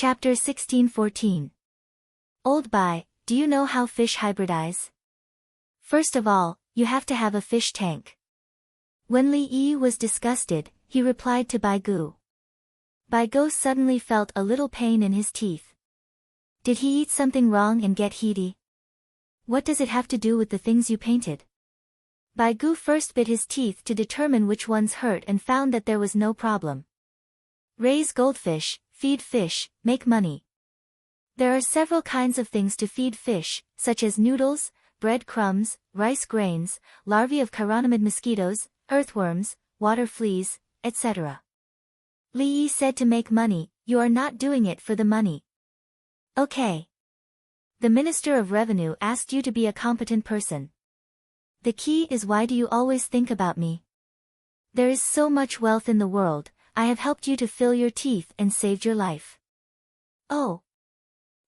Chapter 1614. Old Bai, do you know how fish hybridize? First of all, you have to have a fish tank. When Li Yi was disgusted, he replied to Bai Gu. Bai Gu suddenly felt a little pain in his teeth. Did he eat something wrong and get heaty? What does it have to do with the things you painted? Bai Gu first bit his teeth to determine which ones hurt and found that there was no problem. Raise goldfish, feed fish, make money. There are several kinds of things to feed fish, such as noodles, bread crumbs, rice grains, larvae of chironomid mosquitoes, earthworms, water fleas, etc. Li Yi said to make money, you are not doing it for the money. Okay. The Minister of Revenue asked you to be a competent person. The key is, why do you always think about me? There is so much wealth in the world, I have helped you to fill your teeth and saved your life. Oh.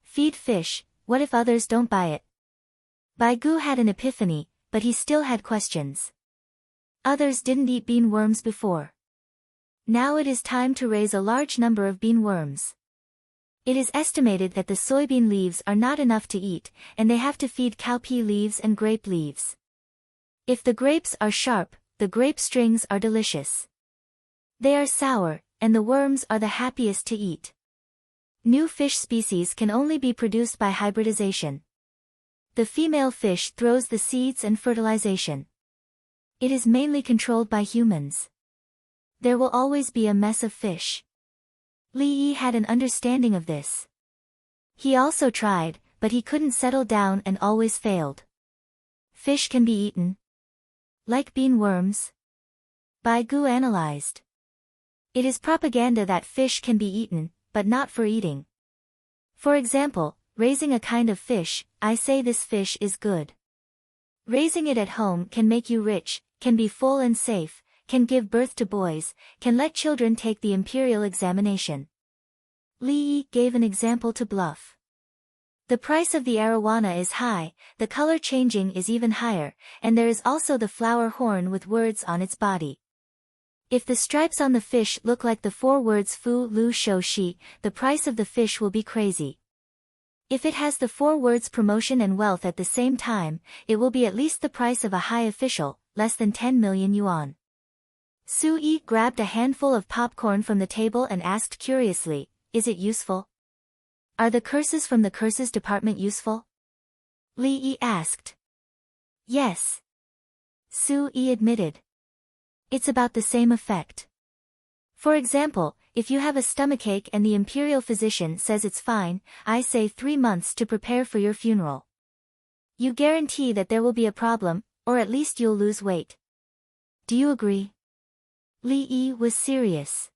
Feed fish, what if others don't buy it? Bai Gu had an epiphany, but he still had questions. Others didn't eat bean worms before. Now it is time to raise a large number of bean worms. It is estimated that the soybean leaves are not enough to eat, and they have to feed cowpea leaves and grape leaves. If the grapes are sharp, the grape strings are delicious. They are sour, and the worms are the happiest to eat. New fish species can only be produced by hybridization. The female fish throws the seeds and fertilization. It is mainly controlled by humans. There will always be a mess of fish. Li Yi had an understanding of this. He also tried, but he couldn't settle down and always failed. Fish can be eaten. Like bean worms? Bai Gu analyzed. It is propaganda that fish can be eaten, but not for eating. For example, raising a kind of fish, I say this fish is good. Raising it at home can make you rich, can be full and safe, can give birth to boys, can let children take the imperial examination. Li Yi gave an example to bluff. The price of the arowana is high, the color changing is even higher, and there is also the flower horn with words on its body. If the stripes on the fish look like the 4 words Fu Lu Shou Shi, the price of the fish will be crazy. If it has the 4 words promotion and wealth at the same time, it will be at least the price of a high official, less than 10 million yuan. Su Yi grabbed a handful of popcorn from the table and asked curiously, is it useful? Are the curses from the curses department useful? Li Yi asked. Yes. Su Yi admitted. It's about the same effect. For example, if you have a stomachache and the imperial physician says it's fine, I say 3 months to prepare for your funeral. You guarantee that there will be a problem, or at least you'll lose weight. Do you agree? Li Yi was serious.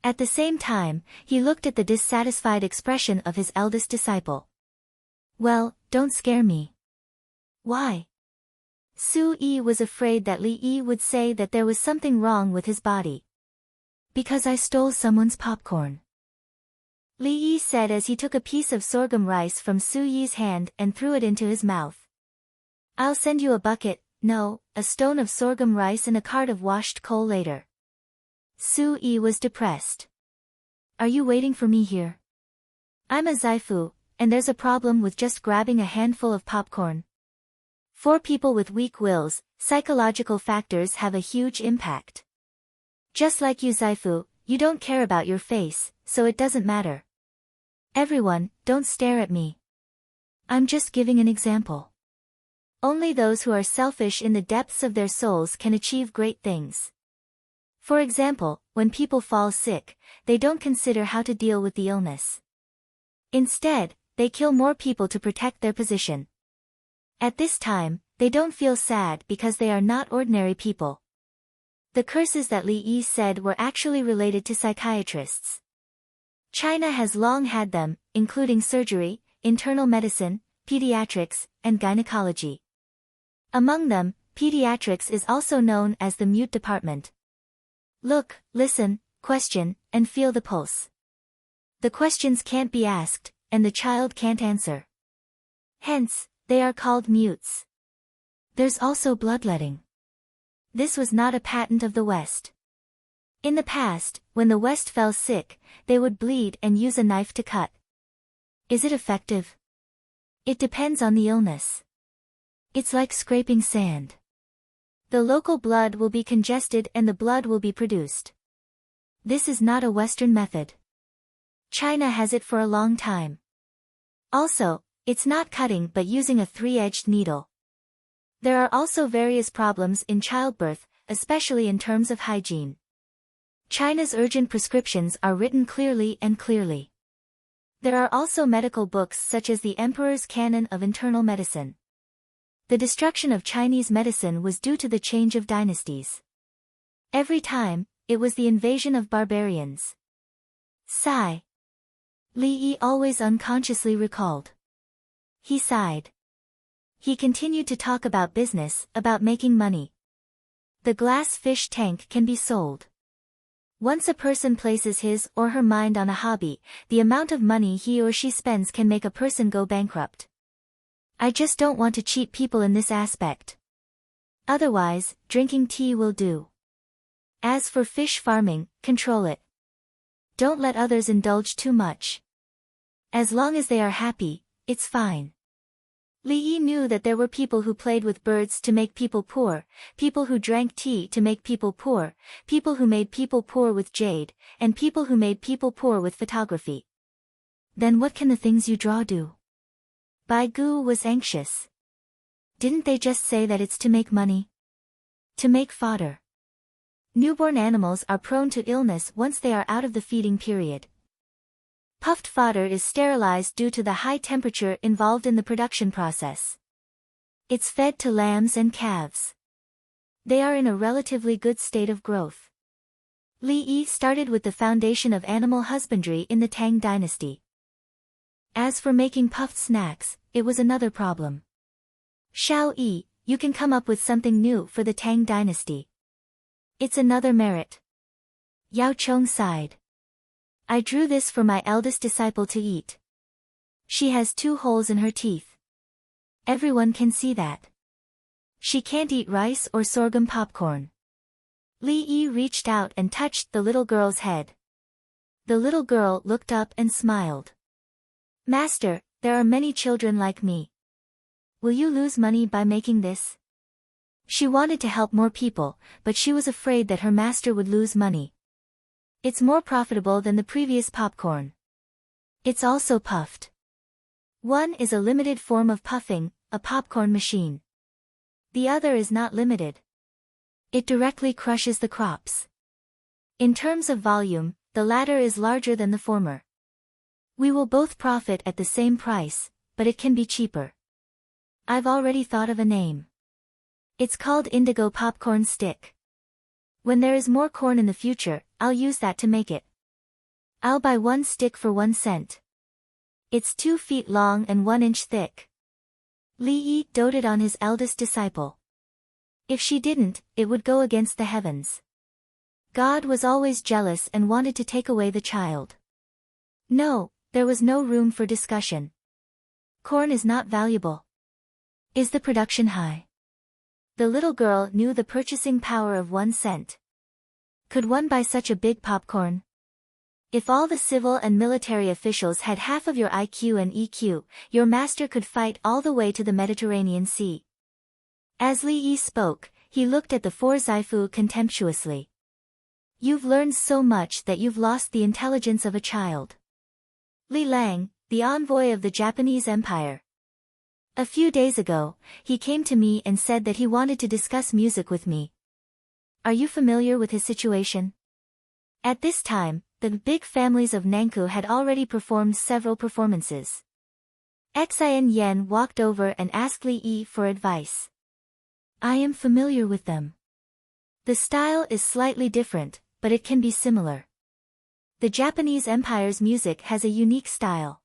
At the same time, he looked at the dissatisfied expression of his eldest disciple. Well, don't scare me. Why? Su Yi was afraid that Li Yi would say that there was something wrong with his body. Because I stole someone's popcorn. Li Yi said as he took a piece of sorghum rice from Su Yi's hand and threw it into his mouth. I'll send you a bucket, no, a stone of sorghum rice and a cart of washed coal later. Su Yi was depressed. Are you waiting for me here? I'm a zaifu, and there's a problem with just grabbing a handful of popcorn. For people with weak wills, psychological factors have a huge impact. Just like you zaifu, you don't care about your face, so it doesn't matter. Everyone, don't stare at me. I'm just giving an example. Only those who are selfish in the depths of their souls can achieve great things. For example, when people fall sick, they don't consider how to deal with the illness. Instead, they kill more people to protect their position. At this time, they don't feel sad because they are not ordinary people. The curses that Li Yi said were actually related to psychiatrists. China has long had them, including surgery, internal medicine, pediatrics, and gynecology. Among them, pediatrics is also known as the mute department. Look, listen, question, and feel the pulse. The questions can't be asked, and the child can't answer. Hence, they are called mutes. There's also bloodletting. This was not a patent of the West. In the past, when the West fell sick, they would bleed and use a knife to cut. Is it effective? It depends on the illness. It's like scraping sand. The local blood will be congested and the blood will be produced. This is not a Western method. China has it for a long time. Also, it's not cutting but using a three-edged needle. There are also various problems in childbirth, especially in terms of hygiene. China's urgent prescriptions are written clearly and clearly. There are also medical books such as the Emperor's Canon of Internal Medicine. The destruction of Chinese medicine was due to the change of dynasties. Every time, it was the invasion of barbarians. Sigh. Li Yi always unconsciously recalled. He sighed. He continued to talk about business, about making money. The glass fish tank can be sold. Once a person places his or her mind on a hobby, the amount of money he or she spends can make a person go bankrupt. I just don't want to cheat people in this aspect. Otherwise, drinking tea will do. As for fish farming, control it. Don't let others indulge too much. As long as they are happy, it's fine. Li Yi knew that there were people who played with birds to make people poor, people who drank tea to make people poor, people who made people poor with jade, and people who made people poor with photography. Then what can the things you draw do? Bai Gu was anxious. Didn't they just say that it's to make money? To make fodder. Newborn animals are prone to illness once they are out of the feeding period. Puffed fodder is sterilized due to the high temperature involved in the production process. It's fed to lambs and calves. They are in a relatively good state of growth. Li Yi started with the foundation of animal husbandry in the Tang dynasty. As for making puffed snacks, it was another problem. Xiao Yi, you can come up with something new for the Tang dynasty. It's another merit. Yao Chong sighed. I drew this for my eldest disciple to eat. She has 2 holes in her teeth. Everyone can see that. She can't eat rice or sorghum popcorn. Li Yi reached out and touched the little girl's head. The little girl looked up and smiled. Master, there are many children like me. Will you lose money by making this? She wanted to help more people, but she was afraid that her master would lose money. It's more profitable than the previous popcorn. It's also puffed. One is a limited form of puffing, a popcorn machine. The other is not limited. It directly crushes the crops. In terms of volume, the latter is larger than the former. We will both profit at the same price, but it can be cheaper. I've already thought of a name. It's called Indigo Popcorn Stick. When there is more corn in the future, I'll use that to make it. I'll buy 1 stick for 1 cent. It's 2 feet long and 1 inch thick. Li Yi doted on his eldest disciple. If she didn't, it would go against the heavens. God was always jealous and wanted to take away the child. No, there was no room for discussion. Corn is not valuable. Is the production high? The little girl knew the purchasing power of 1 cent. Could one buy such a big popcorn? If all the civil and military officials had half of your IQ and EQ, your master could fight all the way to the Mediterranean Sea. As Li Yi spoke, he looked at the 4 Zaifu contemptuously. You've learned so much that you've lost the intelligence of a child. Li Lang, the envoy of the Japanese Empire. A few days ago, he came to me and said that he wanted to discuss music with me. Are you familiar with his situation? At this time, the big families of Nankou had already performed several performances. Xian Yan walked over and asked Li Yi for advice. I am familiar with them. The style is slightly different, but it can be similar. The Japanese Empire's music has a unique style.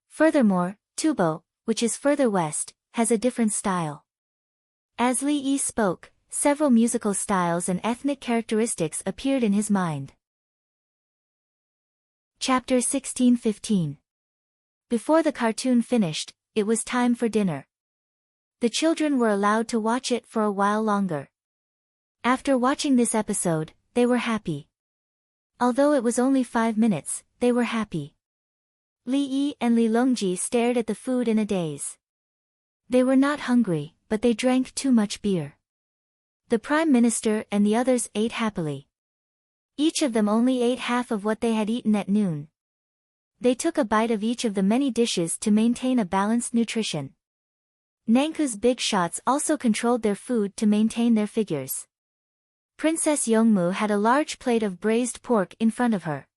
Furthermore, Tubo, which is further west, has a different style. As Li Yi spoke, several musical styles and ethnic characteristics appeared in his mind. Chapter 16-15. Before the cartoon finished, it was time for dinner. The children were allowed to watch it for a while longer. After watching this episode, they were happy. Although it was only 5 minutes, they were happy. Li Yi and Li Longji stared at the food in a daze. They were not hungry, but they drank too much beer. The Prime Minister and the others ate happily. Each of them only ate half of what they had eaten at noon. They took a bite of each of the many dishes to maintain a balanced nutrition. Nanku's big shots also controlled their food to maintain their figures. Princess Yongmu had a large plate of braised pork in front of her.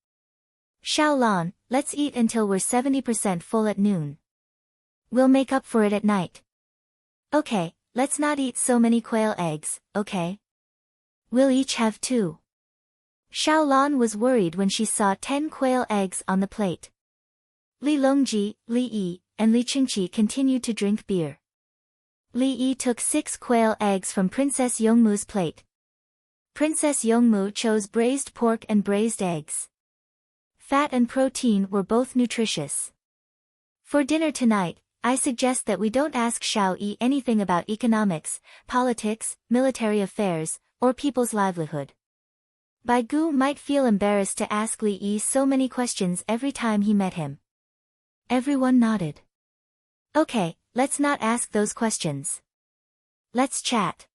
Xiaolan, let's eat until we're 70% full at noon. We'll make up for it at night. Okay, let's not eat so many quail eggs, okay? We'll each have 2. Xiaolan was worried when she saw 10 quail eggs on the plate. Li Longji, Li Yi, and Li Qingqi continued to drink beer. Li Yi took 6 quail eggs from Princess Yongmu's plate. Princess Yongmu chose braised pork and braised eggs. Fat and protein were both nutritious. For dinner tonight, I suggest that we don't ask Xiao Yi anything about economics, politics, military affairs, or people's livelihood. Bai Gu might feel embarrassed to ask Li Yi so many questions every time he met him. Everyone nodded. Okay, let's not ask those questions. Let's chat.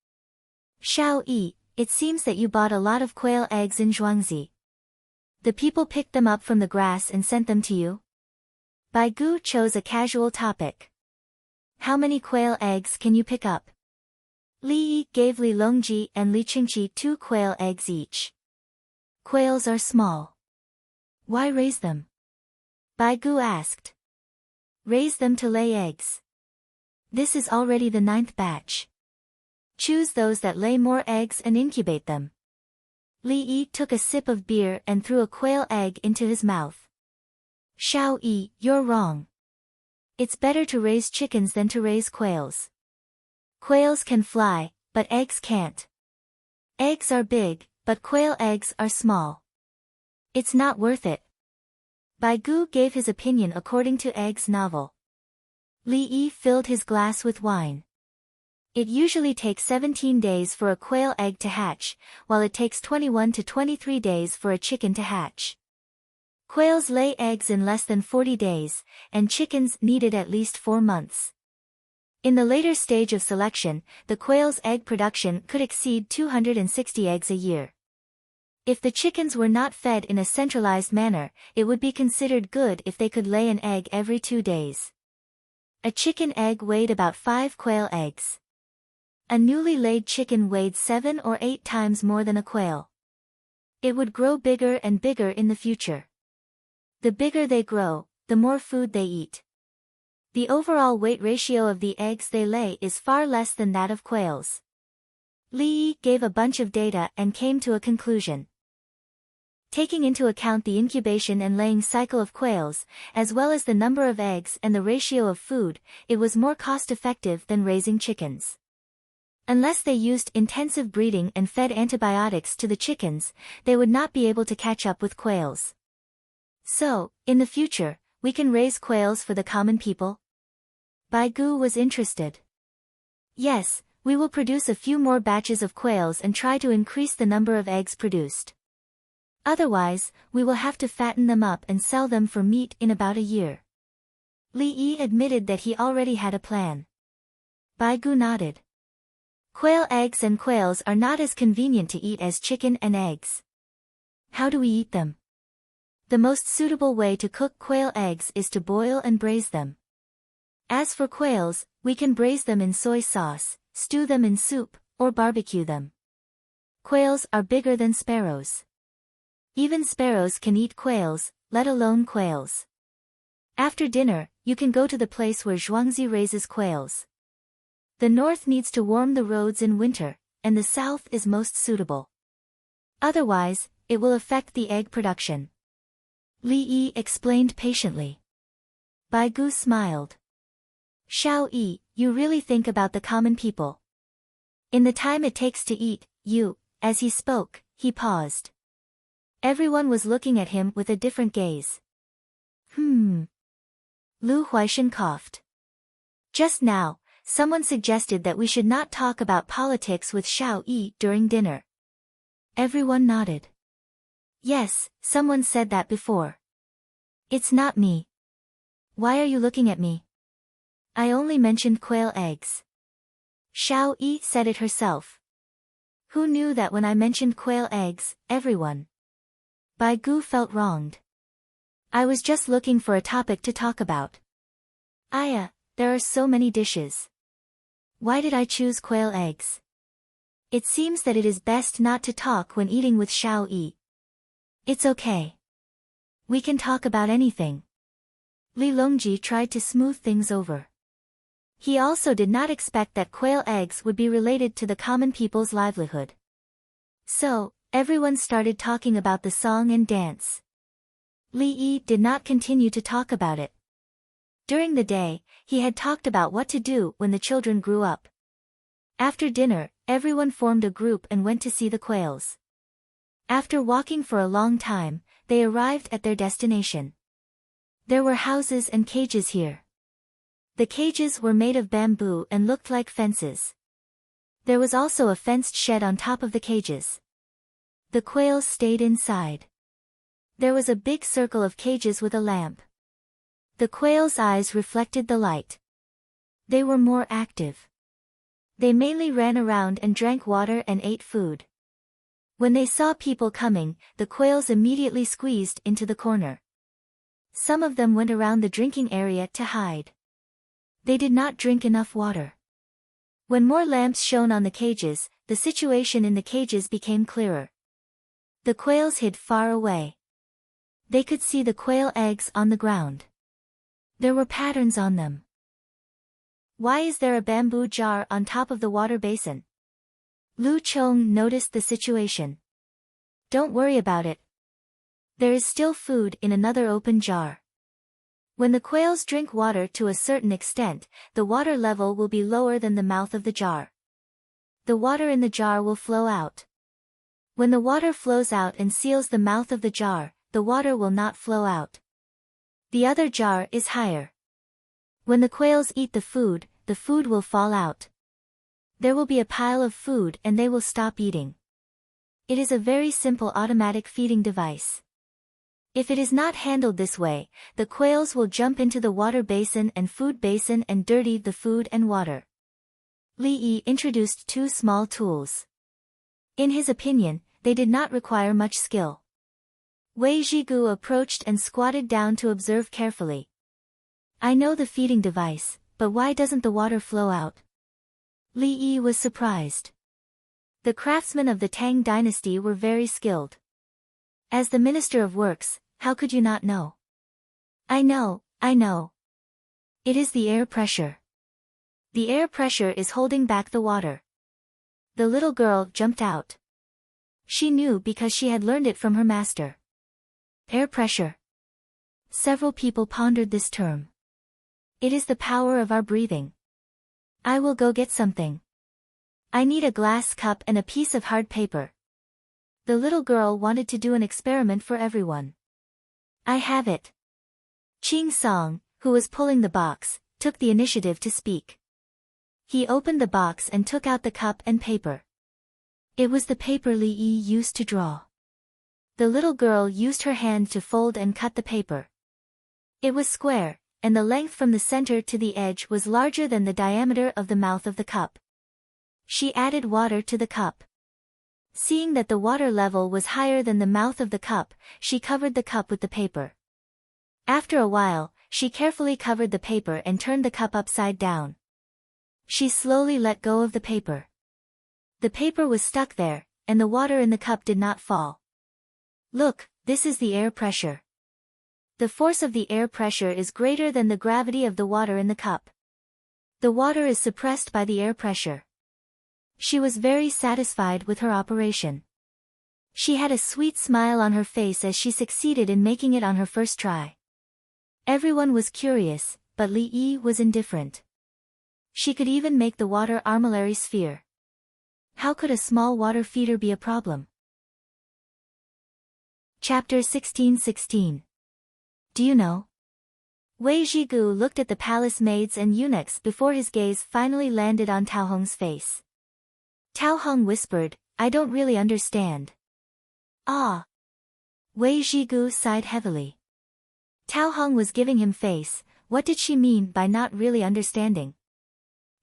Xiao Yi, it seems that you bought a lot of quail eggs in Zhuangzi. The people picked them up from the grass and sent them to you? Bai Gu chose a casual topic. How many quail eggs can you pick up? Li Yi gave Li Longji and Li Qingqi 2 quail eggs each. Quails are small. Why raise them? Bai Gu asked. Raise them to lay eggs. This is already the 9th batch. Choose those that lay more eggs and incubate them. Li Yi took a sip of beer and threw a quail egg into his mouth. Xiao Yi, you're wrong. It's better to raise chickens than to raise quails. Quails can fly, but eggs can't. Eggs are big, but quail eggs are small. It's not worth it. Bai Gu gave his opinion according to Egg's novel. Li Yi filled his glass with wine. It usually takes 17 days for a quail egg to hatch, while it takes 21 to 23 days for a chicken to hatch. Quails lay eggs in less than 40 days, and chickens needed at least 4 months. In the later stage of selection, the quail's egg production could exceed 260 eggs a year. If the chickens were not fed in a centralized manner, it would be considered good if they could lay an egg every 2 days. A chicken egg weighed about 5 quail eggs. A newly laid chicken weighed 7 or 8 times more than a quail. It would grow bigger and bigger in the future. The bigger they grow, the more food they eat. The overall weight ratio of the eggs they lay is far less than that of quails. Li Yi gave a bunch of data and came to a conclusion. Taking into account the incubation and laying cycle of quails, as well as the number of eggs and the ratio of food, it was more cost-effective than raising chickens. Unless they used intensive breeding and fed antibiotics to the chickens, they would not be able to catch up with quails. So, in the future, we can raise quails for the common people? Bai Gu was interested. Yes, we will produce a few more batches of quails and try to increase the number of eggs produced. Otherwise, we will have to fatten them up and sell them for meat in about a year. Li Yi admitted that he already had a plan. Bai Gu nodded. Quail eggs and quails are not as convenient to eat as chicken and eggs. How do we eat them? The most suitable way to cook quail eggs is to boil and braise them. As for quails, we can braise them in soy sauce, stew them in soup, or barbecue them. Quails are bigger than sparrows. Even sparrows can eat quails, let alone quails. After dinner, you can go to the place where Zhuangzi raises quails. The north needs to warm the roads in winter, and the south is most suitable. Otherwise, it will affect the egg production. Li Yi explained patiently. Bai Gu smiled. Xiao Yi, you really think about the common people. In the time it takes to eat, as he spoke, he paused. Everyone was looking at him with a different gaze. Lu Huaishan coughed. Just now, someone suggested that we should not talk about politics with Xiao Yi during dinner. Everyone nodded. Yes, someone said that before. It's not me. Why are you looking at me? I only mentioned quail eggs. Xiao Yi said it herself. Who knew that when I mentioned quail eggs, everyone? Bai Gu felt wronged. I was just looking for a topic to talk about. Aya, there are so many dishes. Why did I choose quail eggs? It seems that it is best not to talk when eating with Xiao Yi. It's okay. We can talk about anything. Li Longji tried to smooth things over. He also did not expect that quail eggs would be related to the common people's livelihood. So, everyone started talking about the song and dance. Li Yi did not continue to talk about it. During the day, he had talked about what to do when the children grew up. After dinner, everyone formed a group and went to see the quails. After walking for a long time, they arrived at their destination. There were houses and cages here. The cages were made of bamboo and looked like fences. There was also a fenced shed on top of the cages. The quails stayed inside. There was a big circle of cages with a lamp. The quails' eyes reflected the light. They were more active. They mainly ran around and drank water and ate food. When they saw people coming, the quails immediately squeezed into the corner. Some of them went around the drinking area to hide. They did not drink enough water. When more lamps shone on the cages, the situation in the cages became clearer. The quails hid far away. They could see the quail eggs on the ground. There were patterns on them. Why is there a bamboo jar on top of the water basin? Lu Chong noticed the situation. Don't worry about it. There is still food in another open jar. When the quails drink water to a certain extent, the water level will be lower than the mouth of the jar. The water in the jar will flow out. When the water flows out and seals the mouth of the jar, the water will not flow out. The other jar is higher. When the quails eat the food will fall out. There will be a pile of food and they will stop eating. It is a very simple automatic feeding device. If it is not handled this way, the quails will jump into the water basin and food basin and dirty the food and water. Li Yi introduced two small tools. In his opinion, they did not require much skill. Wei Zhigu approached and squatted down to observe carefully. I know the feeding device, but why doesn't the water flow out? Li Yi was surprised. The craftsmen of the Tang dynasty were very skilled. As the Minister of Works, how could you not know? I know. It is the air pressure. The air pressure is holding back the water. The little girl jumped out. She knew because she had learned it from her master. Air pressure. Several people pondered this term. It is the power of our breathing. I will go get something. I need a glass cup and a piece of hard paper. The little girl wanted to do an experiment for everyone. I have it. Ching Song, who was pulling the box, took the initiative to speak. He opened the box and took out the cup and paper. It was the paper Li Yi used to draw. The little girl used her hand to fold and cut the paper. It was square, and the length from the center to the edge was larger than the diameter of the mouth of the cup. She added water to the cup. Seeing that the water level was higher than the mouth of the cup, she covered the cup with the paper. After a while, she carefully covered the paper and turned the cup upside down. She slowly let go of the paper. The paper was stuck there, and the water in the cup did not fall. Look, this is the air pressure. The force of the air pressure is greater than the gravity of the water in the cup. The water is suppressed by the air pressure. She was very satisfied with her operation. She had a sweet smile on her face as she succeeded in making it on her first try. Everyone was curious, but Li Yi was indifferent. She could even make the water armillary sphere. How could a small water feeder be a problem? Chapter 16:16. Do you know? Wei Zhigu looked at the palace maids and eunuchs before his gaze finally landed on Tao Hong's face. Tao Hong whispered, I don't really understand. Ah. Wei Zhigu sighed heavily. Tao Hong was giving him face. What did she mean by not really understanding?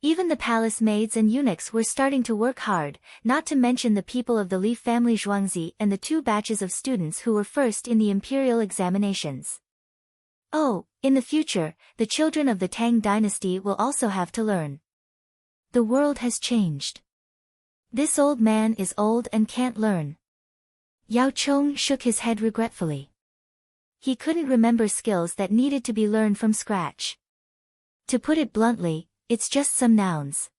Even the palace maids and eunuchs were starting to work hard, not to mention the people of the Li family Zhuangzi and the 2 batches of students who were first in the imperial examinations. Oh, in the future, the children of the Tang dynasty will also have to learn. The world has changed. This old man is old and can't learn. Yao Chong shook his head regretfully. He couldn't remember skills that needed to be learned from scratch. To put it bluntly, it's just some nouns.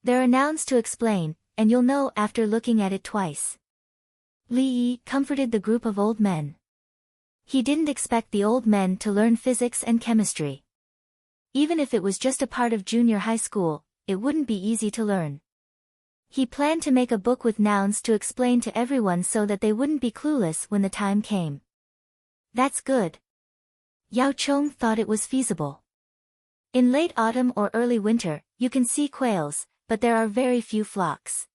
There are nouns to explain, and you'll know after looking at it twice. Li Yi comforted the group of old men. He didn't expect the old men to learn physics and chemistry. Even if it was just a part of junior high school, it wouldn't be easy to learn. He planned to make a book with nouns to explain to everyone so that they wouldn't be clueless when the time came. That's good. Yao Chong thought it was feasible. In late autumn or early winter, you can see quails, but there are very few flocks.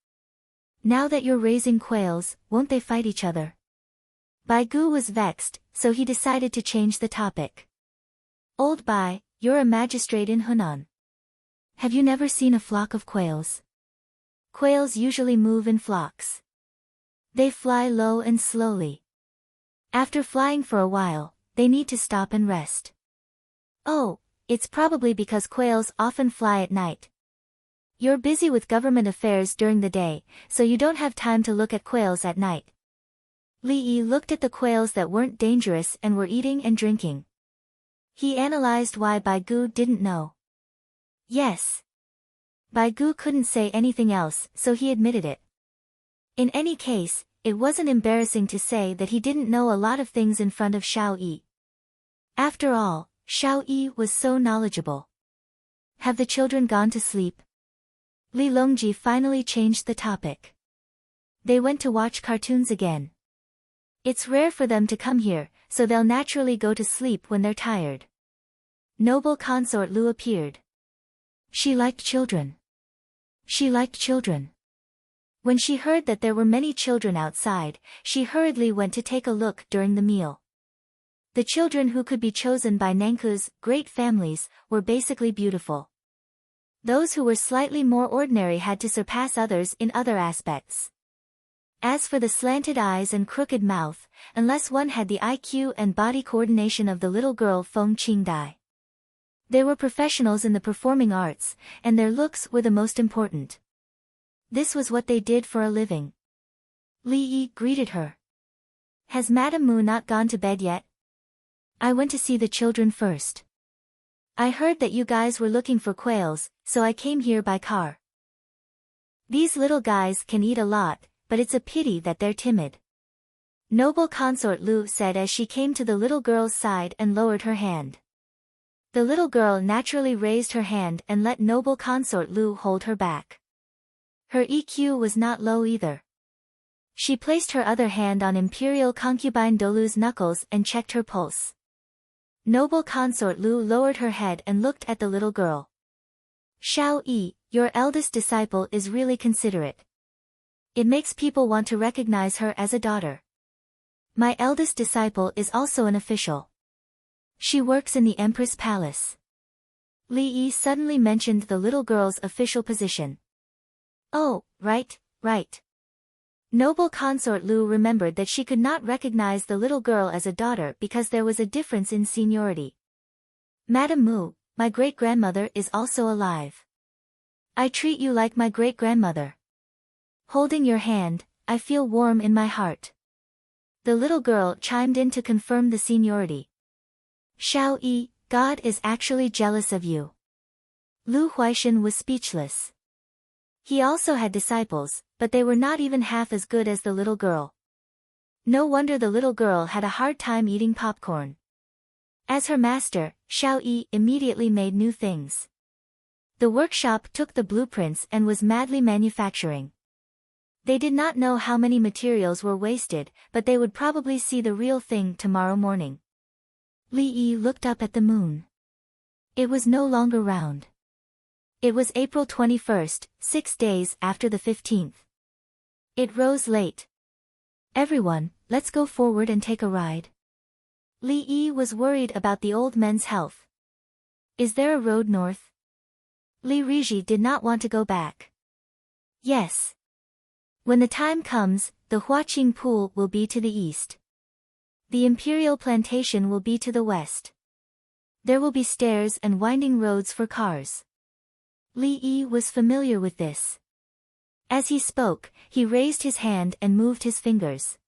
Now that you're raising quails, won't they fight each other? Bai Gu was vexed, so he decided to change the topic. Old Bai, you're a magistrate in Hunan. Have you never seen a flock of quails? Quails usually move in flocks. They fly low and slowly. After flying for a while, they need to stop and rest. Oh, it's probably because quails often fly at night. You're busy with government affairs during the day, so you don't have time to look at quails at night. Li Yi looked at the quails that weren't dangerous and were eating and drinking. He analyzed why Bai Gu didn't know. Yes. Bai Gu couldn't say anything else, so he admitted it. In any case, it wasn't embarrassing to say that he didn't know a lot of things in front of Xiao Yi. After all, Xiao Yi was so knowledgeable. Have the children gone to sleep? Li Longji finally changed the topic. They went to watch cartoons again. It's rare for them to come here, so they'll naturally go to sleep when they're tired. Noble consort Lu appeared. She liked children. She liked children. When she heard that there were many children outside, she hurriedly went to take a look during the meal. The children who could be chosen by Nanku's great families were basically beautiful. Those who were slightly more ordinary had to surpass others in other aspects. As for the slanted eyes and crooked mouth, unless one had the IQ and body coordination of the little girl Feng Qingdai. They were professionals in the performing arts, and their looks were the most important. This was what they did for a living. Li Yi greeted her. Has Madame Mu not gone to bed yet? I went to see the children first. I heard that you guys were looking for quails, so I came here by car. These little guys can eat a lot, but it's a pity that they're timid. Noble consort Lu said as she came to the little girl's side and lowered her hand. The little girl naturally raised her hand and let noble consort Lu hold her back. Her EQ was not low either. She placed her other hand on imperial concubine Dolu's knuckles and checked her pulse. Noble consort Lu lowered her head and looked at the little girl. Xiao Yi, your eldest disciple is really considerate. It makes people want to recognize her as a daughter. My eldest disciple is also an official. She works in the Empress Palace. Li Yi suddenly mentioned the little girl's official position. Oh, right. Noble consort Lu remembered that she could not recognize the little girl as a daughter because there was a difference in seniority. Madame Mu, my great-grandmother is also alive. I treat you like my great-grandmother. Holding your hand, I feel warm in my heart. The little girl chimed in to confirm the seniority. Xiao Yi, God is actually jealous of you. Lu Huaishan was speechless. He also had disciples, but they were not even half as good as the little girl. No wonder the little girl had a hard time eating popcorn. As her master, Xiao Yi immediately made new things. The workshop took the blueprints and was madly manufacturing. They did not know how many materials were wasted, but they would probably see the real thing tomorrow morning. Li Yi looked up at the moon. It was no longer round. It was April 21st, 6 days after the 15th. It rose late. Everyone, let's go forward and take a ride. Li Yi was worried about the old men's health. Is there a road north? Li Riji did not want to go back. Yes. When the time comes, the Huaqing Pool will be to the east. The Imperial Plantation will be to the west. There will be stairs and winding roads for cars. Li Yi was familiar with this. As he spoke, he raised his hand and moved his fingers.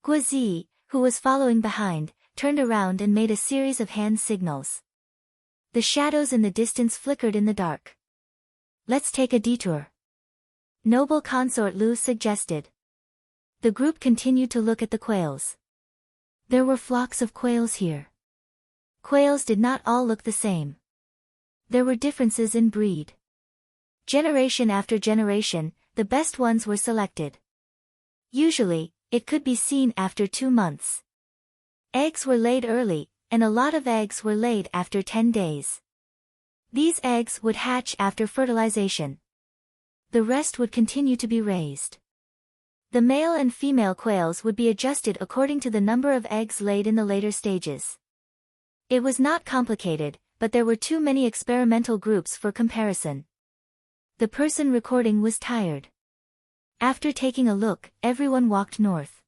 Guozi, who was following behind, turned around and made a series of hand signals. The shadows in the distance flickered in the dark. Let's take a detour. Noble Consort Lu suggested. The group continued to look at the quails. There were flocks of quails here. Quails did not all look the same. There were differences in breed. Generation after generation, the best ones were selected. Usually, it could be seen after 2 months. Eggs were laid early, and a lot of eggs were laid after 10 days. These eggs would hatch after fertilization. The rest would continue to be raised. The male and female quails would be adjusted according to the number of eggs laid in the later stages. It was not complicated, but there were too many experimental groups for comparison. The person recording was tired. After taking a look, everyone walked north.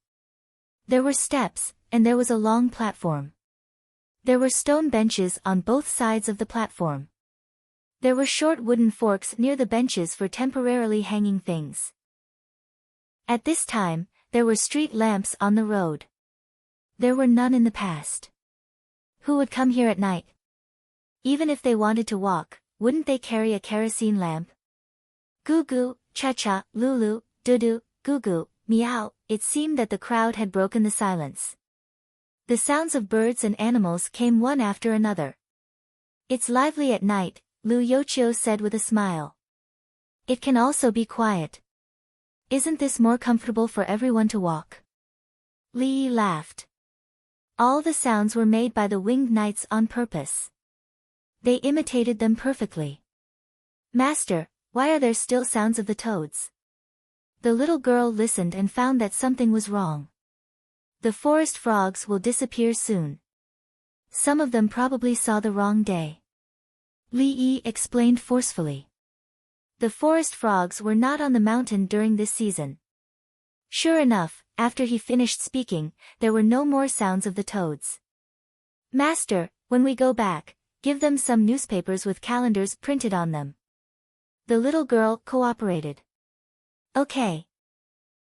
There were steps, and there was a long platform. There were stone benches on both sides of the platform. There were short wooden forks near the benches for temporarily hanging things. At this time, there were street lamps on the road. There were none in the past. Who would come here at night? Even if they wanted to walk, wouldn't they carry a kerosene lamp? Goo-goo, cha-cha, lulu, doo-doo, goo-goo, meow, it seemed that the crowd had broken the silence. The sounds of birds and animals came one after another. It's lively at night, Lu Yochio said with a smile. It can also be quiet. Isn't this more comfortable for everyone to walk? Li Yi laughed. All the sounds were made by the winged knights on purpose. They imitated them perfectly. Master, why are there still sounds of the toads? The little girl listened and found that something was wrong. The forest frogs will disappear soon. Some of them probably saw the wrong day. Li Yi explained forcefully. The forest frogs were not on the mountain during this season. Sure enough, after he finished speaking, there were no more sounds of the toads. Master, when we go back, give them some newspapers with calendars printed on them. The little girl cooperated. Okay.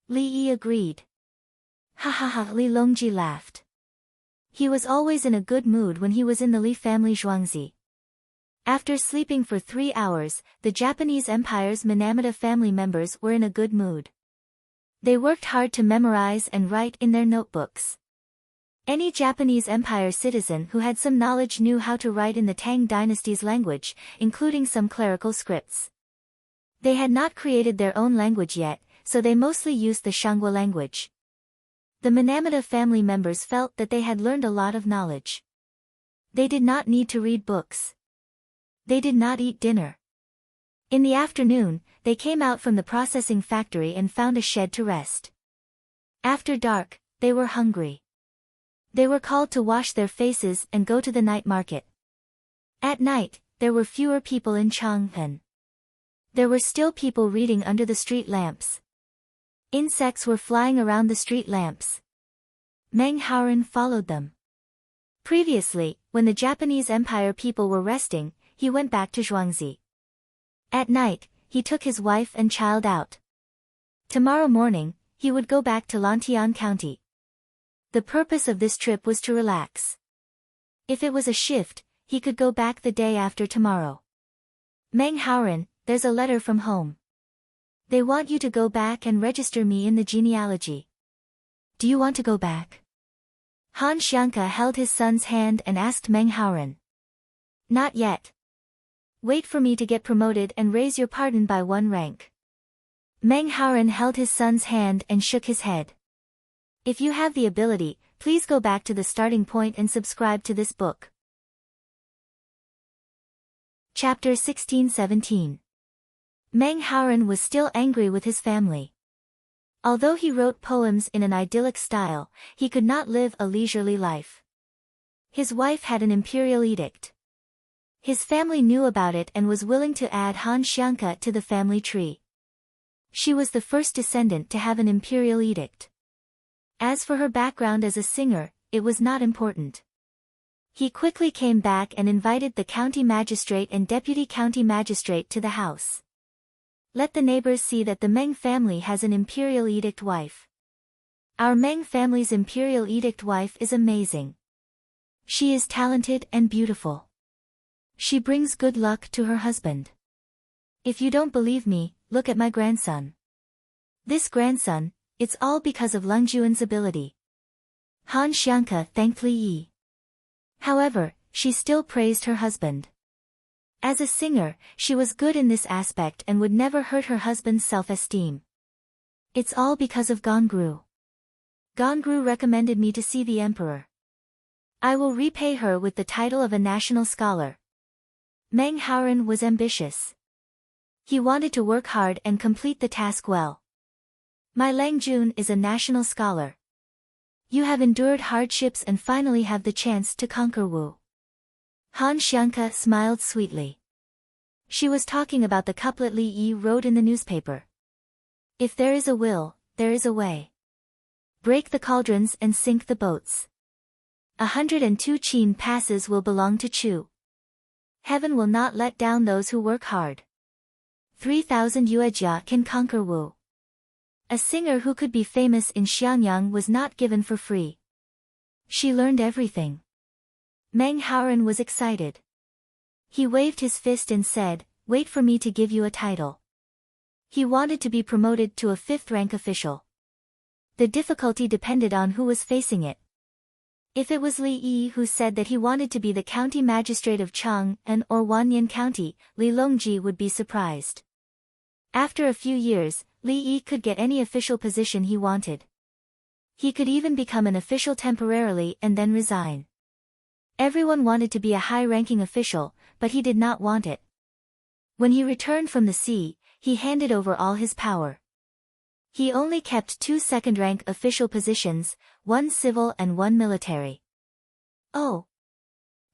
Li Yi agreed. Ha ha ha, Li Longji laughed. He was always in a good mood when he was in the Li family Zhuangzi. After sleeping for 3 hours, the Japanese Empire's Minamata family members were in a good mood. They worked hard to memorize and write in their notebooks. Any Japanese Empire citizen who had some knowledge knew how to write in the Tang dynasty's language, including some clerical scripts. They had not created their own language yet, so they mostly used the Shangwa language. The Minamata family members felt that they had learned a lot of knowledge. They did not need to read books. They did not eat dinner. In the afternoon, they came out from the processing factory and found a shed to rest. After dark, they were hungry. They were called to wash their faces and go to the night market. At night, there were fewer people in Chang'an. There were still people reading under the street lamps. Insects were flying around the street lamps. Meng Haoren followed them. Previously, when the Japanese Empire people were resting, he went back to Zhuangzi. At night, he took his wife and child out. Tomorrow morning, he would go back to Lantian County. The purpose of this trip was to relax. If it was a shift, he could go back the day after tomorrow. Meng Haoren, there's a letter from home. They want you to go back and register me in the genealogy. Do you want to go back? Han Xianke held his son's hand and asked Meng Haoren. Not yet. Wait for me to get promoted and raise your pardon by 1 rank. Meng Haoren held his son's hand and shook his head. If you have the ability, please go back to the starting point and subscribe to this book. Chapter 16-17. Meng Haoren was still angry with his family. Although he wrote poems in an idyllic style, he could not live a leisurely life. His wife had an imperial edict. His family knew about it and was willing to add Han Xiangke to the family tree. She was the first descendant to have an imperial edict. As for her background as a singer, it was not important. He quickly came back and invited the county magistrate and deputy county magistrate to the house. Let the neighbors see that the Meng family has an imperial edict wife. Our Meng family's imperial edict wife is amazing. She is talented and beautiful. She brings good luck to her husband. If you don't believe me, look at my grandson. This grandson, it's all because of Leng Juan's ability. Han Xiangke thanked Li Yi. However, she still praised her husband. As a singer, she was good in this aspect and would never hurt her husband's self-esteem. It's all because of Gongru. Gongru recommended me to see the emperor. I will repay her with the title of a national scholar. Meng Haoren was ambitious. He wanted to work hard and complete the task well. My Leng Jun is a national scholar. You have endured hardships and finally have the chance to conquer Wu. Han Xiangke smiled sweetly. She was talking about the couplet Li Yi wrote in the newspaper. If there is a will, there is a way. Break the cauldrons and sink the boats. 102 Qin passes will belong to Chu. Heaven will not let down those who work hard. 3,000 Yuejia can conquer Wu. A singer who could be famous in Xiangyang was not given for free. She learned everything. Meng Haoren was excited. He waved his fist and said, "Wait for me to give you a title." He wanted to be promoted to a 5th-rank official. The difficulty depended on who was facing it. If it was Li Yi who said that he wanted to be the county magistrate of Chang'an or Wanyan County, Li Longji would be surprised. After a few years, Li Yi could get any official position he wanted. He could even become an official temporarily and then resign. Everyone wanted to be a high-ranking official, but he did not want it. When he returned from the sea, he handed over all his power. He only kept 2 second-rank official positions, 1 civil and 1 military. Oh!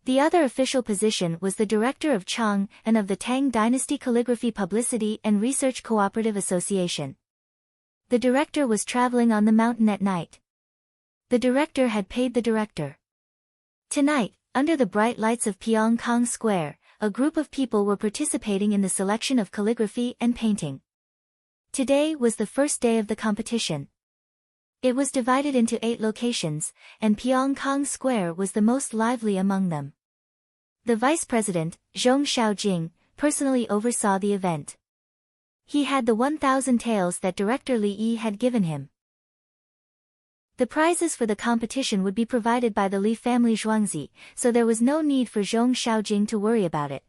The other official position was the director of Chang and of the Tang Dynasty Calligraphy Publicity and Research Cooperative Association. The director was traveling on the mountain at night. The director had paid the director. Tonight, under the bright lights of Pyongkang Square, a group of people were participating in the selection of calligraphy and painting. Today was the first day of the competition. It was divided into 8 locations, and Pyongkang Square was the most lively among them. The vice president, Zhong Xiaojing, personally oversaw the event. He had the 1,000 taels that director Li Yi had given him. The prizes for the competition would be provided by the Li family Zhuangzi, so there was no need for Zhong Xiaojing to worry about it.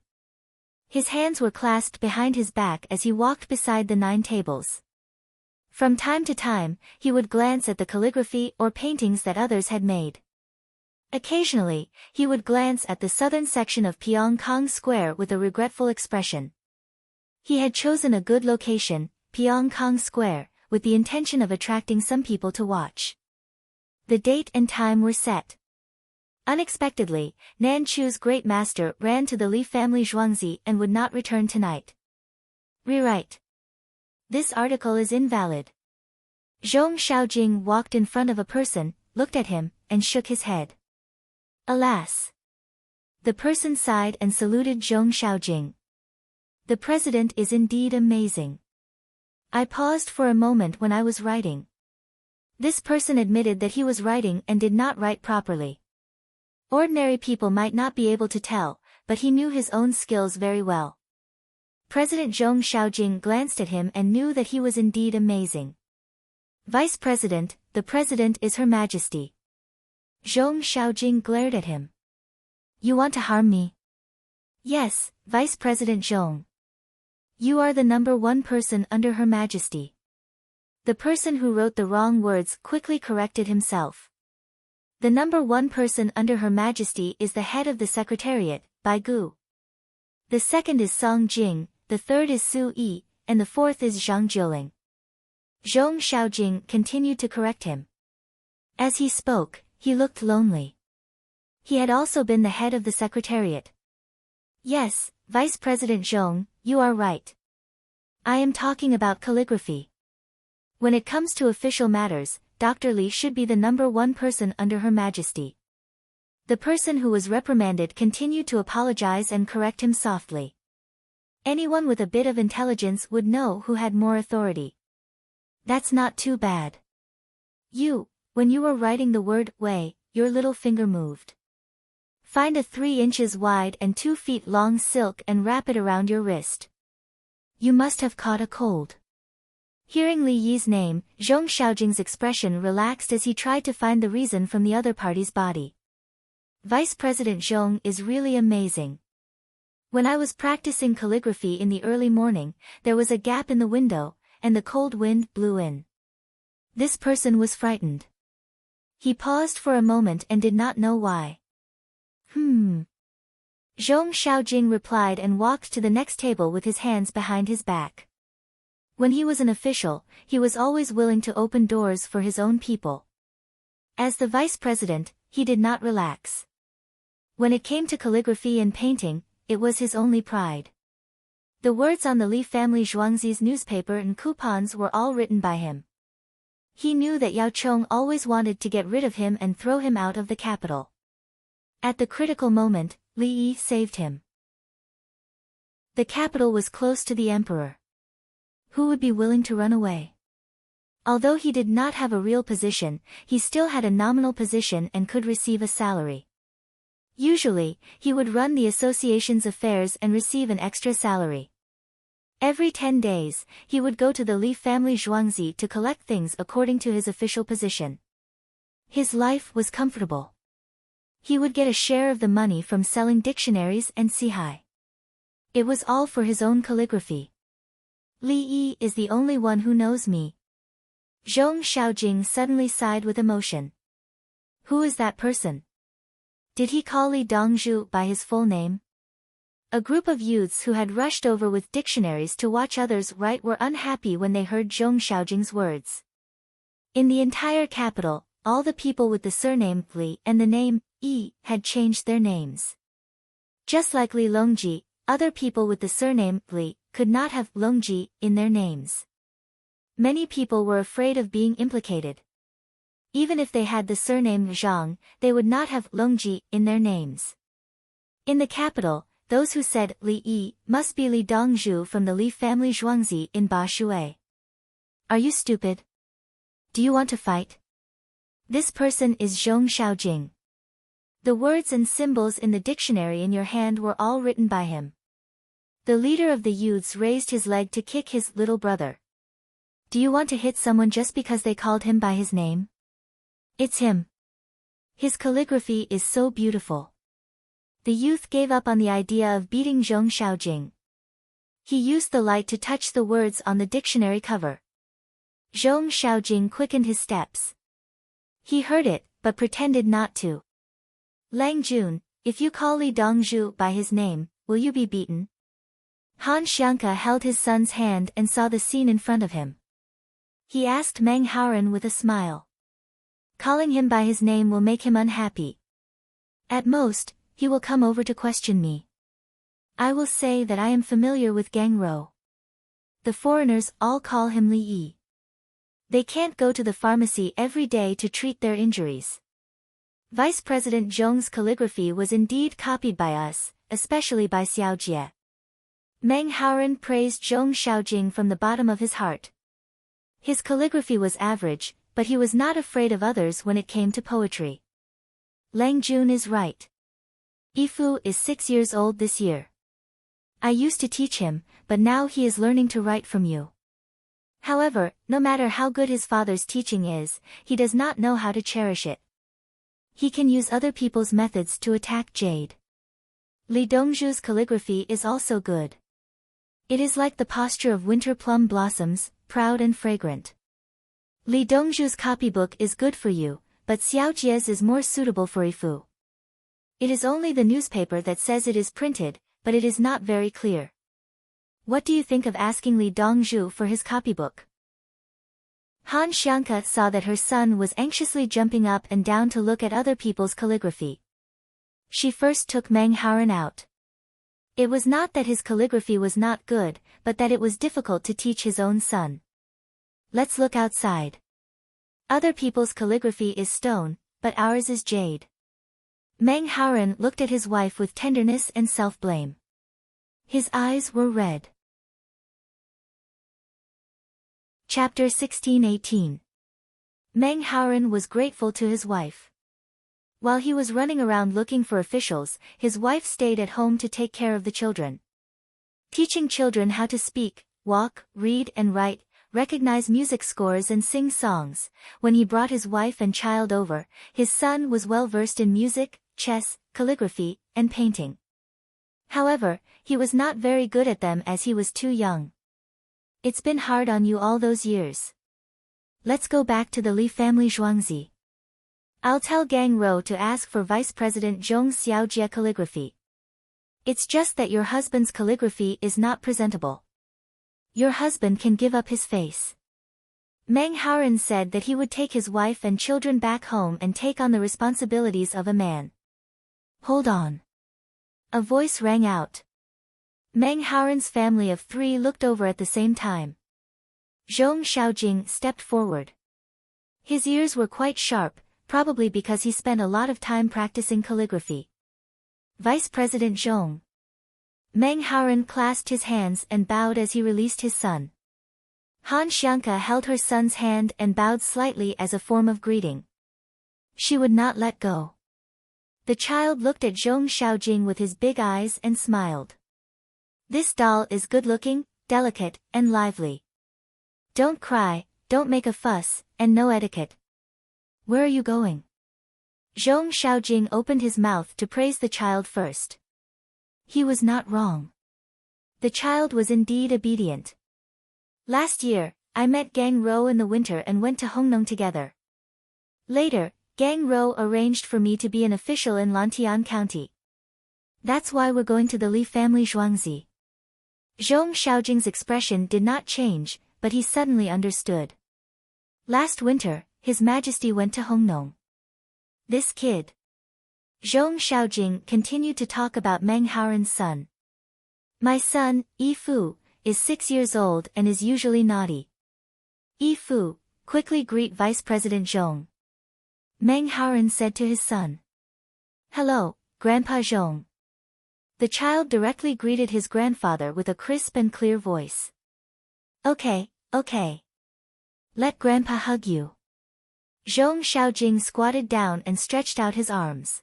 His hands were clasped behind his back as he walked beside the 9 tables. From time to time, he would glance at the calligraphy or paintings that others had made. Occasionally, he would glance at the southern section of Pyongkang Square with a regretful expression. He had chosen a good location, Pyongkang Square, with the intention of attracting some people to watch. The date and time were set. Unexpectedly, Nanchu's great master ran to the Li family Zhuangzi and would not return tonight. Rewrite. This article is invalid. Zhong Xiaojing walked in front of a person, looked at him, and shook his head. Alas! The person sighed and saluted Zhong Xiaojing. The president is indeed amazing. I paused for a moment when I was writing. This person admitted that he was writing and did not write properly. Ordinary people might not be able to tell, but he knew his own skills very well. President Zhong Xiaojing glanced at him and knew that he was indeed amazing. Vice President, the President is Her Majesty. Zhong Xiaojing glared at him. You want to harm me? Yes, Vice President Zhong. You are the number 1 person under Her Majesty. The person who wrote the wrong words quickly corrected himself. The number 1 person under Her Majesty is the head of the Secretariat, Bai Gu. The second is Song Jing, the third is Su Yi, and the fourth is Zhang Jiuling. Zhong Xiaojing continued to correct him. As he spoke, he looked lonely. He had also been the head of the secretariat. Yes, Vice President Zhong, you are right. I am talking about calligraphy. When it comes to official matters, Dr. Li should be the number one person under Her Majesty. The person who was reprimanded continued to apologize and correct him softly. Anyone with a bit of intelligence would know who had more authority. That's not too bad. When you were writing the word way, your little finger moved. Find a 3 inches wide and 2 feet long silk and wrap it around your wrist. You must have caught a cold. Hearing Li Yi's name, Zhong Xiaojing's expression relaxed as he tried to find the reason from the other party's body. Vice President Zhong is really amazing. When I was practicing calligraphy in the early morning, there was a gap in the window, and the cold wind blew in. This person was frightened. He paused for a moment and did not know why. Zhong Xiaojing replied and walked to the next table with his hands behind his back. When he was an official, he was always willing to open doors for his own people. As the vice president, he did not relax. When it came to calligraphy and painting, it was his only pride. The words on the Li family Zhuangzi's newspaper and coupons were all written by him. He knew that Yao Chong always wanted to get rid of him and throw him out of the capital. At the critical moment, Li Yi saved him. The capital was close to the emperor. Who would be willing to run away? Although he did not have a real position, he still had a nominal position and could receive a salary. Usually, he would run the association's affairs and receive an extra salary. Every 10 days, he would go to the Li family Zhuangzi to collect things according to his official position. His life was comfortable. He would get a share of the money from selling dictionaries and sihai. It was all for his own calligraphy. Li Yi is the only one who knows me. Zhong Xiaojing suddenly sighed with emotion. Who is that person? Did he call Li Dongzhu by his full name? A group of youths who had rushed over with dictionaries to watch others write were unhappy when they heard Zhong Xiaojing's words. In the entire capital, all the people with the surname Li and the name Yi had changed their names. Just like Li Longji, other people with the surname Li could not have Longji in their names. Many people were afraid of being implicated. Even if they had the surname Zhang, they would not have Longji in their names. In the capital, those who said Li Yi must be Li Dongzhu from the Li family Zhuangzi in Ba Shui. Are you stupid? Do you want to fight? This person is Zhong Xiaojing. The words and symbols in the dictionary in your hand were all written by him. The leader of the youths raised his leg to kick his little brother. Do you want to hit someone just because they called him by his name? It's him. His calligraphy is so beautiful. The youth gave up on the idea of beating Zhong Xiaojing. He used the light to touch the words on the dictionary cover. Zhong Xiaojing quickened his steps. He heard it, but pretended not to. Lang Jun, if you call Li Dongzhu by his name, will you be beaten? Han Xianke held his son's hand and saw the scene in front of him. He asked Meng Haoren with a smile. Calling him by his name will make him unhappy. At most, he will come over to question me. I will say that I am familiar with Gang Rou. The foreigners all call him Li Yi. They can't go to the pharmacy every day to treat their injuries. Vice President Zhong's calligraphy was indeed copied by us, especially by Xiaojie. Meng Haoren praised Zhong Xiaojing from the bottom of his heart. His calligraphy was average, but he was not afraid of others when it came to poetry. Lang Jun is right. Yifu is 6 years old this year. I used to teach him, but now he is learning to write from you. However, no matter how good his father's teaching is, he does not know how to cherish it. He can use other people's methods to attack Jade. Li Dongzhu's calligraphy is also good. It is like the posture of winter plum blossoms, proud and fragrant. Li Dongzhu's copybook is good for you, but Xiaojie's is more suitable for Yifu. It is only the newspaper that says it is printed, but it is not very clear. What do you think of asking Li Dongzhu for his copybook? Han Xiangke saw that her son was anxiously jumping up and down to look at other people's calligraphy. She first took Meng Haoren out. It was not that his calligraphy was not good, but that it was difficult to teach his own son. Let's look outside. Other people's calligraphy is stone, but ours is jade. Meng Haoren looked at his wife with tenderness and self-blame. His eyes were red. Chapter 16-18. Meng Haoren was grateful to his wife. While he was running around looking for officials, his wife stayed at home to take care of the children. Teaching children how to speak, walk, read and write, recognize music scores and sing songs. When he brought his wife and child over, his son was well versed in music, chess, calligraphy, and painting. However, he was not very good at them as he was too young. It's been hard on you all those years. Let's go back to the Li family Zhuangzi. I'll tell Gang Rou to ask for Vice President Zhong Xiaojie calligraphy. It's just that your husband's calligraphy is not presentable. Your husband can give up his face. Meng Haoren said that he would take his wife and children back home and take on the responsibilities of a man. Hold on. A voice rang out. Meng Haoren's family of 3 looked over at the same time. Zhong Xiaojing stepped forward. His ears were quite sharp, probably because he spent a lot of time practicing calligraphy. Vice President Zhong. Meng Haoren clasped his hands and bowed as he released his son. Han Xiangke held her son's hand and bowed slightly as a form of greeting. She would not let go. The child looked at Zhong Xiaojing with his big eyes and smiled. This doll is good-looking, delicate, and lively. Don't cry, don't make a fuss, and no etiquette. Where are you going? Zhong Xiaojing opened his mouth to praise the child first. He was not wrong. The child was indeed obedient. Last year, I met Gang Rou in the winter and went to Hongnong together. Later, Gang Rou arranged for me to be an official in Lantian County. That's why we're going to the Li family Zhuangzi. Zhong Xiaojing's expression did not change, but he suddenly understood. Last winter, His Majesty went to Hongnong. This kid. Zhong Xiaojing continued to talk about Meng Haoren's son. My son, Yi Fu, is 6 years old and is usually naughty. Yi Fu, quickly greet Vice President Zhong. Meng Haoren said to his son. Hello, Grandpa Zhong. The child directly greeted his grandfather with a crisp and clear voice. Okay. Let Grandpa hug you. Zhong Xiaojing squatted down and stretched out his arms.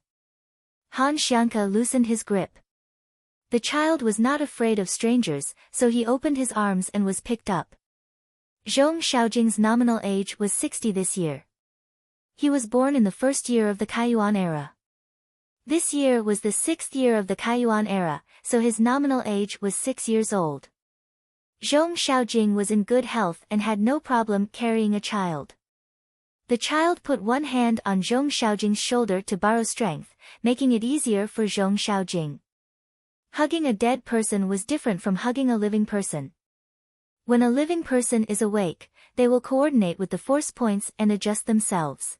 Han Xiangke loosened his grip. The child was not afraid of strangers, so he opened his arms and was picked up. Zhong Xiaojing's nominal age was 60 this year. He was born in the first year of the Kaiyuan era. This year was the 6th year of the Kaiyuan era, so his nominal age was 6 years old. Zhong Xiaojing was in good health and had no problem carrying a child. The child put one hand on Zhong Xiaojing's shoulder to borrow strength, making it easier for Zhong Xiaojing. Hugging a dead person was different from hugging a living person. When a living person is awake, they will coordinate with the force points and adjust themselves.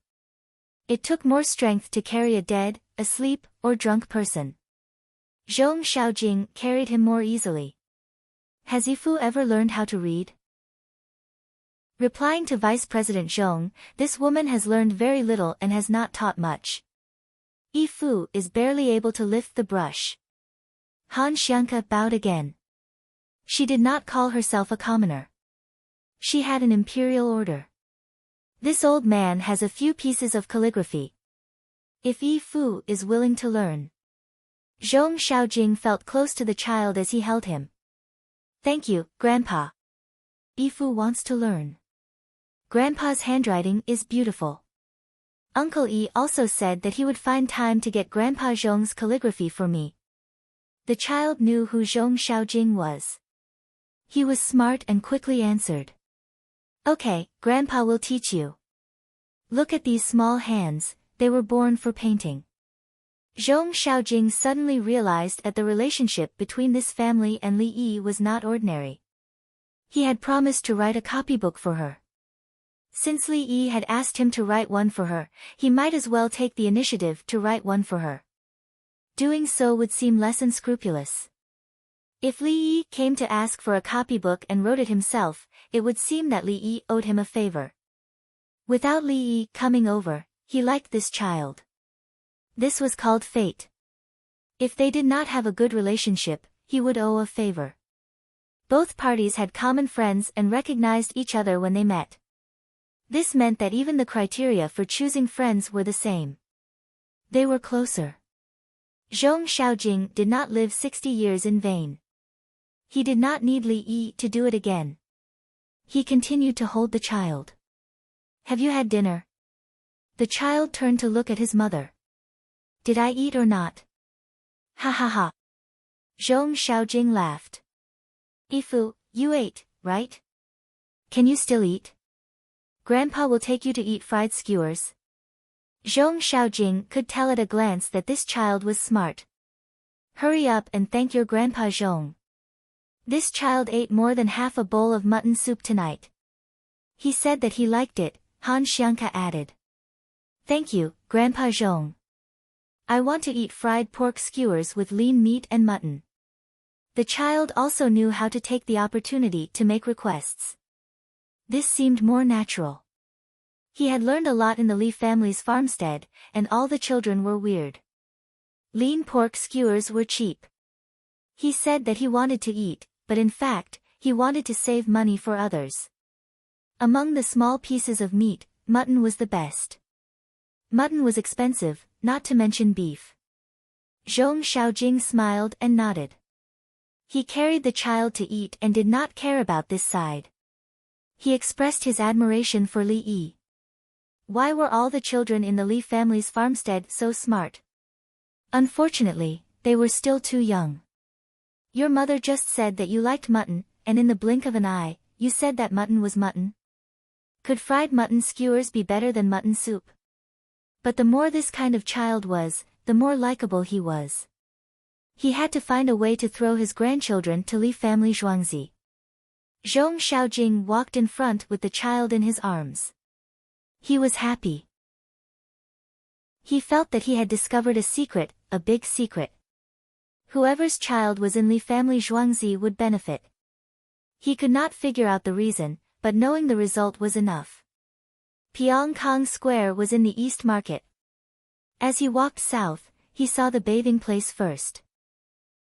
It took more strength to carry a dead, asleep, or drunk person. Zhong Xiaojing carried him more easily. Has Yi Fu ever learned how to read? Replying to Vice President Zhong, this woman has learned very little and has not taught much. Yi Fu is barely able to lift the brush. Han Xiangke bowed again. She did not call herself a commoner. She had an imperial order. This old man has a few pieces of calligraphy. If Yi Fu is willing to learn. Zhong Xiaojing felt close to the child as he held him. Thank you, Grandpa. Yi Fu wants to learn. Grandpa's handwriting is beautiful. Uncle Yi also said that he would find time to get Grandpa Zhong's calligraphy for me. The child knew who Zhong Xiaojing was. He was smart and quickly answered. Okay, Grandpa will teach you. Look at these small hands, they were born for painting. Zhong Xiaojing suddenly realized that the relationship between this family and Li Yi was not ordinary. He had promised to write a copybook for her. Since Li Yi had asked him to write one for her, he might as well take the initiative to write one for her. Doing so would seem less unscrupulous. If Li Yi came to ask for a copybook and wrote it himself, it would seem that Li Yi owed him a favor. Without Li Yi coming over, he liked this child. This was called fate. If they did not have a good relationship, he would owe a favor. Both parties had common friends and recognized each other when they met. This meant that even the criteria for choosing friends were the same. They were closer. Zhong Xiaojing did not live 60 years in vain. He did not need Li Yi to do it again. He continued to hold the child. Have you had dinner? The child turned to look at his mother. Did I eat or not? Ha ha ha. Zhong Xiaojing laughed. Ifu, you ate, right? Can you still eat? Grandpa will take you to eat fried skewers. Zhong Xiaojing could tell at a glance that this child was smart. Hurry up and thank your grandpa Zhong. This child ate more than half a bowl of mutton soup tonight. He said that he liked it, Han Xiangka added. Thank you, Grandpa Zhong. I want to eat fried pork skewers with lean meat and mutton. The child also knew how to take the opportunity to make requests. This seemed more natural. He had learned a lot in the Li family's farmstead, and all the children were weird. Lean pork skewers were cheap. He said that he wanted to eat, but in fact, he wanted to save money for others. Among the small pieces of meat, mutton was the best. Mutton was expensive, not to mention beef. Zhong Xiaojing smiled and nodded. He carried the child to eat and did not care about this side. He expressed his admiration for Li Yi. Why were all the children in the Li family's farmstead so smart? Unfortunately, they were still too young. Your mother just said that you liked mutton, and in the blink of an eye, you said that mutton was mutton? Could fried mutton skewers be better than mutton soup? But the more this kind of child was, the more likable he was. He had to find a way to throw his grandchildren to Li family Zhuangzi. Zhong Xiaojing walked in front with the child in his arms. He was happy. He felt that he had discovered a secret, a big secret. Whoever's child was in Li family Zhuangzi would benefit. He could not figure out the reason, but knowing the result was enough. Pyongkang Square was in the East Market. As he walked south, he saw the bathing place first.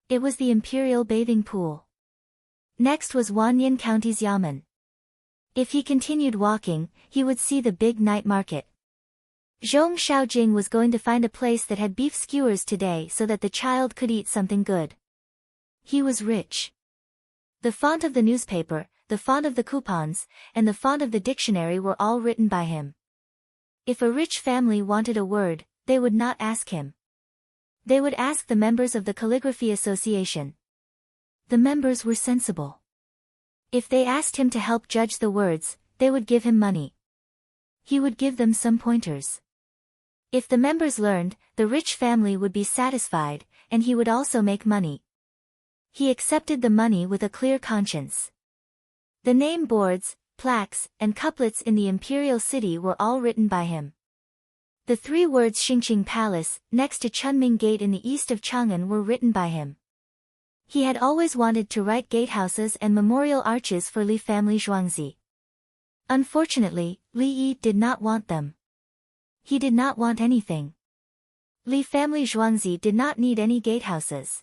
It was the Imperial Bathing Pool. Next was Wanyan County's Yamen. If he continued walking, he would see the big night market. Zhong Xiaojing was going to find a place that had beef skewers today so that the child could eat something good. He was rich. The font of the newspaper, the font of the coupons, and the font of the dictionary were all written by him. If a rich family wanted a word, they would not ask him. They would ask the members of the Calligraphy Association. The members were sensible. If they asked him to help judge the words, they would give him money. He would give them some pointers. If the members learned, the rich family would be satisfied, and he would also make money. He accepted the money with a clear conscience. The name boards, plaques, and couplets in the imperial city were all written by him. The 3 words Xingqing Palace, next to Chunming Gate in the east of Chang'an were written by him. He had always wanted to write gatehouses and memorial arches for Li family Zhuangzi. Unfortunately, Li Yi did not want them. He did not want anything. Li family Zhuangzi did not need any gatehouses.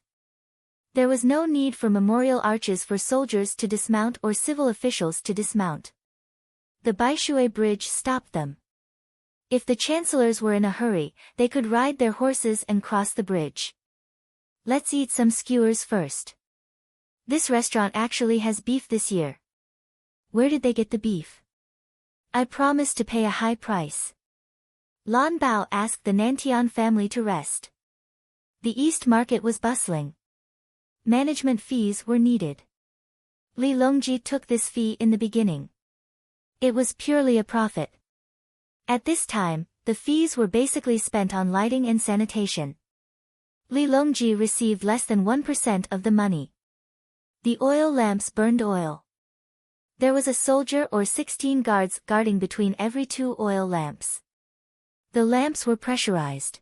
There was no need for memorial arches for soldiers to dismount or civil officials to dismount. The Baishui Bridge stopped them. If the chancellors were in a hurry, they could ride their horses and cross the bridge. Let's eat some skewers first. This restaurant actually has beef this year. Where did they get the beef? I promised to pay a high price. Lan Bao asked the Nantian family to rest. The East Market was bustling. Management fees were needed. Li Longji took this fee in the beginning. It was purely a profit. At this time, the fees were basically spent on lighting and sanitation. Li Longji received less than 1% of the money. The oil lamps burned oil. There was a soldier or 16 guards guarding between every 2 oil lamps. The lamps were pressurized.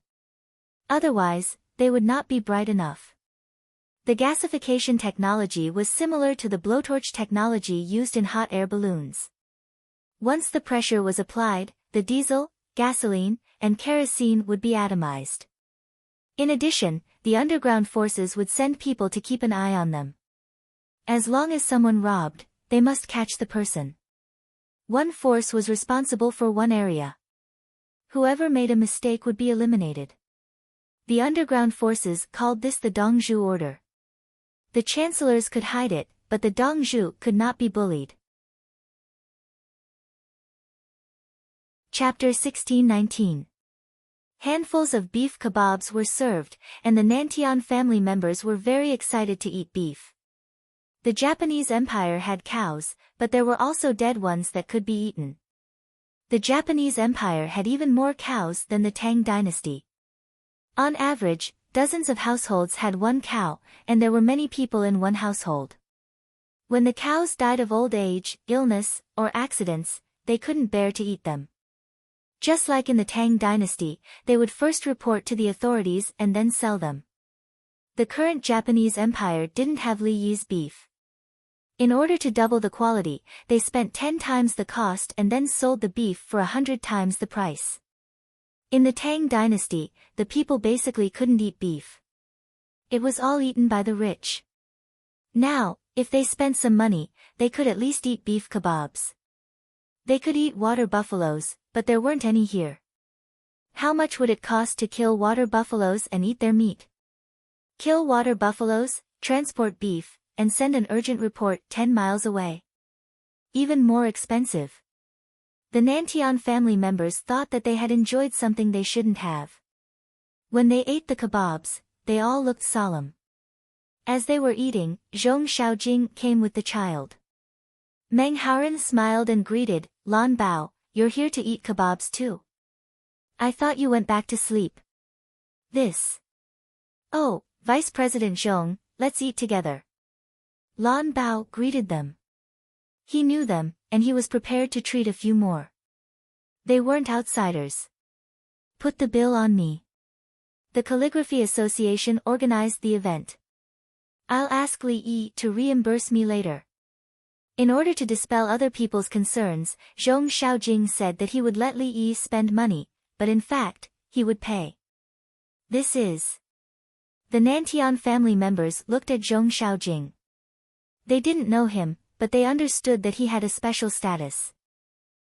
Otherwise, they would not be bright enough. The gasification technology was similar to the blowtorch technology used in hot air balloons. Once the pressure was applied, the diesel, gasoline, and kerosene would be atomized. In addition, the underground forces would send people to keep an eye on them. As long as someone robbed, they must catch the person. One force was responsible for one area. Whoever made a mistake would be eliminated. The underground forces called this the Dongzhu order. The chancellors could hide it, but the Dongzhu could not be bullied. Chapter 1619. Handfuls of beef kebabs were served, and the Nantian family members were very excited to eat beef. The Japanese Empire had cows, but there were also dead ones that could be eaten. The Japanese Empire had even more cows than the Tang dynasty. On average, dozens of households had one cow, and there were many people in one household. When the cows died of old age, illness, or accidents, they couldn't bear to eat them. Just like in the Tang dynasty, they would first report to the authorities and then sell them. The current Japanese Empire didn't have Li Yi's beef. In order to double the quality, they spent 10 times the cost and then sold the beef for 100 times the price. In the Tang dynasty, the people basically couldn't eat beef. It was all eaten by the rich. Now, if they spent some money, they could at least eat beef kebabs. They could eat water buffaloes, but there weren't any here. How much would it cost to kill water buffaloes and eat their meat? Kill water buffaloes, transport beef, and send an urgent report 10 miles away. Even more expensive. The Nantian family members thought that they had enjoyed something they shouldn't have. When they ate the kebabs, they all looked solemn. As they were eating, Zhong Xiaojing came with the child. Meng Haoren smiled and greeted, "Lan Bao, you're here to eat kebabs too. I thought you went back to sleep." This. "Oh, Vice President Zhong, let's eat together." Lan Bao greeted them. He knew them, and he was prepared to treat a few more. They weren't outsiders. "Put the bill on me." The Calligraphy Association organized the event. "I'll ask Li Yi to reimburse me later." In order to dispel other people's concerns, Zhong Xiaojing said that he would let Li Yi spend money, but in fact, he would pay. This is. The Nantian family members looked at Zhong Xiaojing. They didn't know him, but they understood that he had a special status.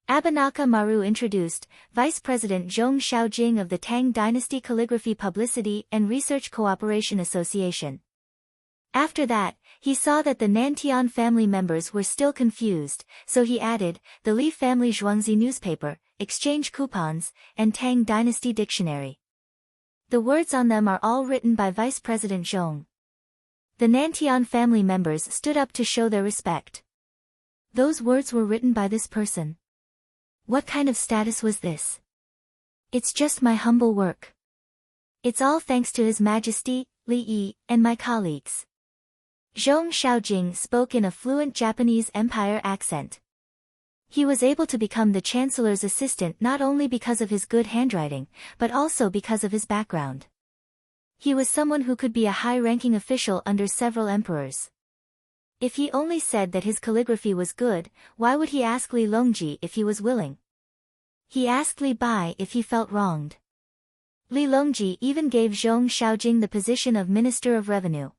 Abanaka Maru introduced, Vice President Zhong Xiaojing of the Tang Dynasty Calligraphy Publicity and Research Cooperation Association. After that, he saw that the Nantian family members were still confused, so he added, the Li family Zhuangzi newspaper, exchange coupons, and Tang Dynasty Dictionary. The words on them are all written by Vice President Zhong. The Nantian family members stood up to show their respect. Those words were written by this person. What kind of status was this? It's just my humble work. It's all thanks to His Majesty, Li Yi, and my colleagues. Zhong Xiaojing spoke in a fluent Japanese Empire accent. He was able to become the Chancellor's assistant not only because of his good handwriting, but also because of his background. He was someone who could be a high-ranking official under several emperors. If he only said that his calligraphy was good, why would he ask Li Longji if he was willing? He asked Li Bai if he felt wronged. Li Longji even gave Zhong Xiaojing the position of Minister of Revenue.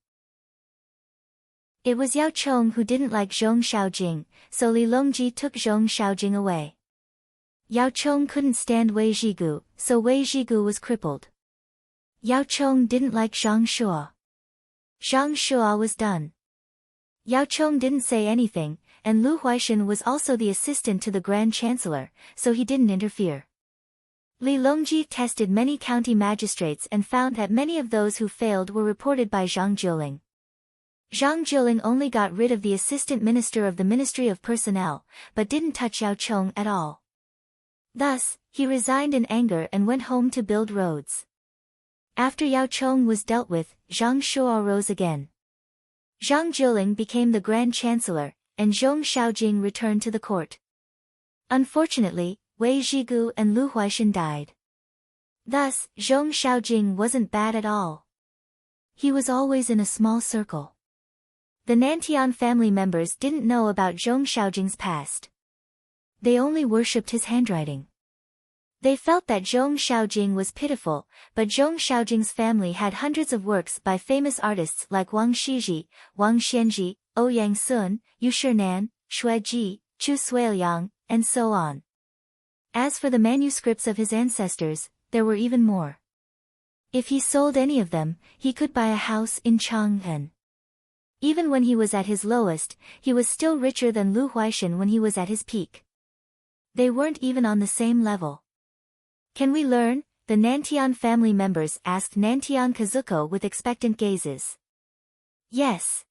It was Yao Chong who didn't like Zhong Xiaojing, so Li Longji took Zhong Xiaojing away. Yao Chong couldn't stand Wei Zhigu, so Wei Zhigu was crippled. Yao Chong didn't like Zhang Shuo. Zhang Shuo was done. Yao Chong didn't say anything, and Lu Huaishan was also the assistant to the Grand Chancellor, so he didn't interfere. Li Longji tested many county magistrates and found that many of those who failed were reported by Zhang Jiuling. Zhang Jiuling only got rid of the assistant minister of the Ministry of Personnel, but didn't touch Yao Chong at all. Thus, he resigned in anger and went home to build roads. After Yao Chong was dealt with, Zhang Shuo rose again. Zhang Jiuling became the Grand Chancellor, and Zhong Xiaojing returned to the court. Unfortunately, Wei Zhigu and Lu Huaishan died. Thus, Zhong Xiaojing wasn't bad at all. He was always in a small circle. The Nantian family members didn't know about Zhong Xiaojing's past. They only worshipped his handwriting. They felt that Zhong Xiaojing was pitiful, but Zhong Xiaojing's family had hundreds of works by famous artists like Wang Shiji, Wang Xianji, Ouyang Sun, Yu Shinan, Shui Ji, Chu Suiliang, and so on. As for the manuscripts of his ancestors, there were even more. If he sold any of them, he could buy a house in Chang'an. Even when he was at his lowest, he was still richer than Lu Huaishan when he was at his peak. They weren't even on the same level. Can we learn? The Nantian family members asked Nantian Kazuko with expectant gazes. Yes.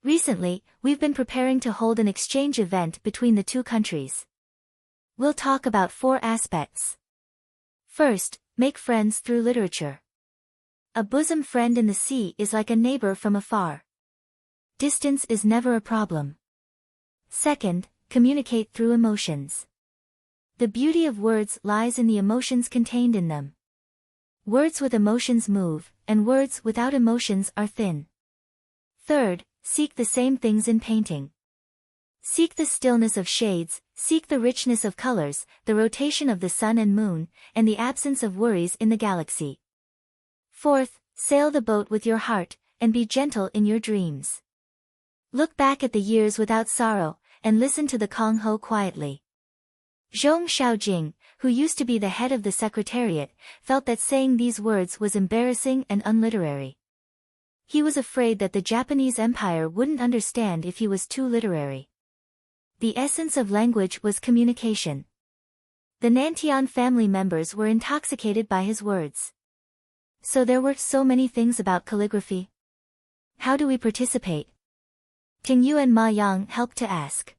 Recently, we've been preparing to hold an exchange event between the two countries. We'll talk about 4 aspects. First, make friends through literature. A bosom friend in the sea is like a neighbor from afar. Distance is never a problem. Second, communicate through emotions. The beauty of words lies in the emotions contained in them. Words with emotions move, and words without emotions are thin. Third, seek the same things in painting. Seek the stillness of shades, seek the richness of colors, the rotation of the sun and moon, and the absence of worries in the galaxy. Fourth, sail the boat with your heart, and be gentle in your dreams. Look back at the years without sorrow, and listen to the Kong Ho quietly. Zhong Xiaojing, who used to be the head of the secretariat, felt that saying these words was embarrassing and unliterary. He was afraid that the Japanese Empire wouldn't understand if he was too literary. The essence of language was communication. The Nantian family members were intoxicated by his words. So there were so many things about calligraphy. How do we participate? Ting Yu and Ma Yang helped to ask.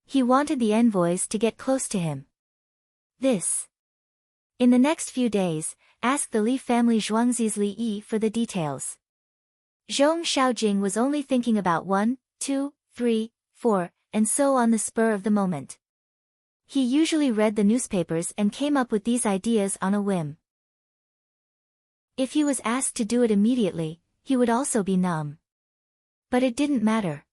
He wanted the envoys to get close to him. In the next few days, ask the Li family Zhuangzi's Li Yi for the details. Zhong Xiaojing was only thinking about 1, 2, 3, 4, and so on the spur of the moment. He usually read the newspapers and came up with these ideas on a whim. If he was asked to do it immediately, he would also be numb. But it didn't matter.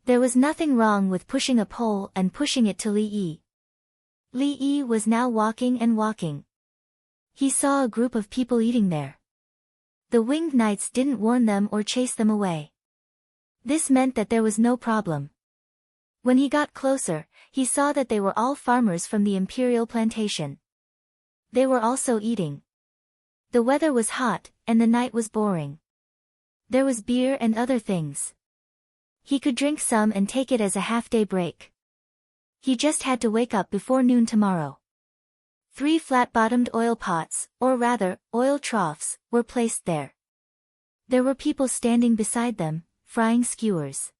There was nothing wrong with pushing a pole and pushing it to Li Yi. Li Yi was now walking and walking. He saw a group of people eating there. The winged knights didn't warn them or chase them away. This meant that there was no problem. When he got closer, he saw that they were all farmers from the imperial plantation. They were also eating. The weather was hot, and the night was boring. There was beer and other things. He could drink some and take it as a half-day break. He just had to wake up before noon tomorrow. 3 flat-bottomed oil pots, or rather, oil troughs, were placed there. There were people standing beside them, frying skewers.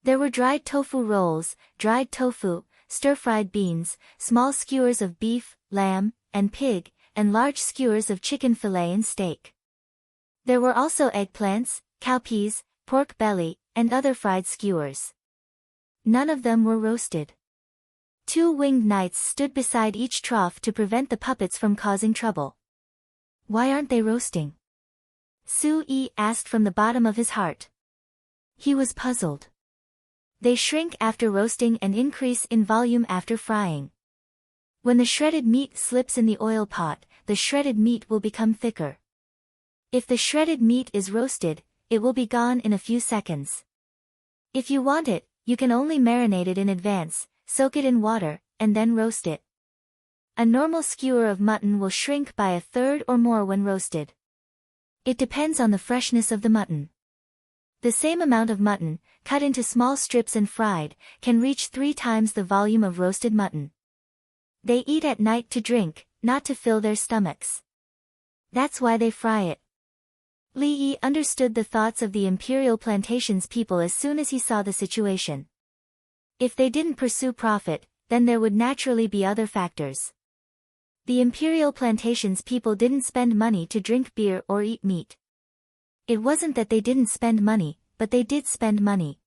There were dried tofu rolls, dried tofu, stir-fried beans, small skewers of beef, lamb, and pig, and large skewers of chicken fillet and steak. There were also eggplants, cowpeas, pork belly, and other fried skewers. None of them were roasted. 2 winged knights stood beside each trough to prevent the puppets from causing trouble. Why aren't they roasting? Su Yi asked from the bottom of his heart. He was puzzled. They shrink after roasting and increase in volume after frying. When the shredded meat slips in the oil pot, the shredded meat will become thicker. If the shredded meat is roasted, it will be gone in a few seconds. If you want it, you can only marinate it in advance, soak it in water, and then roast it. A normal skewer of mutton will shrink by 1/3 or more when roasted. It depends on the freshness of the mutton. The same amount of mutton, cut into small strips and fried, can reach 3 times the volume of roasted mutton. They eat at night to drink, not to fill their stomachs. That's why they fry it. Li Yi understood the thoughts of the imperial plantations people as soon as he saw the situation. If they didn't pursue profit, then there would naturally be other factors. The imperial plantations people didn't spend money to drink beer or eat meat. It wasn't that they didn't spend money, but they did spend money.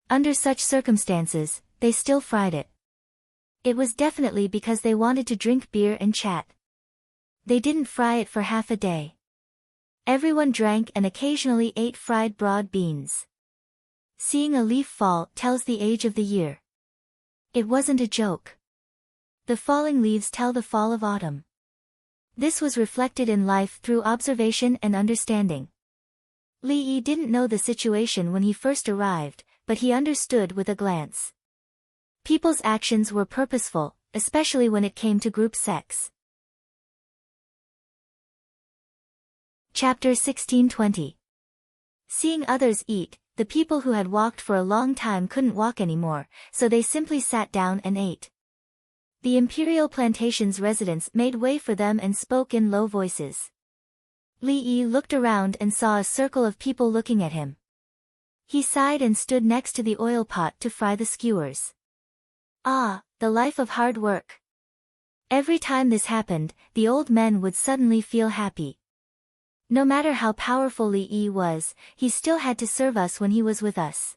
Under such circumstances, they still fried it. It was definitely because they wanted to drink beer and chat. They didn't fry it for half a day. Everyone drank and occasionally ate fried broad beans. Seeing a leaf fall tells the age of the year. It wasn't a joke. The falling leaves tell the fall of autumn. This was reflected in life through observation and understanding. Li Yi didn't know the situation when he first arrived, but he understood with a glance. People's actions were purposeful, especially when it came to group sex. Chapter 1620. Seeing others eat, the people who had walked for a long time couldn't walk anymore, so they simply sat down and ate. The imperial plantation's residents made way for them and spoke in low voices. Li Yi looked around and saw a circle of people looking at him. He sighed and stood next to the oil pot to fry the skewers. Ah, the life of hard work. Every time this happened, the old men would suddenly feel happy. No matter how powerful Li Yi was, he still had to serve us when he was with us.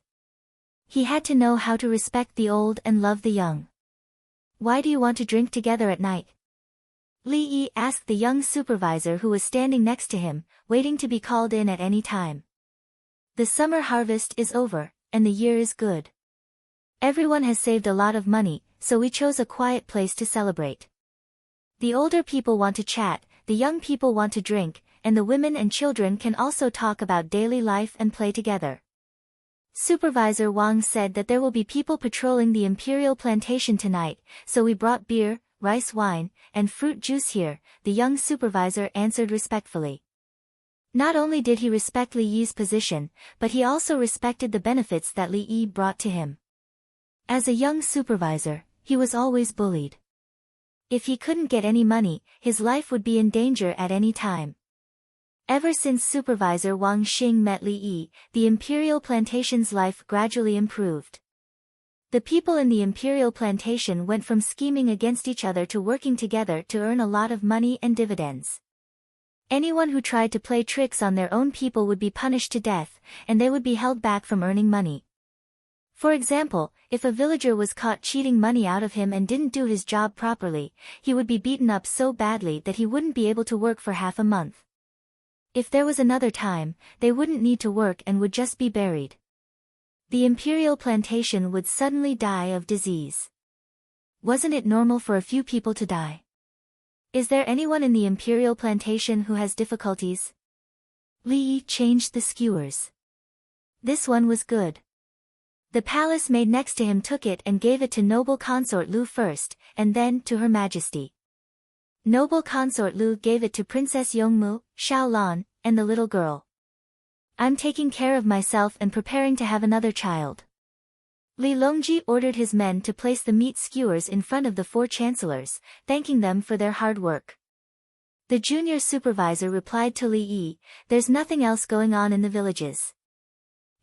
He had to know how to respect the old and love the young. Why do you want to drink together at night? Li Yi asked the young supervisor who was standing next to him, waiting to be called in at any time. The summer harvest is over, and the year is good. Everyone has saved a lot of money, so we chose a quiet place to celebrate. The older people want to chat, the young people want to drink, and the women and children can also talk about daily life and play together. Supervisor Wang said that there will be people patrolling the imperial plantation tonight, so we brought beer, rice wine, and fruit juice here, the young supervisor answered respectfully. Not only did he respect Li Yi's position, but he also respected the benefits that Li Yi brought to him. As a young supervisor, he was always bullied. If he couldn't get any money, his life would be in danger at any time. Ever since Supervisor Wang Xing met Li Yi, the imperial plantation's life gradually improved. The people in the imperial plantation went from scheming against each other to working together to earn a lot of money and dividends. Anyone who tried to play tricks on their own people would be punished to death, and they would be held back from earning money. For example, if a villager was caught cheating money out of him and didn't do his job properly, he would be beaten up so badly that he wouldn't be able to work for half a month. If there was another time, they wouldn't need to work and would just be buried. The imperial plantation would suddenly die of disease. Wasn't it normal for a few people to die? Is there anyone in the imperial plantation who has difficulties? Li Yi changed the skewers. This one was good. The palace maid next to him took it and gave it to noble consort Lu first, and then to Her Majesty. Noble consort Lu gave it to Princess Yongmu, Xiaolan, and the little girl. I'm taking care of myself and preparing to have another child. Li Longji ordered his men to place the meat skewers in front of the 4 chancellors, thanking them for their hard work. The junior supervisor replied to Li Yi, there's nothing else going on in the villages.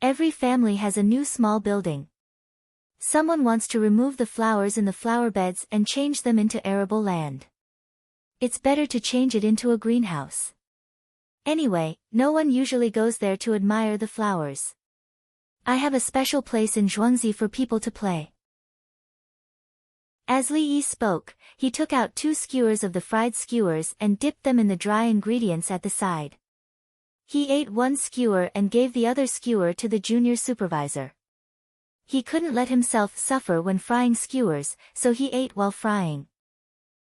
Every family has a new small building. Someone wants to remove the flowers in the flower beds and change them into arable land. It's better to change it into a greenhouse. Anyway, no one usually goes there to admire the flowers. I have a special place in Zhuangzi for people to play. As Li Yi spoke, he took out 2 skewers of the fried skewers and dipped them in the dry ingredients at the side. He ate 1 skewer and gave the other skewer to the junior supervisor. He couldn't let himself suffer when frying skewers, so he ate while frying.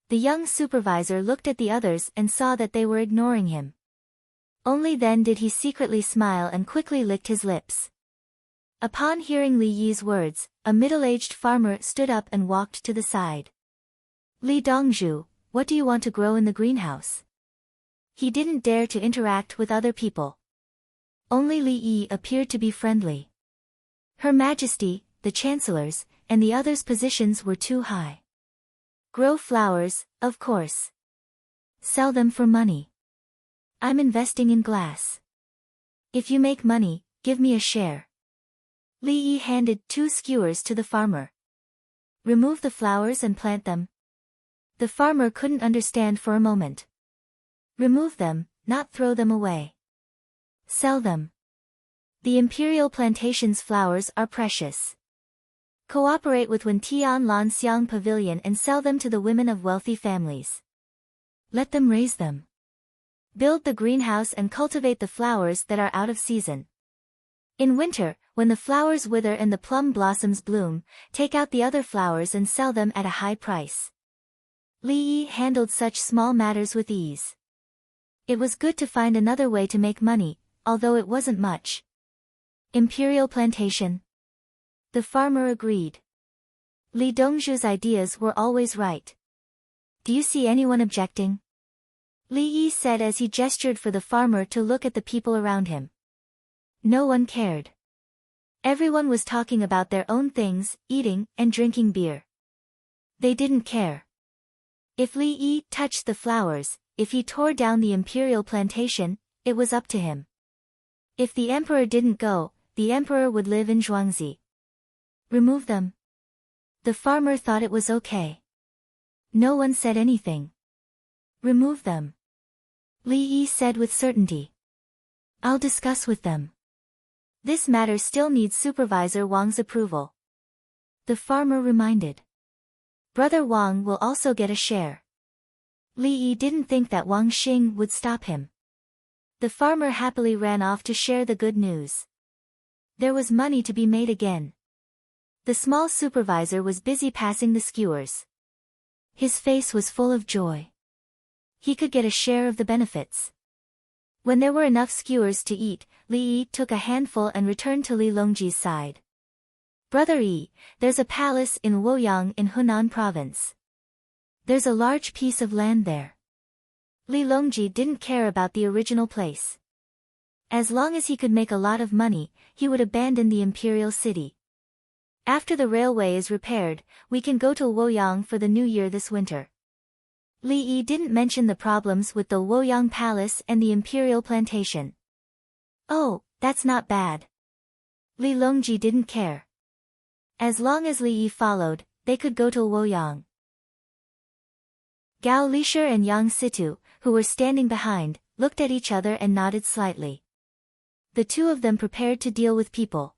The young supervisor looked at the others and saw that they were ignoring him. Only then did he secretly smile and quickly licked his lips. Upon hearing Li Yi's words, a middle-aged farmer stood up and walked to the side. Li Dongzhu, what do you want to grow in the greenhouse? He didn't dare to interact with other people. Only Li Yi appeared to be friendly. Her Majesty, the chancellors, and the others' positions were too high. Grow flowers, of course. Sell them for money. I'm investing in glass. If you make money, give me a share. Li Yi handed 2 skewers to the farmer. Remove the flowers and plant them. The farmer couldn't understand for a moment. Remove them, not throw them away. Sell them. The imperial plantation's flowers are precious. Cooperate with Wen Tian Lan Xiang Pavilion and sell them to the women of wealthy families. Let them raise them. Build the greenhouse and cultivate the flowers that are out of season. In winter, when the flowers wither and the plum blossoms bloom, take out the other flowers and sell them at a high price. Li Yi handled such small matters with ease. It was good to find another way to make money, although it wasn't much. Imperial plantation. The farmer agreed. Li Dongzhu's ideas were always right. Do you see anyone objecting? Li Yi said as he gestured for the farmer to look at the people around him. No one cared. Everyone was talking about their own things, eating and drinking beer. They didn't care. If Li Yi touched the flowers, if he tore down the imperial plantation, it was up to him. If the emperor didn't go, the emperor would live in Zhuangzi. Remove them. The farmer thought it was okay. No one said anything. Remove them. Li Yi said with certainty. I'll discuss with them. This matter still needs Supervisor Wang's approval. The farmer reminded. Brother Wang will also get a share. Li Yi didn't think that Wang Xing would stop him. The farmer happily ran off to share the good news. There was money to be made again. The small supervisor was busy passing the skewers. His face was full of joy. He could get a share of the benefits. When there were enough skewers to eat, Li Yi took a handful and returned to Li Longji's side. Brother Yi, there's a palace in Luoyang in Hunan province. There's a large piece of land there. Li Longji didn't care about the original place. As long as he could make a lot of money, he would abandon the imperial city. After the railway is repaired, we can go to Luoyang for the new year this winter. Li Yi didn't mention the problems with the Luoyang Palace and the imperial plantation. Oh, that's not bad. Li Longji didn't care. As long as Li Yi followed, they could go to Luoyang. Gao Lisher and Yang Situ, who were standing behind, looked at each other and nodded slightly. The two of them prepared to deal with people.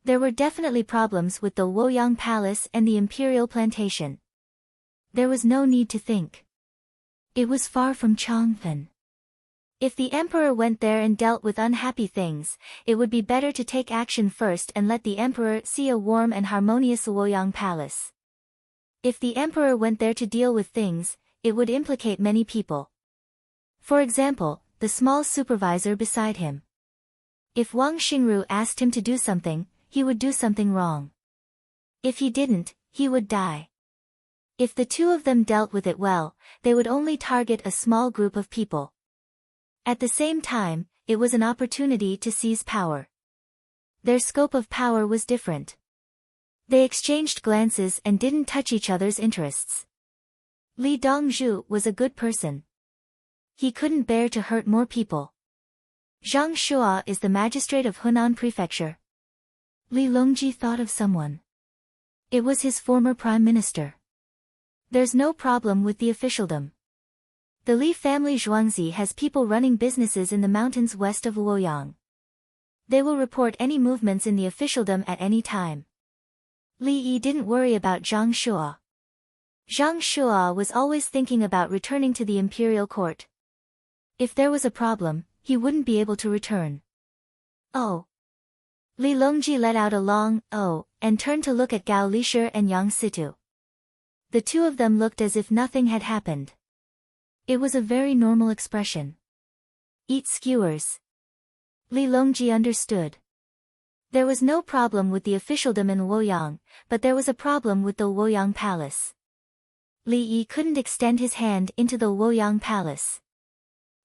There were definitely problems with the Luoyang Palace and the imperial plantation. There was no need to think. It was far from Changfen. If the emperor went there and dealt with unhappy things, it would be better to take action first and let the emperor see a warm and harmonious Luoyang Palace. If the emperor went there to deal with things, it would implicate many people. For example, the small supervisor beside him. If Wang Xingru asked him to do something, he would do something wrong. If he didn't, he would die. If the two of them dealt with it well, they would only target a small group of people. At the same time, it was an opportunity to seize power. Their scope of power was different. They exchanged glances and didn't touch each other's interests. Li Dongzhu was a good person. He couldn't bear to hurt more people. Zhang Shua is the magistrate of Hunan Prefecture. Li Longji thought of someone. It was his former prime minister. There's no problem with the officialdom. The Li family Zhuangzi has people running businesses in the mountains west of Luoyang. They will report any movements in the officialdom at any time. Li Yi didn't worry about Zhang Shua. Zhang Shua was always thinking about returning to the imperial court. If there was a problem, he wouldn't be able to return. Oh. Li Longji let out a long oh and turned to look at Gao Lisher and Yang Situ. The two of them looked as if nothing had happened. It was a very normal expression. Eat skewers. Li Longji understood. There was no problem with the officialdom in Luoyang, but there was a problem with the Luoyang Palace. Li Yi couldn't extend his hand into the Luoyang Palace.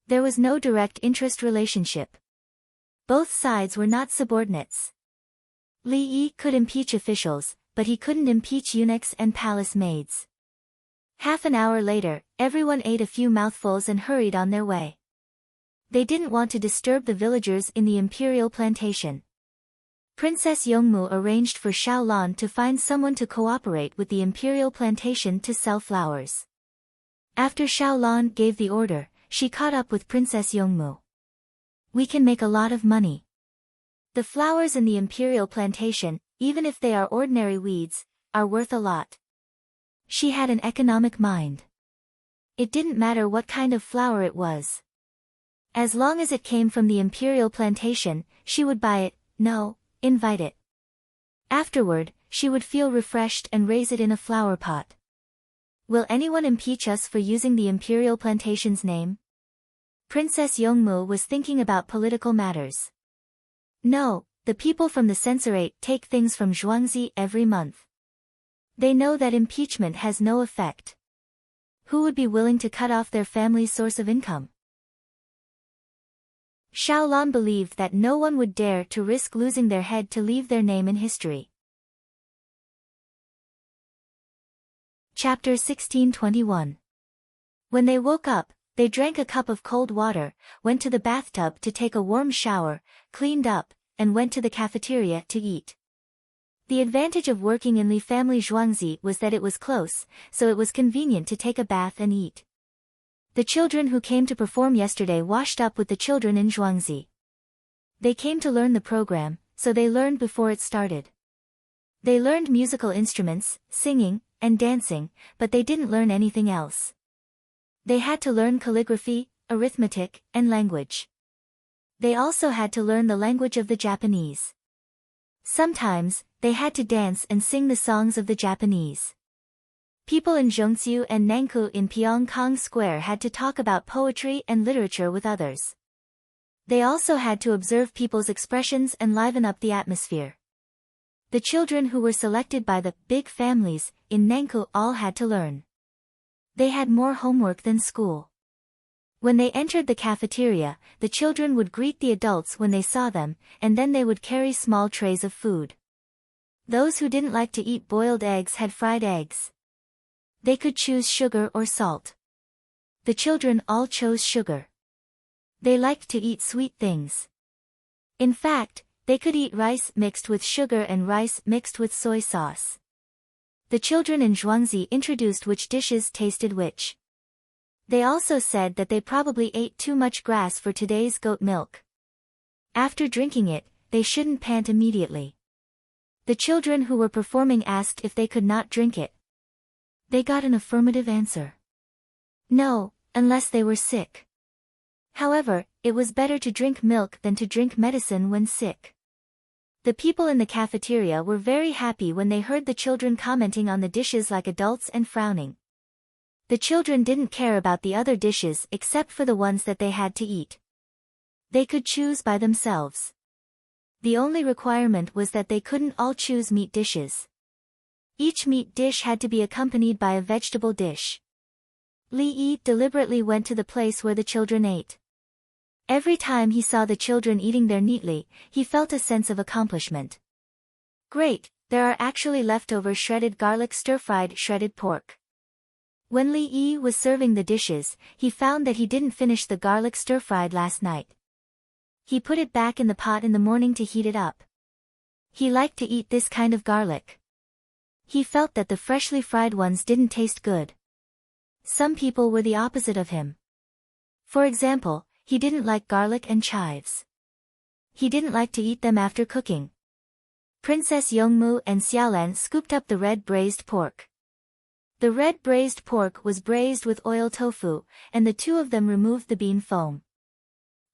There was no direct interest relationship. Both sides were not subordinates. Li Yi could impeach officials, but he couldn't impeach eunuchs and palace maids. Half an hour later, everyone ate a few mouthfuls and hurried on their way. They didn't want to disturb the villagers in the imperial plantation. Princess Yongmu arranged for Xiaolan to find someone to cooperate with the imperial plantation to sell flowers. After Xiaolan gave the order, she caught up with Princess Yongmu. We can make a lot of money. The flowers in the imperial plantation, even if they are ordinary weeds, are worth a lot. She had an economic mind. It didn't matter what kind of flower it was. As long as it came from the imperial plantation, she would buy it, no, invite it. Afterward, she would feel refreshed and raise it in a flower pot. Will anyone impeach us for using the imperial plantation's name? Princess Yongmu was thinking about political matters. No, the people from the censorate take things from Zhuangzi every month. They know that impeachment has no effect. Who would be willing to cut off their family's source of income? Xiaolan believed that no one would dare to risk losing their head to leave their name in history. Chapter 1621. When they woke up, they drank a cup of cold water, went to the bathtub to take a warm shower, cleaned up, and went to the cafeteria to eat. The advantage of working in Li family Zhuangzi was that it was close, so it was convenient to take a bath and eat. The children who came to perform yesterday washed up with the children in Zhuangzi. They came to learn the program, so they learned before it started. They learned musical instruments, singing, and dancing, but they didn't learn anything else. They had to learn calligraphy, arithmetic, and language. They also had to learn the language of the Japanese. Sometimes, they had to dance and sing the songs of the Japanese. People in Zhongqiu and Nankou in Pyongkang Square had to talk about poetry and literature with others. They also had to observe people's expressions and liven up the atmosphere. The children who were selected by the big families in Nankou all had to learn. They had more homework than school. When they entered the cafeteria, the children would greet the adults when they saw them, and then they would carry small trays of food. Those who didn't like to eat boiled eggs had fried eggs. They could choose sugar or salt. The children all chose sugar. They liked to eat sweet things. In fact, they could eat rice mixed with sugar and rice mixed with soy sauce. The children in Zhuangzi introduced which dishes tasted which. They also said that they probably ate too much grass for today's goat milk. After drinking it, they shouldn't pant immediately. The children who were performing asked if they could not drink it. They got an affirmative answer. No, unless they were sick. However, it was better to drink milk than to drink medicine when sick. The people in the cafeteria were very happy when they heard the children commenting on the dishes like adults and frowning. The children didn't care about the other dishes except for the ones that they had to eat. They could choose by themselves. The only requirement was that they couldn't all choose meat dishes. Each meat dish had to be accompanied by a vegetable dish. Li Yi deliberately went to the place where the children ate. Every time he saw the children eating there neatly, he felt a sense of accomplishment. Great, there are actually leftover shredded garlic stir-fried shredded pork. When Li Yi was serving the dishes, he found that he didn't finish the garlic stir-fried last night. He put it back in the pot in the morning to heat it up. He liked to eat this kind of garlic. He felt that the freshly fried ones didn't taste good. Some people were the opposite of him. For example, he didn't like garlic and chives. He didn't like to eat them after cooking. Princess Yongmu and Xiaolan scooped up the red braised pork. The red braised pork was braised with oil tofu, and the two of them removed the bean foam.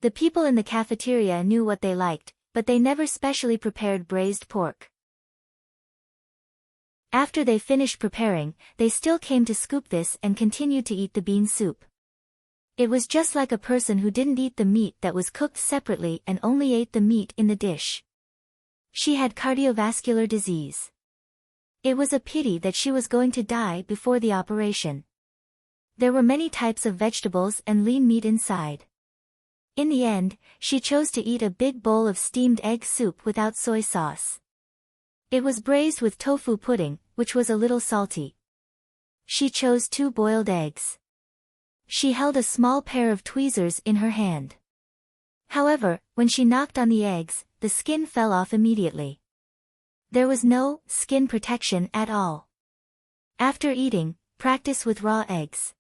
The people in the cafeteria knew what they liked, but they never specially prepared braised pork. After they finished preparing, they still came to scoop this and continued to eat the bean soup. It was just like a person who didn't eat the meat that was cooked separately and only ate the meat in the dish. She had cardiovascular disease. It was a pity that she was going to die before the operation. There were many types of vegetables and lean meat inside. In the end, she chose to eat a big bowl of steamed egg soup without soy sauce. It was braised with tofu pudding, which was a little salty. She chose 2 boiled eggs. She held a small pair of tweezers in her hand. However, when she knocked on the eggs, the skin fell off immediately. There was no skin protection at all. After eating, practice with raw eggs.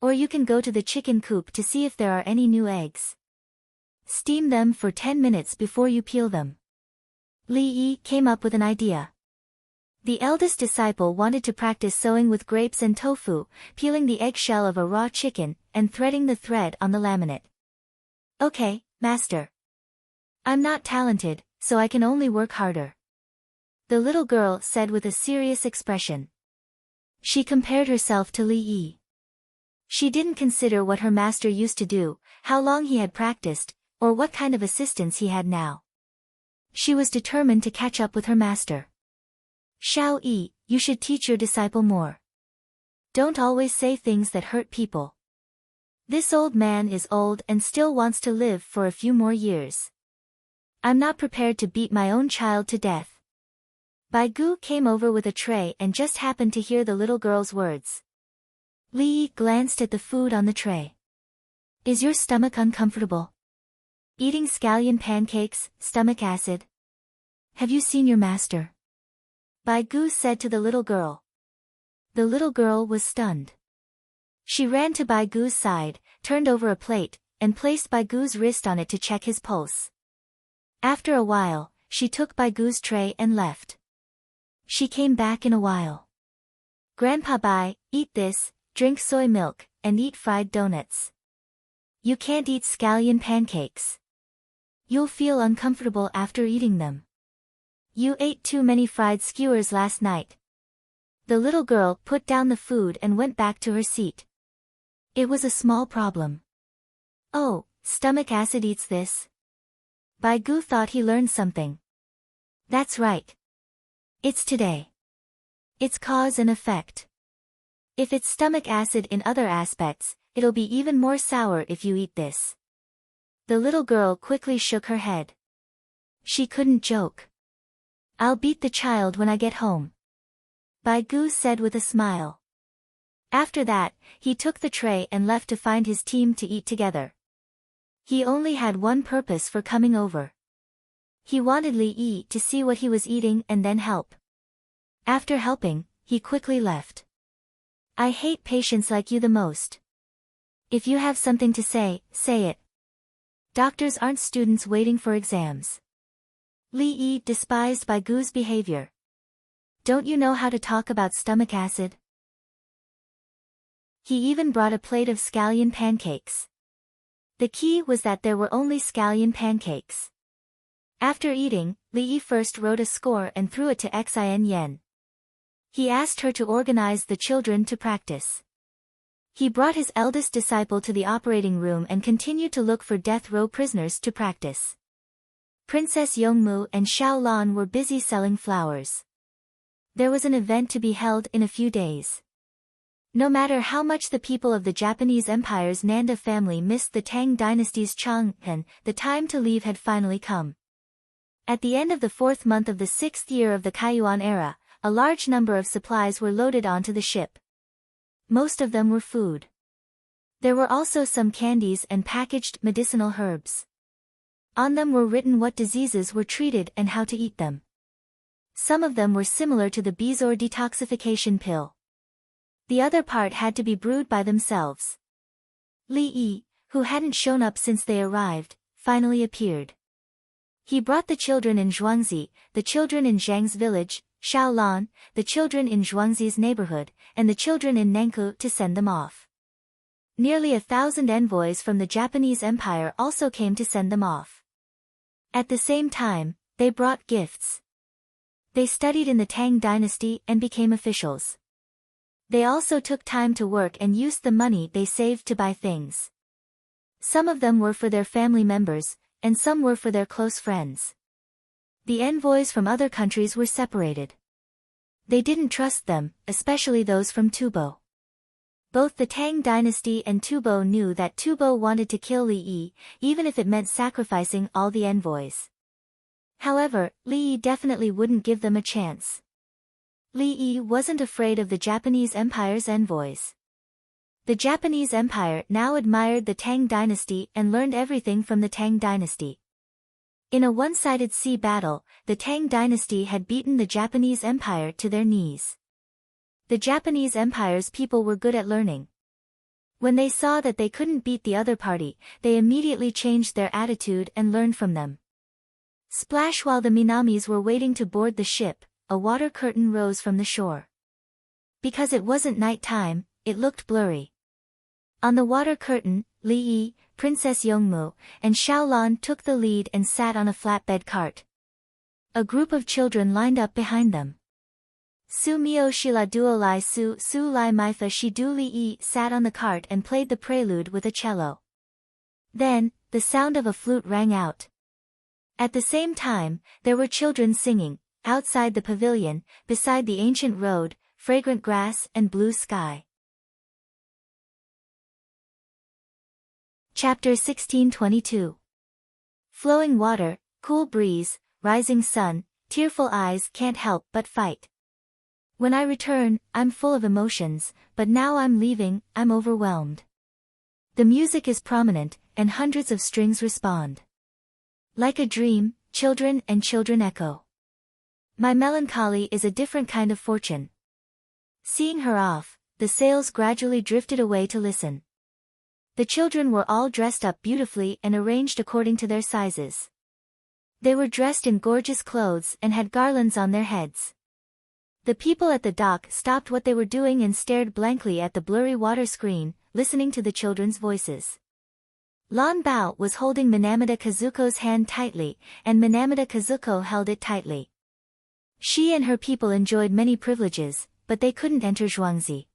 Or you can go to the chicken coop to see if there are any new eggs. Steam them for 10 minutes before you peel them. Li Yi came up with an idea. The eldest disciple wanted to practice sewing with grapes and tofu, peeling the eggshell of a raw chicken, and threading the thread on the laminate. Okay, master. I'm not talented, so I can only work harder. The little girl said with a serious expression. She compared herself to Li Yi. She didn't consider what her master used to do, how long he had practiced, or what kind of assistance he had now. She was determined to catch up with her master. Xiao Yi, you should teach your disciple more. Don't always say things that hurt people. This old man is old and still wants to live for a few more years. I'm not prepared to beat my own child to death. Bai Gu came over with a tray and just happened to hear the little girl's words. Li Yi glanced at the food on the tray. Is your stomach uncomfortable? Eating scallion pancakes, stomach acid? Have you seen your master? Bai Gu said to the little girl. The little girl was stunned. She ran to Bai Gu's side, turned over a plate, and placed Bai Gu's wrist on it to check his pulse. After a while, she took Bai Gu's tray and left. She came back in a while. Grandpa Bai, eat this, drink soy milk, and eat fried donuts. You can't eat scallion pancakes. You'll feel uncomfortable after eating them. You ate too many fried skewers last night. The little girl put down the food and went back to her seat. It was a small problem. Oh, stomach acid eats this? Bai Gu thought he learned something. That's right. It's today. It's cause and effect. If it's stomach acid in other aspects, it'll be even more sour if you eat this. The little girl quickly shook her head. She couldn't joke. I'll beat the child when I get home. Bai Gu said with a smile. After that, he took the tray and left to find his team to eat together. He only had one purpose for coming over. He wanted Li Yi to see what he was eating and then help. After helping, he quickly left. I hate patients like you the most. If you have something to say, say it. Doctors aren't students waiting for exams. Li Yi despised Bai Gu's behavior. Don't you know how to talk about stomach acid? He even brought a plate of scallion pancakes. The key was that there were only scallion pancakes. After eating, Li Yi first wrote a score and threw it to Xin Yen. He asked her to organize the children to practice. He brought his eldest disciple to the operating room and continued to look for death row prisoners to practice. Princess Yongmu and Xiao Lan were busy selling flowers. There was an event to be held in a few days. No matter how much the people of the Japanese Empire's Nanda family missed the Tang dynasty's Chang'an, the time to leave had finally come. At the end of the 4th month of the 6th year of the Kaiyuan era, a large number of supplies were loaded onto the ship. Most of them were food. There were also some candies and packaged medicinal herbs. On them were written what diseases were treated and how to eat them. Some of them were similar to the Bezoar detoxification pill. The other part had to be brewed by themselves. Li Yi, who hadn't shown up since they arrived, finally appeared. He brought the children in Zhuangzi, the children in Zhang's village, Shaolan, the children in Zhuangzi's neighborhood, and the children in Nankou to send them off. Nearly 1,000 envoys from the Japanese Empire also came to send them off. At the same time, they brought gifts. They studied in the Tang dynasty and became officials. They also took time to work and used the money they saved to buy things. Some of them were for their family members, and some were for their close friends. The envoys from other countries were separated. They didn't trust them, especially those from Tubo. Both the Tang dynasty and Tubo knew that Tubo wanted to kill Li Yi, even if it meant sacrificing all the envoys. However, Li Yi definitely wouldn't give them a chance. Li Yi wasn't afraid of the Japanese Empire's envoys. The Japanese Empire now admired the Tang dynasty and learned everything from the Tang dynasty. In a one-sided sea battle, the Tang dynasty had beaten the Japanese Empire to their knees. The Japanese Empire's people were good at learning. When they saw that they couldn't beat the other party, they immediately changed their attitude and learned from them. Splash! While the Minamis were waiting to board the ship, a water curtain rose from the shore. Because it wasn't night time, it looked blurry. On the water curtain, Li Yi, Princess Yongmu, and Xiaolan took the lead and sat on a flatbed cart. A group of children lined up behind them. Su Mio Shila Duo Lai Su Lai Maifa Shi Du. Li Yi sat on the cart and played the prelude with a cello. Then, the sound of a flute rang out. At the same time, there were children singing, outside the pavilion, beside the ancient road, fragrant grass and blue sky. Chapter 1622. Flowing water, cool breeze, rising sun, tearful eyes can't help but fight. When I return, I'm full of emotions, but now I'm leaving, I'm overwhelmed. The music is prominent, and hundreds of strings respond. Like a dream, children and children echo. My melancholy is a different kind of fortune. Seeing her off, the sails gradually drifted away to listen. The children were all dressed up beautifully and arranged according to their sizes. They were dressed in gorgeous clothes and had garlands on their heads. The people at the dock stopped what they were doing and stared blankly at the blurry water screen, listening to the children's voices. Lan Bao was holding Minamata Kazuko's hand tightly, and Minamata Kazuko held it tightly. She and her people enjoyed many privileges, but they couldn't enter Zhuangzi.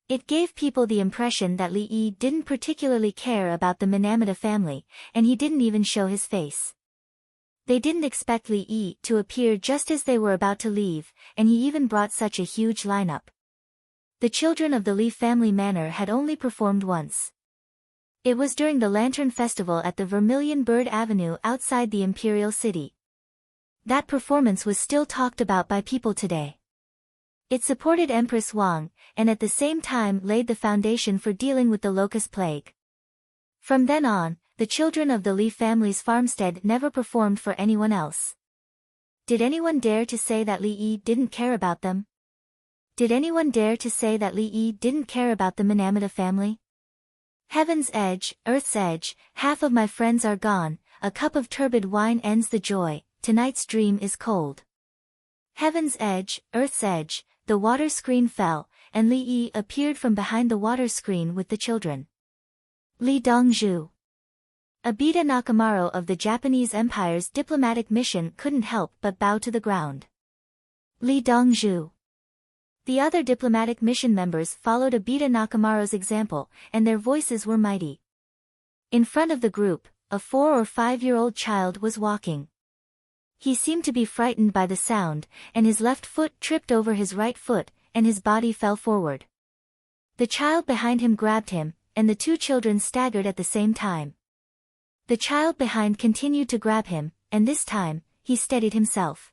It gave people the impression that Li Yi didn't particularly care about the Minamata family, and he didn't even show his face. They didn't expect Li Yi to appear just as they were about to leave, and he even brought such a huge lineup. The children of the Li family manor had only performed once. It was during the Lantern Festival at the Vermilion Bird Avenue outside the Imperial City. That performance was still talked about by people today. It supported Empress Wang, and at the same time laid the foundation for dealing with the locust plague. From then on, the children of the Li family's farmstead never performed for anyone else. Did anyone dare to say that Li Yi didn't care about them? Did anyone dare to say that Li Yi didn't care about the Minamata family? Heaven's edge, earth's edge, half of my friends are gone, a cup of turbid wine ends the joy, tonight's dream is cold. Heaven's edge, earth's edge, the water screen fell, and Li Yi appeared from behind the water screen with the children. Li Dongzhu. Abita Nakamaro of the Japanese Empire's diplomatic mission couldn't help but bow to the ground. Li Dongzhu. The other diplomatic mission members followed Abita Nakamaro's example, and their voices were mighty. In front of the group, a 4 or 5-year-old child was walking. He seemed to be frightened by the sound, and his left foot tripped over his right foot, and his body fell forward. The child behind him grabbed him, and the two children staggered at the same time. The child behind continued to grab him, and this time, he steadied himself.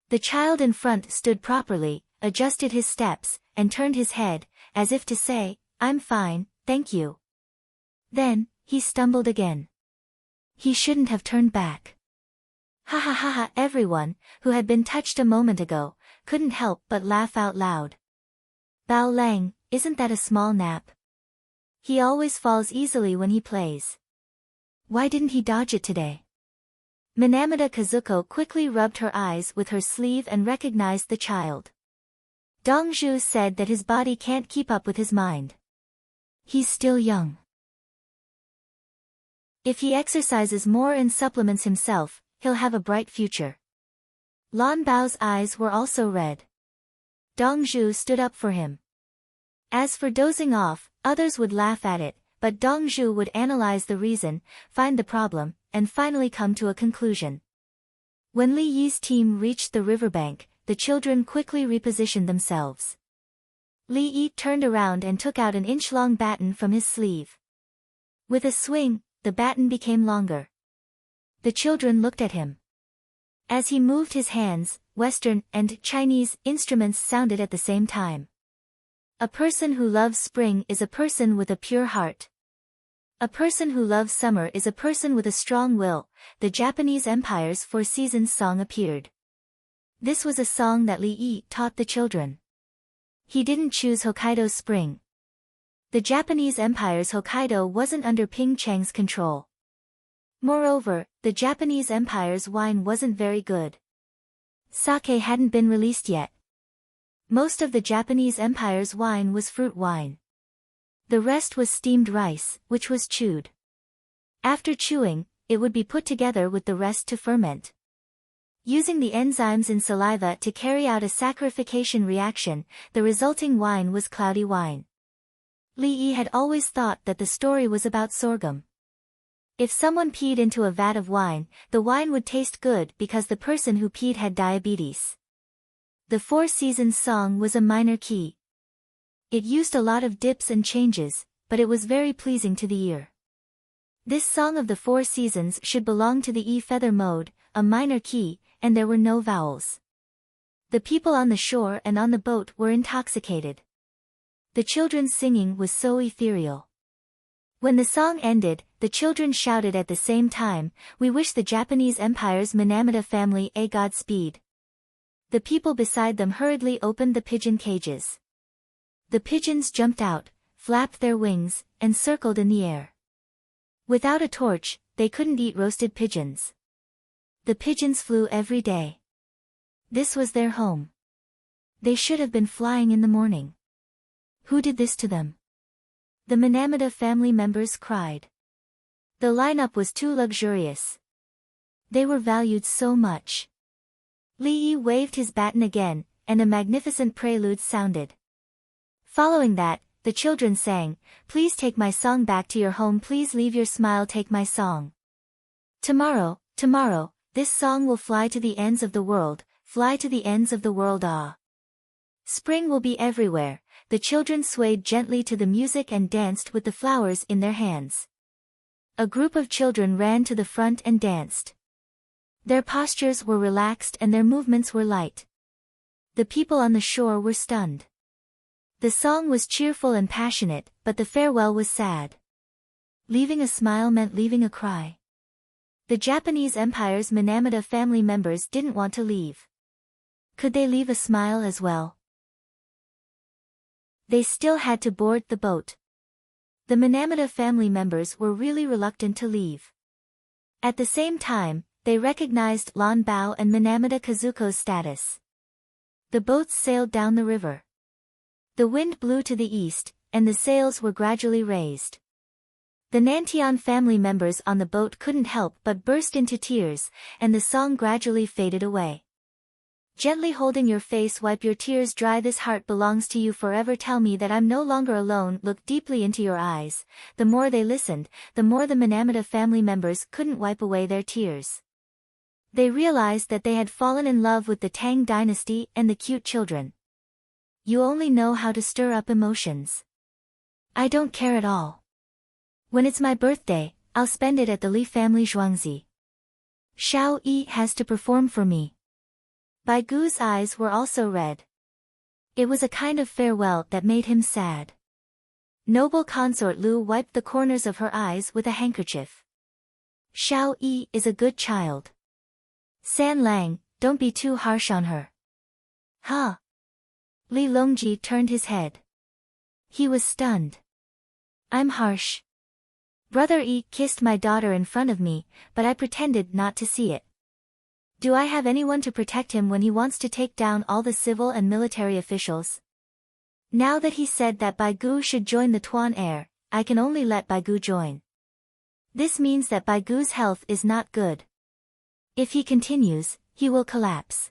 The child in front stood properly, adjusted his steps, and turned his head, as if to say, "I'm fine, thank you." Then, he stumbled again. He shouldn't have turned back. Ha ha ha ha! Everyone, who had been touched a moment ago, couldn't help but laugh out loud. Bao Lang, isn't that a small nap? He always falls easily when he plays. Why didn't he dodge it today? Minamata Kazuko quickly rubbed her eyes with her sleeve and recognized the child. Dongzhu said that his body can't keep up with his mind. He's still young. If he exercises more and supplements himself, he'll have a bright future. Lan Bao's eyes were also red. Dongzhu stood up for him. As for dozing off, others would laugh at it, but Dongzhu would analyze the reason, find the problem, and finally come to a conclusion. When Li Yi's team reached the riverbank, the children quickly repositioned themselves. Li Yi turned around and took out an inch-long baton from his sleeve. With a swing, the baton became longer. The children looked at him. As he moved his hands, Western and Chinese instruments sounded at the same time. A person who loves spring is a person with a pure heart. A person who loves summer is a person with a strong will. The Japanese Empire's Four Seasons song appeared. This was a song that Li Yi taught the children. He didn't choose Hokkaido's spring. The Japanese Empire's Hokkaido wasn't under Ping Chang's control. Moreover, the Japanese Empire's wine wasn't very good. Sake hadn't been released yet. Most of the Japanese Empire's wine was fruit wine. The rest was steamed rice, which was chewed. After chewing, it would be put together with the rest to ferment. Using the enzymes in saliva to carry out a saccharification reaction, the resulting wine was cloudy wine. Li Yi had always thought that the story was about sorghum. If someone peed into a vat of wine, the wine would taste good because the person who peed had diabetes. The Four Seasons song was a minor key. It used a lot of dips and changes, but it was very pleasing to the ear. This song of the Four Seasons should belong to the E feather mode, a minor key, and there were no vowels. The people on the shore and on the boat were intoxicated. The children's singing was so ethereal. When the song ended, the children shouted at the same time, "We wish the Japanese Empire's Minamata family a Godspeed." The people beside them hurriedly opened the pigeon cages. The pigeons jumped out, flapped their wings, and circled in the air. Without a torch, they couldn't eat roasted pigeons. The pigeons flew every day. This was their home. They should have been flying in the morning. Who did this to them? The Minamata family members cried. The lineup was too luxurious. They were valued so much. Li Yi waved his baton again, and a magnificent prelude sounded. Following that, the children sang, "Please take my song back to your home, please leave your smile, take my song. Tomorrow, tomorrow, this song will fly to the ends of the world, fly to the ends of the world, ah. Spring will be everywhere." The children swayed gently to the music and danced with the flowers in their hands. A group of children ran to the front and danced. Their postures were relaxed and their movements were light. The people on the shore were stunned. The song was cheerful and passionate, but the farewell was sad. Leaving a smile meant leaving a cry. The Japanese Empire's Minamata family members didn't want to leave. Could they leave a smile as well? They still had to board the boat. The Minamata family members were really reluctant to leave. At the same time, they recognized Lan Bao and Minamata Kazuko's status. The boats sailed down the river. The wind blew to the east, and the sails were gradually raised. The Nantian family members on the boat couldn't help but burst into tears, and the song gradually faded away. Gently holding your face, wipe your tears dry, this heart belongs to you forever, tell me that I'm no longer alone, look deeply into your eyes. The more they listened, the more the Minamata family members couldn't wipe away their tears. They realized that they had fallen in love with the Tang dynasty and the cute children. You only know how to stir up emotions. I don't care at all. When it's my birthday, I'll spend it at the Li family Zhuangzi. Xiao Yi has to perform for me. Bai Gu's eyes were also red. It was a kind of farewell that made him sad. Noble consort Lu wiped the corners of her eyes with a handkerchief. Xiao Yi is a good child. San Lang, don't be too harsh on her. Huh? Li Longji turned his head. He was stunned. I'm harsh. Brother Yi kissed my daughter in front of me, but I pretended not to see it. Do I have anyone to protect him when he wants to take down all the civil and military officials? Now that he said that Bai Gu should join the Tuan heir, I can only let Bai Gu join. This means that Bai Gu's health is not good. If he continues, he will collapse.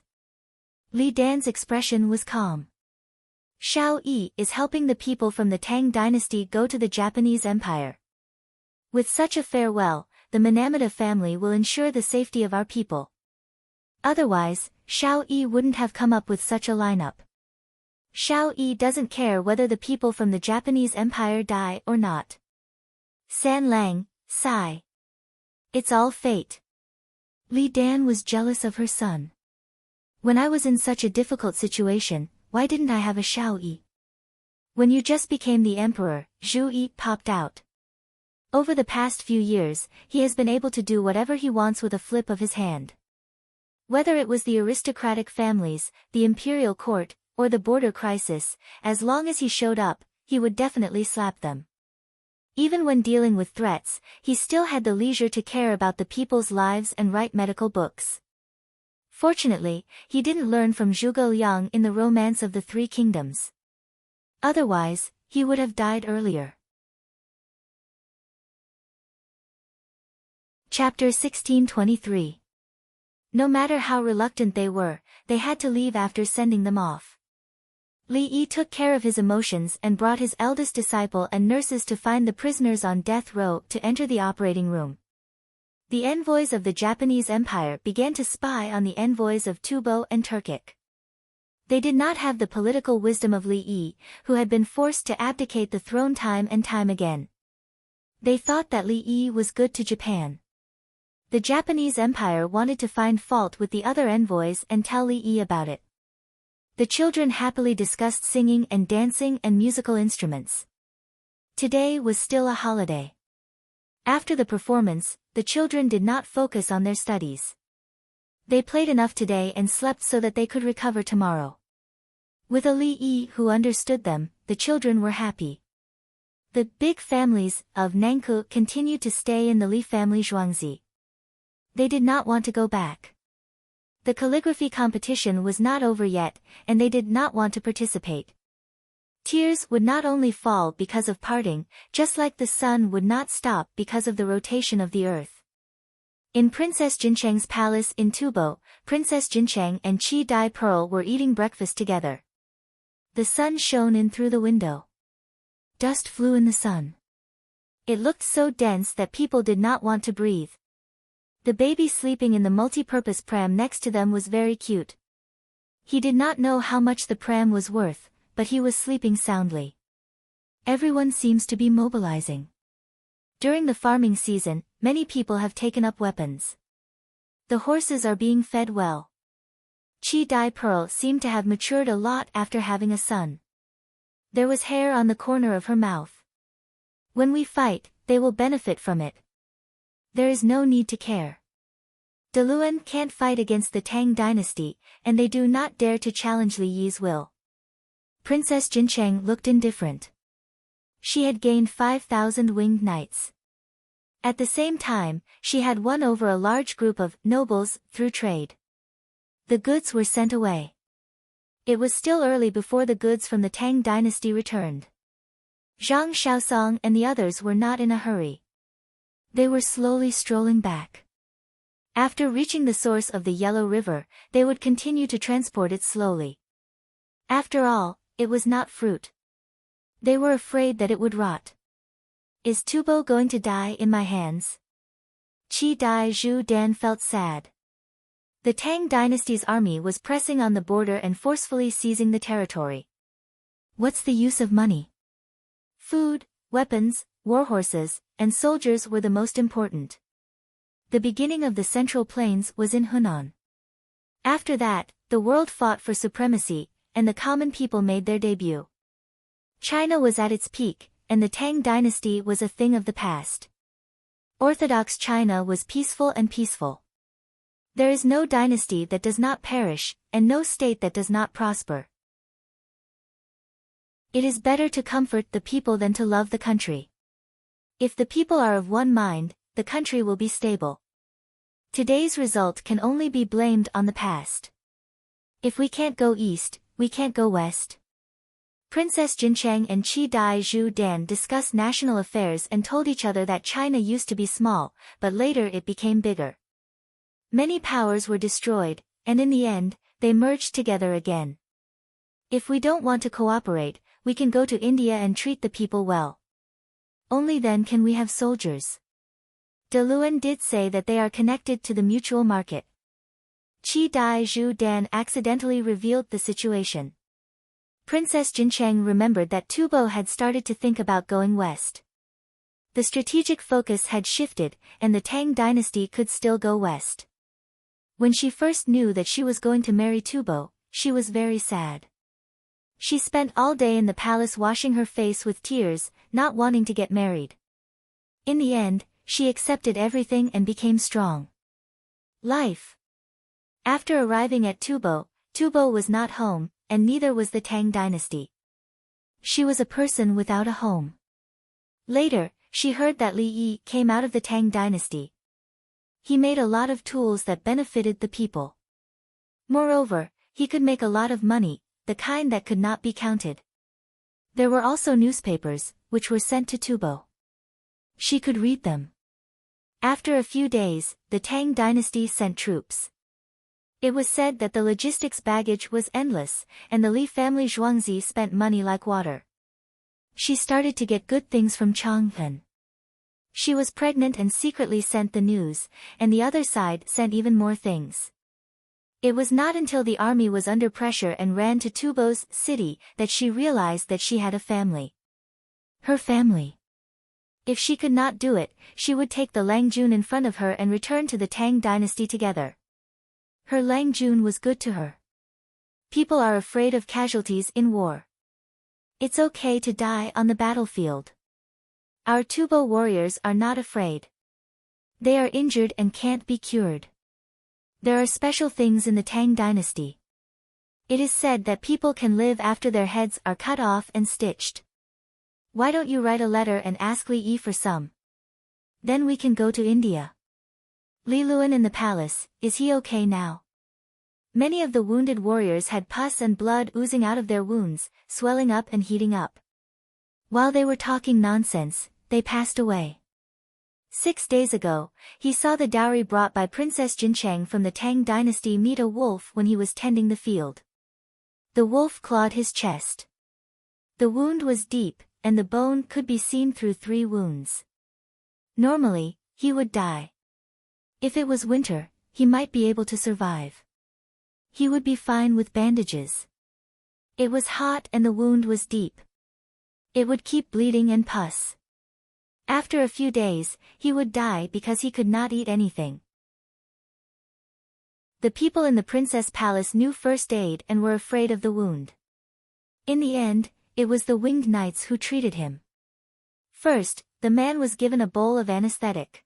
Li Dan's expression was calm. Xiao Yi is helping the people from the Tang dynasty go to the Japanese Empire. With such a farewell, the Minamata family will ensure the safety of our people. Otherwise, Xiao Yi wouldn't have come up with such a lineup. Xiao Yi doesn't care whether the people from the Japanese Empire die or not. San Lang, sigh. It's all fate. Li Dan was jealous of her son. When I was in such a difficult situation, why didn't I have a Xiao Yi? When you just became the emperor, Zhu Yi popped out. Over the past few years, he has been able to do whatever he wants with a flip of his hand. Whether it was the aristocratic families, the imperial court, or the border crisis, as long as he showed up, he would definitely slap them. Even when dealing with threats, he still had the leisure to care about the people's lives and write medical books. Fortunately, he didn't learn from Zhuge Liang in the Romance of the Three Kingdoms. Otherwise, he would have died earlier. Chapter 1623. No matter how reluctant they were, they had to leave after sending them off. Li Yi took care of his emotions and brought his eldest disciple and nurses to find the prisoners on death row to enter the operating room. The envoys of the Japanese Empire began to spy on the envoys of Tubo and Turkic. They did not have the political wisdom of Li Yi, who had been forced to abdicate the throne time and time again. They thought that Li Yi was good to Japan. The Japanese Empire wanted to find fault with the other envoys and tell Li Yi about it. The children happily discussed singing and dancing and musical instruments. Today was still a holiday. After the performance, the children did not focus on their studies. They played enough today and slept so that they could recover tomorrow. With a Li Yi who understood them, the children were happy. The big families of Nankou continued to stay in the Li family Zhuangzi. They did not want to go back. The calligraphy competition was not over yet, and they did not want to participate. Tears would not only fall because of parting, just like the sun would not stop because of the rotation of the earth. In Princess Jincheng's palace in Tubo, Princess Jincheng and Qi Dai Pearl were eating breakfast together. The sun shone in through the window. Dust flew in the sun. It looked so dense that people did not want to breathe. The baby sleeping in the multi-purpose pram next to them was very cute. He did not know how much the pram was worth, but he was sleeping soundly. Everyone seems to be mobilizing. During the farming season, many people have taken up weapons. The horses are being fed well. Qi Dai Pearl seemed to have matured a lot after having a son. There was hair on the corner of her mouth. When we fight, they will benefit from it. There is no need to care. Deluan can't fight against the Tang dynasty, and they do not dare to challenge Li Yi's will. Princess Jincheng looked indifferent. She had gained 5,000 winged knights. At the same time, she had won over a large group of nobles through trade. The goods were sent away. It was still early before the goods from the Tang dynasty returned. Zhang Shaosong and the others were not in a hurry. They were slowly strolling back. After reaching the source of the Yellow River, they would continue to transport it slowly. After all, it was not fruit. They were afraid that it would rot. Is Tubo going to die in my hands? Qi Dai Zhu Dan felt sad. The Tang dynasty's army was pressing on the border and forcefully seizing the territory. What's the use of money? Food, weapons, warhorses, and soldiers were the most important. The beginning of the Central Plains was in Hunan. After that, the world fought for supremacy, and the common people made their debut. China was at its peak, and the Tang dynasty was a thing of the past. Orthodox China was peaceful and peaceful. There is no dynasty that does not perish, and no state that does not prosper. It is better to comfort the people than to love the country. If the people are of one mind, the country will be stable. Today's result can only be blamed on the past. If we can't go east, we can't go west. Princess Jincheng and Qi Dai Zhu Dan discussed national affairs and told each other that China used to be small, but later it became bigger. Many powers were destroyed, and in the end, they merged together again. If we don't want to cooperate, we can go to India and treat the people well. Only then can we have soldiers. Deluan did say that they are connected to the mutual market. Qi Dai Zhu Dan accidentally revealed the situation. Princess Jincheng remembered that Tubo had started to think about going west. The strategic focus had shifted, and the Tang dynasty could still go west. When she first knew that she was going to marry Tubo, she was very sad. She spent all day in the palace washing her face with tears, not wanting to get married. In the end, she accepted everything and became strong. Life. After arriving at Tubo, Tubo was not home, and neither was the Tang dynasty. She was a person without a home. Later, she heard that Li Yi came out of the Tang dynasty. He made a lot of tools that benefited the people. Moreover, he could make a lot of money, the kind that could not be counted. There were also newspapers, which were sent to Tubo. She could read them. After a few days, the Tang dynasty sent troops. It was said that the logistics baggage was endless, and the Li family Zhuangzi spent money like water. She started to get good things from Chang'an. She was pregnant and secretly sent the news, and the other side sent even more things. It was not until the army was under pressure and ran to Tubo's city that she realized that she had a family. Her family. If she could not do it, she would take the Langjun in front of her and return to the Tang dynasty together. Her Langjun was good to her. People are afraid of casualties in war. It's okay to die on the battlefield. Our Tubo warriors are not afraid. They are injured and can't be cured. There are special things in the Tang dynasty. It is said that people can live after their heads are cut off and stitched. Why don't you write a letter and ask Li Yi for some? Then we can go to India. Li Luan in the palace, is he okay now? Many of the wounded warriors had pus and blood oozing out of their wounds, swelling up and heating up. While they were talking nonsense, they passed away. 6 days ago, he saw the dowry brought by Princess Jincheng from the Tang dynasty meet a wolf when he was tending the field. The wolf clawed his chest. The wound was deep, and the bone could be seen through 3 wounds. Normally, he would die. If it was winter, he might be able to survive. He would be fine with bandages. It was hot and the wound was deep. It would keep bleeding and pus. After a few days, he would die because he could not eat anything. The people in the princess palace knew first aid and were afraid of the wound. In the end, it was the winged knights who treated him. First, the man was given a bowl of anesthetic.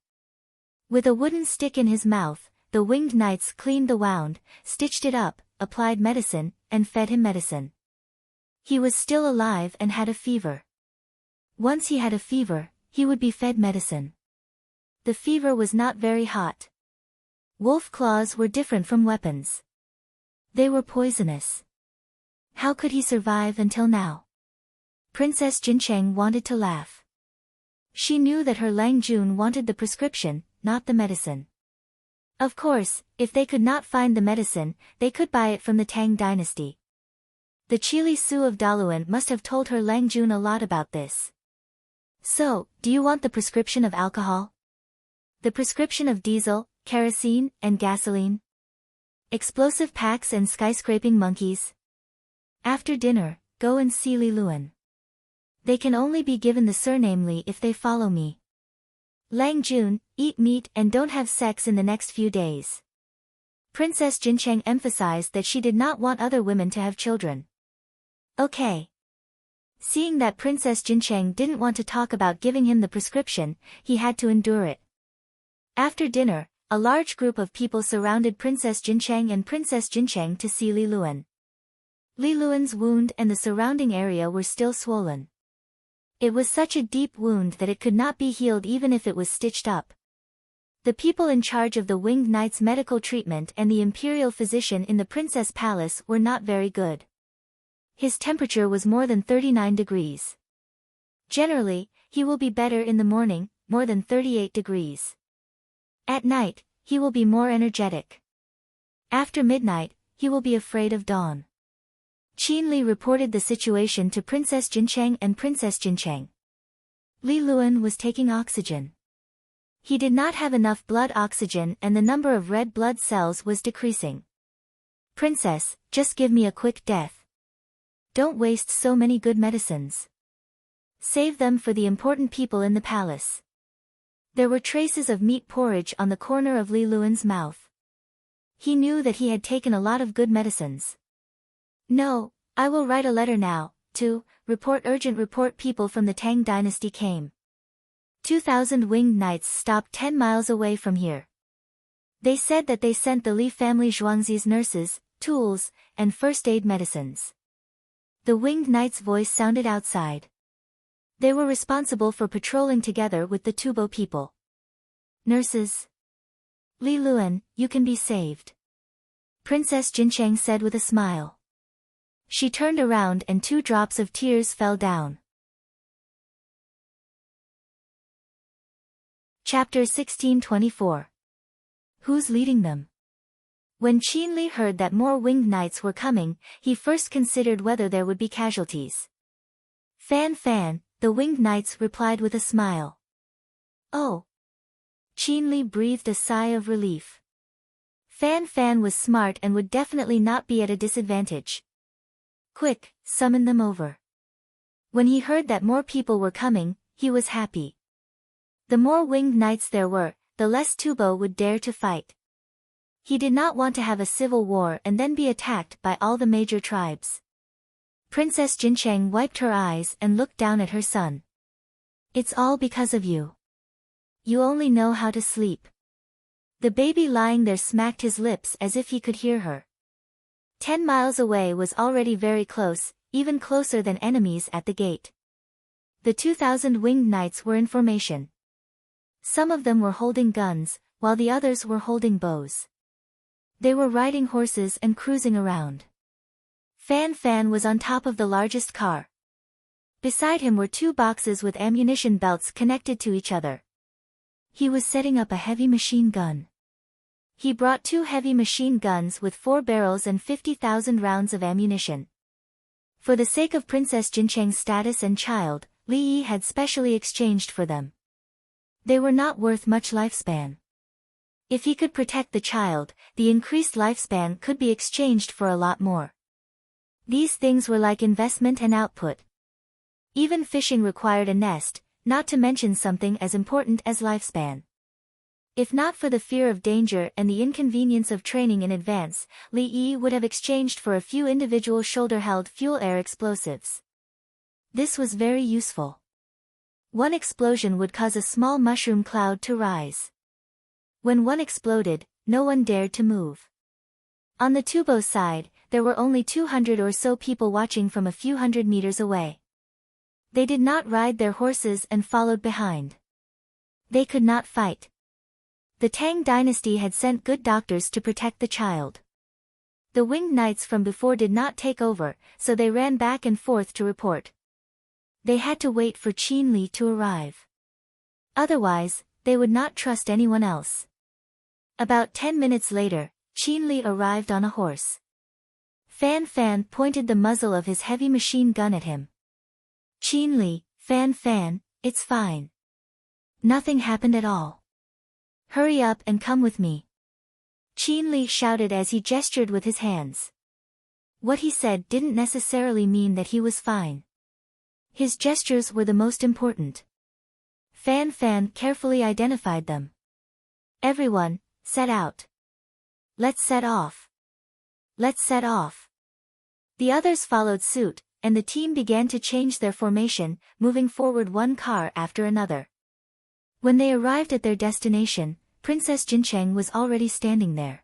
With a wooden stick in his mouth, the winged knights cleaned the wound, stitched it up, applied medicine, and fed him medicine. He was still alive and had a fever. Once he had a fever, he would be fed medicine. The fever was not very hot. Wolf claws were different from weapons. They were poisonous. How could he survive until now? Princess Jincheng wanted to laugh. She knew that her Langjun wanted the prescription, not the medicine. Of course, if they could not find the medicine, they could buy it from the Tang dynasty. The Chili Su of Daluan must have told her Langjun a lot about this. So, do you want the prescription of alcohol? The prescription of diesel, kerosene, and gasoline? Explosive packs and skyscraping monkeys? After dinner, go and see Li Luan. They can only be given the surname Li if they follow me. Langjun, eat meat and don't have sex in the next few days. Princess Jincheng emphasized that she did not want other women to have children. Okay. Seeing that Princess Jincheng didn't want to talk about giving him the prescription, he had to endure it. After dinner, a large group of people surrounded Princess Jincheng and Princess Jincheng to see Li Luan. Li Luan's wound and the surrounding area were still swollen. It was such a deep wound that it could not be healed even if it was stitched up. The people in charge of the winged knight's medical treatment and the imperial physician in the princess palace were not very good. His temperature was more than 39 degrees. Generally, he will be better in the morning, more than 38 degrees. At night, he will be more energetic. After midnight, he will be afraid of dawn. Qin Li reported the situation to Princess Jincheng and Princess Jincheng. Li Luan was taking oxygen. He did not have enough blood oxygen and the number of red blood cells was decreasing. Princess, just give me a quick death. Don't waste so many good medicines. Save them for the important people in the palace. There were traces of meat porridge on the corner of Li Luan's mouth. He knew that he had taken a lot of good medicines. No, I will write a letter now, to, urgent report people from the Tang dynasty came. 2,000 winged knights stopped 10 miles away from here. They said that they sent the Li family Zhuangzi's nurses, tools, and first aid medicines. The winged knight's voice sounded outside. They were responsible for patrolling together with the Tubo people. Nurses. Li Luan, you can be saved. Princess Jincheng said with a smile. She turned around and 2 drops of tears fell down. Chapter 1624. Who's leading them? When Qin Li heard that more winged knights were coming, he first considered whether there would be casualties. Fan Fan, the winged knights replied with a smile. Oh. Qin Li breathed a sigh of relief. Fan Fan was smart and would definitely not be at a disadvantage. Quick, summon them over. When he heard that more people were coming, he was happy. The more winged knights there were, the less Tubo would dare to fight. He did not want to have a civil war and then be attacked by all the major tribes. Princess Jincheng wiped her eyes and looked down at her son. It's all because of you. You only know how to sleep. The baby lying there smacked his lips as if he could hear her. 10 miles away was already very close, even closer than enemies at the gate. The 2,000 winged knights were in formation. Some of them were holding guns, while the others were holding bows. They were riding horses and cruising around. Fan Fan was on top of the largest car. Beside him were 2 boxes with ammunition belts connected to each other. He was setting up a heavy machine gun. He brought 2 heavy machine guns with 4 barrels and 50,000 rounds of ammunition. For the sake of Princess Jincheng's status and child, Li Yi had specially exchanged for them. They were not worth much lifespan. If he could protect the child, the increased lifespan could be exchanged for a lot more. These things were like investment and output. Even fishing required a nest, not to mention something as important as lifespan. If not for the fear of danger and the inconvenience of training in advance, Li Yi would have exchanged for a few individual shoulder-held fuel-air explosives. This was very useful. One explosion would cause a small mushroom cloud to rise. When one exploded, no one dared to move. On the Tubo side, there were only 200 or so people watching from a few hundred meters away. They did not ride their horses and followed behind. They could not fight. The Tang dynasty had sent good doctors to protect the child. The winged knights from before did not take over, so they ran back and forth to report. They had to wait for Qin Li to arrive. Otherwise, they would not trust anyone else. About 10 minutes later, Qin Li arrived on a horse. Fan Fan pointed the muzzle of his heavy machine gun at him. Qin Li, Fan Fan, it's fine. Nothing happened at all. Hurry up and come with me. Qin Li shouted as he gestured with his hands. What he said didn't necessarily mean that he was fine. His gestures were the most important. Fan Fan carefully identified them. Everyone, set out. Let's set off. Let's set off. The others followed suit, and the team began to change their formation, moving forward one car after another. When they arrived at their destination, Princess Jincheng was already standing there.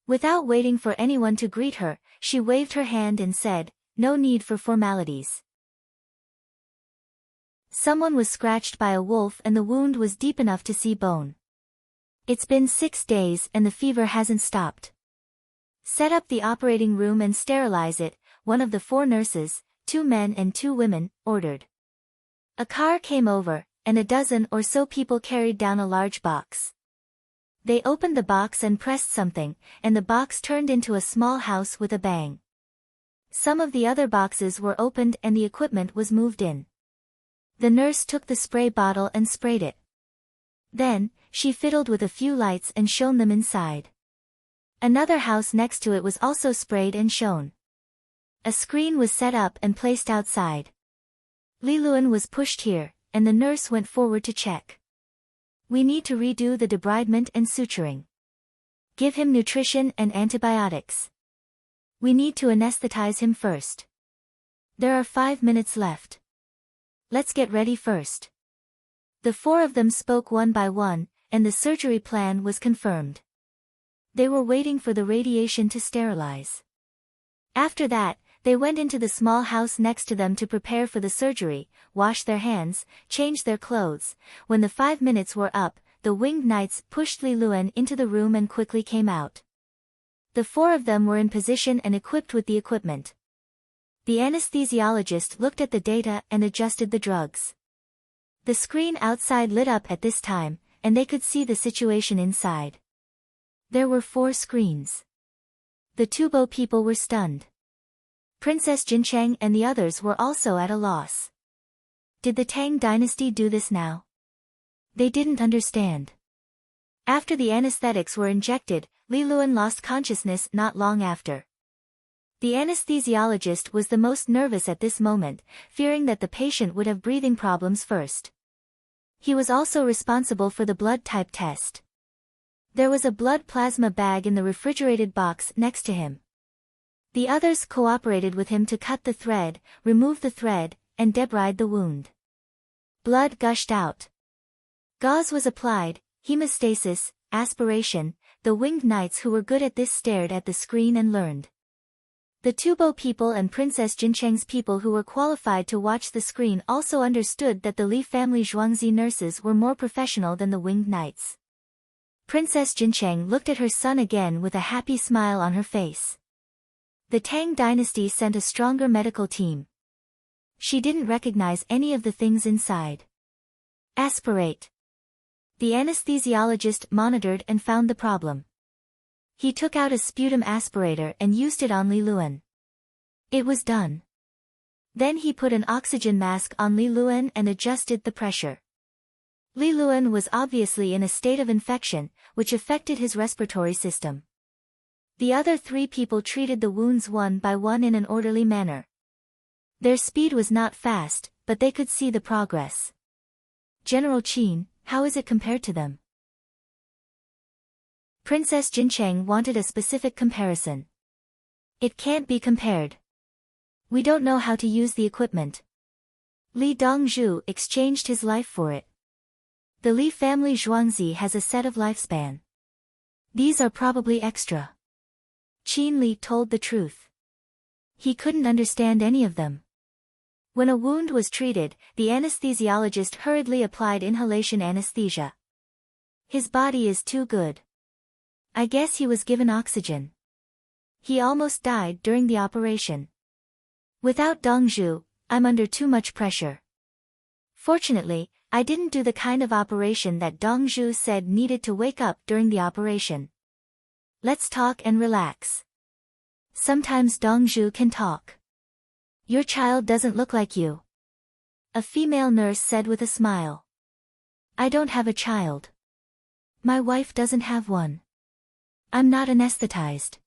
Without waiting for anyone to greet her, she waved her hand and said, "No need for formalities." Someone was scratched by a wolf and the wound was deep enough to see bone. It's been 6 days and the fever hasn't stopped. Set up the operating room and sterilize it, one of the 4 nurses, 2 men and 2 women, ordered. A car came over, and a dozen or so people carried down a large box. They opened the box and pressed something, and the box turned into a small house with a bang. Some of the other boxes were opened and the equipment was moved in. The nurse took the spray bottle and sprayed it. Then, she fiddled with a few lights and shone them inside. Another house next to it was also sprayed and shone. A screen was set up and placed outside. Li Luan was pushed here, and the nurse went forward to check. We need to redo the debridement and suturing. Give him nutrition and antibiotics. We need to anesthetize him first. There are 5 minutes left. Let's get ready first. The 4 of them spoke one by one, and the surgery plan was confirmed. They were waiting for the radiation to sterilize. After that, they went into the small house next to them to prepare for the surgery, wash their hands, change their clothes. When the 5 minutes were up, the winged knights pushed Li Luan into the room and quickly came out. The 4 of them were in position and equipped with the equipment. The anesthesiologist looked at the data and adjusted the drugs. The screen outside lit up at this time, and they could see the situation inside. There were 4 screens. The Tubo people were stunned. Princess Jincheng and the others were also at a loss. Did the Tang dynasty do this now? They didn't understand. After the anesthetics were injected, Li Luan lost consciousness not long after. The anesthesiologist was the most nervous at this moment, fearing that the patient would have breathing problems first. He was also responsible for the blood type test. There was a blood plasma bag in the refrigerated box next to him. The others cooperated with him to cut the thread, remove the thread, and debride the wound. Blood gushed out. Gauze was applied, hemostasis, aspiration. The winged knights who were good at this stared at the screen and learned. The Tubo people and Princess Jincheng's people who were qualified to watch the screen also understood that the Li family Zhuangzi nurses were more professional than the winged knights. Princess Jincheng looked at her son again with a happy smile on her face. The Tang dynasty sent a stronger medical team. She didn't recognize any of the things inside. Aspirate. The anesthesiologist monitored and found the problem. He took out a sputum aspirator and used it on Li Luan. It was done. Then he put an oxygen mask on Li Luan and adjusted the pressure. Li Luan was obviously in a state of infection, which affected his respiratory system. The other 3 people treated the wounds one by one in an orderly manner. Their speed was not fast, but they could see the progress. General Qin, how is it compared to them? Princess Jincheng wanted a specific comparison. It can't be compared. We don't know how to use the equipment. Li Dongzhu exchanged his life for it. The Li family Zhuangzi has a set of lifespan. These are probably extra. Qin Li told the truth. He couldn't understand any of them. When a wound was treated, the anesthesiologist hurriedly applied inhalation anesthesia. His body is too good. I guess he was given oxygen. He almost died during the operation. Without Dongzhu, I'm under too much pressure. Fortunately, I didn't do the kind of operation that Dongzhu said needed to wake up during the operation. Let's talk and relax. Sometimes Dongzhu can talk. Your child doesn't look like you. A female nurse said with a smile. I don't have a child. My wife doesn't have one. I'm not anesthetized.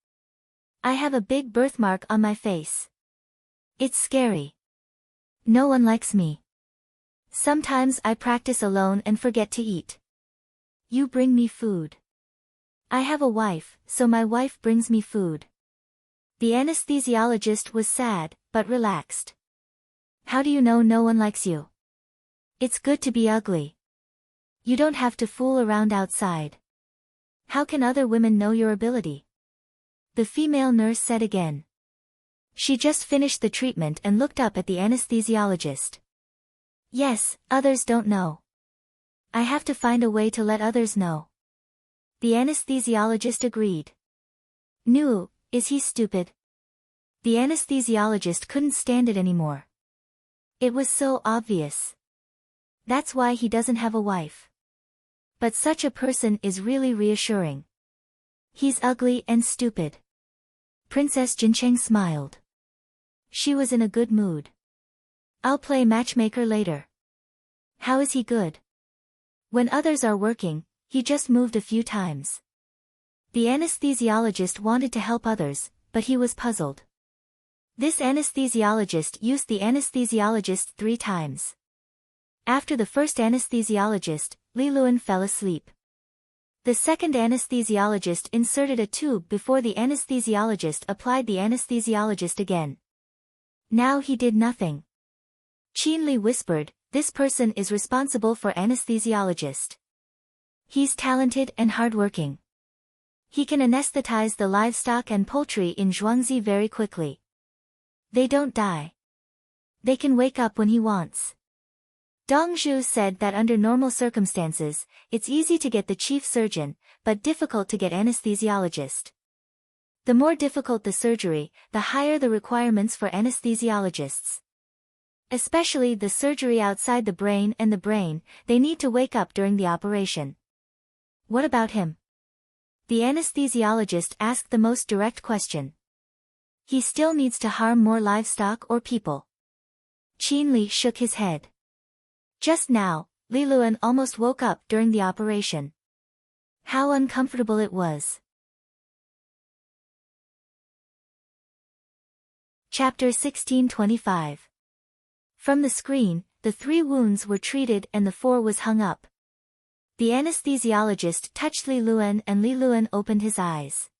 I have a big birthmark on my face. It's scary. No one likes me. Sometimes I practice alone and forget to eat. You bring me food. I have a wife, so my wife brings me food. The anesthesiologist was sad, but relaxed. How do you know no one likes you? It's good to be ugly. You don't have to fool around outside. How can other women know your ability? The female nurse said again. She just finished the treatment and looked up at the anesthesiologist. Yes, others don't know. I have to find a way to let others know. The anesthesiologist agreed. Nu, is he stupid? The anesthesiologist couldn't stand it anymore. It was so obvious. That's why he doesn't have a wife. But such a person is really reassuring. He's ugly and stupid. Princess Jincheng smiled. She was in a good mood. I'll play matchmaker later. How is he good? When others are working, he just moved a few times. The anesthesiologist wanted to help others, but he was puzzled. This anesthesiologist used the anesthesiologist 3 times. After the first anesthesiologist, Li Luan fell asleep. The second anesthesiologist inserted a tube before the anesthesiologist applied the anesthesiologist again. Now he did nothing. Qin Li whispered, this person is responsible for anesthesiologist. He's talented and hardworking. He can anesthetize the livestock and poultry in Zhuangzi very quickly. They don't die. They can wake up when he wants. Dong Zhu said that under normal circumstances, it's easy to get the chief surgeon, but difficult to get anesthesiologist. The more difficult the surgery, the higher the requirements for anesthesiologists. Especially the surgery outside the brain, they need to wake up during the operation. What about him? The anesthesiologist asked the most direct question. He still needs to harm more livestock or people. Qin Li shook his head. Just now, Li Luan almost woke up during the operation. How uncomfortable it was. Chapter 1625. From the screen, the 3 wounds were treated and the 4 was hung up. The anesthesiologist touched Li Luan and Li Luan opened his eyes.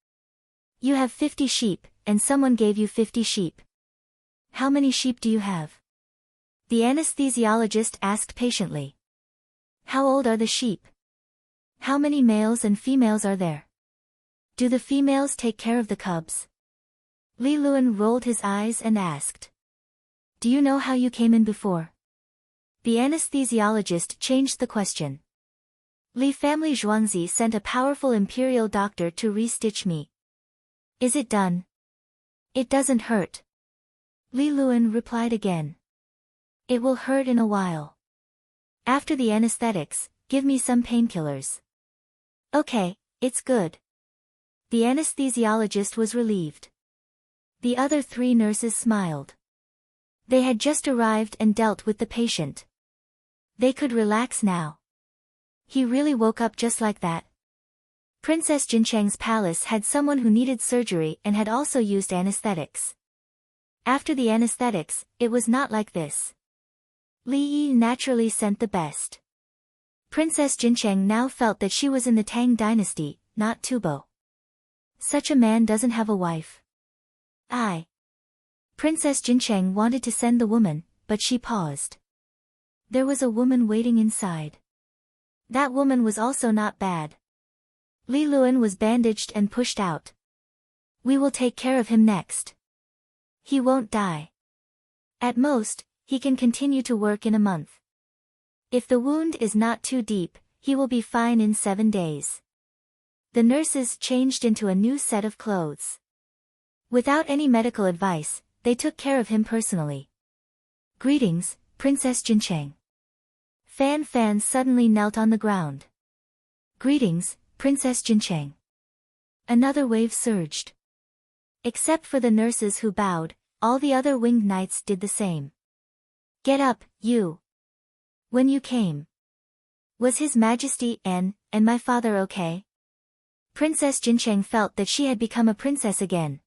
You have 50 sheep, and someone gave you 50 sheep. How many sheep do you have? The anesthesiologist asked patiently. How old are the sheep? How many males and females are there? Do the females take care of the cubs? Li Luan rolled his eyes and asked. Do you know how you came in before? The anesthesiologist changed the question. Li family Zhuangzi sent a powerful imperial doctor to re-stitch me. Is it done? It doesn't hurt. Li Luan replied again. It will hurt in a while. After the anesthetics, give me some painkillers. Okay, it's good. The anesthesiologist was relieved. The other 3 nurses smiled. They had just arrived and dealt with the patient. They could relax now. He really woke up just like that. Princess Jincheng's palace had someone who needed surgery and had also used anesthetics. After the anesthetics, it was not like this. Li Yi naturally sent the best. Princess Jincheng now felt that she was in the Tang dynasty, not Tubo. Such a man doesn't have a wife. Princess Jincheng wanted to send the woman, but she paused. There was a woman waiting inside. That woman was also not bad. Li Luan was bandaged and pushed out. We will take care of him next. He won't die. At most, he can continue to work in a month. If the wound is not too deep, he will be fine in 7 days. The nurses changed into a new set of clothes. Without any medical advice, they took care of him personally. Greetings, Princess Jincheng. Fan Fan suddenly knelt on the ground. Greetings, Princess Jincheng. Another wave surged. Except for the nurses who bowed, all the other winged knights did the same. Get up, you. When you came. Was His Majesty and my father okay? Princess Jincheng felt that she had become a princess again.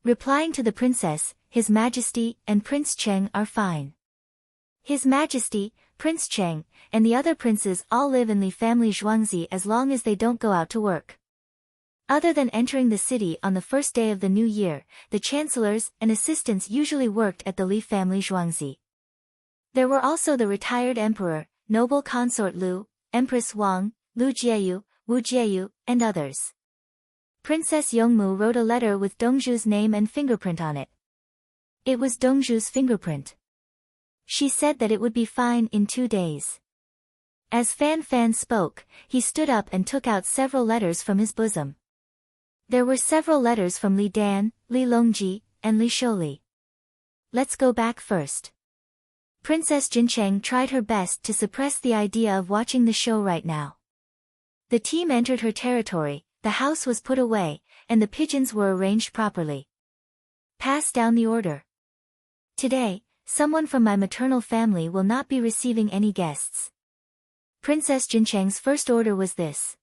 Replying to the princess, His Majesty and Prince Cheng are fine. His Majesty, Prince Cheng, and the other princes all live in the family Zhuangzi as long as they don't go out to work. Other than entering the city on the first day of the new year, the chancellors and assistants usually worked at the Li family Zhuangzi. There were also the retired emperor, noble consort Lu, Empress Wang, Lu Jieyu, Wu Jieyu, and others. Princess Yongmu wrote a letter with Dongzhu's name and fingerprint on it. It was Dongzhu's fingerprint. She said that it would be fine in 2 days. As Fan Fan spoke, he stood up and took out several letters from his bosom. There were several letters from Li Dan, Li Longji, and Li Shouli. Let's go back first. Princess Jincheng tried her best to suppress the idea of watching the show right now. The team entered her territory, the house was put away, and the pigeons were arranged properly. Pass down the order. Today, someone from my maternal family will not be receiving any guests. Princess Jincheng's first order was this.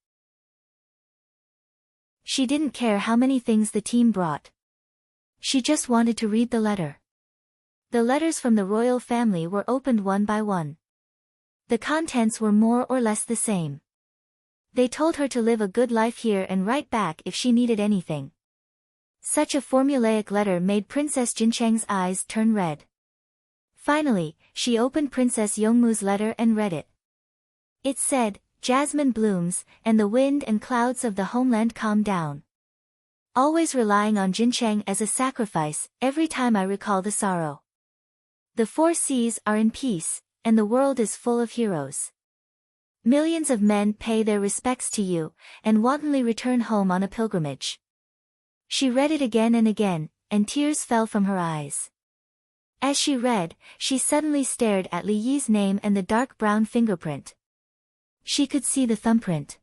She didn't care how many things the team brought. She just wanted to read the letter. The letters from the royal family were opened one by one. The contents were more or less the same. They told her to live a good life here and write back if she needed anything. Such a formulaic letter made Princess Jincheng's eyes turn red. Finally, she opened Princess Yongmu's letter and read it. It said, Jasmine blooms, and the wind and clouds of the homeland calm down. always relying on Jincheng as a sacrifice every time I recall the sorrow. The four seas are in peace, and the world is full of heroes. Millions of men pay their respects to you, and wantonly return home on a pilgrimage. She read it again and again, and tears fell from her eyes. As she read, she suddenly stared at Li Yi's name and the dark brown fingerprint. She could see the thumbprint.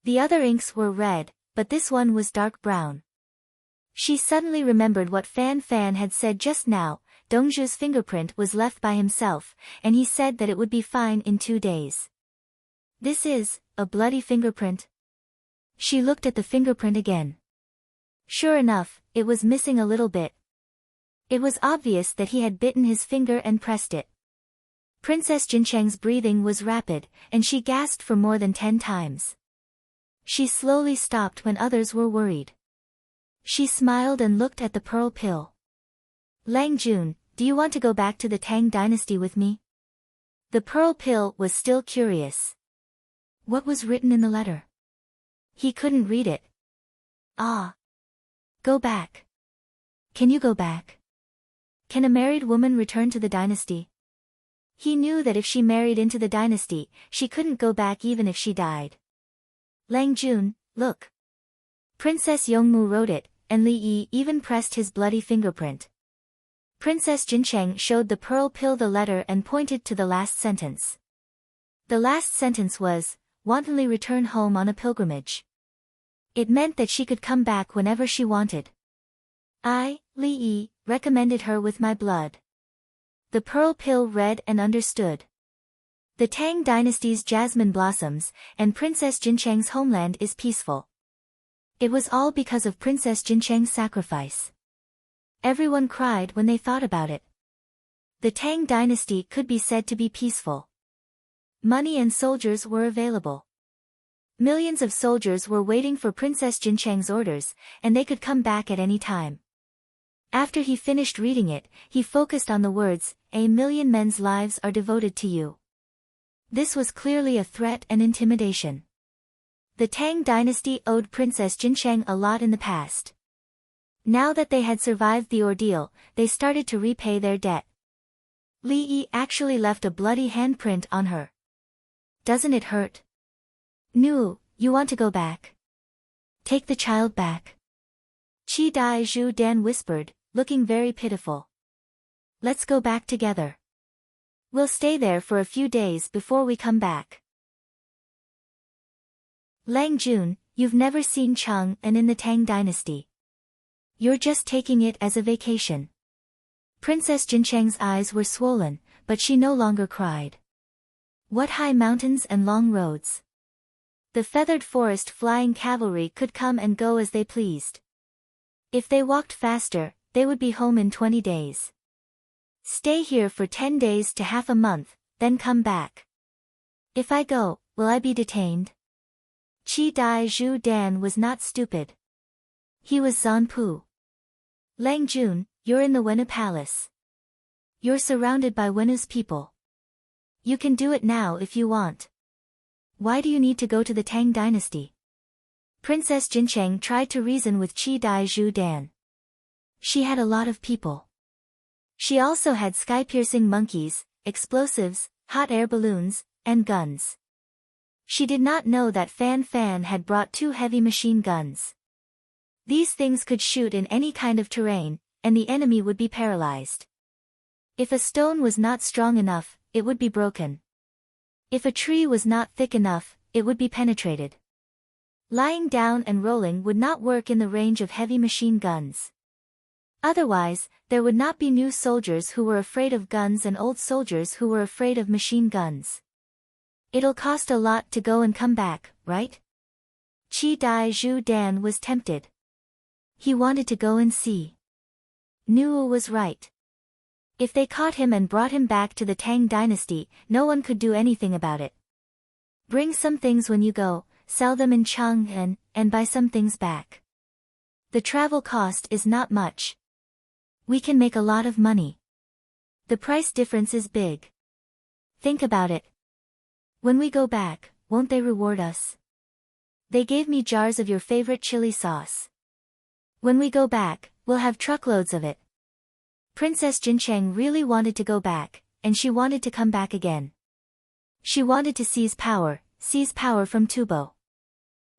The other inks were red, but this one was dark brown. She suddenly remembered what Fan Fan had said just now. Dongzhu's fingerprint was left by himself, and he said that it would be fine in 2 days. This is a bloody fingerprint. She looked at the fingerprint again. Sure enough, it was missing a little bit. It was obvious that he had bitten his finger and pressed it. Princess Jincheng's breathing was rapid, and she gasped for more than 10 times. She slowly stopped when others were worried. She smiled and looked at the pearl pill. Lang Jun, do you want to go back to the Tang dynasty with me? The pearl pill was still curious. What was written in the letter? He couldn't read it. Ah. Go back. Can you go back? Can a married woman return to the dynasty? He knew that if she married into the dynasty, she couldn't go back even if she died. Lang Jun, look. Princess Yongmu wrote it, and Li Yi even pressed his bloody fingerprint. Princess Jincheng showed the pearl pill the letter and pointed to the last sentence. The last sentence was, wantonly return home on a pilgrimage. It meant that she could come back whenever she wanted. I, Li Yi, recommended her with my blood. The pearl pill read and understood. The Tang dynasty's jasmine blossoms, and Princess Jincheng's homeland is peaceful. It was all because of Princess Jincheng's sacrifice. Everyone cried when they thought about it. The Tang dynasty could be said to be peaceful. Money and soldiers were available. Millions of soldiers were waiting for Princess Jincheng's orders, and they could come back at any time. After he finished reading it, he focused on the words, "A million men's lives are devoted to you." This was clearly a threat and intimidation. The Tang dynasty owed Princess Jincheng a lot in the past. Now that they had survived the ordeal, they started to repay their debt. Li Yi actually left a bloody handprint on her. Doesn't it hurt? Nu, you want to go back? Take the child back. Qi Dai Zhu Dan whispered, looking very pitiful. Let's go back together. We'll stay there for a few days before we come back. Lang Jun, you've never seen Cheng and in the Tang dynasty. You're just taking it as a vacation. Princess Jincheng's eyes were swollen, but she no longer cried. What high mountains and long roads. The feathered forest flying cavalry could come and go as they pleased. If they walked faster, they would be home in 20 days. Stay here for 10 days to half a month, then come back. If I go, will I be detained? Qi Dai Zhu Dan was not stupid. He was Zanpu. Lang Jun, you're in the Wenu Palace. You're surrounded by Wenu's people. You can do it now if you want. Why do you need to go to the Tang dynasty? Princess Jincheng tried to reason with Qi Dai Zhu Dan. She had a lot of people. She also had sky-piercing monkeys, explosives, hot air balloons, and guns. She did not know that Fan Fan had brought 2 heavy machine guns. These things could shoot in any kind of terrain, and the enemy would be paralyzed. If a stone was not strong enough, it would be broken. If a tree was not thick enough, it would be penetrated. Lying down and rolling would not work in the range of heavy machine guns. Otherwise, there would not be new soldiers who were afraid of guns and old soldiers who were afraid of machine guns. It'll cost a lot to go and come back, right? Qi Dai Zhu Dan was tempted. He wanted to go and see. Nu was right. If they caught him and brought him back to the Tang dynasty, no one could do anything about it. Bring some things when you go, sell them in Chang'an, and buy some things back. The travel cost is not much. We can make a lot of money. The price difference is big. Think about it. When we go back, won't they reward us? They gave me jars of your favorite chili sauce. When we go back, we'll have truckloads of it. Princess Jincheng really wanted to go back, and she wanted to come back again. She wanted to seize power from Tubo.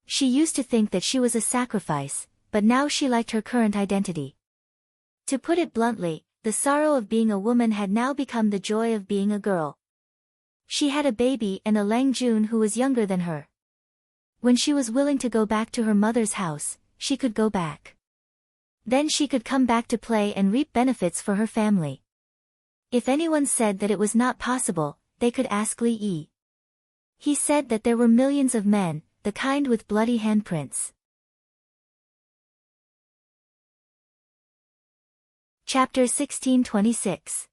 She used to think that she was a sacrifice, but now she liked her current identity. To put it bluntly, the sorrow of being a woman had now become the joy of being a girl. She had a baby and a Lang Jun who was younger than her. When she was willing to go back to her mother's house, she could go back. Then she could come back to play and reap benefits for her family. If anyone said that it was not possible, they could ask Li Yi. He said that there were millions of men, the kind with bloody handprints. Chapter 1626.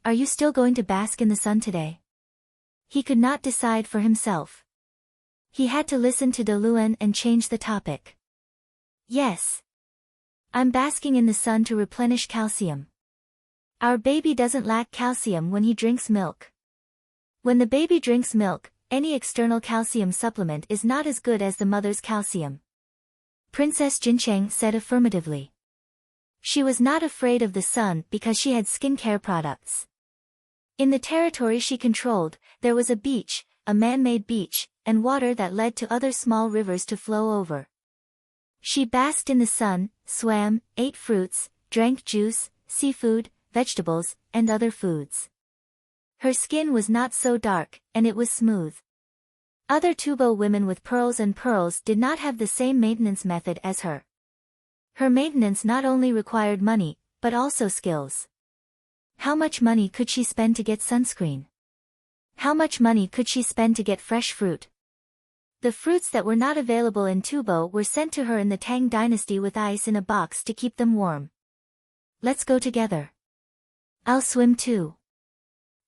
Are you still going to bask in the sun today? He could not decide for himself. He had to listen to De Luan and change the topic. Yes. I'm basking in the sun to replenish calcium. Our baby doesn't lack calcium when he drinks milk. When the baby drinks milk, any external calcium supplement is not as good as the mother's calcium. Princess Jincheng said affirmatively. She was not afraid of the sun because she had skincare products. In the territory she controlled, there was a beach, a man-made beach, and water that led to other small rivers to flow over. She basked in the sun, swam, ate fruits, drank juice, seafood, vegetables, and other foods. Her skin was not so dark, and it was smooth. Other Tubo women with pearls and pearls did not have the same maintenance method as her. Her maintenance not only required money, but also skills. How much money could she spend to get sunscreen? How much money could she spend to get fresh fruit? The fruits that were not available in Tubo were sent to her in the Tang dynasty with ice in a box to keep them warm. Let's go together. I'll swim too.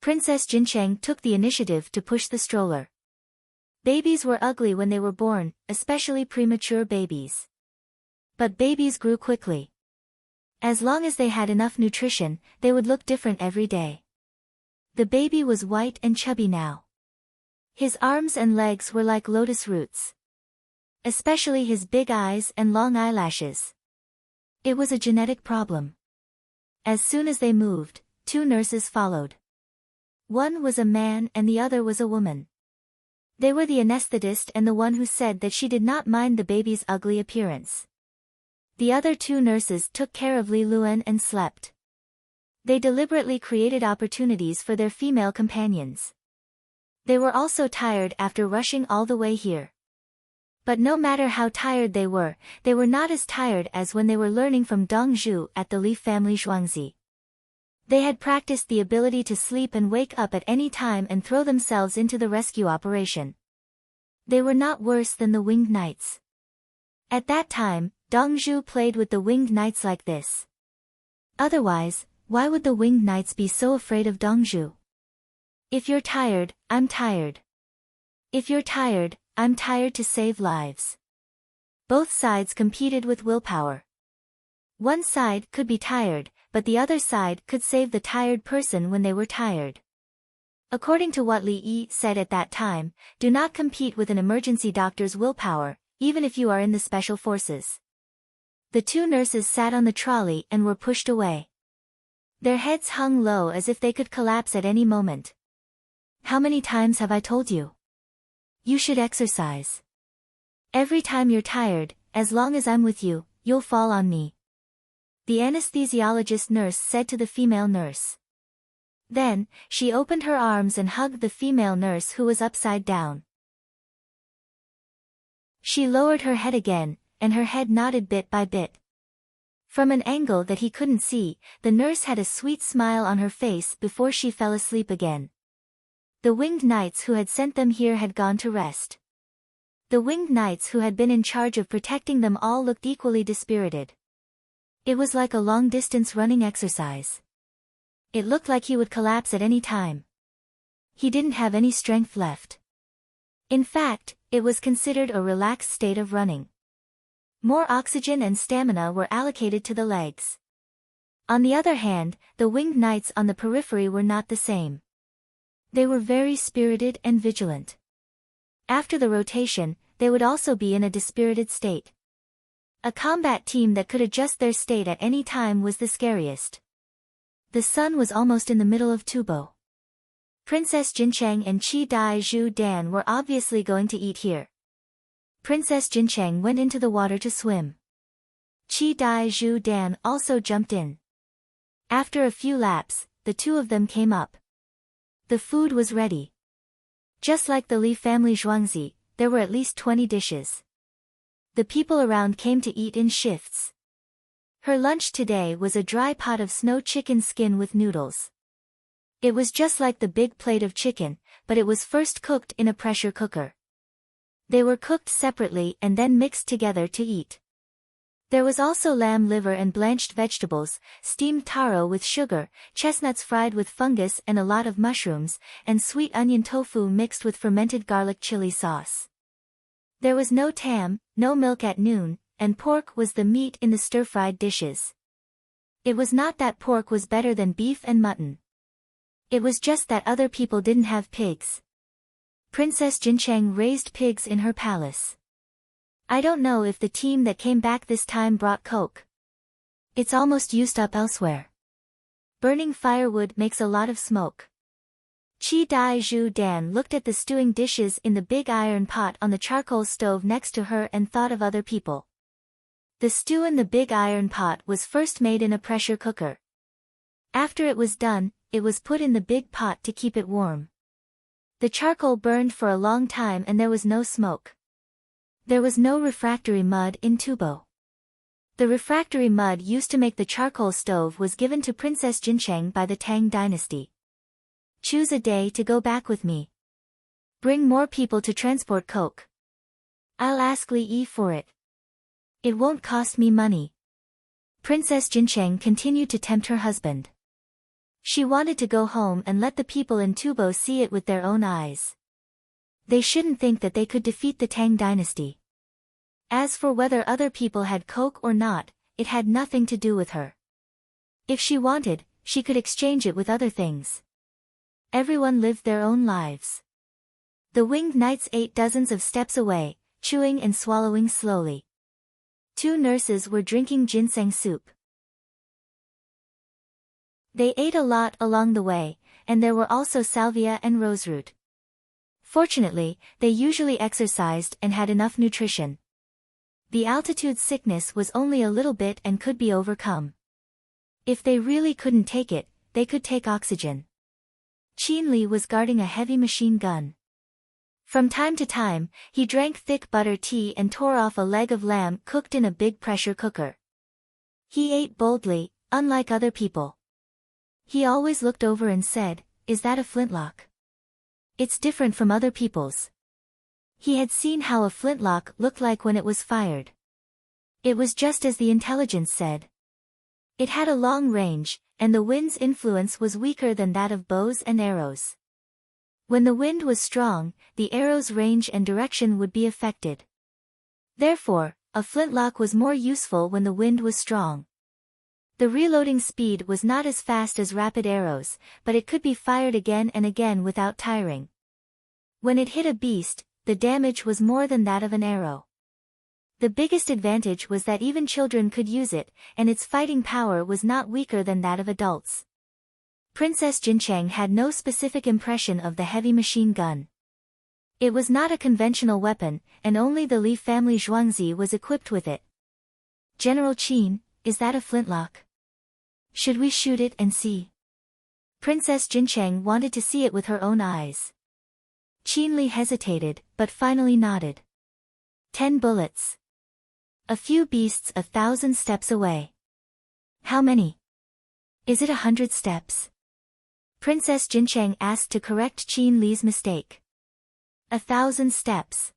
Princess Jincheng took the initiative to push the stroller. Babies were ugly when they were born, especially premature babies. But babies grew quickly. As long as they had enough nutrition, they would look different every day. The baby was white and chubby now. His arms and legs were like lotus roots. Especially his big eyes and long eyelashes. It was a genetic problem. As soon as they moved, 2 nurses followed. One was a man and the other was a woman. They were the anesthetist and the one who said that she did not mind the baby's ugly appearance. The other 2 nurses took care of Li Luan and slept. They deliberately created opportunities for their female companions. They were also tired after rushing all the way here. But no matter how tired they were not as tired as when they were learning from Dong Zhu at the Li family Zhuangzi. They had practiced the ability to sleep and wake up at any time and throw themselves into the rescue operation. They were not worse than the winged knights. At that time, Dong Zhu played with the winged knights like this. Otherwise, why would the winged knights be so afraid of Dong Zhu? If you're tired, I'm tired. If you're tired, I'm tired to save lives. Both sides competed with willpower. One side could be tired, but the other side could save the tired person when they were tired. According to what Li Yi said at that time, do not compete with an emergency doctor's willpower, even if you are in the special forces. The 2 nurses sat on the trolley and were pushed away. Their heads hung low as if they could collapse at any moment. How many times have I told you? You should exercise. Every time you're tired, as long as I'm with you, you'll fall on me. The anesthesiologist nurse said to the female nurse. Then, she opened her arms and hugged the female nurse who was upside down. She lowered her head again, and her head nodded bit by bit. From an angle that he couldn't see, the nurse had a sweet smile on her face before she fell asleep again. The winged knights who had sent them here had gone to rest. The winged knights who had been in charge of protecting them all looked equally dispirited. It was like a long-distance running exercise. It looked like he would collapse at any time. He didn't have any strength left. In fact, it was considered a relaxed state of running. More oxygen and stamina were allocated to the legs. On the other hand, the winged knights on the periphery were not the same. They were very spirited and vigilant. After the rotation, they would also be in a dispirited state. A combat team that could adjust their state at any time was the scariest. The sun was almost in the middle of Tubo. Princess Jincheng and Qi Dai Zhu Dan were obviously going to eat here. Princess Jincheng went into the water to swim. Qi Dai Zhu Dan also jumped in. After a few laps, the two of them came up. The food was ready. Just like the Li family Zhuangzi, there were at least 20 dishes. The people around came to eat in shifts. Her lunch today was a dry pot of snow chicken skin with noodles. It was just like the big plate of chicken, but it was first cooked in a pressure cooker. They were cooked separately and then mixed together to eat. There was also lamb liver and blanched vegetables, steamed taro with sugar, chestnuts fried with fungus and a lot of mushrooms, and sweet onion tofu mixed with fermented garlic chili sauce. There was no tam, no milk at noon, and pork was the meat in the stir-fried dishes. It was not that pork was better than beef and mutton. It was just that other people didn't have pigs. Princess Jincheng raised pigs in her palace. I don't know if the team that came back this time brought coke. It's almost used up elsewhere. Burning firewood makes a lot of smoke. Qi Dai Zhu Dan looked at the stewing dishes in the big iron pot on the charcoal stove next to her and thought of other people. The stew in the big iron pot was first made in a pressure cooker. After it was done, it was put in the big pot to keep it warm. The charcoal burned for a long time and there was no smoke. There was no refractory mud in Tubo. The refractory mud used to make the charcoal stove was given to Princess Jincheng by the Tang dynasty. Choose a day to go back with me. Bring more people to transport coke. I'll ask Li Yi for it. It won't cost me money. Princess Jincheng continued to tempt her husband. She wanted to go home and let the people in Tubo see it with their own eyes. They shouldn't think that they could defeat the Tang dynasty. As for whether other people had coke or not, it had nothing to do with her. If she wanted, she could exchange it with other things. Everyone lived their own lives. The winged knights ate dozens of steps away, chewing and swallowing slowly. Two nurses were drinking ginseng soup. They ate a lot along the way, and there were also salvia and roseroot. Fortunately, they usually exercised and had enough nutrition. The altitude sickness was only a little bit and could be overcome. If they really couldn't take it, they could take oxygen. Qin Li was guarding a heavy machine gun. From time to time, he drank thick butter tea and tore off a leg of lamb cooked in a big pressure cooker. He ate boldly, unlike other people. He always looked over and said, "Is that a flintlock? It's different from other people's." He had seen how a flintlock looked like when it was fired. It was just as the intelligence said. It had a long range, and the wind's influence was weaker than that of bows and arrows. When the wind was strong, the arrow's range and direction would be affected. Therefore, a flintlock was more useful when the wind was strong. The reloading speed was not as fast as rapid arrows, but it could be fired again and again without tiring. When it hit a beast, the damage was more than that of an arrow. The biggest advantage was that even children could use it, and its fighting power was not weaker than that of adults. Princess Jincheng had no specific impression of the heavy machine gun. It was not a conventional weapon, and only the Li family Zhuangzi was equipped with it. "General Qin, is that a flintlock? Should we shoot it and see?" Princess Jincheng wanted to see it with her own eyes. Qin Li hesitated, but finally nodded. 10 bullets. A few beasts 1,000 steps away. How many? Is it 100 steps? Princess Jincheng asked to correct Qin Li's mistake. 1,000 steps.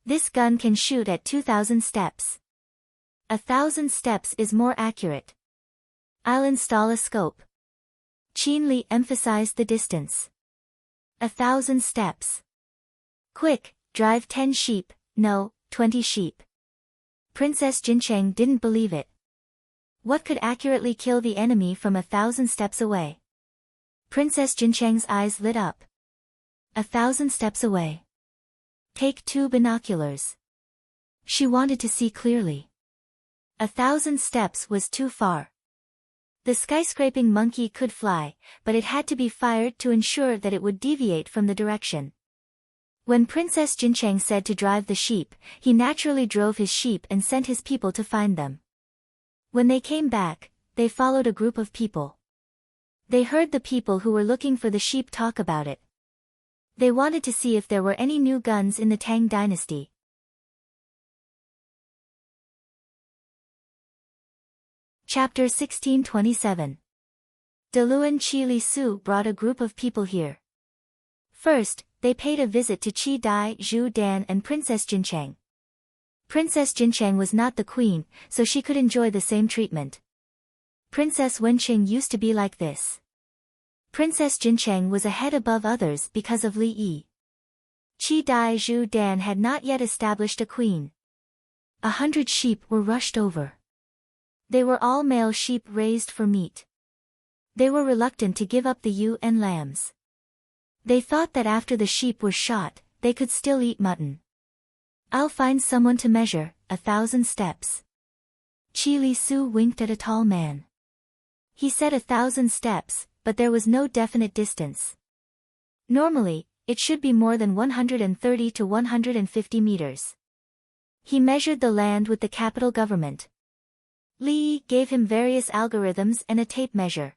This gun can shoot at 2,000 steps. 1,000 steps is more accurate. I'll install a scope. Qin Li emphasized the distance. 1,000 steps. Quick, drive 10 sheep, no, 20 sheep. Princess Jincheng didn't believe it. What could accurately kill the enemy from 1,000 steps away? Princess Jincheng's eyes lit up. 1,000 steps away. Take 2 binoculars. She wanted to see clearly. 1,000 steps was too far. The skyscraping monkey could fly, but it had to be fired to ensure that it would deviate from the direction. When Princess Jincheng said to drive the sheep, he naturally drove his sheep and sent his people to find them. When they came back, they followed a group of people. They heard the people who were looking for the sheep talk about it. They wanted to see if there were any new guns in the Tang dynasty. Chapter 1627. Deluan Qi Li Su brought a group of people here. First, they paid a visit to Qi Dai, Zhu Dan and Princess Jincheng. Princess Jincheng was not the queen, so she could enjoy the same treatment. Princess Wenqing used to be like this. Princess Jincheng was a head above others because of Li Yi. Qi Dai Zhu Dan had not yet established a queen. 100 sheep were rushed over. They were all male sheep raised for meat. They were reluctant to give up the ewe and lambs. They thought that after the sheep were shot, they could still eat mutton. I'll find someone to measure 1,000 steps. Qi Li Su winked at a tall man. He said 1,000 steps, but there was no definite distance. Normally, it should be more than 130 to 150 meters. He measured the land with the capital government. Li Yi gave him various algorithms and a tape measure.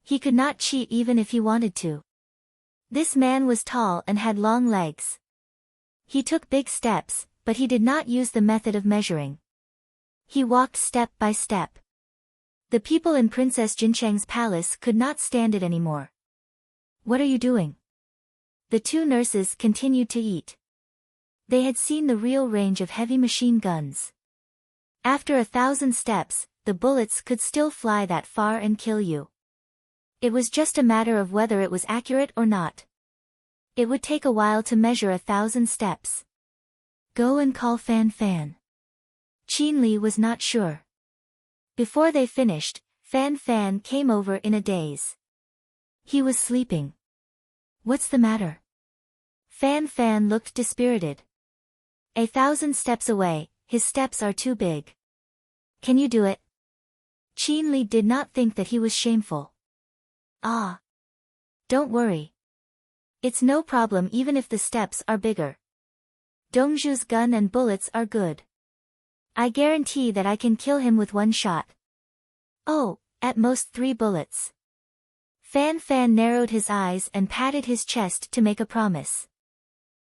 He could not cheat even if he wanted to. This man was tall and had long legs. He took big steps, but he did not use the method of measuring. He walked step by step. The people in Princess Jincheng's palace could not stand it anymore. What are you doing? The two nurses continued to eat. They had seen the real range of heavy machine guns. After 1,000 steps, the bullets could still fly that far and kill you. It was just a matter of whether it was accurate or not. It would take a while to measure 1,000 steps. Go and call Fan Fan. Qin Li was not sure. Before they finished, Fan Fan came over in a daze. He was sleeping. What's the matter? Fan Fan looked dispirited. 1,000 steps away, his steps are too big. Can you do it? Qin Li did not think that he was shameful. Ah. Don't worry. It's no problem even if the steps are bigger. Dongzhu's gun and bullets are good. I guarantee that I can kill him with one shot. Oh, at most 3 bullets. Fan Fan narrowed his eyes and patted his chest to make a promise.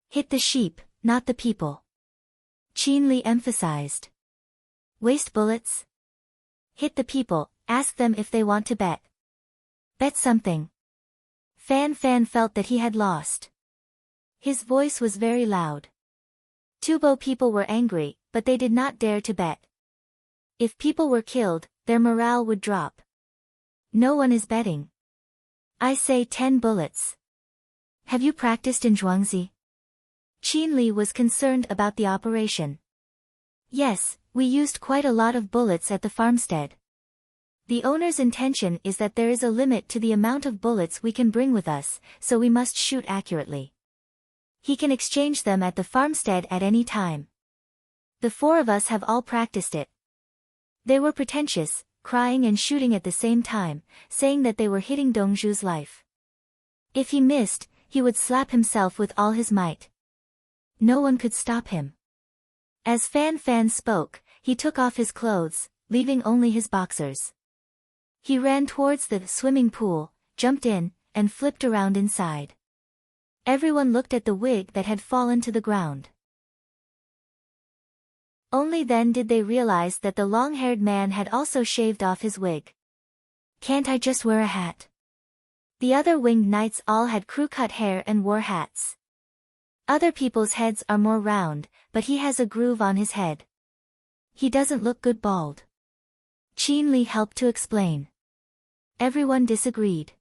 Hit the sheep, not the people. Qin Li emphasized. Waste bullets? Hit the people, ask them if they want to bet. Bet something. Fan Fan felt that he had lost. His voice was very loud. Tubo people were angry, but they did not dare to bet. If people were killed, their morale would drop. No one is betting. I say 10 bullets. Have you practiced in Zhuangzi? Qin Li was concerned about the operation. Yes, we used quite a lot of bullets at the farmstead. The owner's intention is that there is a limit to the amount of bullets we can bring with us, so we must shoot accurately. He can exchange them at the farmstead at any time. The 4 of us have all practiced it. They were pretentious, crying and shooting at the same time, saying that they were hitting Dongzhu's life. If he missed, he would slap himself with all his might. No one could stop him. As Fan Fan spoke, he took off his clothes, leaving only his boxers. He ran towards the swimming pool, jumped in, and flipped around inside. Everyone looked at the wig that had fallen to the ground. Only then did they realize that the long-haired man had also shaved off his wig. Can't I just wear a hat? The other winged knights all had crew-cut hair and wore hats. Other people's heads are more round, but he has a groove on his head. He doesn't look good bald. Qin Li helped to explain. Everyone disagreed.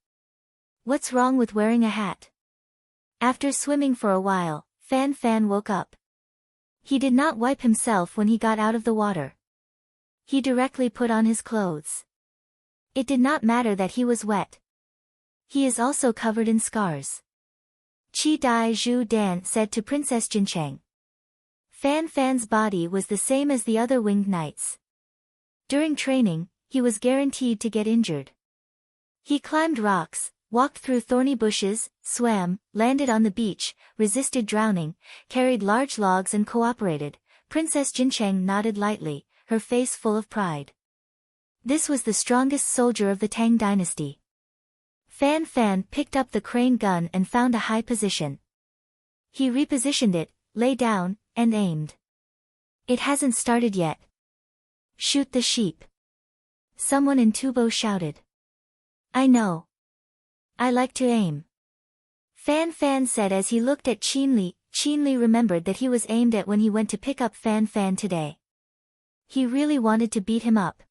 What's wrong with wearing a hat? After swimming for a while, Fan Fan woke up. He did not wipe himself when he got out of the water. He directly put on his clothes. It did not matter that he was wet. He is also covered in scars. Qi Dai Zhu Dan said to Princess Jincheng. Fan Fan's body was the same as the other winged knights. During training, he was guaranteed to get injured. He climbed rocks, walked through thorny bushes, swam, landed on the beach, resisted drowning, carried large logs and cooperated. Princess Jincheng nodded lightly, her face full of pride. This was the strongest soldier of the Tang dynasty. Fan Fan picked up the crane gun and found a high position. He repositioned it, lay down, and aimed. It hasn't started yet. Shoot the sheep. Someone in Tubo shouted. I know. I like to aim. Fan Fan said as he looked at Qin Li. Qin Li remembered that he was aimed at when he went to pick up Fan Fan today. He really wanted to beat him up.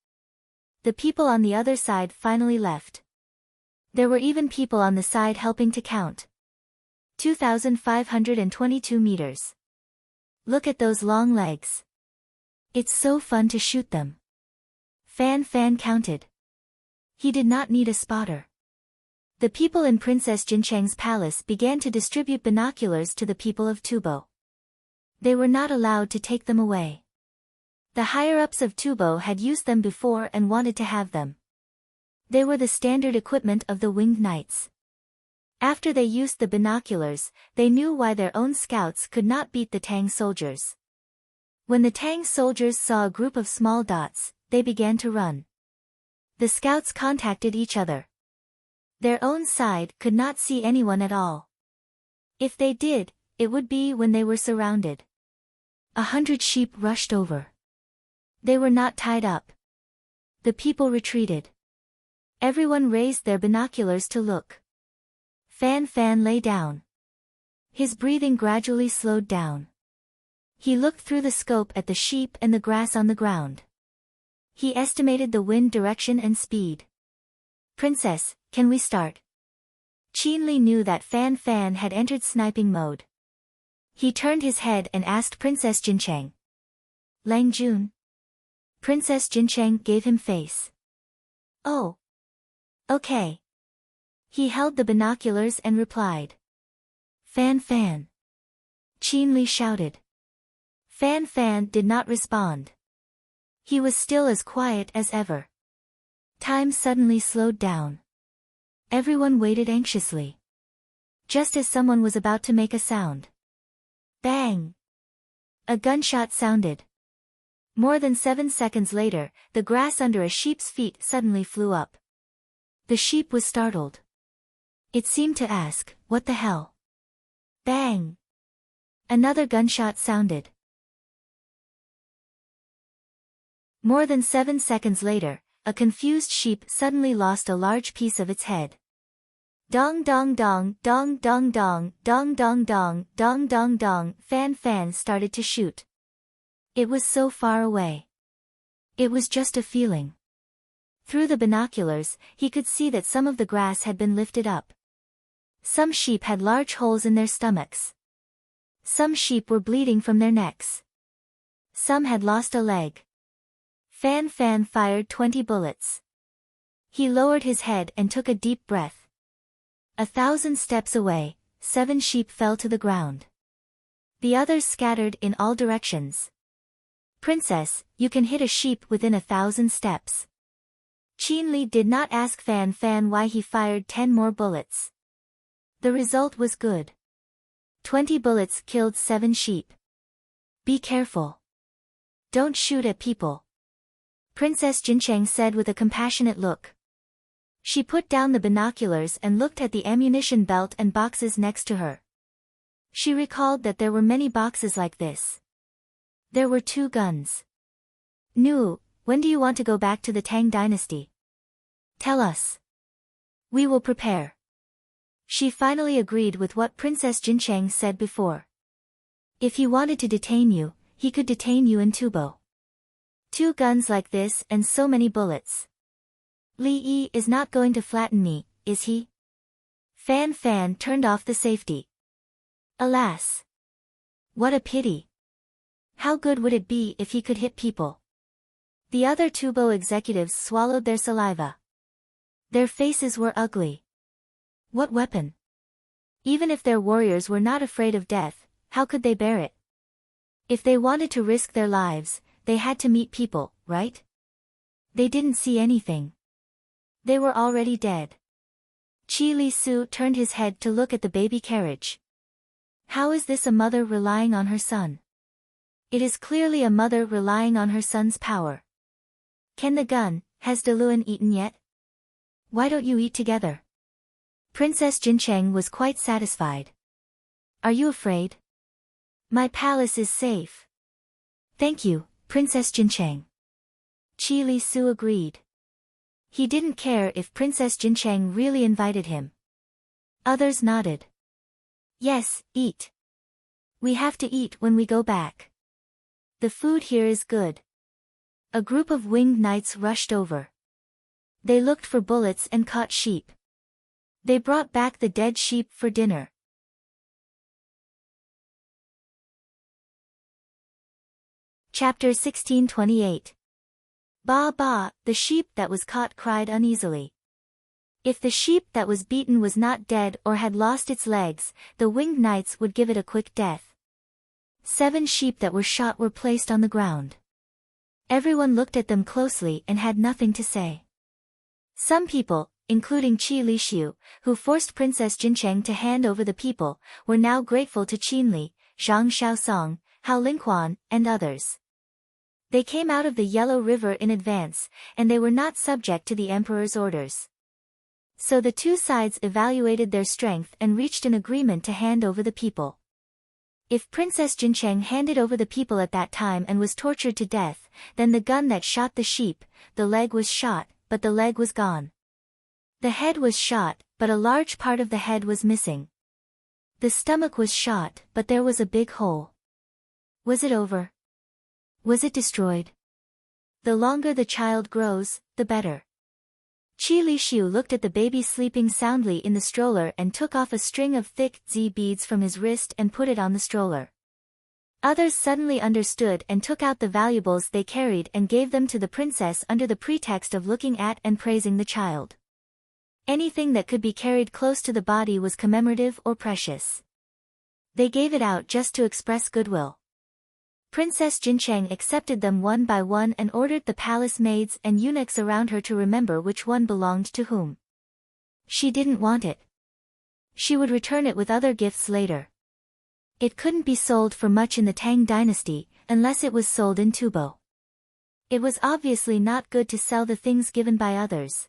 The people on the other side finally left. There were even people on the side helping to count. 2,522 meters. Look at those long legs. It's so fun to shoot them. Fan Fan counted. He did not need a spotter. The people in Princess Jincheng's palace began to distribute binoculars to the people of Tubo. They were not allowed to take them away. The higher-ups of Tubo had used them before and wanted to have them. They were the standard equipment of the winged knights. After they used the binoculars, they knew why their own scouts could not beat the Tang soldiers. When the Tang soldiers saw a group of small dots, they began to run. The scouts contacted each other. Their own side could not see anyone at all. If they did, it would be when they were surrounded. 100 sheep rushed over. They were not tied up. The people retreated. Everyone raised their binoculars to look. Fan Fan lay down. His breathing gradually slowed down. He looked through the scope at the sheep and the grass on the ground. He estimated the wind direction and speed. Princess, can we start? Qin Li knew that Fan Fan had entered sniping mode. He turned his head and asked Princess Jincheng. Lang Jun. Princess Jincheng gave him face. Oh. Okay. He held the binoculars and replied. Fan Fan. Qin Li shouted. Fan Fan did not respond. He was still as quiet as ever. Time suddenly slowed down. Everyone waited anxiously. Just as someone was about to make a sound. Bang! A gunshot sounded. More than 7 seconds later, the grass under a sheep's feet suddenly flew up. The sheep was startled. It seemed to ask, what the hell? Bang! Another gunshot sounded. More than 7 seconds later, a confused sheep suddenly lost a large piece of its head. Dong dong dong, dong dong dong, dong dong dong, dong dong dong. Fan Fan started to shoot. It was so far away. It was just a feeling. Through the binoculars, he could see that some of the grass had been lifted up. Some sheep had large holes in their stomachs. Some sheep were bleeding from their necks. Some had lost a leg. Fan Fan fired 20 bullets. He lowered his head and took a deep breath. 1,000 steps away, 7 sheep fell to the ground. The others scattered in all directions. Princess, you can hit a sheep within 1,000 steps. Qin Li did not ask Fan Fan why he fired 10 more bullets. The result was good. 20 bullets killed 7 sheep. Be careful. Don't shoot at people. Princess Jincheng said with a compassionate look. She put down the binoculars and looked at the ammunition belt and boxes next to her. She recalled that there were many boxes like this. There were 2 guns. Nu, when do you want to go back to the Tang dynasty? Tell us. We will prepare. She finally agreed with what Princess Jincheng said before. If he wanted to detain you, he could detain you in Tubo. 2 guns like this and so many bullets. Li Yi is not going to flatten me, is he? Fan Fan turned off the safety. Alas. What a pity. How good would it be if he could hit people? The other Tubo executives swallowed their saliva. Their faces were ugly. What weapon? Even if their warriors were not afraid of death, how could they bear it? If they wanted to risk their lives, they had to meet people, right? They didn't see anything. They were already dead. Qi Li Su turned his head to look at the baby carriage. How is this a mother relying on her son? It is clearly a mother relying on her son's power. Can the gun, has Deluan eaten yet? Why don't you eat together? Princess Jincheng was quite satisfied. Are you afraid? My palace is safe. Thank you, Princess Jincheng. Qi Li Su agreed. He didn't care if Princess Jincheng really invited him. Others nodded. Yes, eat. We have to eat when we go back. The food here is good. A group of winged knights rushed over. They looked for bullets and caught sheep. They brought back the dead sheep for dinner. Chapter 1628. Ba ba, the sheep that was caught cried uneasily. If the sheep that was beaten was not dead or had lost its legs, the winged knights would give it a quick death. 7 sheep that were shot were placed on the ground. Everyone looked at them closely and had nothing to say. Some people, including Qi Li Xiu, who forced Princess Jincheng to hand over the people, were now grateful to Qin Li, Zhang Xiaosong, Hao Lingquan, and others. They came out of the Yellow River in advance, and they were not subject to the emperor's orders. So the two sides evaluated their strength and reached an agreement to hand over the people. If Princess Jincheng handed over the people at that time and was tortured to death, then the gun that shot the sheep, the leg was shot, but the leg was gone. The head was shot, but a large part of the head was missing. The stomach was shot, but there was a big hole. Was it over? Was it destroyed? The longer the child grows, the better. Qi Li Xiu looked at the baby sleeping soundly in the stroller and took off a string of thick zi beads from his wrist and put it on the stroller. Others suddenly understood and took out the valuables they carried and gave them to the princess under the pretext of looking at and praising the child. Anything that could be carried close to the body was commemorative or precious. They gave it out just to express goodwill. Princess Jincheng accepted them one by one and ordered the palace maids and eunuchs around her to remember which one belonged to whom. She didn't want it. She would return it with other gifts later. It couldn't be sold for much in the Tang dynasty, unless it was sold in Tubo. It was obviously not good to sell the things given by others.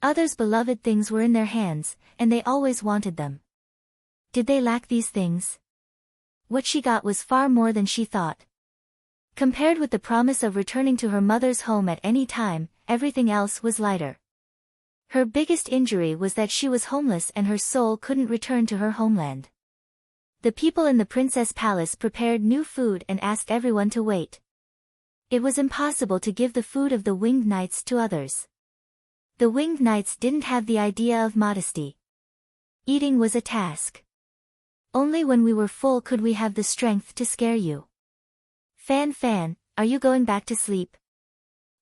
Others' beloved things were in their hands, and they always wanted them. Did they lack these things? What she got was far more than she thought. Compared with the promise of returning to her mother's home at any time, everything else was lighter. Her biggest injury was that she was homeless and her soul couldn't return to her homeland. The people in the princess palace prepared new food and asked everyone to wait. It was impossible to give the food of the winged knights to others. The winged knights didn't have the idea of modesty. Eating was a task. Only when we were full could we have the strength to scare you. Fan Fan, are you going back to sleep?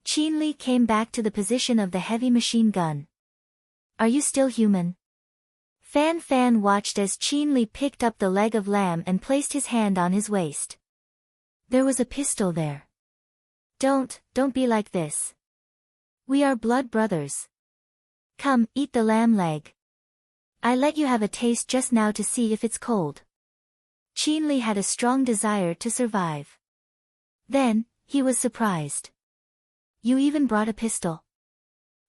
Qin Li came back to the position of the heavy machine gun. Are you still human? Fan Fan watched as Qin Li picked up the leg of lamb and placed his hand on his waist. There was a pistol there. Don't be like this. We are blood brothers. Come, eat the lamb leg. I let you have a taste just now to see if it's cold. Qin Li had a strong desire to survive. Then, he was surprised. You even brought a pistol.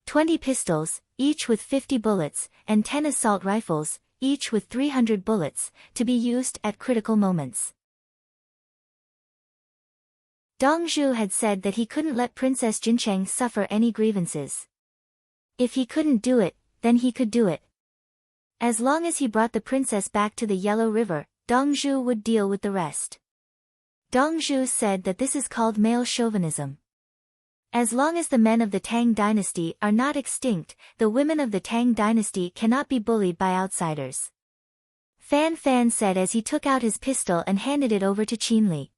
20 pistols, each with 50 bullets, and 10 assault rifles, each with 300 bullets, to be used at critical moments. Dong Zhu had said that he couldn't let Princess Jincheng suffer any grievances. If he couldn't do it, then he could do it. As long as he brought the princess back to the Yellow River, Dong Zhu would deal with the rest. Dong Zhu said that this is called male chauvinism. As long as the men of the Tang dynasty are not extinct, the women of the Tang dynasty cannot be bullied by outsiders. Fan Fan said as he took out his pistol and handed it over to Qin Li.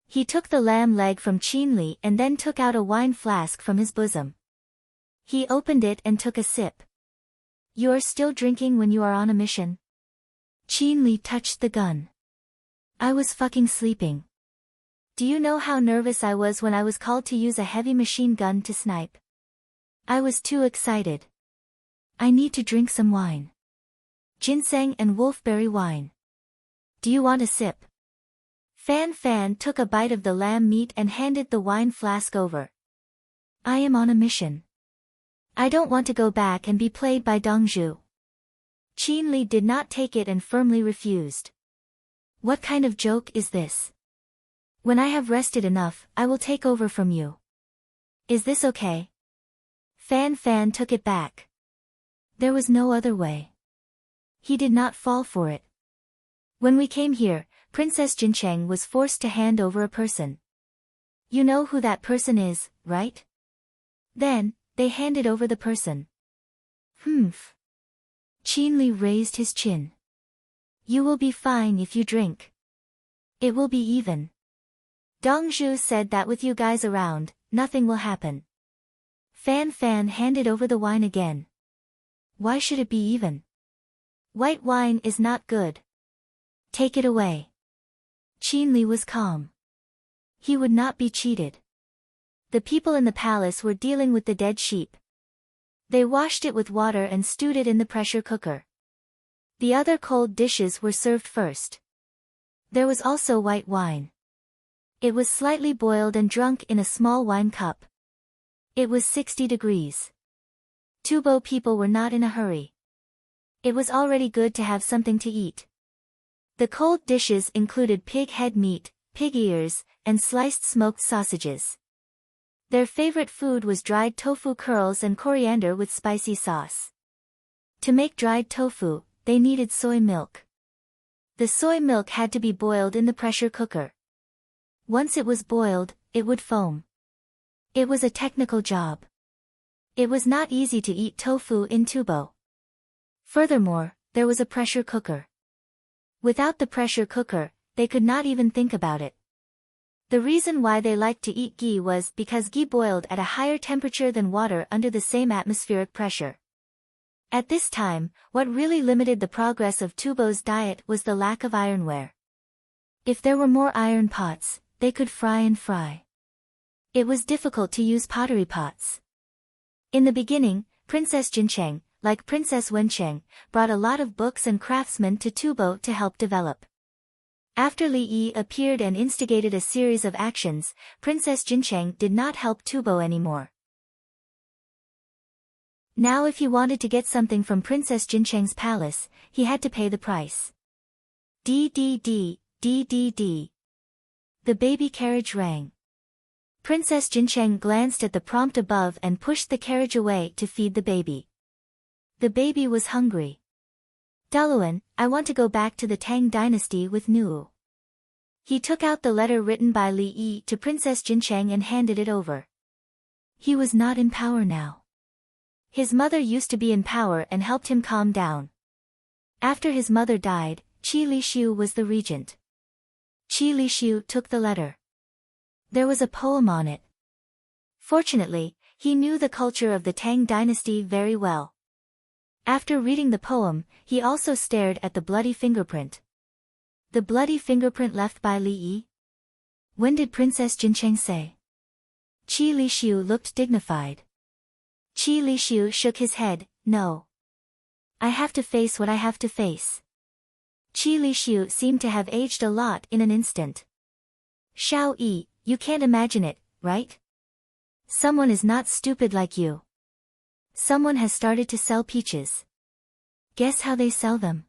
He took the lamb leg from Qin Li and then took out a wine flask from his bosom. He opened it and took a sip. You are still drinking when you are on a mission? Qin Li touched the gun. I was fucking sleeping. Do you know how nervous I was when I was called to use a heavy machine gun to snipe? I was too excited. I need to drink some wine. Ginseng and wolfberry wine. Do you want a sip? Fan Fan took a bite of the lamb meat and handed the wine flask over. I am on a mission. I don't want to go back and be played by Dongzhu. Qin Li did not take it and firmly refused. What kind of joke is this? When I have rested enough, I will take over from you. Is this okay? Fan Fan took it back. There was no other way. He did not fall for it. When we came here, Princess Jincheng was forced to hand over a person. You know who that person is, right? Then, they handed over the person. Humph. Qin Li raised his chin. You will be fine if you drink. It will be even. Dongzhu said that with you guys around, nothing will happen. Fan Fan handed over the wine again. Why should it be even? White wine is not good. Take it away. Qin Li was calm. He would not be cheated. The people in the palace were dealing with the dead sheep. They washed it with water and stewed it in the pressure cooker. The other cold dishes were served first. There was also white wine. It was slightly boiled and drunk in a small wine cup. It was 60 degrees. Tubo people were not in a hurry. It was already good to have something to eat. The cold dishes included pig head meat, pig ears, and sliced smoked sausages. Their favorite food was dried tofu curls and coriander with spicy sauce. To make dried tofu, they needed soy milk. The soy milk had to be boiled in the pressure cooker. Once it was boiled, it would foam. It was a technical job. It was not easy to eat tofu in Tubo. Furthermore, there was a pressure cooker. Without the pressure cooker, they could not even think about it. The reason why they liked to eat ghee was because ghee boiled at a higher temperature than water under the same atmospheric pressure. At this time, what really limited the progress of Tubo's diet was the lack of ironware. If there were more iron pots, they could fry and fry. It was difficult to use pottery pots. In the beginning, Princess Jincheng, like Princess Wencheng, brought a lot of books and craftsmen to Tubo to help develop. After Li Yi appeared and instigated a series of actions, Princess Jincheng did not help Tubo anymore. Now if he wanted to get something from Princess Jincheng's palace, he had to pay the price. D. The baby carriage rang. Princess Jincheng glanced at the prompt above and pushed the carriage away to feed the baby. The baby was hungry. Daluan, I want to go back to the Tang dynasty with Nuu. He took out the letter written by Li Yi to Princess Jincheng and handed it over. He was not in power now. His mother used to be in power and helped him calm down. After his mother died, Qi Lishu was the regent. Qi Lishu took the letter. There was a poem on it. Fortunately, he knew the culture of the Tang dynasty very well. After reading the poem, he also stared at the bloody fingerprint. The bloody fingerprint left by Li Yi? When did Princess Jincheng say? Qi Lishu looked dignified. Qi Lishu shook his head, no. I have to face what I have to face. Qi Lishu seemed to have aged a lot in an instant. Xiao Yi, you can't imagine it, right? Someone is not stupid like you. Someone has started to sell peaches. Guess how they sell them?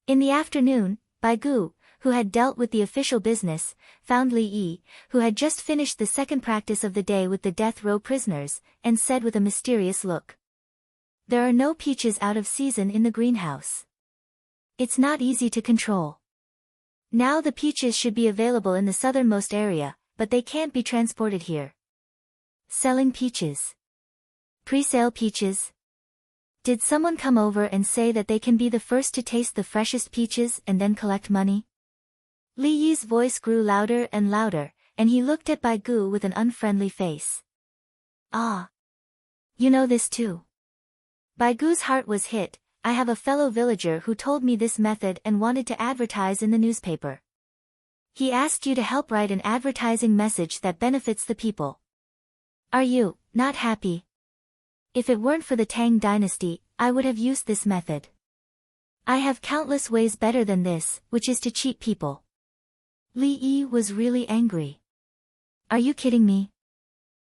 In the afternoon, Bai Gu, who had dealt with the official business, found Li Yi, who had just finished the second practice of the day with the death row prisoners, and said with a mysterious look. There are no peaches out of season in the greenhouse. It's not easy to control. Now the peaches should be available in the southernmost area, but they can't be transported here. Selling peaches. Pre-sale peaches. Did someone come over and say that they can be the first to taste the freshest peaches and then collect money? Li Yi's voice grew louder and louder, and he looked at Bai Gu with an unfriendly face. Ah. You know this too. Bai Gu's heart was hit. I have a fellow villager who told me this method and wanted to advertise in the newspaper. He asked you to help write an advertising message that benefits the people. Are you not happy? If it weren't for the Tang dynasty, I would have used this method. I have countless ways better than this, which is to cheat people. Li Yi was really angry. Are you kidding me?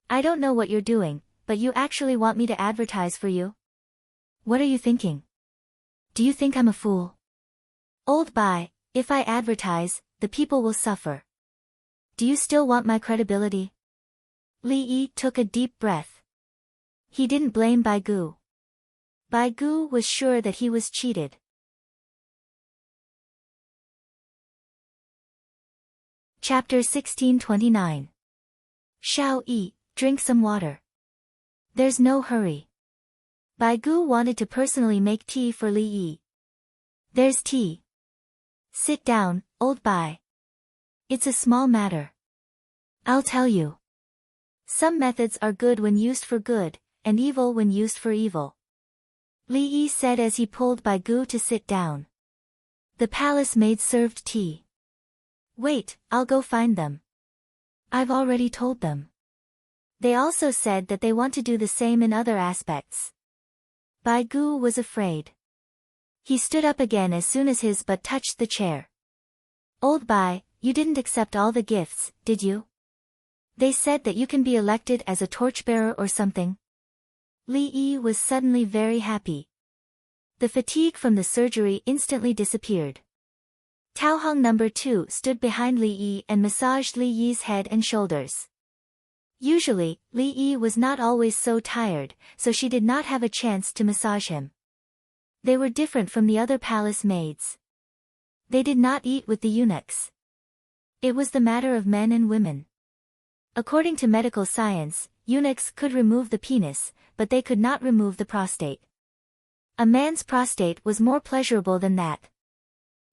I don't know what you're doing, but you actually want me to advertise for you? What are you thinking? Do you think I'm a fool? Old Bai, if I advertise, the people will suffer. Do you still want my credibility? Li Yi took a deep breath. He didn't blame Bai Gu. Bai Gu was sure that he was cheated. Chapter 1629. Shao Yi, drink some water. There's no hurry. Bai Gu wanted to personally make tea for Li Yi. There's tea. Sit down, old Bai. It's a small matter. I'll tell you. Some methods are good when used for good, and evil when used for evil. Li Yi said as he pulled Bai Gu to sit down. The palace maid served tea. Wait, I'll go find them. I've already told them. They also said that they want to do the same in other aspects. Bai Gu was afraid. He stood up again as soon as his butt touched the chair. Old Bai, you didn't accept all the gifts, did you? They said that you can be elected as a torchbearer or something. Li Yi was suddenly very happy. The fatigue from the surgery instantly disappeared. Tao Hong No. 2 stood behind Li Yi and massaged Li Yi's head and shoulders. Usually, Li Yi was not always so tired, so she did not have a chance to massage him. They were different from the other palace maids. They did not eat with the eunuchs. It was the matter of men and women. According to medical science, eunuchs could remove the penis, but they could not remove the prostate. A man's prostate was more pleasurable than that.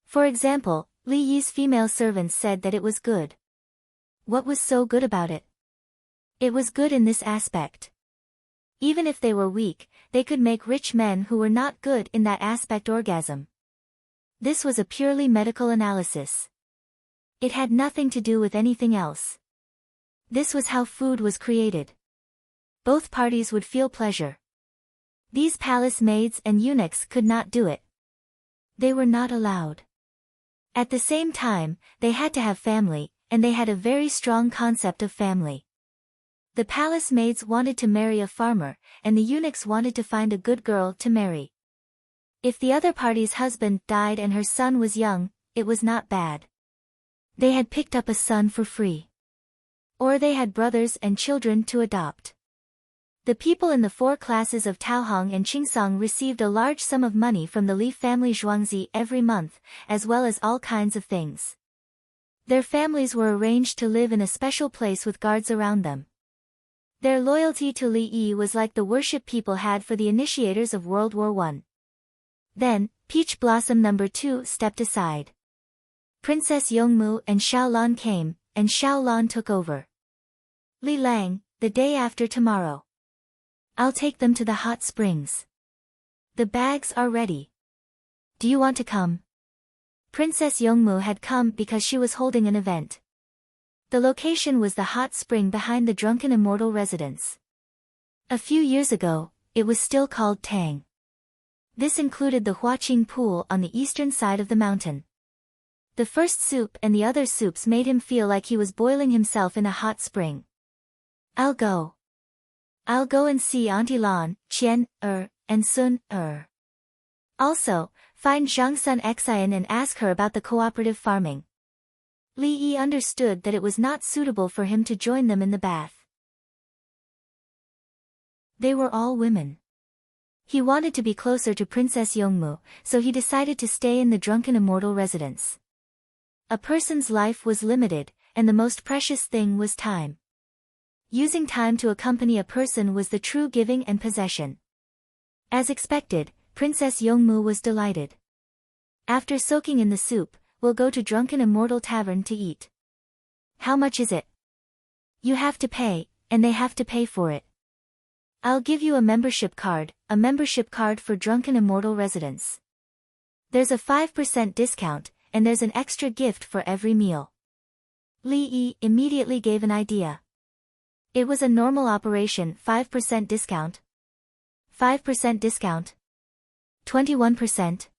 For example, Li Yi's female servants said that it was good. What was so good about it? It was good in this aspect. Even if they were weak, they could make rich men who were not good in that aspect orgasm. This was a purely medical analysis. It had nothing to do with anything else. This was how food was created. Both parties would feel pleasure. These palace maids and eunuchs could not do it. They were not allowed. At the same time, they had to have family, and they had a very strong concept of family. The palace maids wanted to marry a farmer, and the eunuchs wanted to find a good girl to marry. If the other party's husband died and her son was young, it was not bad. They had picked up a son for free. Or they had brothers and children to adopt. The people in the four classes of Taohong and Qingsong received a large sum of money from the Li family Zhuangzi every month, as well as all kinds of things. Their families were arranged to live in a special place with guards around them. Their loyalty to Li Yi was like the worship people had for the initiators of World War I. Then, Peach Blossom No. 2 stepped aside. Princess Yongmu and Xiaolan came, and Xiaolan took over. Li Lang, the day after tomorrow. I'll take them to the hot springs. The bags are ready. Do you want to come? Princess Yongmu had come because she was holding an event. The location was the hot spring behind the drunken immortal residence. A few years ago, it was still called Tang. This included the Huaqing pool on the eastern side of the mountain. The first soup and the other soups made him feel like he was boiling himself in a hot spring. I'll go and see Auntie Lan, Qian, and Sun, Also, find Zhang Sun Xian and ask her about the cooperative farming. Li Yi understood that it was not suitable for him to join them in the bath. They were all women. He wanted to be closer to Princess Yongmu, so he decided to stay in the drunken immortal residence. A person's life was limited, and the most precious thing was time. Using time to accompany a person was the true giving and possession. As expected, Princess Yongmu was delighted. After soaking in the soup, we'll go to Drunken Immortal Tavern to eat. How much is it? You have to pay, and they have to pay for it. I'll give you a membership card for Drunken Immortal Residence. There's a 5% discount, and there's an extra gift for every meal. Li Yi immediately gave an idea. It was a normal operation. 5% discount. 5% discount. 21%.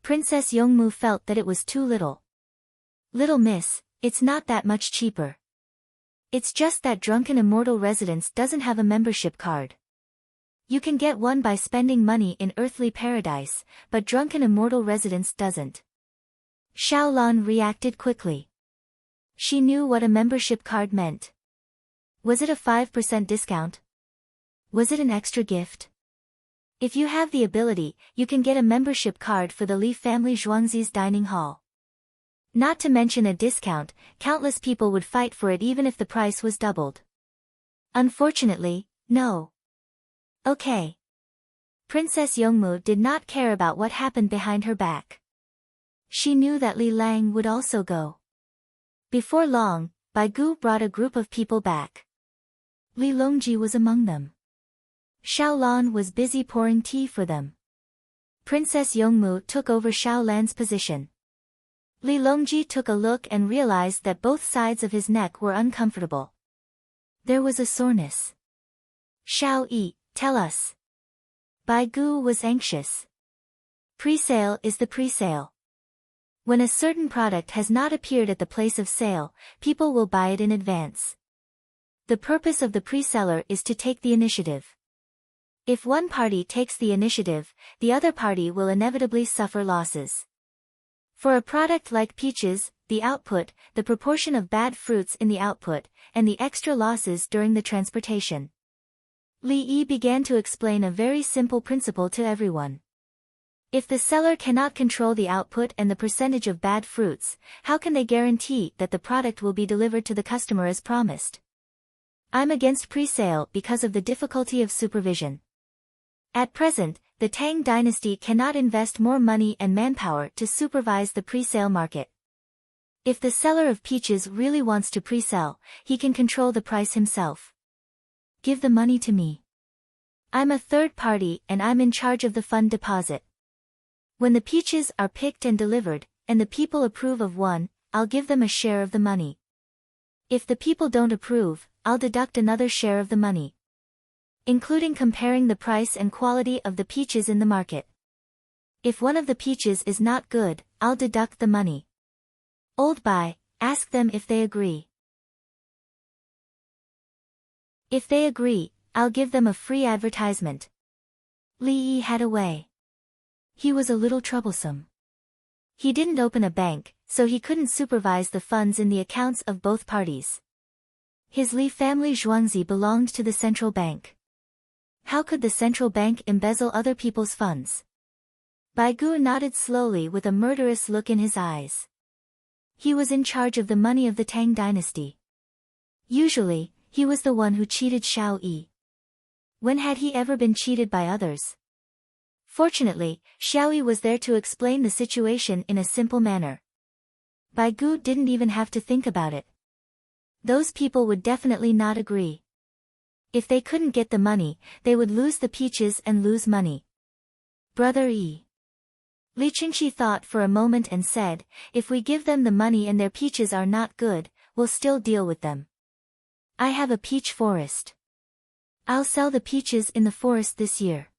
Princess Yongmu felt that it was too little. Little miss, it's not that much cheaper. It's just that Drunken Immortal Residence doesn't have a membership card. You can get one by spending money in Earthly Paradise, but Drunken Immortal Residence doesn't. Xiaolan reacted quickly. She knew what a membership card meant. Was it a 5% discount? Was it an extra gift? If you have the ability, you can get a membership card for the Li family Zhuangzi's dining hall. Not to mention a discount, countless people would fight for it even if the price was doubled. Unfortunately, no. Okay. Princess Yongmu did not care about what happened behind her back. She knew that Li Lang would also go. Before long, Bai Gu brought a group of people back. Li Longji was among them. Xiaolan was busy pouring tea for them. Princess Yongmu took over Xiaolan's position. Li Longji took a look and realized that both sides of his neck were uncomfortable. There was a soreness. Xiao Yi, tell us. Bai Gu was anxious. Pre-sale is the pre-sale. When a certain product has not appeared at the place of sale, people will buy it in advance. The purpose of the pre-seller is to take the initiative. If one party takes the initiative, the other party will inevitably suffer losses. For a product like peaches, the output, the proportion of bad fruits in the output, and the extra losses during the transportation. Li Yi began to explain a very simple principle to everyone. If the seller cannot control the output and the percentage of bad fruits, how can they guarantee that the product will be delivered to the customer as promised? I'm against pre-sale because of the difficulty of supervision. At present, the Tang dynasty cannot invest more money and manpower to supervise the pre-sale market. If the seller of peaches really wants to pre-sell, he can control the price himself. Give the money to me. I'm a third party and I'm in charge of the fund deposit. When the peaches are picked and delivered, and the people approve of one, I'll give them a share of the money. If the people don't approve, I'll deduct another share of the money, including comparing the price and quality of the peaches in the market. If one of the peaches is not good, I'll deduct the money. Old Bai, ask them if they agree. If they agree, I'll give them a free advertisement. Li Yi had a way. He was a little troublesome. He didn't open a bank, so he couldn't supervise the funds in the accounts of both parties. His Li family Zhuangzi belonged to the central bank. How could the central bank embezzle other people's funds? Bai Gu nodded slowly with a murderous look in his eyes. He was in charge of the money of the Tang dynasty. Usually, he was the one who cheated Xiao Yi. When had he ever been cheated by others? Fortunately, Xiao Yi was there to explain the situation in a simple manner. Bai Gu didn't even have to think about it. Those people would definitely not agree. If they couldn't get the money, they would lose the peaches and lose money. Brother Yi. Li Qingxi thought for a moment and said, if we give them the money and their peaches are not good, we'll still deal with them. I have a peach forest. I'll sell the peaches in the forest this year.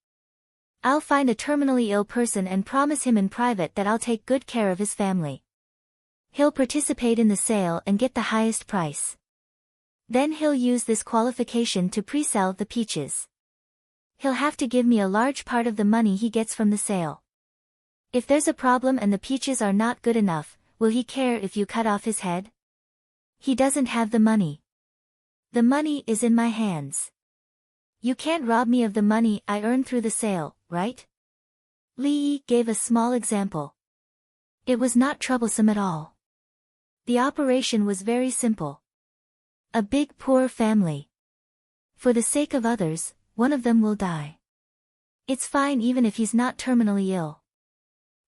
I'll find a terminally ill person and promise him in private that I'll take good care of his family. He'll participate in the sale and get the highest price. Then he'll use this qualification to pre-sell the peaches. He'll have to give me a large part of the money he gets from the sale. If there's a problem and the peaches are not good enough, will he care if you cut off his head? He doesn't have the money. The money is in my hands. You can't rob me of the money I earned through the sale, right? Li Yi gave a small example. It was not troublesome at all. The operation was very simple. A big poor family. For the sake of others, one of them will die. It's fine even if he's not terminally ill.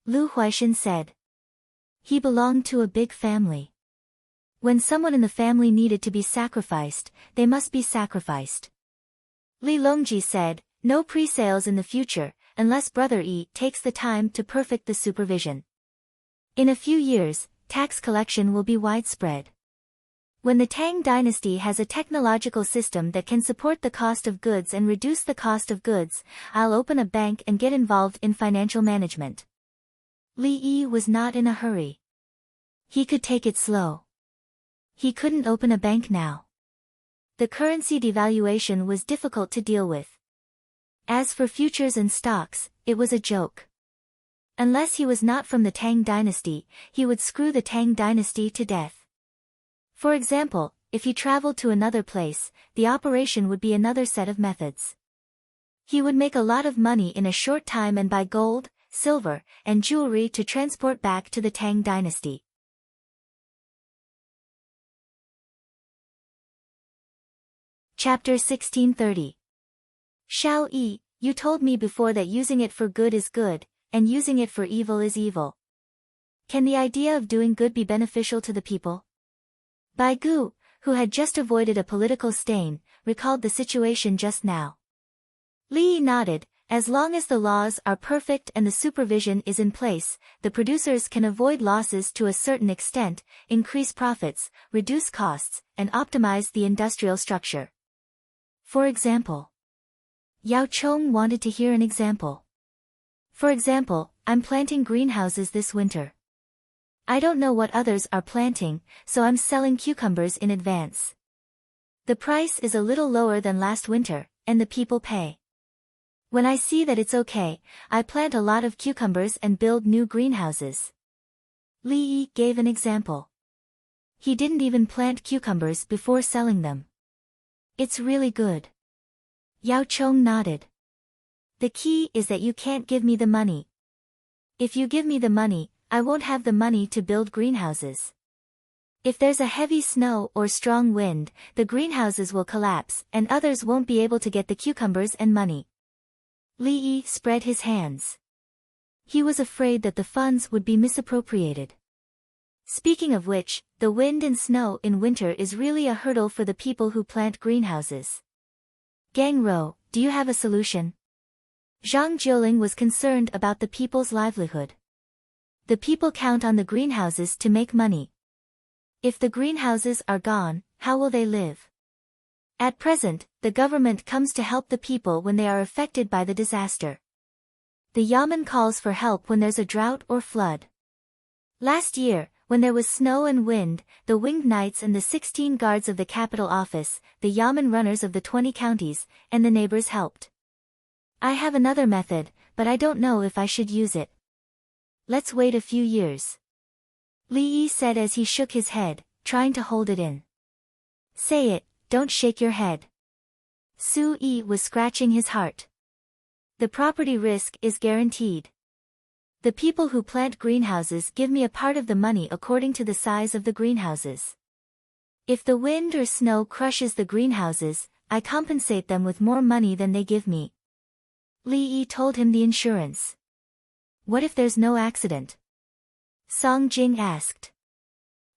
Lu Huaixin said. He belonged to a big family. When someone in the family needed to be sacrificed, they must be sacrificed. Li Longji said, no pre-sales in the future, unless Brother Yi takes the time to perfect the supervision. In a few years, tax collection will be widespread. When the Tang dynasty has a technological system that can support the cost of goods and reduce the cost of goods, I'll open a bank and get involved in financial management. Li Yi was not in a hurry. He could take it slow. He couldn't open a bank now. The currency devaluation was difficult to deal with. As for futures and stocks, it was a joke. Unless he was not from the Tang dynasty, he would screw the Tang dynasty to death. For example, if he traveled to another place, the operation would be another set of methods. He would make a lot of money in a short time and buy gold, silver, and jewelry to transport back to the Tang dynasty. Chapter 1630. Xiao Yi, you told me before that using it for good is good, and using it for evil is evil. Can the idea of doing good be beneficial to the people? Bai Gu, who had just avoided a political stain, recalled the situation just now. Li Yi nodded. As long as the laws are perfect and the supervision is in place, the producers can avoid losses to a certain extent, increase profits, reduce costs, and optimize the industrial structure. For example. Yao Chong wanted to hear an example. For example, I'm planting greenhouses this winter. I don't know what others are planting, so I'm selling cucumbers in advance. The price is a little lower than last winter, and the people pay. When I see that it's okay, I plant a lot of cucumbers and build new greenhouses. Li Yi gave an example. He didn't even plant cucumbers before selling them. It's really good. Yao Chong nodded. The key is that you can't give me the money. If you give me the money, I won't have the money to build greenhouses. If there's a heavy snow or strong wind, the greenhouses will collapse and others won't be able to get the cucumbers and money. Li Yi spread his hands. He was afraid that the funds would be misappropriated. Speaking of which, the wind and snow in winter is really a hurdle for the people who plant greenhouses. Gang Rou, do you have a solution? Zhang Jiuling was concerned about the people's livelihood. The people count on the greenhouses to make money. If the greenhouses are gone, how will they live? At present, the government comes to help the people when they are affected by the disaster. The Yamen calls for help when there's a drought or flood. Last year, when there was snow and wind, the winged knights and the 16 guards of the capital office, the Yamen runners of the 20 counties, and the neighbors helped. I have another method, but I don't know if I should use it. Let's wait a few years. Li Yi said as he shook his head, trying to hold it in. Say it, don't shake your head. Su Yi was scratching his heart. The property risk is guaranteed. The people who plant greenhouses give me a part of the money according to the size of the greenhouses. If the wind or snow crushes the greenhouses, I compensate them with more money than they give me. Li Yi told him the insurance. What if there's no accident? Song Jing asked.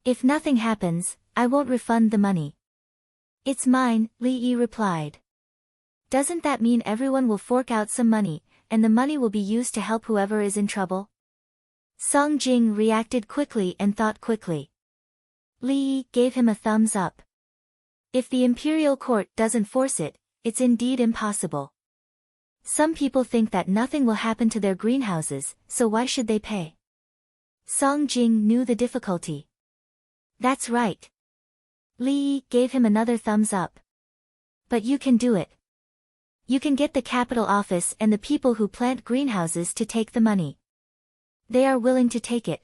If nothing happens, I won't refund the money. It's mine, Li Yi replied. Doesn't that mean everyone will fork out some money, and the money will be used to help whoever is in trouble? Song Jing reacted quickly and thought quickly. Li Yi gave him a thumbs up. If the imperial court doesn't force it, it's indeed impossible. Some people think that nothing will happen to their greenhouses, so why should they pay? Song Jing knew the difficulty. That's right. Li Yi gave him another thumbs up. But you can do it. You can get the capital office and the people who plant greenhouses to take the money. They are willing to take it.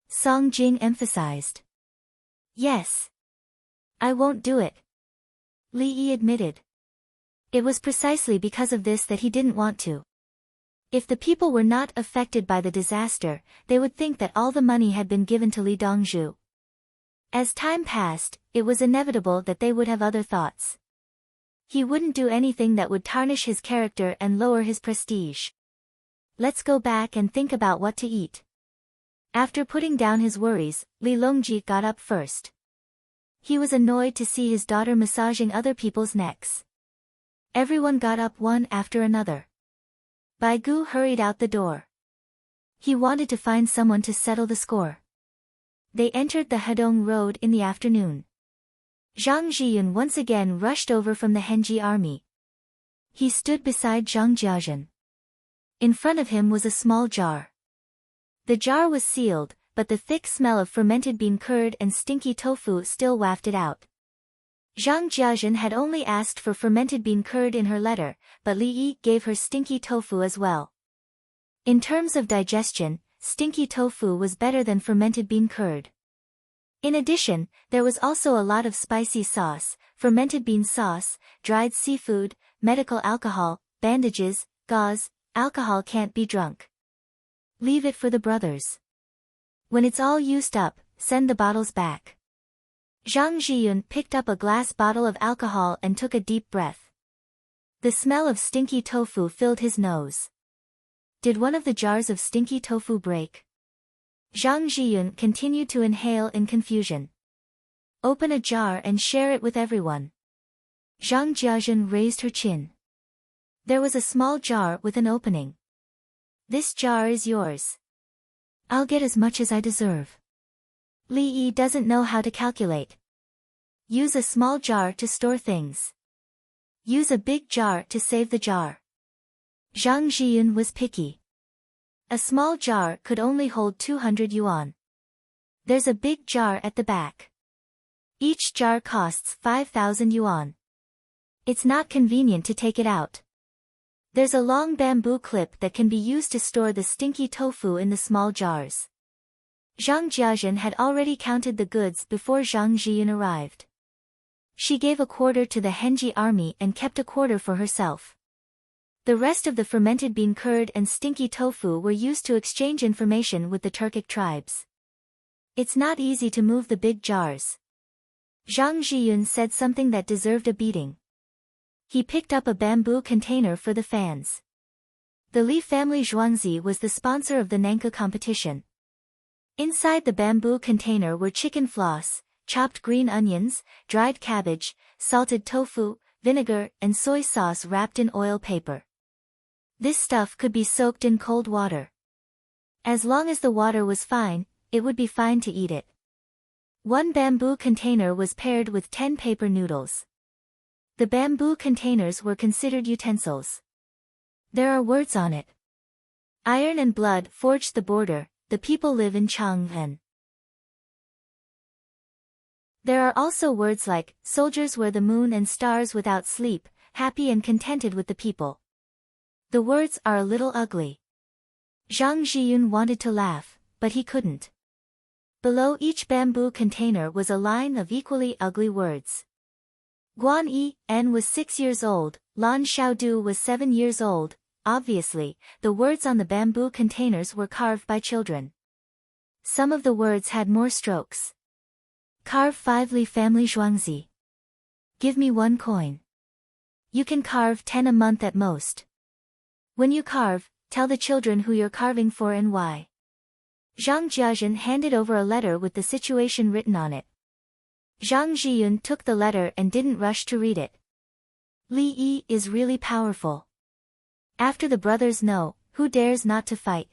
Song Jing emphasized. Yes. I won't do it. Li Yi admitted. It was precisely because of this that he didn't want to. If the people were not affected by the disaster, they would think that all the money had been given to Li Dongzhu. As time passed, it was inevitable that they would have other thoughts. He wouldn't do anything that would tarnish his character and lower his prestige. Let's go back and think about what to eat. After putting down his worries, Li Longji got up first. He was annoyed to see his daughter massaging other people's necks. Everyone got up one after another. Bai Gu hurried out the door. He wanted to find someone to settle the score. They entered the Hedong road in the afternoon. Zhang Zhiyun once again rushed over from the Henji army. He stood beside Zhang Jiazhen. In front of him was a small jar. The jar was sealed, but the thick smell of fermented bean curd and stinky tofu still wafted out. Zhang Jiazhen had only asked for fermented bean curd in her letter, but Li Yi gave her stinky tofu as well. In terms of digestion, stinky tofu was better than fermented bean curd. In addition, there was also a lot of spicy sauce, fermented bean sauce, dried seafood, medical alcohol, bandages, gauze. Alcohol can't be drunk. Leave it for the brothers. When it's all used up, send the bottles back. Zhang Zhiyun picked up a glass bottle of alcohol and took a deep breath. The smell of stinky tofu filled his nose. Did one of the jars of stinky tofu break? Zhang Zhiyun continued to inhale in confusion. Open a jar and share it with everyone. Zhang Jiazhen raised her chin. There was a small jar with an opening. This jar is yours. I'll get as much as I deserve. Li Yi doesn't know how to calculate. Use a small jar to store things. Use a big jar to save the jar. Zhang Zhiyun was picky. A small jar could only hold 200 yuan. There's a big jar at the back. Each jar costs 5,000 yuan. It's not convenient to take it out. There's a long bamboo clip that can be used to store the stinky tofu in the small jars. Zhang Jiazhen had already counted the goods before Zhang Zhiyun arrived. She gave a quarter to the Henji army and kept a quarter for herself. The rest of the fermented bean curd and stinky tofu were used to exchange information with the Turkic tribes. It's not easy to move the big jars. Zhang Zhiyun said something that deserved a beating. He picked up a bamboo container for the fans. The Li family Zhuangzi was the sponsor of the Nanka competition. Inside the bamboo container were chicken floss, chopped green onions, dried cabbage, salted tofu, vinegar, and soy sauce wrapped in oil paper. This stuff could be soaked in cold water. As long as the water was fine, it would be fine to eat it. One bamboo container was paired with 10 paper noodles. The bamboo containers were considered utensils. There are words on it. Iron and blood forged the border, the people live in Chang'an. There are also words like, soldiers wear the moon and stars without sleep, happy and contented with the people. The words are a little ugly. Zhang Zhiyun wanted to laugh, but he couldn't. Below each bamboo container was a line of equally ugly words. Guan Yi N was 6 years old, Lan Xiaodu was 7 years old. Obviously, the words on the bamboo containers were carved by children. Some of the words had more strokes. Carve 5 Li family Zhuangzi. Give me 1 coin. You can carve 10 a month at most. When you carve, tell the children who you're carving for and why. Zhang Jiazhen handed over a letter with the situation written on it. Zhang Zhiyun took the letter and didn't rush to read it. Li Yi is really powerful. After the brothers know, who dares not to fight?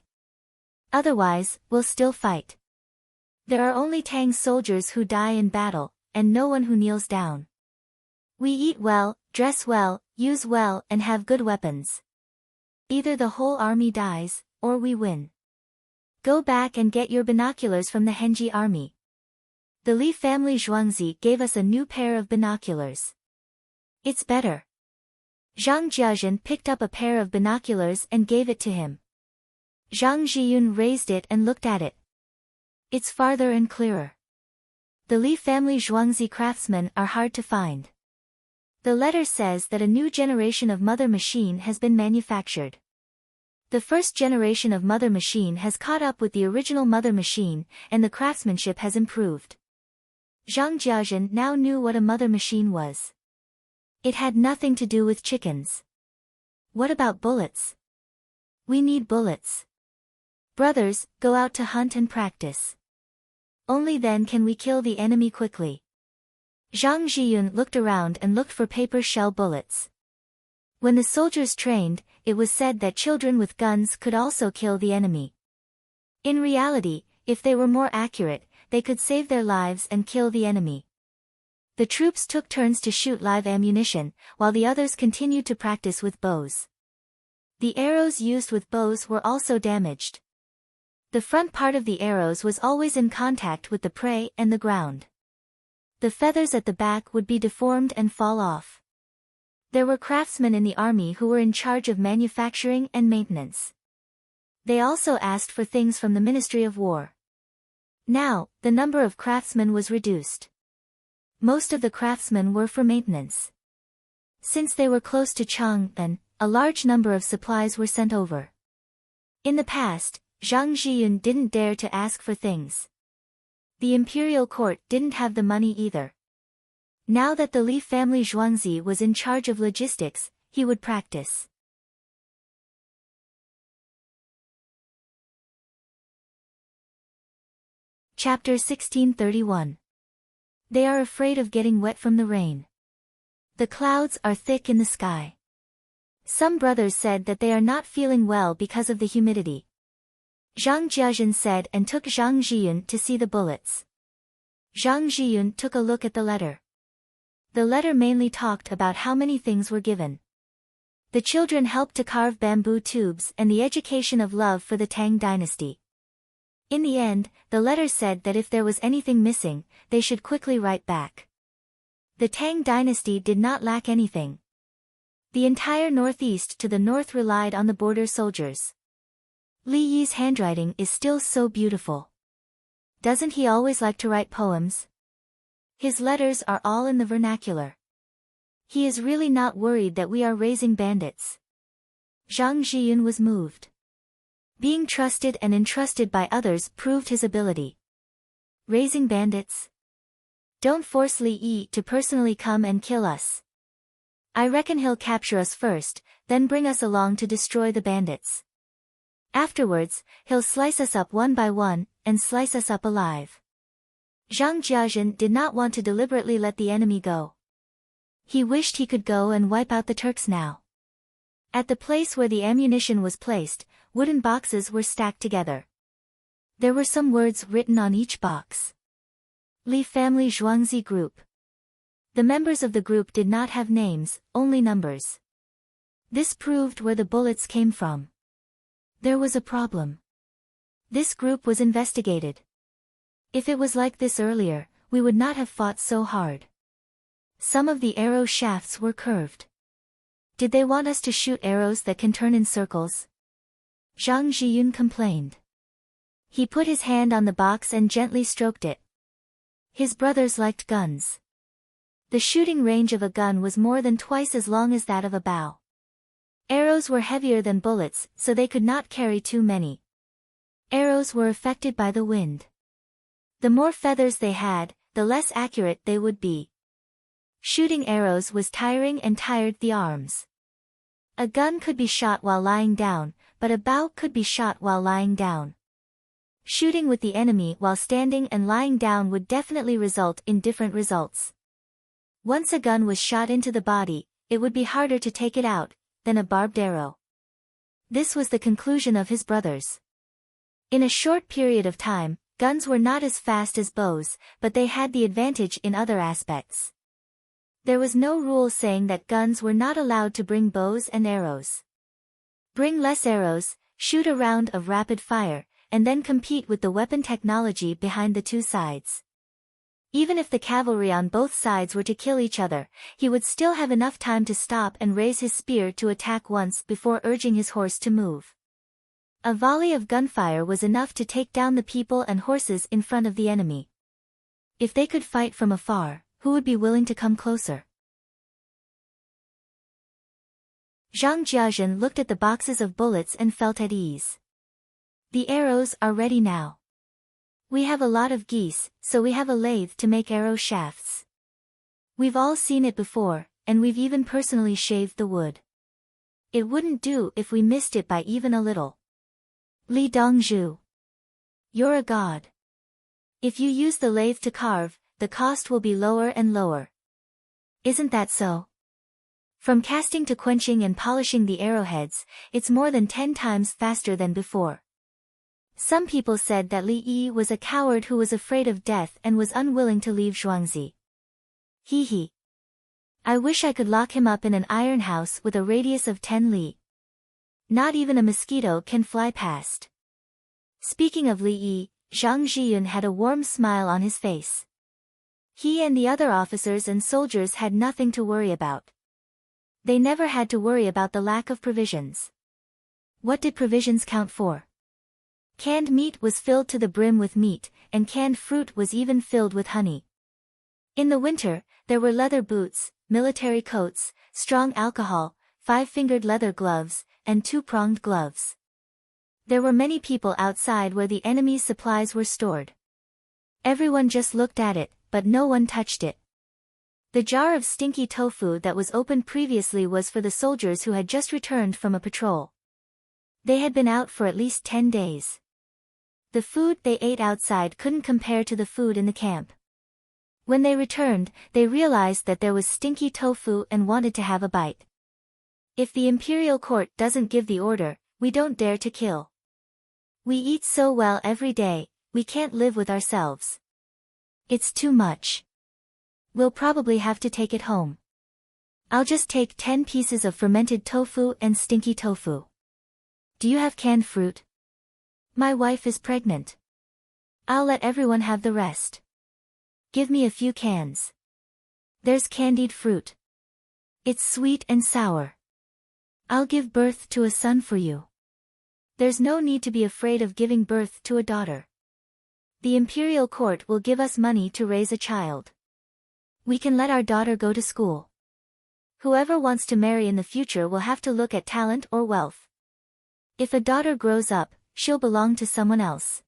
Otherwise, we'll still fight. There are only Tang soldiers who die in battle, and no one who kneels down. We eat well, dress well, use well, and have good weapons. Either the whole army dies, or we win. Go back and get your binoculars from the Henji army. The Li family Zhuangzi gave us a new pair of binoculars. It's better. Zhang Jiazhen picked up a pair of binoculars and gave it to him. Zhang Zhiyun raised it and looked at it. It's farther and clearer. The Li family Zhuangzi craftsmen are hard to find. The letter says that a new generation of mother machine has been manufactured. The first generation of mother machine has caught up with the original mother machine, and the craftsmanship has improved. Zhang Jiazhen now knew what a mother machine was. It had nothing to do with chickens. What about bullets? We need bullets. Brothers, go out to hunt and practice. Only then can we kill the enemy quickly. Zhang Zhiyun looked around and looked for paper shell bullets. When the soldiers trained, it was said that children with guns could also kill the enemy. In reality, if they were more accurate, they could save their lives and kill the enemy. The troops took turns to shoot live ammunition, while the others continued to practice with bows. The arrows used with bows were also damaged. The front part of the arrows was always in contact with the prey and the ground. The feathers at the back would be deformed and fall off. There were craftsmen in the army who were in charge of manufacturing and maintenance. They also asked for things from the Ministry of War. Now, the number of craftsmen was reduced. Most of the craftsmen were for maintenance. Since they were close to Chang'an, a large number of supplies were sent over. In the past, Zhang Zhiyun didn't dare to ask for things. The imperial court didn't have the money either. Now that the Li family Zhuangzi was in charge of logistics, he would practice. Chapter 1631. They are afraid of getting wet from the rain. The clouds are thick in the sky. Some brothers said that they are not feeling well because of the humidity. Zhang Jiazhen said and took Zhang Zhiyun to see the bullets. Zhang Zhiyun took a look at the letter. The letter mainly talked about how many things were given. The children helped to carve bamboo tubes and the education of love for the Tang dynasty. In the end, the letter said that if there was anything missing, they should quickly write back. The Tang dynasty did not lack anything. The entire northeast to the north relied on the border soldiers. Li Yi's handwriting is still so beautiful. Doesn't he always like to write poems? His letters are all in the vernacular. He is really not worried that we are raising bandits. Zhang Zhiyun was moved. Being trusted and entrusted by others proved his ability. Raising bandits? Don't force Li Yi to personally come and kill us. I reckon he'll capture us first, then bring us along to destroy the bandits. Afterwards, he'll slice us up one by one, and slice us up alive. Zhang Jiazhen did not want to deliberately let the enemy go. He wished he could go and wipe out the Turks now. At the place where the ammunition was placed, wooden boxes were stacked together. There were some words written on each box. Li family Zhuangzi group. The members of the group did not have names, only numbers. This proved where the bullets came from. There was a problem. This group was investigated. If it was like this earlier, we would not have fought so hard. Some of the arrow shafts were curved. Did they want us to shoot arrows that can turn in circles? Zhang Zhiyun complained. He put his hand on the box and gently stroked it. His brothers liked guns. The shooting range of a gun was more than twice as long as that of a bow. Arrows were heavier than bullets, so they could not carry too many. Arrows were affected by the wind. The more feathers they had, the less accurate they would be. Shooting arrows was tiring and tired the arms. A gun could be shot while lying down, but a bow could be shot while lying down. Shooting with the enemy while standing and lying down would definitely result in different results. Once a gun was shot into the body, it would be harder to take it out than a barbed arrow. This was the conclusion of his brothers. In a short period of time, guns were not as fast as bows, but they had the advantage in other aspects. There was no rule saying that guns were not allowed to bring bows and arrows. Bring less arrows, shoot a round of rapid fire, and then compete with the weapon technology behind the two sides. Even if the cavalry on both sides were to kill each other, he would still have enough time to stop and raise his spear to attack once before urging his horse to move. A volley of gunfire was enough to take down the people and horses in front of the enemy. If they could fight from afar, who would be willing to come closer? Zhang Jiazhen looked at the boxes of bullets and felt at ease. The arrows are ready now. We have a lot of geese, so we have a lathe to make arrow shafts. We've all seen it before, and we've even personally shaved the wood. It wouldn't do if we missed it by even a little. Li Dongzhu. You're a god. If you use the lathe to carve, the cost will be lower and lower. Isn't that so? From casting to quenching and polishing the arrowheads, it's more than 10 times faster than before. Some people said that Li Yi was a coward who was afraid of death and was unwilling to leave Zhuangzi. Hee hee. I wish I could lock him up in an iron house with a radius of 10 li. Not even a mosquito can fly past. Speaking of Li Yi, Zhang Zhiyun had a warm smile on his face. He and the other officers and soldiers had nothing to worry about. They never had to worry about the lack of provisions. What did provisions count for? Canned meat was filled to the brim with meat, and canned fruit was even filled with honey. In the winter, there were leather boots, military coats, strong alcohol, 5-fingered leather gloves, and 2-pronged gloves. There were many people outside where the enemy's supplies were stored. Everyone just looked at it, but no one touched it. The jar of stinky tofu that was opened previously was for the soldiers who had just returned from a patrol. They had been out for at least 10 days. The food they ate outside couldn't compare to the food in the camp. When they returned, they realized that there was stinky tofu and wanted to have a bite. If the imperial court doesn't give the order, we don't dare to kill. We eat so well every day, we can't live with ourselves. It's too much. We'll probably have to take it home. I'll just take 10 pieces of fermented tofu and stinky tofu. Do you have canned fruit? My wife is pregnant. I'll let everyone have the rest. Give me a few cans. There's candied fruit. It's sweet and sour. I'll give birth to a son for you. There's no need to be afraid of giving birth to a daughter. The imperial court will give us money to raise a child. We can let our daughter go to school. Whoever wants to marry in the future will have to look at talent or wealth. If a daughter grows up, she'll belong to someone else.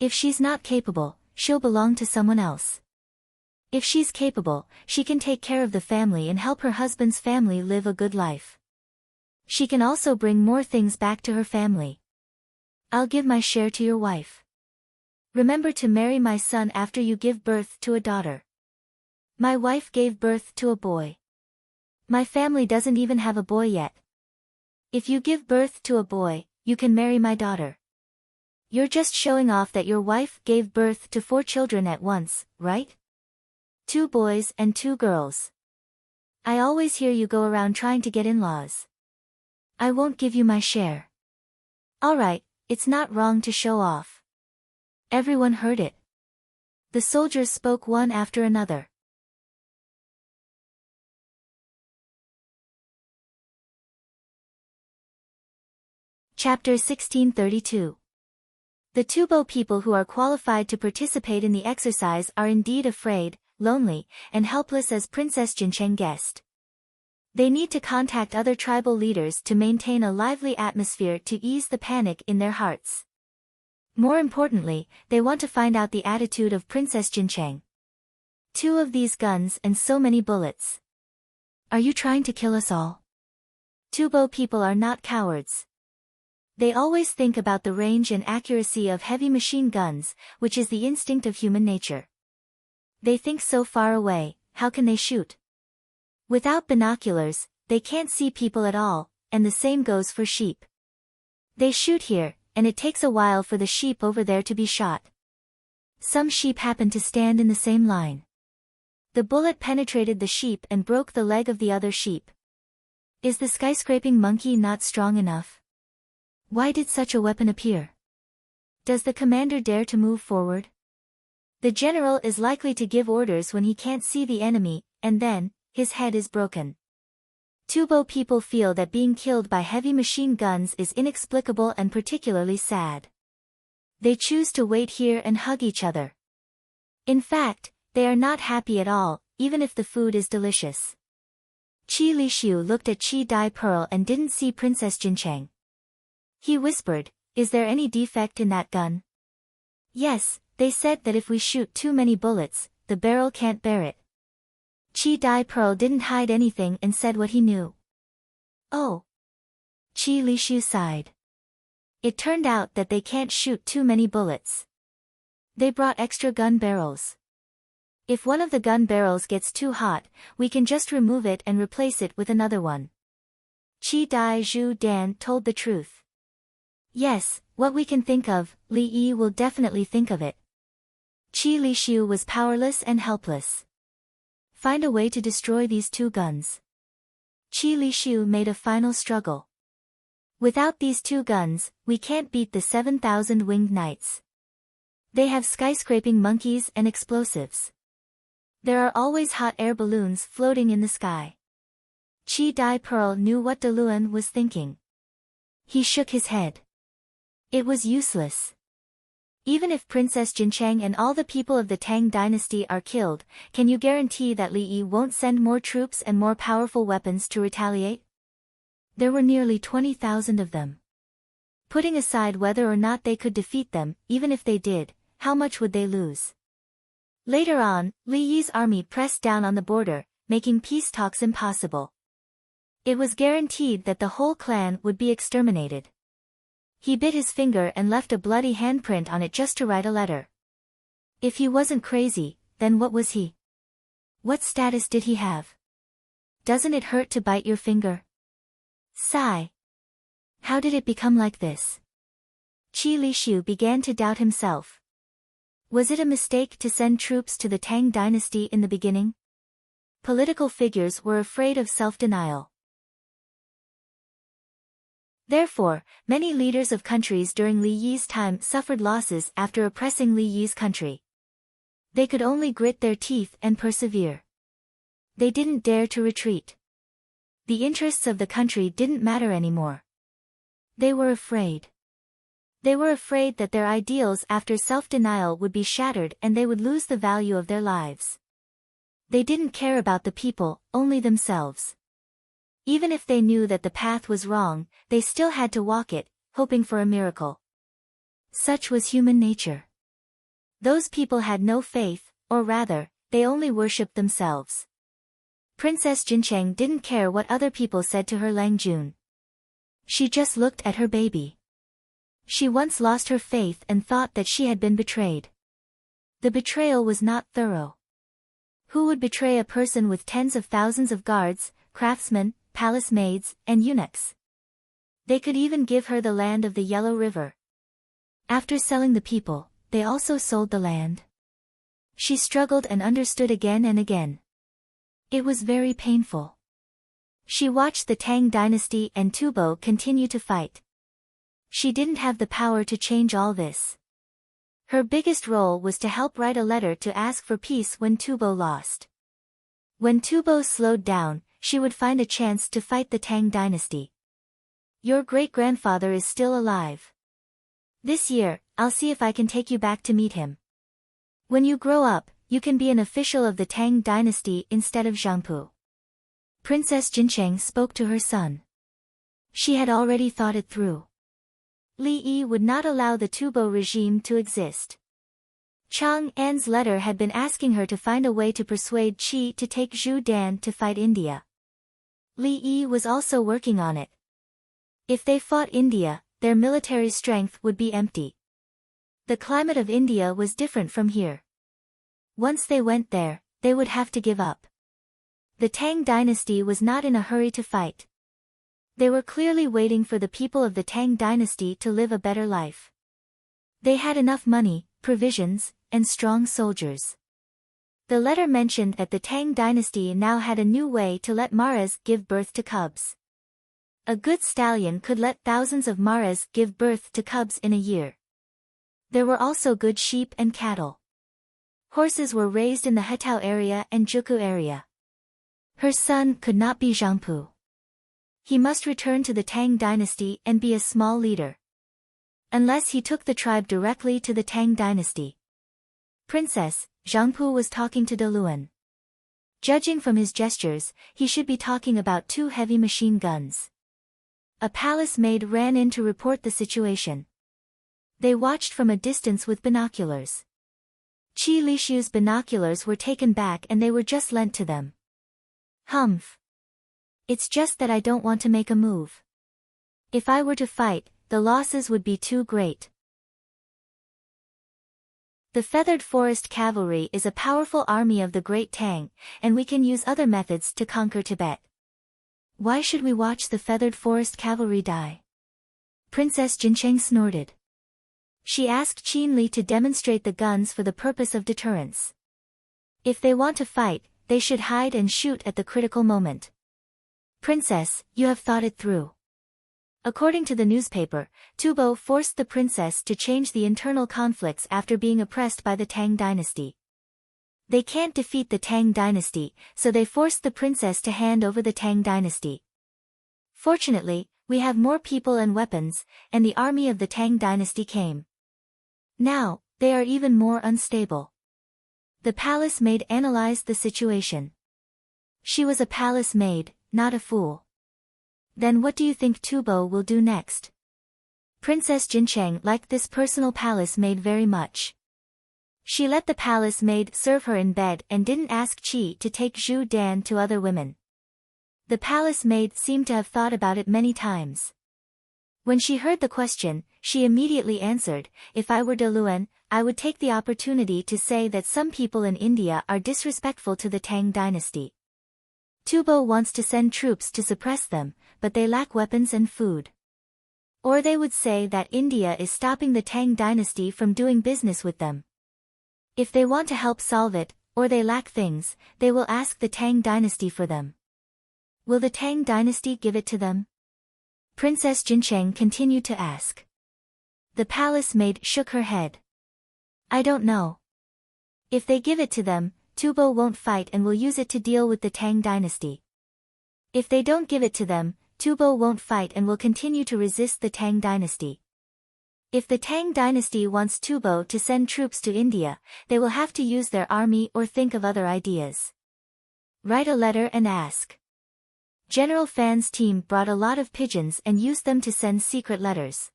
If she's not capable, she'll belong to someone else. If she's capable, she can take care of the family and help her husband's family live a good life. She can also bring more things back to her family. I'll give my share to your wife. Remember to marry my son after you give birth to a daughter. My wife gave birth to a boy. My family doesn't even have a boy yet. If you give birth to a boy, you can marry my daughter. You're just showing off that your wife gave birth to 4 children at once, right? 2 boys and 2 girls. I always hear you go around trying to get in-laws. I won't give you my share. Alright, it's not wrong to show off. Everyone heard it. The soldiers spoke one after another. Chapter 1632. The Tubo people who are qualified to participate in the exercise are indeed afraid, lonely, and helpless as Princess Jincheng guessed. They need to contact other tribal leaders to maintain a lively atmosphere to ease the panic in their hearts. More importantly, they want to find out the attitude of Princess Jincheng. 2 of these guns and so many bullets. Are you trying to kill us all? Tubo people are not cowards. They always think about the range and accuracy of heavy machine guns, which is the instinct of human nature. They think so far away, how can they shoot? Without binoculars, they can't see people at all, and the same goes for sheep. They shoot here, and it takes a while for the sheep over there to be shot. Some sheep happen to stand in the same line. The bullet penetrated the sheep and broke the leg of the other sheep. Is the skyscraping monkey not strong enough? Why did such a weapon appear? Does the commander dare to move forward? The general is likely to give orders when he can't see the enemy, and then, his head is broken. Tubo people feel that being killed by heavy machine guns is inexplicable and particularly sad. They choose to wait here and hug each other. In fact, they are not happy at all, even if the food is delicious. Qi Lishu looked at Qi Dai Pearl and didn't see Princess Jincheng. He whispered, "Is there any defect in that gun?" "Yes, they said that if we shoot too many bullets, the barrel can't bear it." Qi Dai Pearl didn't hide anything and said what he knew. "Oh." Qi Lishu sighed. It turned out that they can't shoot too many bullets. They brought extra gun barrels. If one of the gun barrels gets too hot, we can just remove it and replace it with another one. Qi Dai Zhu Dan told the truth. Yes, what we can think of, Li Yi will definitely think of it. Qi Lishu was powerless and helpless. Find a way to destroy these two guns. Qi Lishu made a final struggle. Without these two guns, we can't beat the 7,000 winged knights. They have skyscraping monkeys and explosives. There are always hot air balloons floating in the sky. Qi Dai Pearl knew what De Luan was thinking. He shook his head. It was useless. Even if Princess Jincheng and all the people of the Tang dynasty are killed, can you guarantee that Li Yi won't send more troops and more powerful weapons to retaliate? There were nearly 20,000 of them. Putting aside whether or not they could defeat them, even if they did, how much would they lose? Later on, Li Yi's army pressed down on the border, making peace talks impossible. It was guaranteed that the whole clan would be exterminated. He bit his finger and left a bloody handprint on it just to write a letter. If he wasn't crazy, then what was he? What status did he have? Doesn't it hurt to bite your finger? Sigh. How did it become like this? Qi Lishu began to doubt himself. Was it a mistake to send troops to the Tang dynasty in the beginning? Political figures were afraid of self-denial. Therefore, many leaders of countries during Li Yi's time suffered losses after oppressing Li Yi's country. They could only grit their teeth and persevere. They didn't dare to retreat. The interests of the country didn't matter anymore. They were afraid. They were afraid that their ideals after self-denial would be shattered and they would lose the value of their lives. They didn't care about the people, only themselves. Even if they knew that the path was wrong, they still had to walk it, hoping for a miracle. Such was human nature. Those people had no faith, or rather, they only worshipped themselves. Princess Jincheng didn't care what other people said to her Lang Jun. She just looked at her baby. She once lost her faith and thought that she had been betrayed. The betrayal was not thorough. Who would betray a person with tens of thousands of guards, craftsmen, palace maids, and eunuchs? They could even give her the land of the Yellow River. After selling the people, they also sold the land. She struggled and understood again and again. It was very painful. She watched the Tang dynasty and Tubo continue to fight. She didn't have the power to change all this. Her biggest role was to help write a letter to ask for peace when Tubo lost. When Tubo slowed down, she would find a chance to fight the Tang dynasty. Your great-grandfather is still alive. This year, I'll see if I can take you back to meet him. When you grow up, you can be an official of the Tang dynasty instead of Zhangpu. Princess Jincheng spoke to her son. She had already thought it through. Li Yi would not allow the Tubo regime to exist. Chang An's letter had been asking her to find a way to persuade Qi to take Zhu Dan to fight India. Li Yi was also working on it. If they fought India, their military strength would be empty. The climate of India was different from here. Once they went there, they would have to give up. The Tang dynasty was not in a hurry to fight. They were clearly waiting for the people of the Tang dynasty to live a better life. They had enough money, provisions, and strong soldiers. The letter mentioned that the Tang dynasty now had a new way to let maras give birth to cubs. A good stallion could let thousands of maras give birth to cubs in a year. There were also good sheep and cattle. Horses were raised in the Hetao area and Juku area. Her son could not be Zhangpu. He must return to the Tang dynasty and be a small leader. Unless he took the tribe directly to the Tang dynasty. Princess, Zhangpu was talking to De Luan. Judging from his gestures, he should be talking about 2 heavy machine guns. A palace maid ran in to report the situation. They watched from a distance with binoculars. Qi Lishu's binoculars were taken back and they were just lent to them. Humph. It's just that I don't want to make a move. If I were to fight, the losses would be too great. The Feathered Forest Cavalry is a powerful army of the Great Tang, and we can use other methods to conquer Tibet. Why should we watch the Feathered Forest Cavalry die? Princess Jincheng snorted. She asked Qin Li to demonstrate the guns for the purpose of deterrence. If they want to fight, they should hide and shoot at the critical moment. Princess, you have thought it through. According to the newspaper, Tubo forced the princess to change the internal conflicts after being oppressed by the Tang dynasty. They can't defeat the Tang dynasty, so they forced the princess to hand over the Tang dynasty. Fortunately, we have more people and weapons, and the army of the Tang dynasty came. Now, they are even more unstable. The palace maid analyzed the situation. She was a palace maid, not a fool. Then what do you think Tubo will do next? Princess Jincheng liked this personal palace maid very much. She let the palace maid serve her in bed and didn't ask Qi to take Zhu Dan to other women. The palace maid seemed to have thought about it many times. When she heard the question, she immediately answered, if I were De Luan, I would take the opportunity to say that some people in India are disrespectful to the Tang dynasty. Tubo wants to send troops to suppress them, but they lack weapons and food. Or they would say that India is stopping the Tang dynasty from doing business with them. If they want to help solve it, or they lack things, they will ask the Tang dynasty for them. Will the Tang dynasty give it to them? Princess Jincheng continued to ask. The palace maid shook her head. I don't know. If they give it to them, Tubo won't fight and will use it to deal with the Tang dynasty. If they don't give it to them, Tubo won't fight and will continue to resist the Tang dynasty. If the Tang dynasty wants Tubo to send troops to India, they will have to use their army or think of other ideas. Write a letter and ask. General Fan's team brought a lot of pigeons and used them to send secret letters.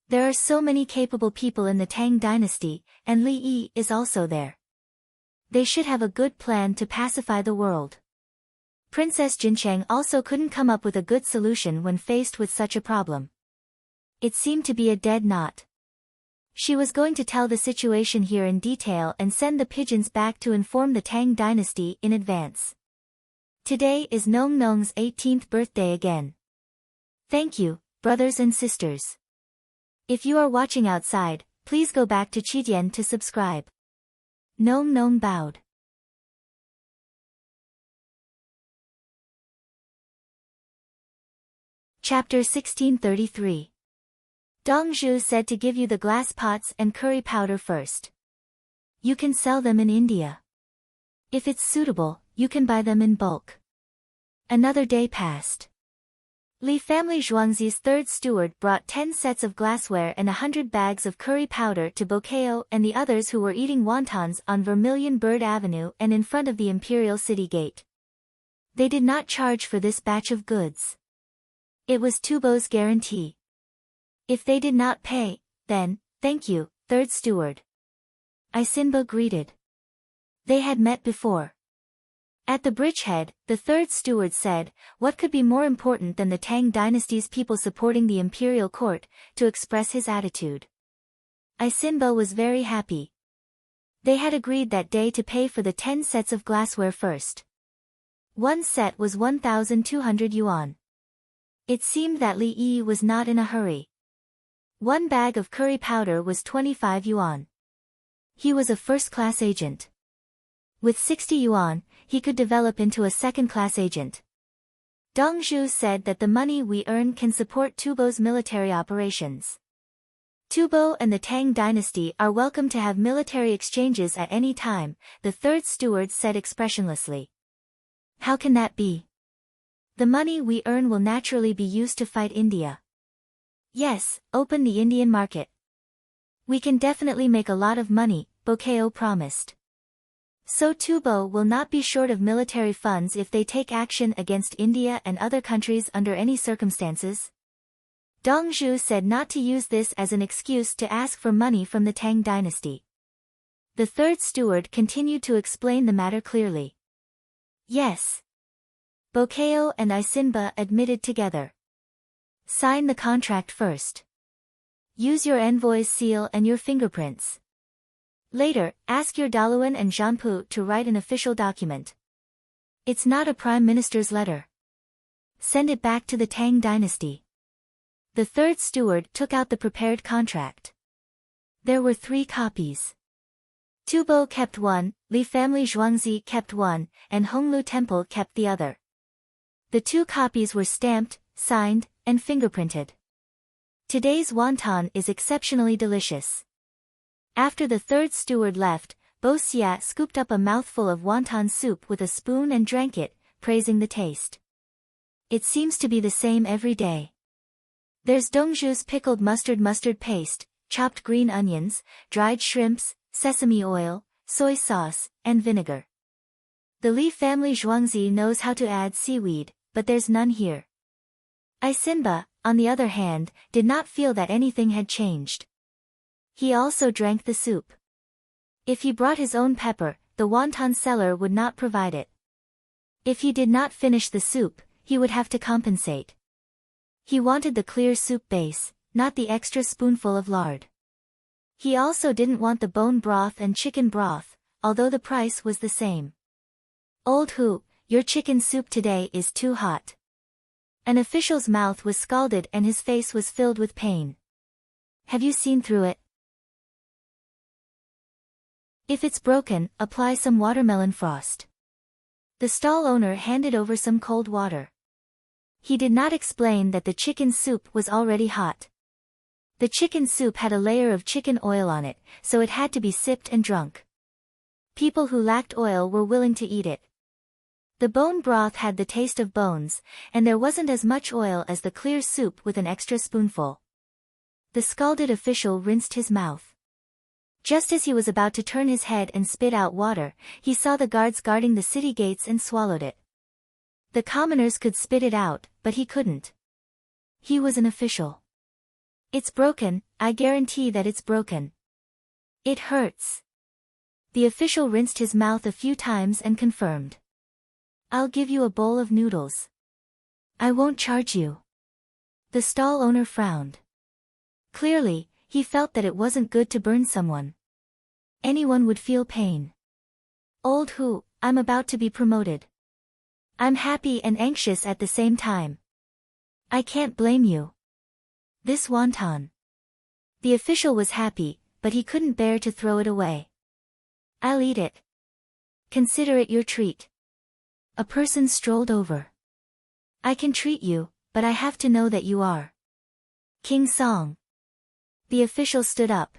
There are so many capable people in the Tang dynasty, and Li Yi is also there. They should have a good plan to pacify the world. Princess Jincheng also couldn't come up with a good solution when faced with such a problem. It seemed to be a dead knot. She was going to tell the situation here in detail and send the pigeons back to inform the Tang dynasty in advance. Today is Nong Nong's 18th birthday again. Thank you, brothers and sisters. If you are watching outside, please go back to Qidian to subscribe. Nong Nong bowed. Chapter 1633. Dong Zhu said to give you the glass pots and curry powder first. You can sell them in India. If it's suitable, you can buy them in bulk. Another day passed. Li family Zhuangzi's third steward brought 10 sets of glassware and 100 bags of curry powder to Bokeo and the others who were eating wontons on Vermilion Bird Avenue and in front of the Imperial City Gate. They did not charge for this batch of goods. It was Tubo's guarantee. If they did not pay, then, thank you, third steward. Isinba greeted. They had met before. At the bridgehead, the third steward said, what could be more important than the Tang dynasty's people supporting the imperial court, to express his attitude. Isinba was very happy. They had agreed that day to pay for the 10 sets of glassware first. One set was 1,200 yuan. It seemed that Li Yi was not in a hurry. One bag of curry powder was 25 yuan. He was a first-class agent. With 60 yuan, he could develop into a second-class agent. Dong Zhu said that the money we earn can support Tubo's military operations. Tubo and the Tang dynasty are welcome to have military exchanges at any time, the third steward said expressionlessly. How can that be? The money we earn will naturally be used to fight India. Yes, open the Indian market. We can definitely make a lot of money, Bokeo promised. So Tubo will not be short of military funds if they take action against India and other countries under any circumstances. Dong Zhu said not to use this as an excuse to ask for money from the Tang dynasty. The third steward continued to explain the matter clearly. Yes. Bokeo and Isinba admitted together. Sign the contract first. Use your envoy's seal and your fingerprints. Later, ask your Daluan and Zhanpu to write an official document. It's not a prime minister's letter. Send it back to the Tang dynasty. The third steward took out the prepared contract. There were 3 copies. Tubo kept one, Li family Zhuangzi kept one, and Honglu Temple kept the other. The 2 copies were stamped, signed, and fingerprinted. Today's wonton is exceptionally delicious. After the third steward left, Bo Xia scooped up a mouthful of wonton soup with a spoon and drank it, praising the taste. It seems to be the same every day. There's Dongzhu's pickled mustard paste, chopped green onions, dried shrimps, sesame oil, soy sauce, and vinegar. The Li family Zhuangzi knows how to add seaweed, but there's none here. Isinba, on the other hand, did not feel that anything had changed. He also drank the soup. If he brought his own pepper, the wonton seller would not provide it. If he did not finish the soup, he would have to compensate. He wanted the clear soup base, not the extra spoonful of lard. He also didn't want the bone broth and chicken broth, although the price was the same. Old Hu, your chicken soup today is too hot. An official's mouth was scalded and his face was filled with pain. Have you seen through it? If it's broken, apply some watermelon frost. The stall owner handed over some cold water. He did not explain that the chicken soup was already hot. The chicken soup had a layer of chicken oil on it, so it had to be sipped and drunk. People who lacked oil were willing to eat it. The bone broth had the taste of bones, and there wasn't as much oil as the clear soup with an extra spoonful. The scalded official rinsed his mouth. Just as he was about to turn his head and spit out water, he saw the guards guarding the city gates and swallowed it. The commoners could spit it out, but he couldn't. He was an official. It's broken, I guarantee that it's broken. It hurts. The official rinsed his mouth a few times and confirmed. I'll give you a bowl of noodles. I won't charge you. The stall owner frowned. Clearly, he felt that it wasn't good to burn someone. Anyone would feel pain. Old Hu, I'm about to be promoted. I'm happy and anxious at the same time. I can't blame you. This wonton. The official was happy, but he couldn't bear to throw it away. I'll eat it. Consider it your treat. A person strolled over. I can treat you, but I have to know that you are King Song. The official stood up.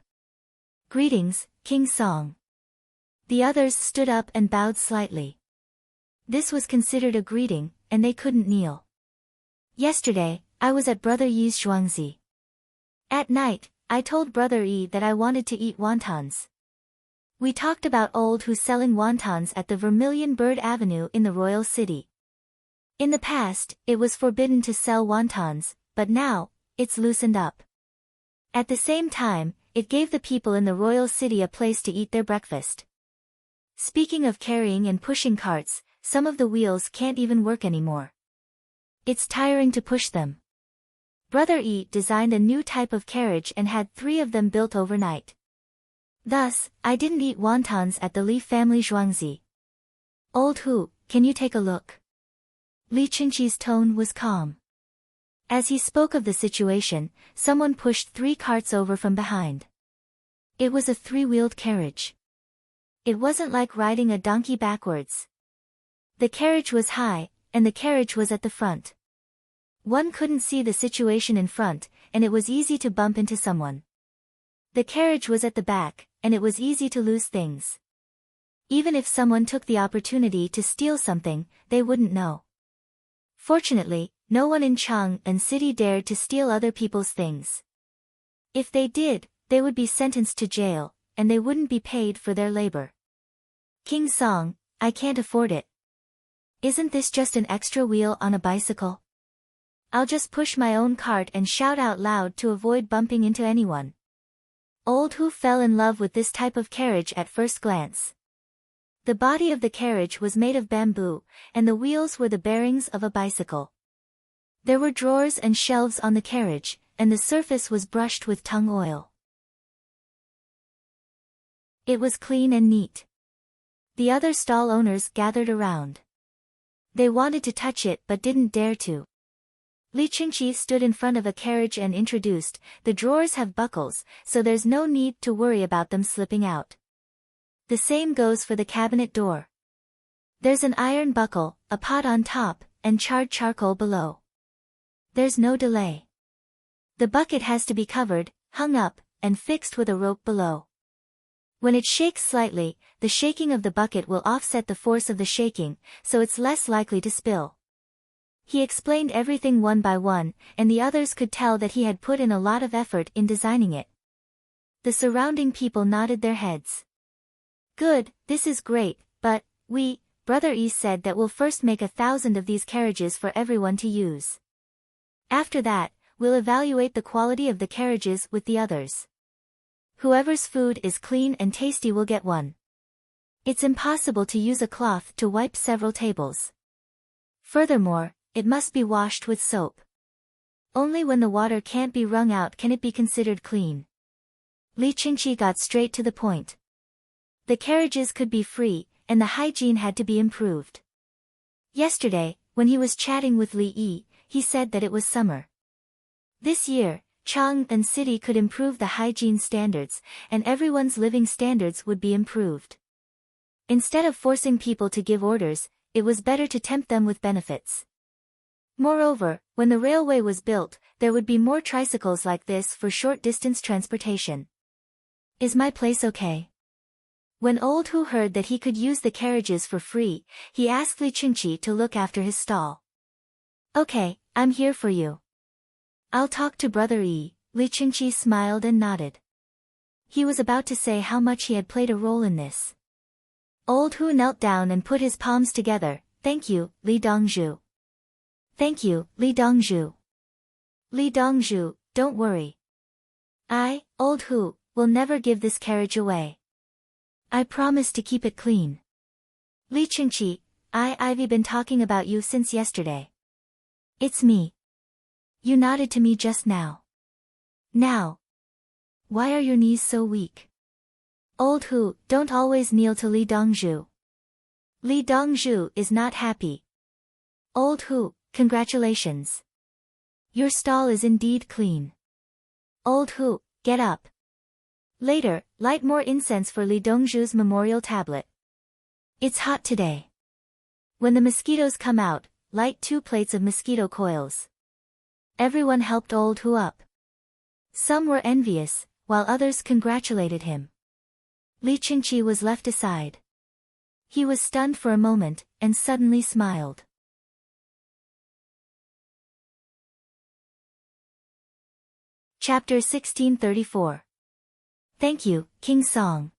Greetings, King Song. The others stood up and bowed slightly. This was considered a greeting, and they couldn't kneel. Yesterday, I was at Brother Yi's Zhuangzi. At night, I told Brother Yi that I wanted to eat wontons. We talked about Old Hu selling wontons at the Vermilion Bird Avenue in the royal city. In the past, it was forbidden to sell wontons, but now, it's loosened up. At the same time, it gave the people in the royal city a place to eat their breakfast. Speaking of carrying and pushing carts, some of the wheels can't even work anymore. It's tiring to push them. Brother Yi designed a new type of carriage and had 3 of them built overnight. Thus, I didn't eat wontons at the Li family Zhuangzi. Old Hu, can you take a look? Li Qingqi's tone was calm. As he spoke of the situation, someone pushed 3 carts over from behind. It was a 3-wheeled carriage. It wasn't like riding a donkey backwards. The carriage was high, and the carriage was at the front. One couldn't see the situation in front, and it was easy to bump into someone. The carriage was at the back, and it was easy to lose things. Even if someone took the opportunity to steal something, they wouldn't know. Fortunately, no one in Chang'an City dared to steal other people's things. If they did, they would be sentenced to jail, and they wouldn't be paid for their labor. King Song, I can't afford it. Isn't this just an extra wheel on a bicycle? I'll just push my own cart and shout out loud to avoid bumping into anyone. Old Hu fell in love with this type of carriage at first glance. The body of the carriage was made of bamboo, and the wheels were the bearings of a bicycle. There were drawers and shelves on the carriage, and the surface was brushed with tung oil. It was clean and neat. The other stall owners gathered around. They wanted to touch it but didn't dare to. Li Qingqi stood in front of a carriage and introduced, "The drawers have buckles, so there's no need to worry about them slipping out. The same goes for the cabinet door. There's an iron buckle, a pot on top, and charred charcoal below. There's no delay. The bucket has to be covered, hung up, and fixed with a rope below. When it shakes slightly, the shaking of the bucket will offset the force of the shaking, so it's less likely to spill." He explained everything one by one, and the others could tell that he had put in a lot of effort in designing it. The surrounding people nodded their heads. "Good, this is great, but, Brother E said that we'll first make 1,000 of these carriages for everyone to use. After that, we'll evaluate the quality of the carriages with the others. Whoever's food is clean and tasty will get one. It's impossible to use a cloth to wipe several tables. Furthermore, it must be washed with soap. Only when the water can't be wrung out can it be considered clean." Li Qingqi got straight to the point. The carriages could be free, and the hygiene had to be improved. Yesterday, when he was chatting with Li Yi, he said that it was summer. This year, Chang'an City could improve the hygiene standards, and everyone's living standards would be improved. Instead of forcing people to give orders, it was better to tempt them with benefits. Moreover, when the railway was built, there would be more tricycles like this for short-distance transportation. "Is my place okay?" When Old Hu heard that he could use the carriages for free, he asked Li Qingqi to look after his stall. "Okay, I'm here for you. I'll talk to Brother E." Li Qingqi smiled and nodded. He was about to say how much he had played a role in this. Old Hu knelt down and put his palms together. "Thank you, Li Dongzhu." "Thank you, Li Dongzhu." "Li Dongzhu, don't worry. Old Hu, will never give this carriage away. I promise to keep it clean." "Li Qingqi, I've been talking about you since yesterday." "It's me. You nodded to me just now." "Now. Why are your knees so weak?" "Old Hu, don't always kneel to Li Dongzhu. Li Dongzhu is not happy." "Old Hu, congratulations. Your stall is indeed clean." "Old Hu, get up. Later, light more incense for Li Dongzhu's memorial tablet. It's hot today. When the mosquitoes come out, light 2 plates of mosquito coils." Everyone helped Old Hu up. Some were envious, while others congratulated him. Li Qingqi was left aside. He was stunned for a moment, and suddenly smiled. Chapter 1634. "Thank you, King Song."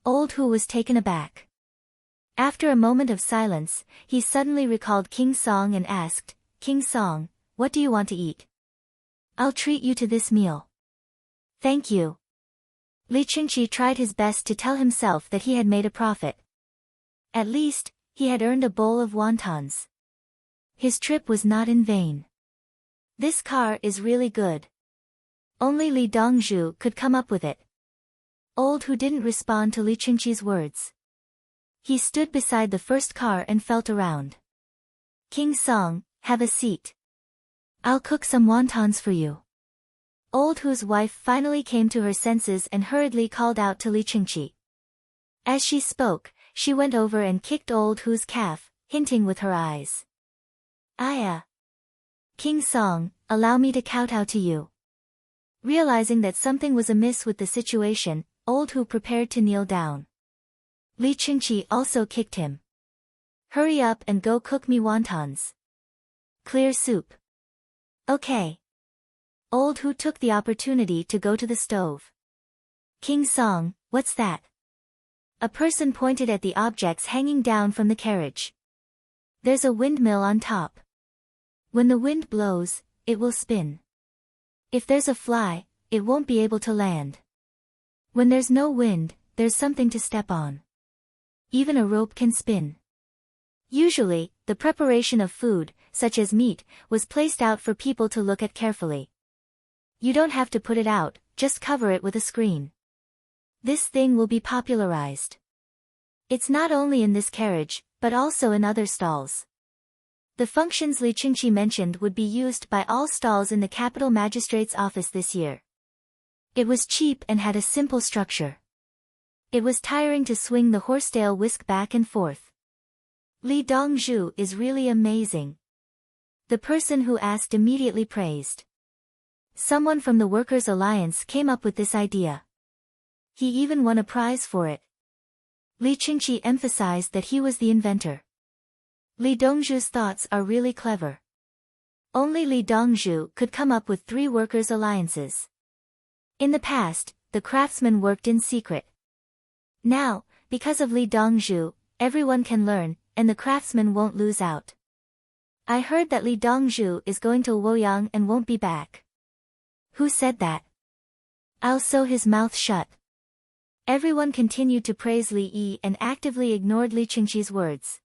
Old Hu was taken aback. After a moment of silence, he suddenly recalled King Song and asked, "King Song, what do you want to eat? I'll treat you to this meal." "Thank you." Li Qingqi tried his best to tell himself that he had made a profit. At least, he had earned a bowl of wontons. His trip was not in vain. "This car is really good." Only Li Dongzhu could come up with it. Old Hu didn't respond to Li Qingqi's words. He stood beside the first car and felt around. "King Song, have a seat. I'll cook some wontons for you." Old Hu's wife finally came to her senses and hurriedly called out to Li Qingqi. As she spoke, she went over and kicked Old Hu's calf, hinting with her eyes. "Aya! King Song, allow me to kowtow to you." Realizing that something was amiss with the situation, Old Hu prepared to kneel down. Li Qingqi also kicked him. "Hurry up and go cook me wontons. Clear soup." "Okay." Old Hu took the opportunity to go to the stove. "King Song, what's that?" A person pointed at the objects hanging down from the carriage. "There's a windmill on top. When the wind blows, it will spin. If there's a fly, it won't be able to land. When there's no wind, there's something to step on. Even a rope can spin." Usually, the preparation of food, such as meat, was placed out for people to look at carefully. You don't have to put it out, just cover it with a screen. This thing will be popularized. It's not only in this carriage, but also in other stalls. The functions Li Qingqi mentioned would be used by all stalls in the capital magistrate's office this year. It was cheap and had a simple structure. It was tiring to swing the horsetail whisk back and forth. Li Dongzhu is really amazing. The person who asked immediately praised. Someone from the Workers' Alliance came up with this idea. He even won a prize for it. Li Qingqi emphasized that he was the inventor. Li Dongzhu's thoughts are really clever. Only Li Dongzhu could come up with 3 workers' alliances. In the past, the craftsmen worked in secret. Now, because of Li Dongzhu, everyone can learn, and the craftsmen won't lose out. I heard that Li Dongzhu is going to Luoyang and won't be back. Who said that? I'll sew his mouth shut. Everyone continued to praise Li Yi and actively ignored Li Qingqi's words.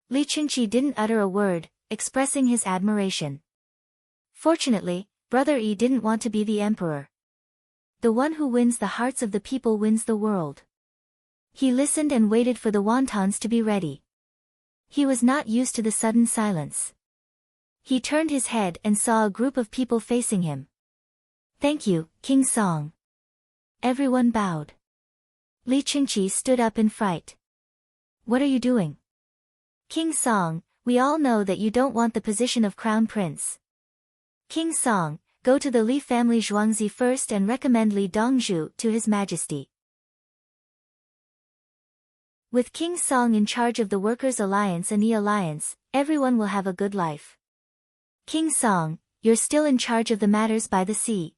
Li Qingqi didn't utter a word, expressing his admiration. Fortunately, Brother Yi didn't want to be the emperor. The one who wins the hearts of the people wins the world. He listened and waited for the wontons to be ready. He was not used to the sudden silence. He turned his head and saw a group of people facing him. Thank you, King Song. Everyone bowed. Li Qingqi stood up in fright. What are you doing? King Song, we all know that you don't want the position of crown prince. King Song, go to the Li family Zhuangzi first and recommend Li Dongzhu to his majesty. With King Song in charge of the Workers' Alliance and the Alliance, everyone will have a good life. King Song, you're still in charge of the matters by the sea.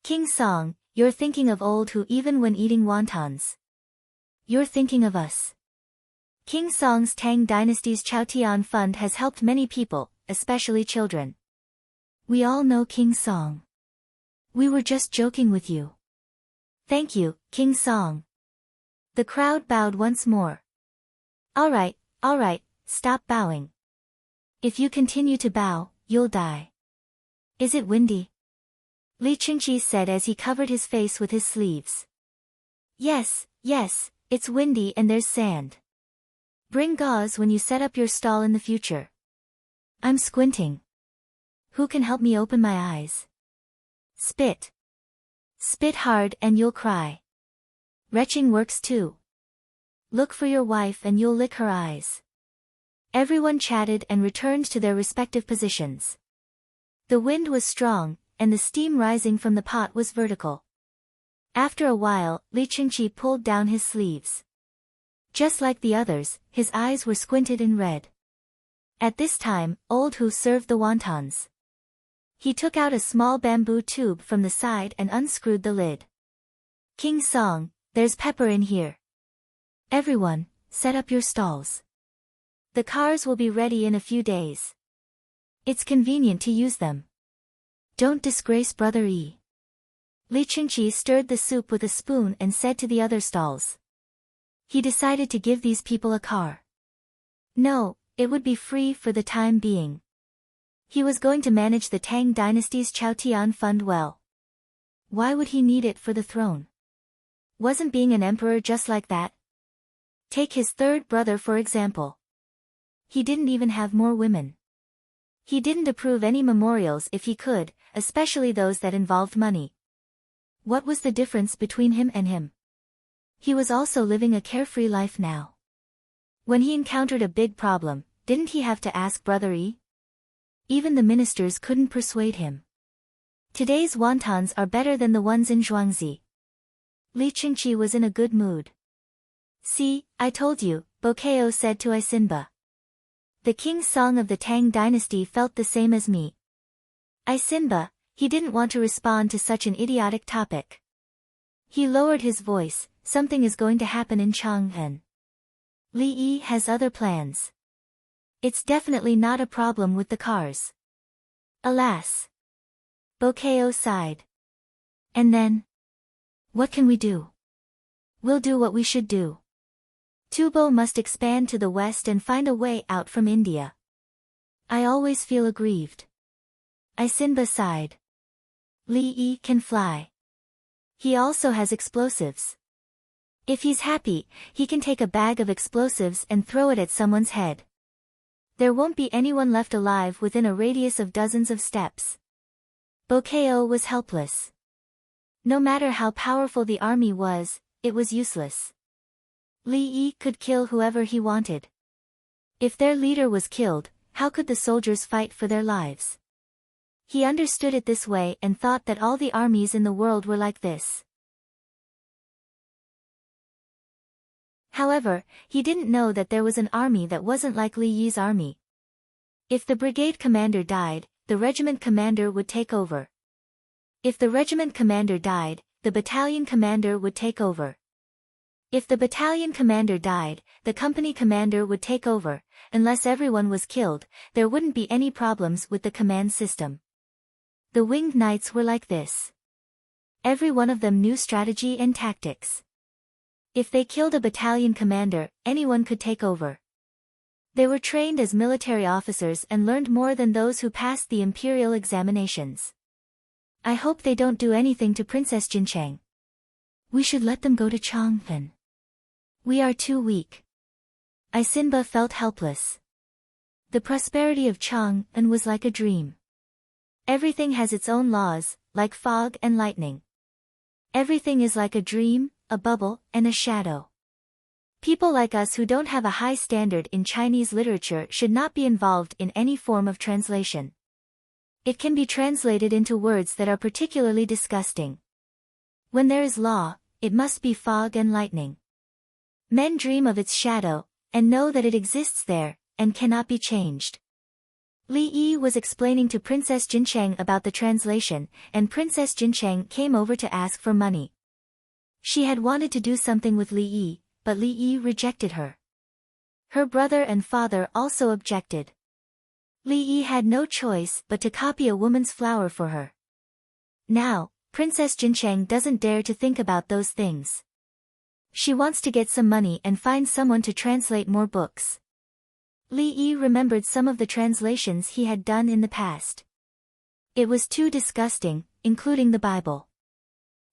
King Song, you're thinking of old who even when eating wontons. You're thinking of us. King Song's Tang dynasty's Chaotian fund has helped many people, especially children. We all know King Song. We were just joking with you. Thank you, King Song. The crowd bowed once more. All right, stop bowing. If you continue to bow, you'll die. Is it windy? Li Qingqi said as he covered his face with his sleeves. Yes, it's windy and there's sand. Bring gauze when you set up your stall in the future. I'm squinting. Who can help me open my eyes? Spit. Spit hard and you'll cry. Retching works too. Look for your wife and you'll lick her eyes. Everyone chatted and returned to their respective positions. The wind was strong, and the steam rising from the pot was vertical. After a while, Li Qingqi pulled down his sleeves. Just like the others, his eyes were squinted and red. At this time, Old Hu served the wontons. He took out a small bamboo tube from the side and unscrewed the lid. King Song, there's pepper in here. Everyone, set up your stalls. The cars will be ready in a few days. It's convenient to use them. Don't disgrace Brother Yi. Li Qingqi stirred the soup with a spoon and said to the other stalls. He decided to give these people a car. No, it would be free for the time being. He was going to manage the Tang dynasty's Chaotian fund well. Why would he need it for the throne? Wasn't being an emperor just like that? Take his third brother for example. He didn't even have more women. He didn't approve any memorials if he could, especially those that involved money. What was the difference between him and him? He was also living a carefree life now. When he encountered a big problem, didn't he have to ask Brother Yi? Even the ministers couldn't persuade him. Today's wontons are better than the ones in Zhuangzi. Li Qingqi was in a good mood. See, I told you, Bokeo said to Isinba. The King Song of the Tang dynasty felt the same as me. Isinba, he didn't want to respond to such an idiotic topic. He lowered his voice, something is going to happen in Chang'an. Li Yi has other plans. It's definitely not a problem with the cars. Alas. Bokeo sighed. And then? What can we do? We'll do what we should do. Tubo must expand to the west and find a way out from India. I always feel aggrieved. Isinba sighed. Li Yi can fly. He also has explosives. If he's happy, he can take a bag of explosives and throw it at someone's head. There won't be anyone left alive within a radius of dozens of steps. Bokeo was helpless. No matter how powerful the army was, it was useless. Li Yi could kill whoever he wanted. If their leader was killed, how could the soldiers fight for their lives? He understood it this way and thought that all the armies in the world were like this. However, he didn't know that there was an army that wasn't like Li Yi's army. If the brigade commander died, the regiment commander would take over. If the regiment commander died, the battalion commander would take over. If the battalion commander died, the company commander would take over. Unless everyone was killed, there wouldn't be any problems with the command system. The winged knights were like this. Every one of them knew strategy and tactics. If they killed a battalion commander, anyone could take over. They were trained as military officers and learned more than those who passed the imperial examinations. I hope they don't do anything to Princess Jincheng. We should let them go to Chang'an. We are too weak. Isinba felt helpless. The prosperity of Chang'an was like a dream. Everything has its own laws, like fog and lightning. Everything is like a dream, a bubble, and a shadow. People like us who don't have a high standard in Chinese literature should not be involved in any form of translation. It can be translated into words that are particularly disgusting. When there is law, it must be fog and lightning. Men dream of its shadow, and know that it exists there, and cannot be changed. Li Yi was explaining to Princess Jincheng about the translation, and Princess Jincheng came over to ask for money. She had wanted to do something with Li Yi, but Li Yi rejected her. Her brother and father also objected. Li Yi had no choice but to copy a woman's flower for her. Now, Princess Jincheng doesn't dare to think about those things. She wants to get some money and find someone to translate more books. Li Yi remembered some of the translations he had done in the past. It was too disgusting, including the Bible.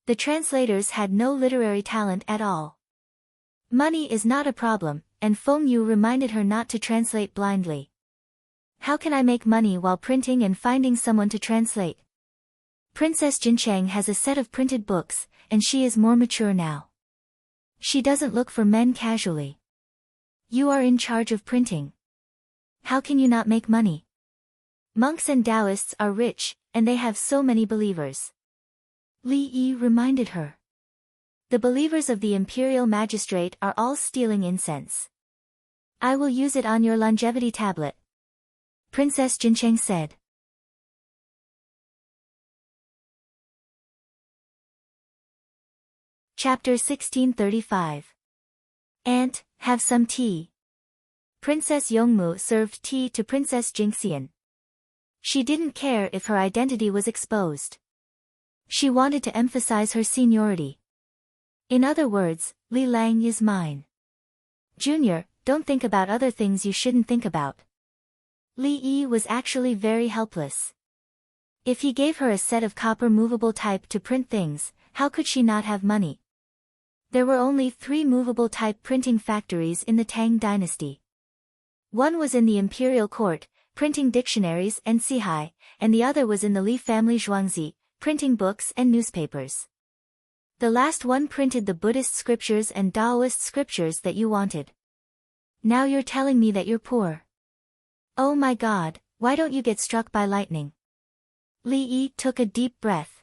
The translators had no literary talent at all. Money is not a problem, and Feng Yu reminded her not to translate blindly. How can I make money while printing and finding someone to translate? Princess Jincheng has a set of printed books, and she is more mature now. She doesn't look for men casually. You are in charge of printing. How can you not make money? Monks and Taoists are rich, and they have so many believers. Li Yi reminded her. The believers of the imperial magistrate are all stealing incense. I will use it on your longevity tablet. Princess Jincheng said. Chapter 1635. Aunt, have some tea. Princess Yongmu served tea to Princess Jingxian. She didn't care if her identity was exposed. She wanted to emphasize her seniority. In other words, Li Lang is mine. Junior, don't think about other things you shouldn't think about. Li Yi was actually very helpless. If he gave her a set of copper movable type to print things, how could she not have money? There were only 3 movable type printing factories in the Tang dynasty. One was in the imperial court, printing dictionaries and sihai, and the other was in the Li family Zhuangzi, printing books and newspapers. The last one printed the Buddhist scriptures and Taoist scriptures that you wanted. Now you're telling me that you're poor. Oh my God, why don't you get struck by lightning? Li Yi took a deep breath.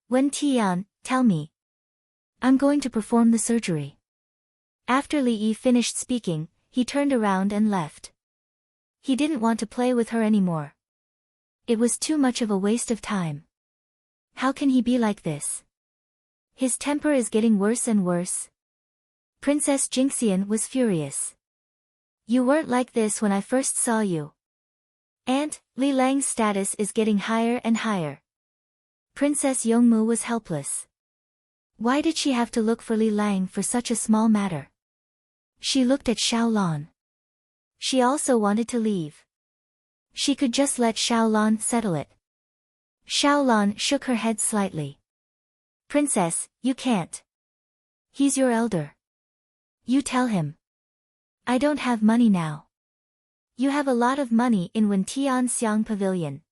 Wen Tian, tell me. I'm going to perform the surgery. After Li Yi finished speaking, he turned around and left. He didn't want to play with her anymore. It was too much of a waste of time. How can he be like this? His temper is getting worse and worse. Princess Jingxian was furious. You weren't like this when I first saw you. Aunt, Li Lang's status is getting higher and higher. Princess Yongmu was helpless. Why did she have to look for Li Lang for such a small matter? She looked at Xiaolan. She also wanted to leave. She could just let Xiaolan settle it. Xiaolan shook her head slightly. Princess, you can't. He's your elder. You tell him. I don't have money now. You have a lot of money in Tianxiang Pavilion.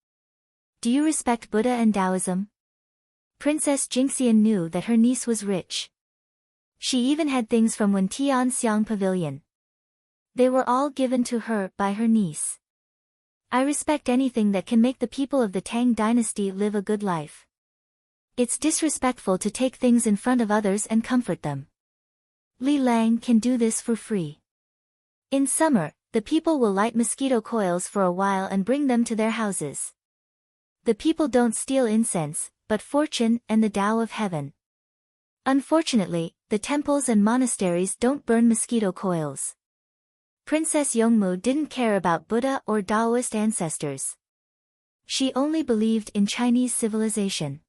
Do you respect Buddha and Taoism? Princess Jingxian knew that her niece was rich. She even had things from Tianxiang Pavilion. They were all given to her by her niece. I respect anything that can make the people of the Tang dynasty live a good life. It's disrespectful to take things in front of others and comfort them. Li Lang can do this for free. In summer, the people will light mosquito coils for a while and bring them to their houses. The people don't steal incense, but fortune and the Tao of heaven. Unfortunately, the temples and monasteries don't burn mosquito coils. Princess Yongmu didn't care about Buddha or Taoist ancestors. She only believed in Chinese civilization.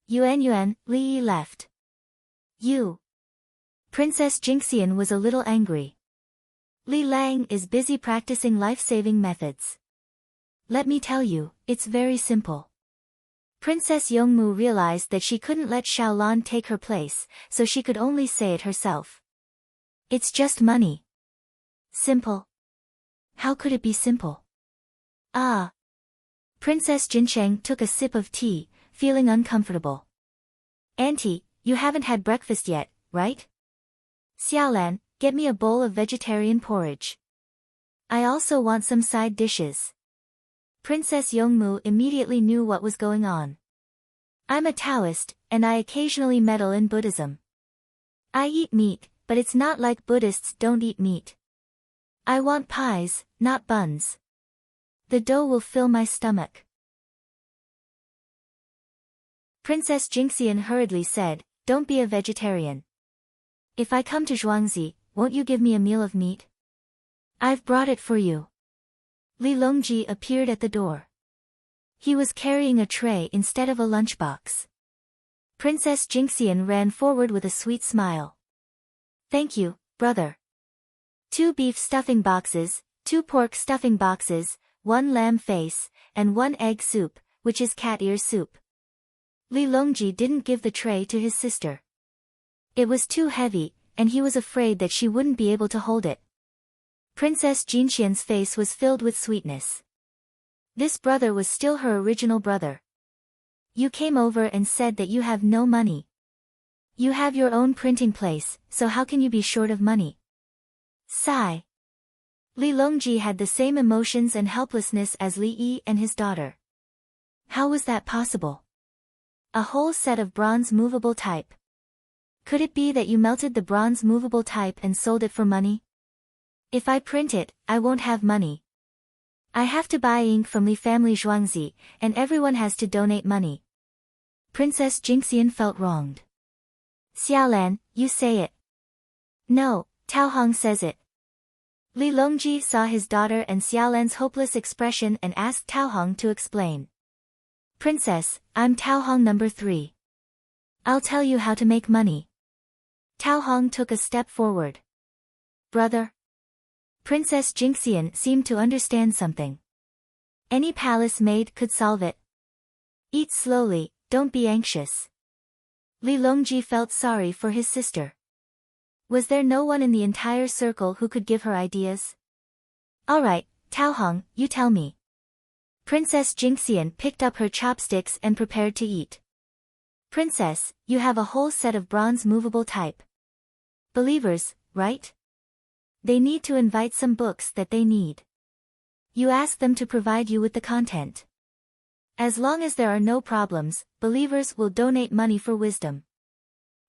Yuan, Li Yi left. You. Princess Jingxian was a little angry. Li Lang is busy practicing life-saving methods. Let me tell you, it's very simple. Princess Yongmu realized that she couldn't let Xiaolan take her place, so she could only say it herself. It's just money. Simple? How could it be simple? Ah. Princess Jincheng took a sip of tea, feeling uncomfortable. Auntie, you haven't had breakfast yet, right? Xiaolan, get me a bowl of vegetarian porridge. I also want some side dishes. Princess Yongmu immediately knew what was going on. I'm a Taoist, and I occasionally meddle in Buddhism. I eat meat, but it's not like Buddhists don't eat meat. I want pies, not buns. The dough will fill my stomach. Princess Jingxian hurriedly said, don't be a vegetarian. If I come to Zhuangzi, won't you give me a meal of meat? I've brought it for you. Li Longji appeared at the door. He was carrying a tray instead of a lunchbox. Princess Jingxian ran forward with a sweet smile. Thank you, brother. 2 beef stuffing boxes, 2 pork stuffing boxes, 1 lamb face, and 1 egg soup, which is cat ear soup. Li Longji didn't give the tray to his sister. It was too heavy, and he was afraid that she wouldn't be able to hold it. Princess Jinxian's face was filled with sweetness. This brother was still her original brother. You came over and said that you have no money. You have your own printing place, so how can you be short of money? Sigh. Li Longji had the same emotions and helplessness as Li Yi and his daughter. How was that possible? A whole set of bronze movable type. Could it be that you melted the bronze movable type and sold it for money? If I print it, I won't have money. I have to buy ink from Li family Zhuangzi, and everyone has to donate money. Princess Jingxian felt wronged. Xiaolan, you say it. No, Tao Hong says it. Li Longji saw his daughter and Xiaolan's hopeless expression and asked Tao Hong to explain. Princess, I'm Tao Hong number 3. I'll tell you how to make money. Tao Hong took a step forward. Brother? Princess Jingxian seemed to understand something. Any palace maid could solve it. Eat slowly, don't be anxious. Li Longji felt sorry for his sister. Was there no one in the entire circle who could give her ideas? Alright, Tao Hong, you tell me. Princess Jingxian picked up her chopsticks and prepared to eat. Princess, you have a whole set of bronze movable type. Believers, right? They need to invite some books that they need. You ask them to provide you with the content. As long as there are no problems, believers will donate money for wisdom.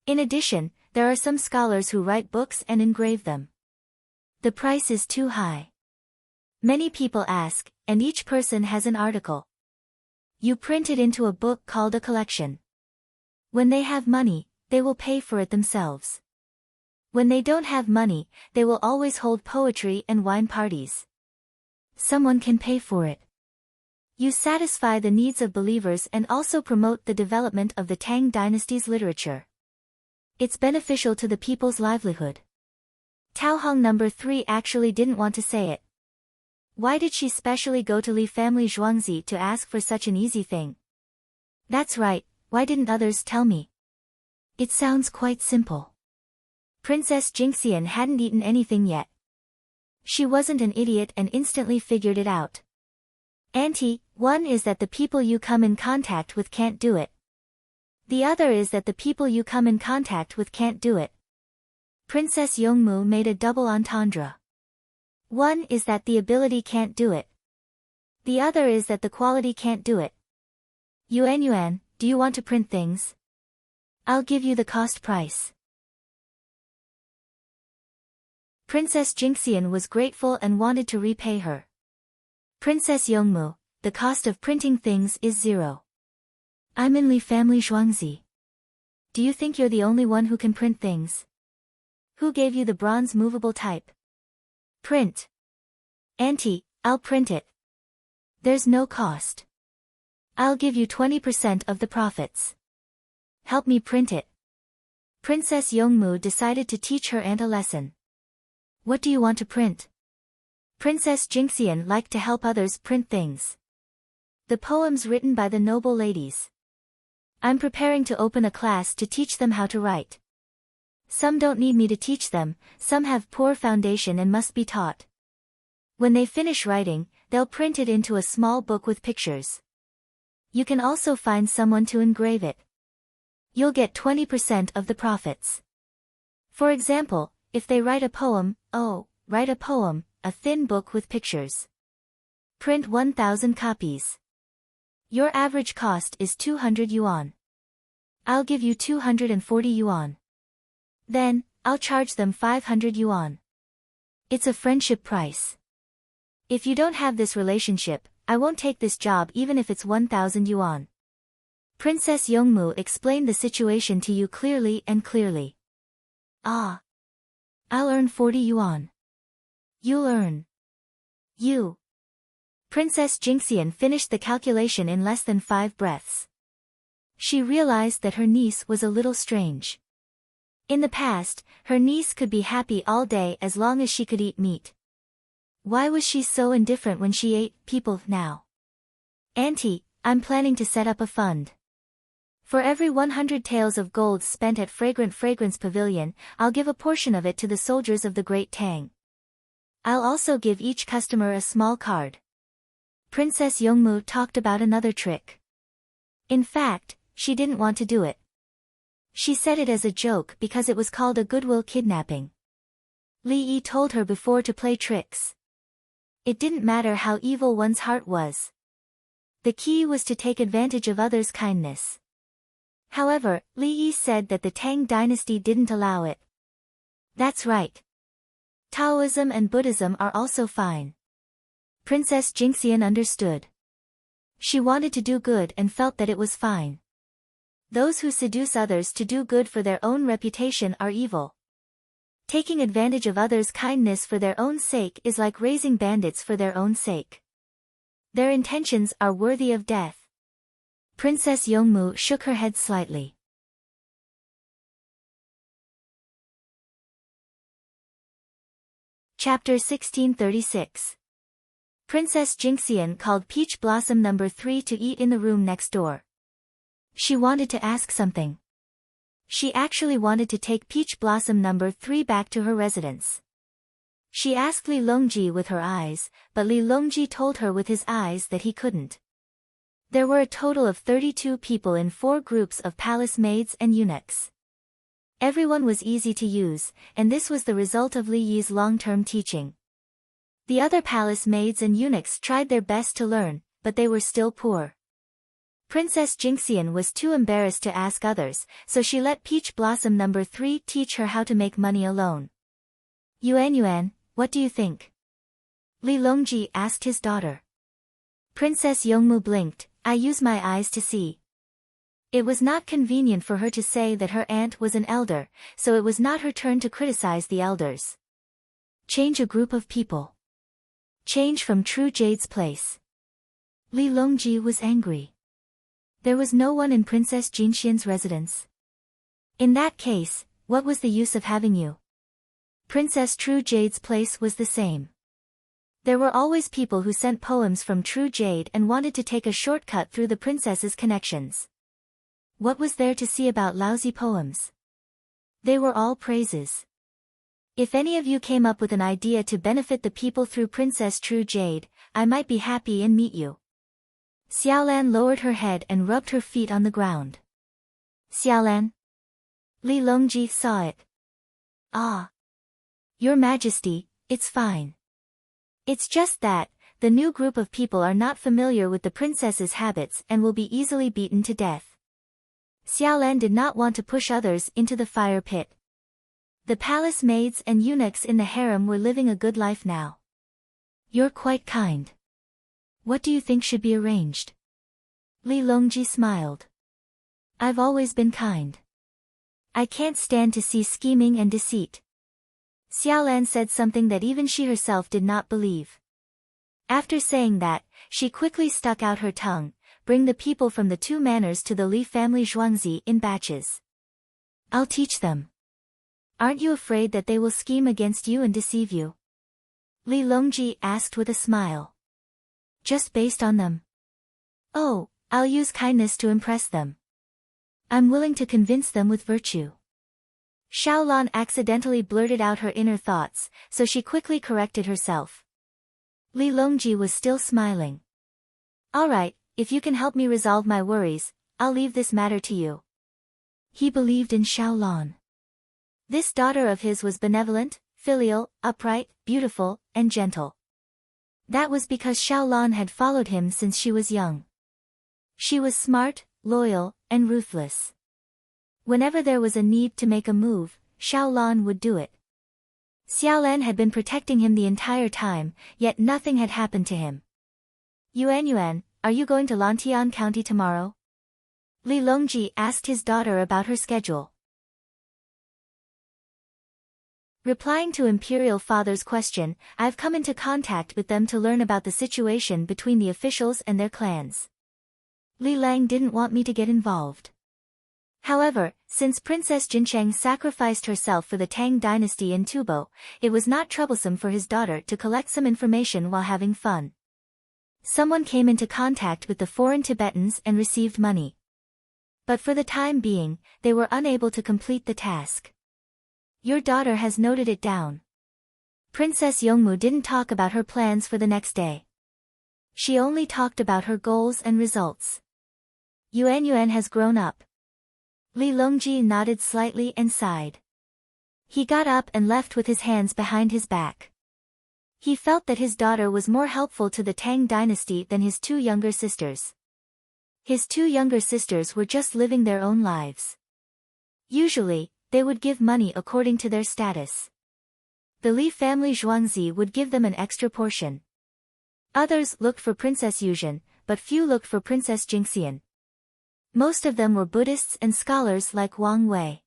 In addition, there are some scholars who write books and engrave them. The price is too high. Many people ask, and each person has an article. You print it into a book called a collection. When they have money, they will pay for it themselves. When they don't have money, they will always hold poetry and wine parties. Someone can pay for it. You satisfy the needs of believers and also promote the development of the Tang dynasty's literature. It's beneficial to the people's livelihood. Tao Hong number 3 actually didn't want to say it. Why did she specially go to Li family Zhuangzi to ask for such an easy thing? That's right, why didn't others tell me? It sounds quite simple. Princess Jingxian hadn't eaten anything yet. She wasn't an idiot and instantly figured it out. Auntie, one is that the people you come in contact with can't do it. The other is that the people you come in contact with can't do it. Princess Yongmu made a double entendre. One is that the ability can't do it. The other is that the quality can't do it. Yuan, do you want to print things? I'll give you the cost price. Princess Jinxian was grateful and wanted to repay her. Princess Yongmu, the cost of printing things is 0. I'm in Li family Zhuangzi. Do you think you're the only one who can print things? Who gave you the bronze movable type? Print. Auntie, I'll print it. There's no cost. I'll give you 20% of the profits. Help me print it. Princess Yongmu decided to teach her aunt a lesson. What do you want to print? Princess Jinxian liked to help others print things. The poems written by the noble ladies. I'm preparing to open a class to teach them how to write. Some don't need me to teach them, some have poor foundation and must be taught. When they finish writing, they'll print it into a small book with pictures. You can also find someone to engrave it. You'll get 20% of the profits. For example, if they write a poem, a thin book with pictures. Print 1,000 copies. Your average cost is 200 yuan. I'll give you 240 yuan. Then, I'll charge them 500 yuan. It's a friendship price. If you don't have this relationship, I won't take this job even if it's 1,000 yuan. Princess Yongmu explained the situation to you clearly and clearly. Ah. I'll earn 40 yuan. You'll earn. You. Princess Jinxian finished the calculation in less than 5 breaths. She realized that her niece was a little strange. In the past, her niece could be happy all day as long as she could eat meat. Why was she so indifferent when she ate people now? Auntie, I'm planning to set up a fund. For every 100 taels of gold spent at Fragrant Fragrance Pavilion, I'll give a portion of it to the soldiers of the Great Tang. I'll also give each customer a small card. Princess Yongmu talked about another trick. In fact, she didn't want to do it. She said it as a joke because it was called a goodwill kidnapping. Li Yi told her before to play tricks. It didn't matter how evil one's heart was. The key was to take advantage of others' kindness. However, Li Yi said that the Tang dynasty didn't allow it. That's right. Taoism and Buddhism are also fine. Princess Jinxian understood. She wanted to do good and felt that it was fine. Those who seduce others to do good for their own reputation are evil. Taking advantage of others' kindness for their own sake is like raising bandits for their own sake. Their intentions are worthy of death. Princess Yongmu shook her head slightly. Chapter 1636. Princess Jinxian called Peach Blossom No. 3 to eat in the room next door. She wanted to ask something. She actually wanted to take Peach Blossom No. 3 back to her residence. She asked Li Longji with her eyes, but Li Longji told her with his eyes that he couldn't. There were a total of 32 people in 4 groups of palace maids and eunuchs. Everyone was easy to use, and this was the result of Li Yi's long-term teaching. The other palace maids and eunuchs tried their best to learn, but they were still poor. Princess Jinxian was too embarrassed to ask others, so she let Peach Blossom No. 3 teach her how to make money alone. Yuan, what do you think? Li Longji asked his daughter. Princess Yongmu blinked. I use my eyes to see. It was not convenient for her to say that her aunt was an elder, so it was not her turn to criticize the elders. Change a group of people. Change from True Jade's place. Li Longji was angry. There was no one in Princess Jinxian's residence. In that case, what was the use of having you? Princess True Jade's place was the same. There were always people who sent poems from True Jade and wanted to take a shortcut through the princess's connections. What was there to see about lousy poems? They were all praises. If any of you came up with an idea to benefit the people through Princess True Jade, I might be happy and meet you. Xiaolan lowered her head and rubbed her feet on the ground. Xiaolan? Li Longji saw it. Ah. Your Majesty, it's fine. It's just that, the new group of people are not familiar with the princess's habits and will be easily beaten to death. Xiaolan did not want to push others into the fire pit. The palace maids and eunuchs in the harem were living a good life now. You're quite kind. What do you think should be arranged? Li Longji smiled. I've always been kind. I can't stand to see scheming and deceit. Xiaolan said something that even she herself did not believe. After saying that, she quickly stuck out her tongue, bring the people from the two manors to the Li family Zhuangzi in batches. I'll teach them. Aren't you afraid that they will scheme against you and deceive you? Li Longji asked with a smile. Just based on them. Oh, I'll use kindness to impress them. I'm willing to convince them with virtue. Xiaolan accidentally blurted out her inner thoughts, so she quickly corrected herself. Li Longji was still smiling. All right, if you can help me resolve my worries, I'll leave this matter to you. He believed in Xiaolan. This daughter of his was benevolent, filial, upright, beautiful, and gentle. That was because Xiaolan had followed him since she was young. She was smart, loyal, and ruthless. Whenever there was a need to make a move, Xiaolan would do it. Xiaolan had been protecting him the entire time, yet nothing had happened to him. Yuan, are you going to Lantian County tomorrow? Li Longji asked his daughter about her schedule. Replying to Imperial Father's question, I've come into contact with them to learn about the situation between the officials and their clans. Li Lang didn't want me to get involved. However, since Princess Jincheng sacrificed herself for the Tang dynasty in Tubo, it was not troublesome for his daughter to collect some information while having fun. Someone came into contact with the foreign Tibetans and received money. But for the time being, they were unable to complete the task. Your daughter has noted it down. Princess Yongmu didn't talk about her plans for the next day. She only talked about her goals and results. Yuan has grown up. Li Longji nodded slightly and sighed. He got up and left with his hands behind his back. He felt that his daughter was more helpful to the Tang dynasty than his two younger sisters. His two younger sisters were just living their own lives. Usually, they would give money according to their status. The Li family Zhuangzi would give them an extra portion. Others looked for Princess Yuzhen, but few looked for Princess Jingxian. Most of them were Buddhists and scholars like Wang Wei.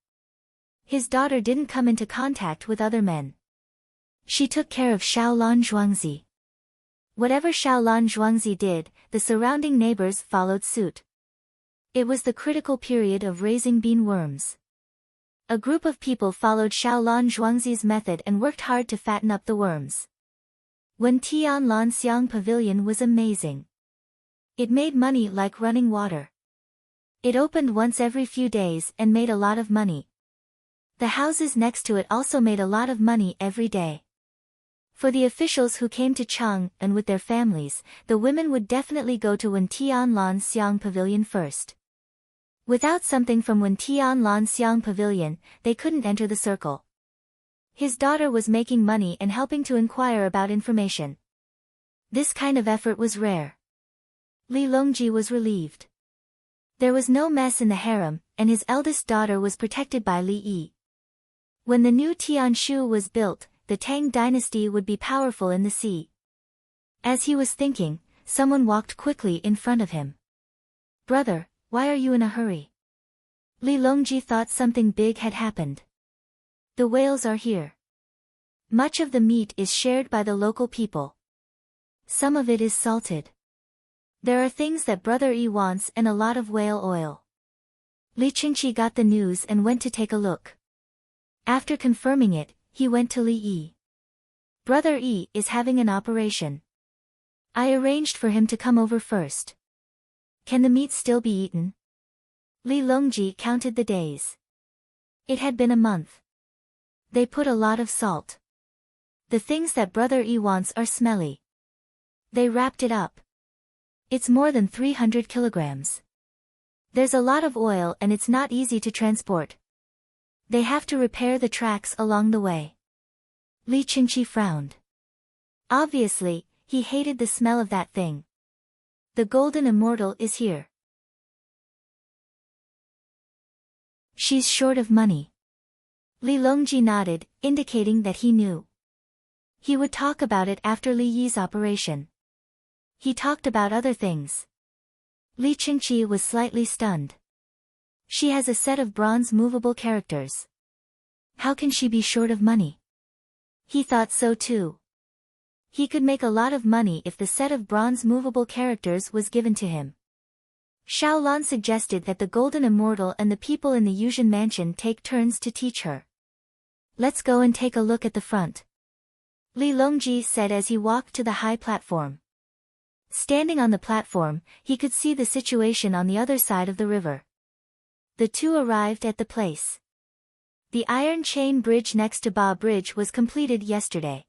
His daughter didn't come into contact with other men. She took care of Xiaolan Zhuangzi. Whatever Xiaolan Zhuangzi did, the surrounding neighbors followed suit. It was the critical period of raising bean worms. A group of people followed Xiaolan Zhuangzi's method and worked hard to fatten up the worms. When Tianlan Xiang Pavilion was amazing. It made money like running water. It opened once every few days and made a lot of money. The houses next to it also made a lot of money every day. For the officials who came to Cheng and with their families, the women would definitely go to Wen Tianlan Xiang Pavilion first. Without something from Wen Tianlan Xiang Pavilion, they couldn't enter the circle. His daughter was making money and helping to inquire about information. This kind of effort was rare. Li Longji was relieved. There was no mess in the harem, and his eldest daughter was protected by Li Yi. When the new Tianshu was built, the Tang dynasty would be powerful in the sea. As he was thinking, someone walked quickly in front of him. Brother, why are you in a hurry? Li Longji thought something big had happened. The whales are here. Much of the meat is shared by the local people. Some of it is salted. There are things that Brother Yi wants and a lot of whale oil. Li Qingqi got the news and went to take a look. After confirming it, he went to Li Yi. Brother Yi is having an operation. I arranged for him to come over first. Can the meat still be eaten? Li Longji counted the days. It had been a month. They put a lot of salt. The things that Brother E wants are smelly. They wrapped it up. It's more than 300 kilograms. There's a lot of oil and it's not easy to transport. They have to repair the tracks along the way. Li Qingqi frowned. Obviously, he hated the smell of that thing. The golden immortal is here. She's short of money. Li Longji nodded, indicating that he knew. He would talk about it after Li Yi's operation. He talked about other things. Li Qingqi was slightly stunned. She has a set of bronze movable characters. How can she be short of money? He thought so too. He could make a lot of money if the set of bronze movable characters was given to him. Xiaolan suggested that the Golden Immortal and the people in the Yuzhen mansion take turns to teach her. Let's go and take a look at the front. Li Longji said as he walked to the high platform. Standing on the platform, he could see the situation on the other side of the river. The two arrived at the place. The iron chain bridge next to Ba Bridge was completed yesterday.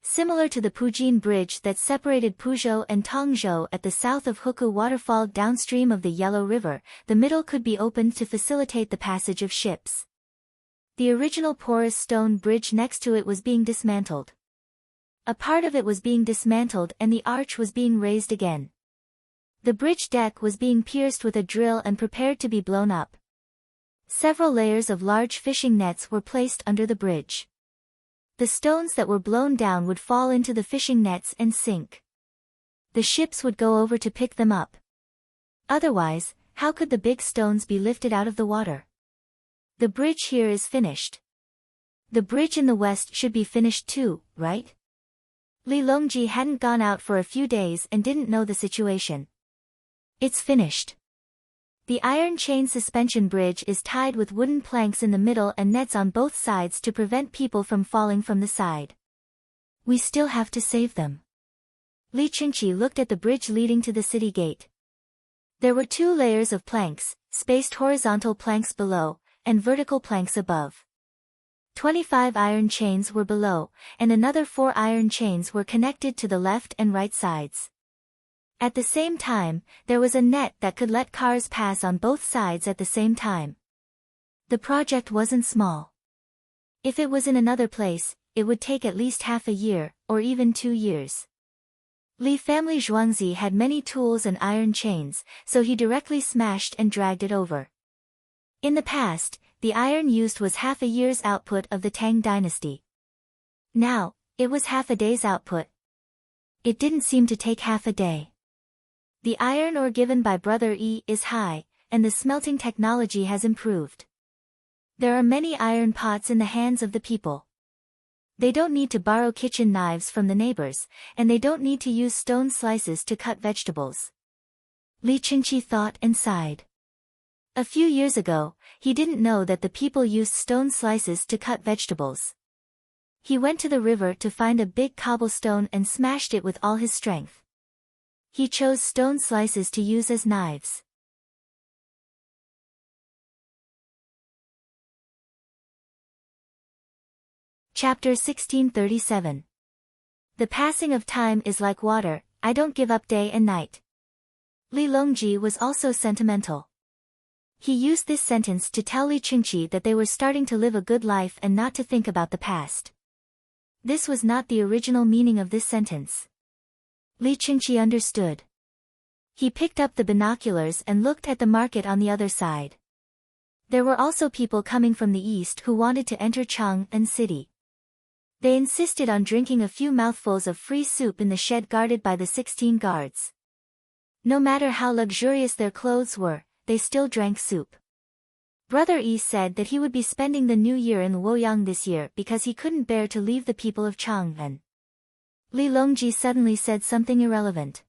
Similar to the Pujin Bridge that separated Puzhou and Tongzhou at the south of Huku Waterfall downstream of the Yellow River, the middle could be opened to facilitate the passage of ships. The original porous stone bridge next to it was being dismantled. A part of it was being dismantled and the arch was being raised again. The bridge deck was being pierced with a drill and prepared to be blown up. Several layers of large fishing nets were placed under the bridge. The stones that were blown down would fall into the fishing nets and sink. The ships would go over to pick them up. Otherwise, how could the big stones be lifted out of the water? The bridge here is finished. The bridge in the west should be finished too, right? Li Longji hadn't gone out for a few days and didn't know the situation. It's finished. The iron chain suspension bridge is tied with wooden planks in the middle and nets on both sides to prevent people from falling from the side. We still have to save them. Li Qingqi looked at the bridge leading to the city gate. There were 2 layers of planks, spaced horizontal planks below, and vertical planks above. 25 iron chains were below, and another 4 iron chains were connected to the left and right sides. At the same time, there was a net that could let cars pass on both sides at the same time. The project wasn't small. If it was in another place, it would take at least half a year, or even 2 years. Li family Zhuangzi had many tools and iron chains, so he directly smashed and dragged it over. In the past, the iron used was half a year's output of the Tang dynasty. Now, it was half a day's output. It didn't seem to take half a day. The iron ore given by Brother E is high, and the smelting technology has improved. There are many iron pots in the hands of the people. They don't need to borrow kitchen knives from the neighbors, and they don't need to use stone slices to cut vegetables. Li Qingqi thought and sighed. A few years ago, he didn't know that the people used stone slices to cut vegetables. He went to the river to find a big cobblestone and smashed it with all his strength. He chose stone slices to use as knives. Chapter 1637. The passing of time is like water, I don't give up day and night. Li Longji was also sentimental. He used this sentence to tell Li Qingqi that they were starting to live a good life and not to think about the past. This was not the original meaning of this sentence. Li Qingqi understood. He picked up the binoculars and looked at the market on the other side. There were also people coming from the east who wanted to enter Chang'an city. They insisted on drinking a few mouthfuls of free soup in the shed guarded by the 16 guards. No matter how luxurious their clothes were, they still drank soup. Brother Yi said that he would be spending the new year in Luoyang this year because he couldn't bear to leave the people of Chang'an. Li Longji suddenly said something irrelevant.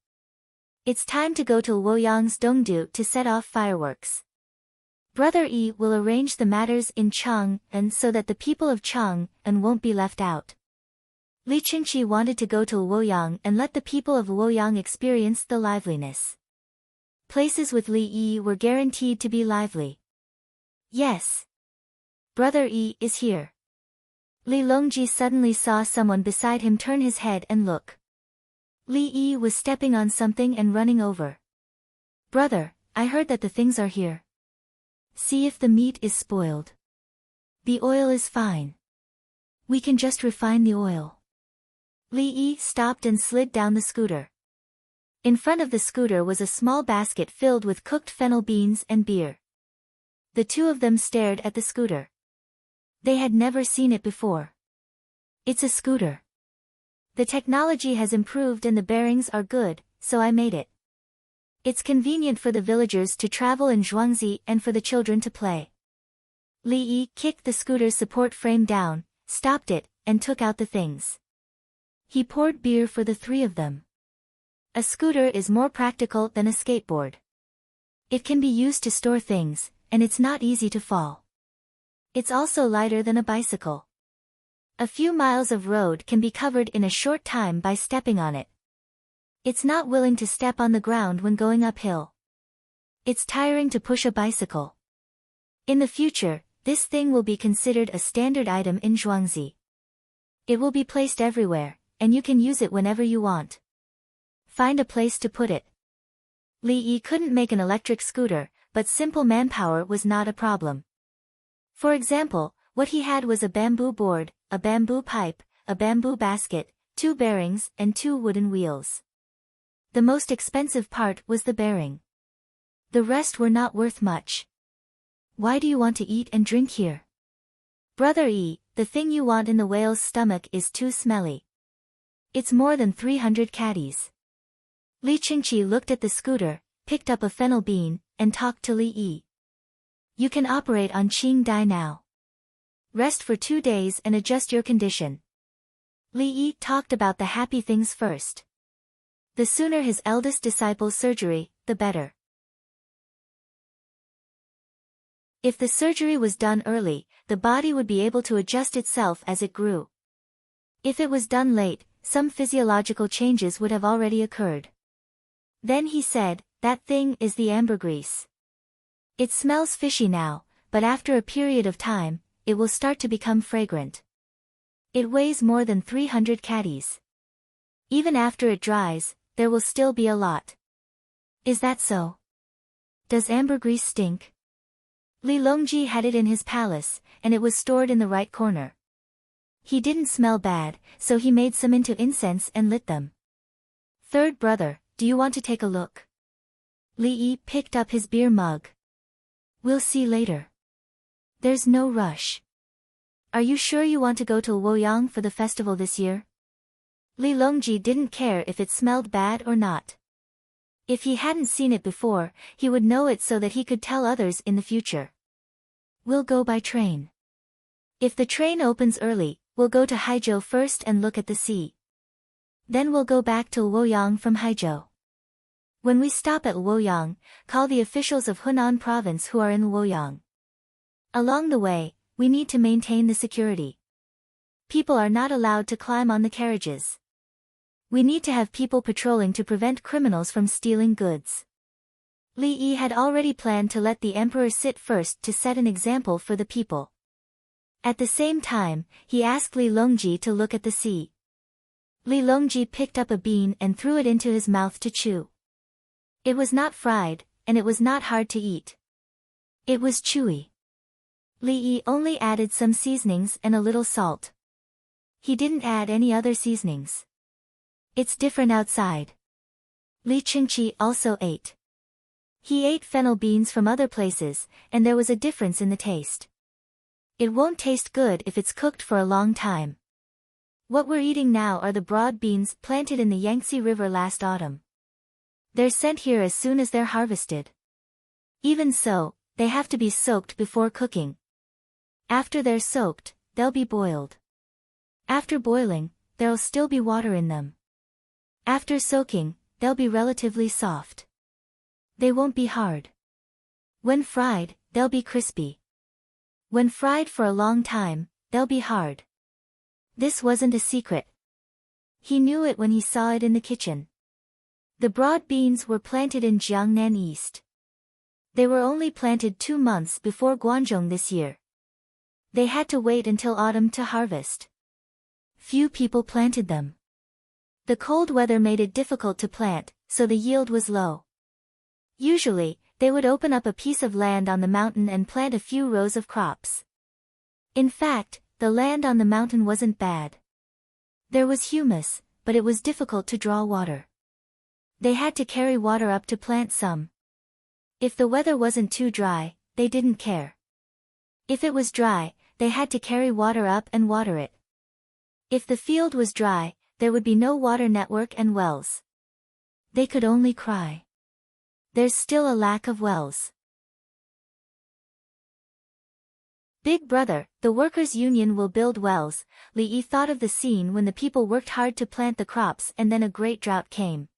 It's time to go to Luoyang's Dongdu to set off fireworks. Brother Yi will arrange the matters in Chang'an so that the people of Chang'an won't be left out. Li Qingqi wanted to go to Luoyang and let the people of Luoyang experience the liveliness. Places with Li Yi were guaranteed to be lively. Yes. Brother Yi is here. Li Longji suddenly saw someone beside him turn his head and look. Li Yi was stepping on something and running over. Brother, I heard that the things are here. See if the meat is spoiled. The oil is fine. We can just refine the oil. Li Yi stopped and slid down the scooter. In front of the scooter was a small basket filled with cooked fennel beans and beer. The two of them stared at the scooter. They had never seen it before. It's a scooter. The technology has improved and the bearings are good, so I made it. It's convenient for the villagers to travel in Zhuangzi and for the children to play. Li Yi kicked the scooter's support frame down, stopped it, and took out the things. He poured beer for the three of them. A scooter is more practical than a skateboard. It can be used to store things, and it's not easy to fall. It's also lighter than a bicycle. A few miles of road can be covered in a short time by stepping on it. It's not willing to step on the ground when going uphill. It's tiring to push a bicycle. In the future, this thing will be considered a standard item in Zhuangzi. It will be placed everywhere, and you can use it whenever you want. Find a place to put it. Li Yi couldn't make an electric scooter, but simple manpower was not a problem. For example, what he had was a bamboo board, a bamboo pipe, a bamboo basket, 2 bearings, and 2 wooden wheels. The most expensive part was the bearing. The rest were not worth much. Why do you want to eat and drink here? Brother Yi, the thing you want in the whale's stomach is too smelly. It's more than 300 caddies. Li Qingqi looked at the scooter, picked up a fennel bean, and talked to Li Yi. You can operate on Qing Dai now. Rest for 2 days and adjust your condition. Li Yi talked about the happy things first. The sooner his eldest disciple's surgery, the better. If the surgery was done early, the body would be able to adjust itself as it grew. If it was done late, some physiological changes would have already occurred. Then he said, that thing is the ambergris. It smells fishy now, but after a period of time, it will start to become fragrant. It weighs more than 300 caddies. Even after it dries, there will still be a lot. Is that so? Does ambergris stink? Li Longji had it in his palace, and it was stored in the right corner. He didn't smell bad, so he made some into incense and lit them. Third brother, do you want to take a look? Li Yi picked up his beer mug. We'll see later. There's no rush. Are you sure you want to go to Luoyang for the festival this year? Li Longji didn't care if it smelled bad or not. If he hadn't seen it before, he would know it so that he could tell others in the future. We'll go by train. If the train opens early, we'll go to Haizhou first and look at the sea. Then we'll go back to Luoyang from Haizhou. When we stop at Luoyang, call the officials of Hunan province who are in Luoyang. Along the way, we need to maintain the security. People are not allowed to climb on the carriages. We need to have people patrolling to prevent criminals from stealing goods. Li Yi had already planned to let the emperor sit first to set an example for the people. At the same time, he asked Li Longji to look at the sea. Li Longji picked up a bean and threw it into his mouth to chew. It was not fried, and it was not hard to eat. It was chewy. Li Yi only added some seasonings and a little salt. He didn't add any other seasonings. It's different outside. Li Qingqi also ate. He ate fennel beans from other places, and there was a difference in the taste. It won't taste good if it's cooked for a long time. What we're eating now are the broad beans planted in the Yangtze River last autumn. They're sent here as soon as they're harvested. Even so, they have to be soaked before cooking. After they're soaked, they'll be boiled. After boiling, there'll still be water in them. After soaking, they'll be relatively soft. They won't be hard. When fried, they'll be crispy. When fried for a long time, they'll be hard. This wasn't a secret. He knew it when he saw it in the kitchen. The broad beans were planted in Jiangnan East. They were only planted 2 months before Guangzhong this year. They had to wait until autumn to harvest. Few people planted them. The cold weather made it difficult to plant, so the yield was low. Usually, they would open up a piece of land on the mountain and plant a few rows of crops. In fact, the land on the mountain wasn't bad. There was humus, but it was difficult to draw water. They had to carry water up to plant some. If the weather wasn't too dry, they didn't care. If it was dry, they had to carry water up and water it. If the field was dry, there would be no water network and wells. They could only cry. There's still a lack of wells. Big Brother, the workers' union will build wells. Li thought of the scene when the people worked hard to plant the crops and then a great drought came.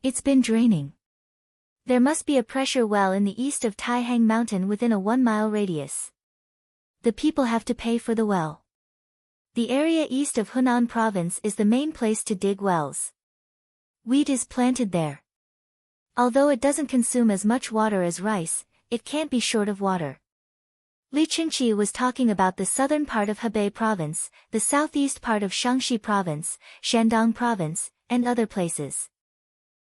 It's been draining. There must be a pressure well in the east of Taihang Mountain within a 1-mile radius. The people have to pay for the well. The area east of Hunan Province is the main place to dig wells. Wheat is planted there. Although it doesn't consume as much water as rice, it can't be short of water. Li Qingqi was talking about the southern part of Hebei Province, the southeast part of Shaanxi Province, Shandong Province, and other places.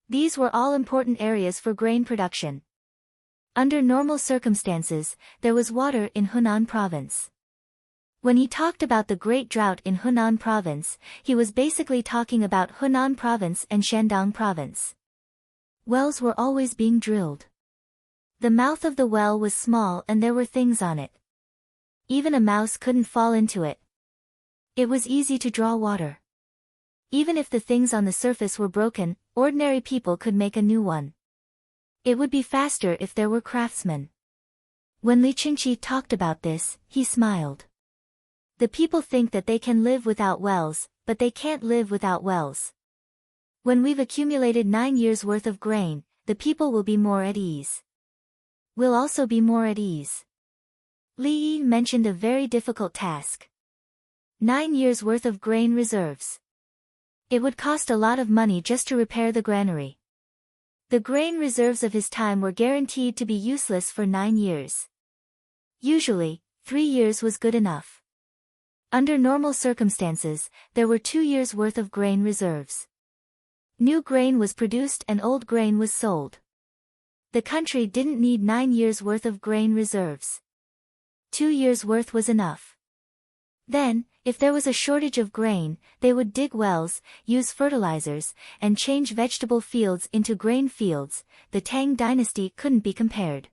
These were all important areas for grain production. Under normal circumstances, there was water in Hunan Province. When he talked about the great drought in Hunan Province, he was basically talking about Hunan Province and Shandong Province. Wells were always being drilled. The mouth of the well was small and there were things on it. Even a mouse couldn't fall into it. It was easy to draw water. Even if the things on the surface were broken, ordinary people could make a new one. It would be faster if there were craftsmen. When Li Qingqi talked about this, he smiled. The people think that they can live without wells, but they can't live without wells. When we've accumulated 9 years' worth of grain, the people will be more at ease. We'll also be more at ease. Li Yi mentioned a very difficult task. 9 years' worth of grain reserves. It would cost a lot of money just to repair the granary. The grain reserves of his time were guaranteed to be useless for 9 years. Usually, 3 years was good enough. Under normal circumstances, there were 2 years' worth of grain reserves. New grain was produced and old grain was sold. The country didn't need 9 years' worth of grain reserves. 2 years' worth was enough. Then, if there was a shortage of grain, they would dig wells, use fertilizers, and change vegetable fields into grain fields. The Tang dynasty couldn't be compared.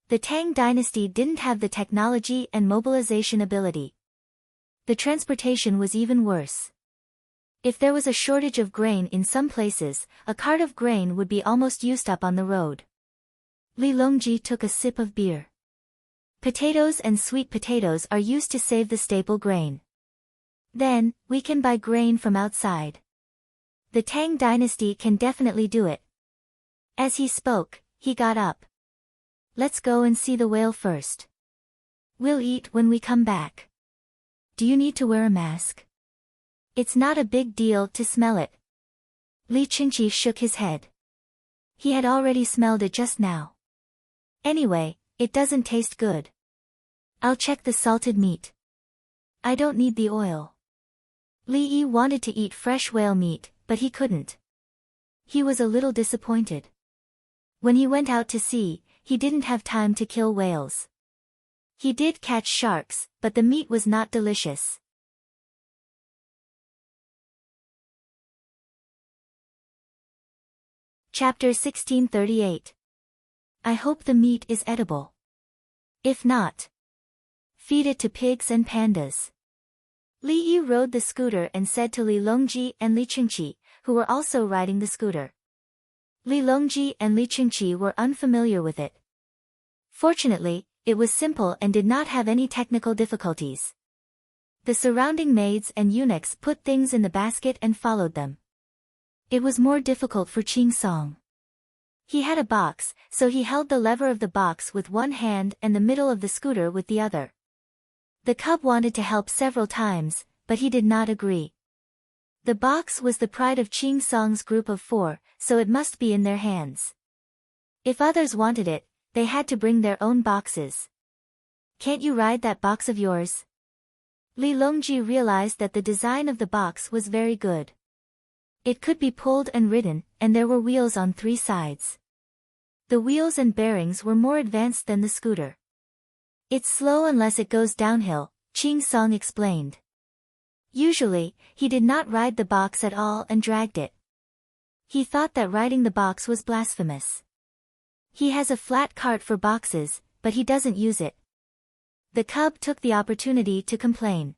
The Tang dynasty didn't have the technology and mobilization ability. The transportation was even worse. If there was a shortage of grain in some places, a cart of grain would be almost used up on the road. Li Longji took a sip of beer. Potatoes and sweet potatoes are used to save the staple grain. Then, we can buy grain from outside. The Tang dynasty can definitely do it. As he spoke, he got up. Let's go and see the whale first. We'll eat when we come back. Do you need to wear a mask? It's not a big deal to smell it. Li Qingqi shook his head. He had already smelled it just now. Anyway, it doesn't taste good. I'll check the salted meat. I don't need the oil. Li Yi wanted to eat fresh whale meat, but he couldn't. He was a little disappointed. When he went out to sea, he didn't have time to kill whales. He did catch sharks, but the meat was not delicious. Chapter 1638. I hope the meat is edible. If not, feed it to pigs and pandas. Li Yi rode the scooter and said to Li Longji and Li Qingqi, who were also riding the scooter. Li Longji and Li Qingqi were unfamiliar with it. Fortunately, it was simple and did not have any technical difficulties. The surrounding maids and eunuchs put things in the basket and followed them. It was more difficult for Qing Song. He had a box, so he held the lever of the box with one hand and the middle of the scooter with the other. The cub wanted to help several times, but he did not agree. The box was the pride of Qing Song's group of 4, so it must be in their hands. If others wanted it, they had to bring their own boxes. Can't you ride that box of yours? Li Longji realized that the design of the box was very good. It could be pulled and ridden, and there were wheels on 3 sides. The wheels and bearings were more advanced than the scooter. It's slow unless it goes downhill, Qing Song explained. Usually, he did not ride the box at all and dragged it. He thought that riding the box was blasphemous. He has a flat cart for boxes, but he doesn't use it. The cub took the opportunity to complain.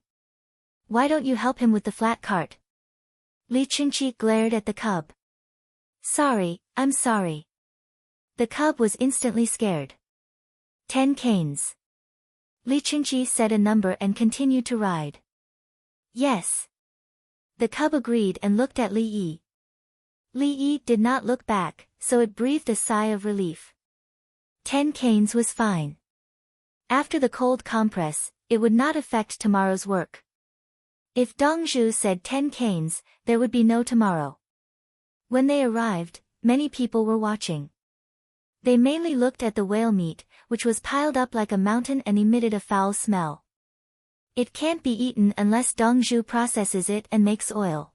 Why don't you help him with the flat cart? Li Qingqi glared at the cub. Sorry, I'm sorry. The cub was instantly scared. 10 canes. Li Qingqi said a number and continued to ride. Yes. The cub agreed and looked at Li Yi. Li Yi did not look back, so it breathed a sigh of relief. 10 canes was fine. After the cold compress, it would not affect tomorrow's work. If Dongzhu said 10 canes, there would be no tomorrow. When they arrived, many people were watching. They mainly looked at the whale meat, which was piled up like a mountain and emitted a foul smell. It can't be eaten unless Dongzhu processes it and makes oil.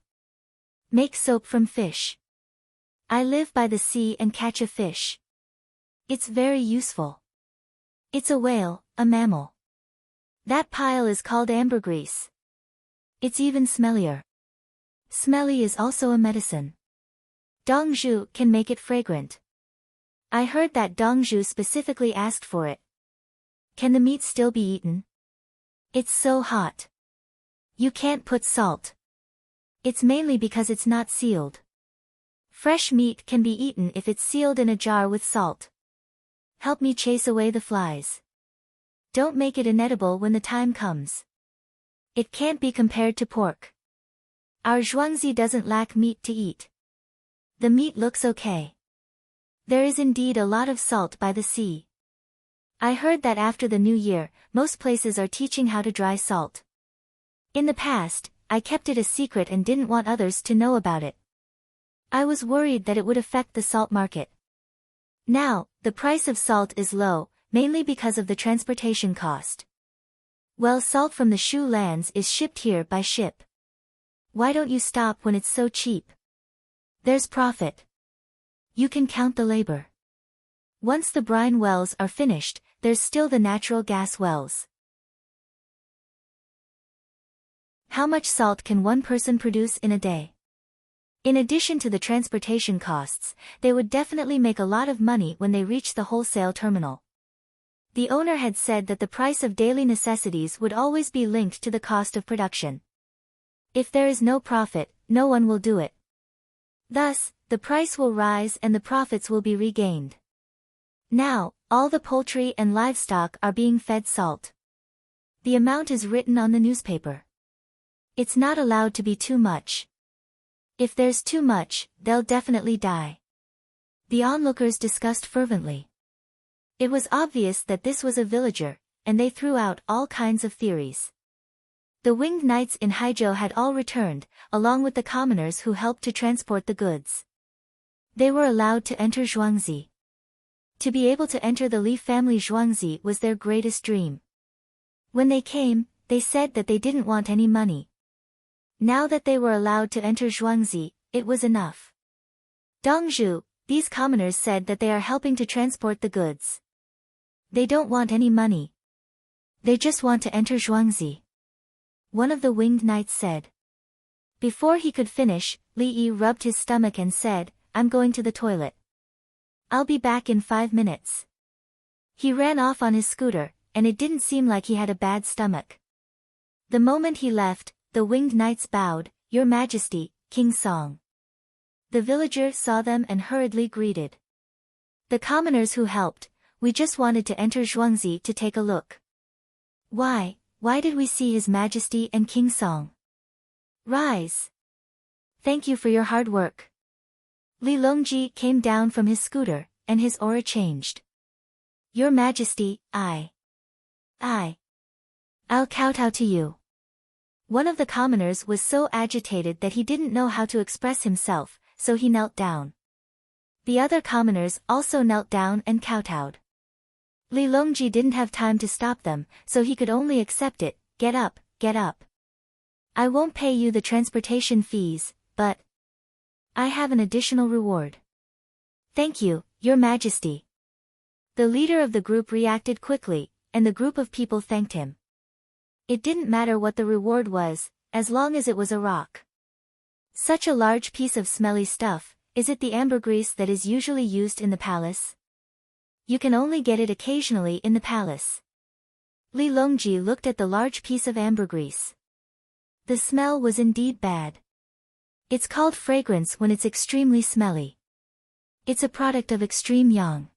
Make soap from fish. I live by the sea and catch a fish. It's very useful. It's a whale, a mammal. That pile is called ambergris. It's even smellier. Smelly is also a medicine. Dongzhu can make it fragrant. I heard that Dongzhu specifically asked for it. Can the meat still be eaten? It's so hot. You can't put salt. It's mainly because it's not sealed. Fresh meat can be eaten if it's sealed in a jar with salt. Help me chase away the flies. Don't make it inedible when the time comes. It can't be compared to pork. Our zhuangzi doesn't lack meat to eat. The meat looks okay. There is indeed a lot of salt by the sea. I heard that after the new year, most places are teaching how to dry salt. In the past, I kept it a secret and didn't want others to know about it. I was worried that it would affect the salt market. Now, the price of salt is low, mainly because of the transportation cost. Well, salt from the Shu lands is shipped here by ship. Why don't you stop when it's so cheap? There's profit. You can count the labor. Once the brine wells are finished, there's still the natural gas wells. How much salt can one person produce in a day? In addition to the transportation costs, they would definitely make a lot of money when they reach the wholesale terminal. The owner had said that the price of daily necessities would always be linked to the cost of production. If there is no profit, no one will do it. Thus, the price will rise and the profits will be regained. Now, all the poultry and livestock are being fed salt. The amount is written on the newspaper. It's not allowed to be too much. If there's too much, they'll definitely die. The onlookers discussed fervently. It was obvious that this was a villager, and they threw out all kinds of theories. The winged knights in Haizhou had all returned, along with the commoners who helped to transport the goods. They were allowed to enter Zhuangzi. To be able to enter the Li family Zhuangzi was their greatest dream. When they came, they said that they didn't want any money. Now that they were allowed to enter Zhuangzi, it was enough. Dongzhu, these commoners said that they are helping to transport the goods. They don't want any money. They just want to enter Zhuangzi. One of the winged knights said. Before he could finish, Li Yi rubbed his stomach and said, I'm going to the toilet. I'll be back in 5 minutes. He ran off on his scooter, and it didn't seem like he had a bad stomach. The moment he left, the winged knights bowed, Your Majesty, King Song. The villager saw them and hurriedly greeted. The commoners who helped, we just wanted to enter Zhuangzi to take a look. Why did we see His Majesty and King Song? Rise. Thank you for your hard work. Li Longji came down from his scooter, and his aura changed. Your Majesty, I'll kowtow to you. One of the commoners was so agitated that he didn't know how to express himself, so he knelt down. The other commoners also knelt down and kowtowed. Li Longji didn't have time to stop them, so he could only accept it. Get up, get up. I won't pay you the transportation fees, but I have an additional reward. Thank you, Your Majesty. The leader of the group reacted quickly, and the group of people thanked him. It didn't matter what the reward was, as long as it was a rock. Such a large piece of smelly stuff, is it the ambergris that is usually used in the palace? You can only get it occasionally in the palace. Li Longji looked at the large piece of ambergris. The smell was indeed bad. It's called fragrance when it's extremely smelly. It's a product of extreme yang.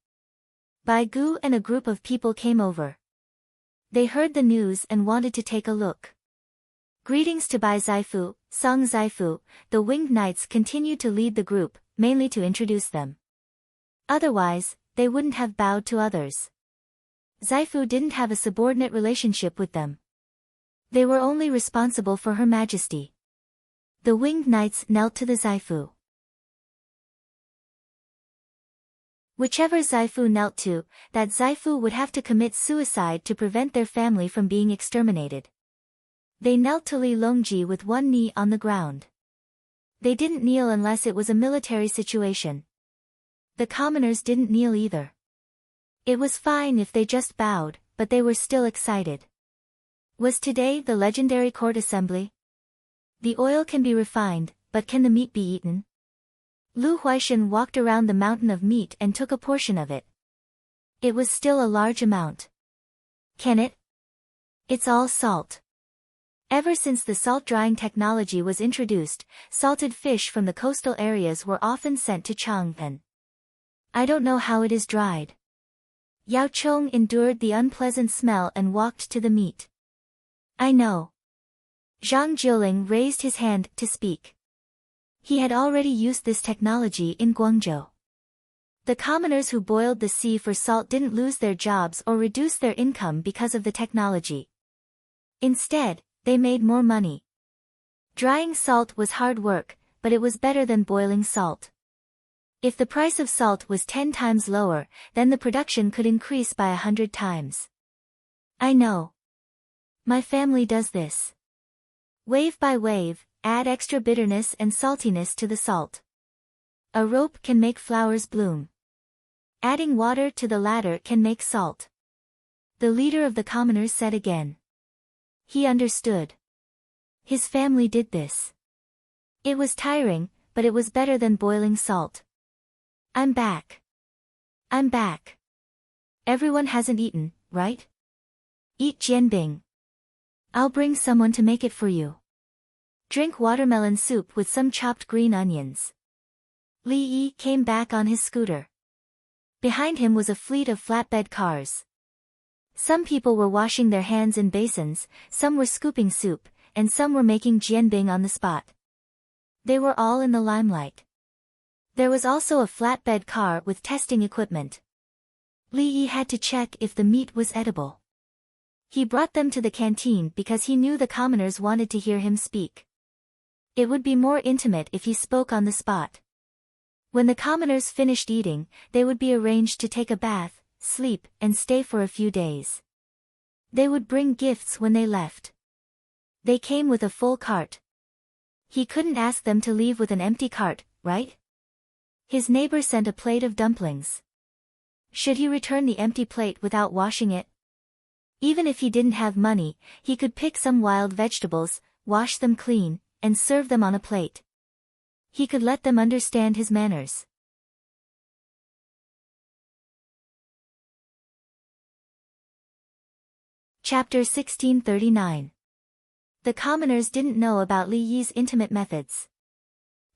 Bai Gu and a group of people came over. They heard the news and wanted to take a look. Greetings to Bai Zaifu, Song Zaifu. The Winged Knights continued to lead the group, mainly to introduce them. Otherwise, they wouldn't have bowed to others. Zaifu didn't have a subordinate relationship with them. They were only responsible for Her Majesty. The Winged Knights knelt to the Zaifu. Whichever Zaifu knelt to, that Zaifu would have to commit suicide to prevent their family from being exterminated. They knelt to Li Longji with one knee on the ground. They didn't kneel unless it was a military situation. The commoners didn't kneel either. It was fine if they just bowed, but they were still excited. Was today the legendary court assembly? The oil can be refined, but can the meat be eaten? Lu Huaishan walked around the mountain of meat and took a portion of it. It was still a large amount. Can it? It's all salt. Ever since the salt drying technology was introduced, salted fish from the coastal areas were often sent to Chang'an. I don't know how it is dried. Yao Chong endured the unpleasant smell and walked to the meat. I know. Zhang Jiuling raised his hand to speak. He had already used this technology in Guangzhou. The commoners who boiled the sea for salt didn't lose their jobs or reduce their income because of the technology. Instead, they made more money. Drying salt was hard work, but it was better than boiling salt. If the price of salt was 10 times lower, then the production could increase by 100 times. I know. My family does this. Wave by wave, add extra bitterness and saltiness to the salt. A rope can make flowers bloom. Adding water to the latter can make salt. The leader of the commoners said again. He understood. His family did this. It was tiring, but it was better than boiling salt. I'm back. I'm back. Everyone hasn't eaten, right? Eat jianbing. I'll bring someone to make it for you. Drink watermelon soup with some chopped green onions. Li Yi came back on his scooter. Behind him was a fleet of flatbed cars. Some people were washing their hands in basins, some were scooping soup, and some were making jianbing on the spot. They were all in the limelight. There was also a flatbed car with testing equipment. Li Yi had to check if the meat was edible. He brought them to the canteen because he knew the commoners wanted to hear him speak. It would be more intimate if he spoke on the spot. When the commoners finished eating, they would be arranged to take a bath, sleep, and stay for a few days. They would bring gifts when they left. They came with a full cart. He couldn't ask them to leave with an empty cart, right? His neighbor sent a plate of dumplings. Should he return the empty plate without washing it? Even if he didn't have money, he could pick some wild vegetables, wash them clean, and serve them on a plate. He could let them understand his manners. Chapter 1639. The commoners didn't know about Li Yi's intimate methods.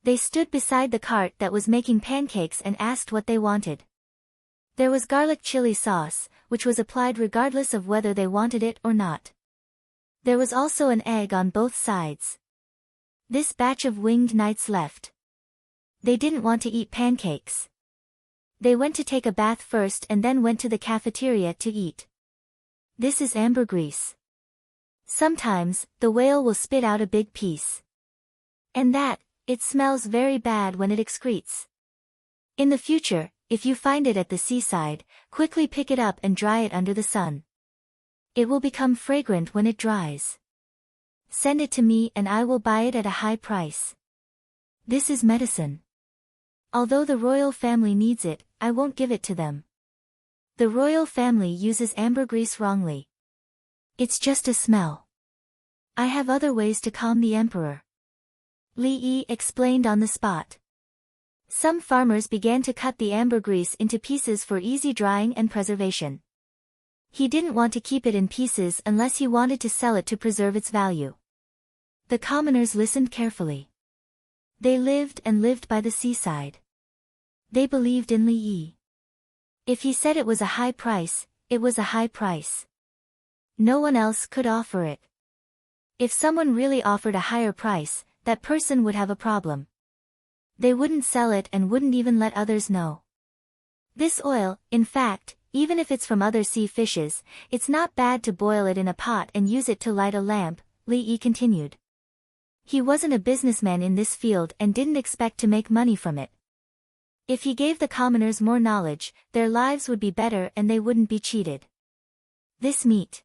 They stood beside the cart that was making pancakes and asked what they wanted. There was garlic chili sauce, which was applied regardless of whether they wanted it or not. There was also an egg on both sides. This batch of winged knights left. They didn't want to eat pancakes. They went to take a bath first and then went to the cafeteria to eat. This is ambergris. Sometimes, the whale will spit out a big piece. And it smells very bad when it excretes. In the future, if you find it at the seaside, quickly pick it up and dry it under the sun. It will become fragrant when it dries. Send it to me and I will buy it at a high price. This is medicine. Although the royal family needs it, I won't give it to them. The royal family uses ambergris wrongly. It's just a smell. I have other ways to calm the emperor. Li Yi explained on the spot. Some farmers began to cut the ambergris into pieces for easy drying and preservation. He didn't want to keep it in pieces unless he wanted to sell it to preserve its value. The commoners listened carefully. They lived and lived by the seaside. They believed in Li Yi. If he said it was a high price, it was a high price. No one else could offer it. If someone really offered a higher price, that person would have a problem. They wouldn't sell it and wouldn't even let others know. This oil, in fact, even if it's from other sea fishes, it's not bad to boil it in a pot and use it to light a lamp, Li Yi continued. He wasn't a businessman in this field and didn't expect to make money from it. If he gave the commoners more knowledge, their lives would be better and they wouldn't be cheated. This meat.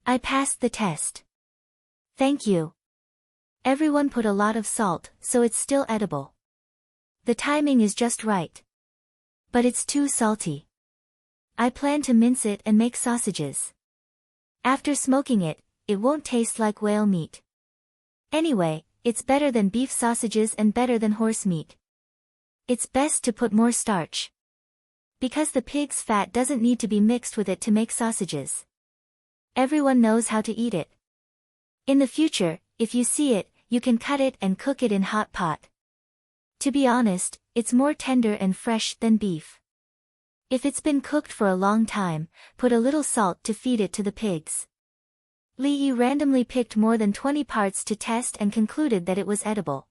I passed the test. Thank you. Everyone put a lot of salt, so it's still edible. The timing is just right. But it's too salty. I plan to mince it and make sausages. After smoking it, it won't taste like whale meat. Anyway, it's better than beef sausages and better than horse meat. It's best to put more starch. Because the pig's fat doesn't need to be mixed with it to make sausages. Everyone knows how to eat it. In the future, if you see it, you can cut it and cook it in hot pot. To be honest, it's more tender and fresh than beef. If it's been cooked for a long time, put a little salt to feed it to the pigs. Li Yi randomly picked more than 20 parts to test and concluded that it was edible.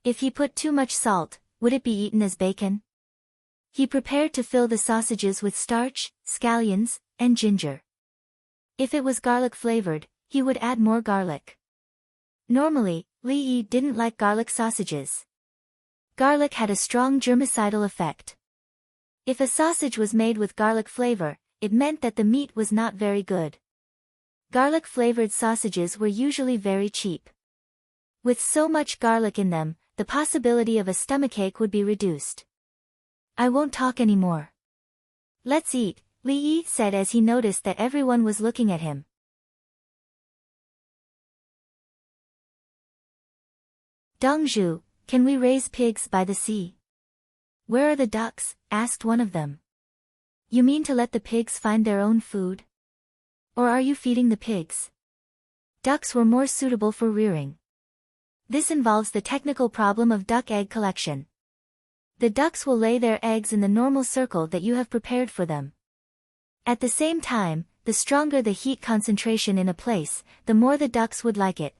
If he put too much salt, would it be eaten as bacon? He prepared to fill the sausages with starch, scallions, and ginger. If it was garlic flavored, he would add more garlic. Normally, Li Yi didn't like garlic sausages. Garlic had a strong germicidal effect. If a sausage was made with garlic flavor, it meant that the meat was not very good. Garlic-flavored sausages were usually very cheap. With so much garlic in them, the possibility of a stomachache would be reduced. I won't talk anymore. Let's eat, Li Yi said as he noticed that everyone was looking at him. Dongzhu, can we raise pigs by the sea? Where are the ducks? Asked one of them. You mean to let the pigs find their own food? Or are you feeding the pigs? Ducks were more suitable for rearing. This involves the technical problem of duck egg collection. The ducks will lay their eggs in the normal circle that you have prepared for them. At the same time, the stronger the heat concentration in a place, the more the ducks would like it.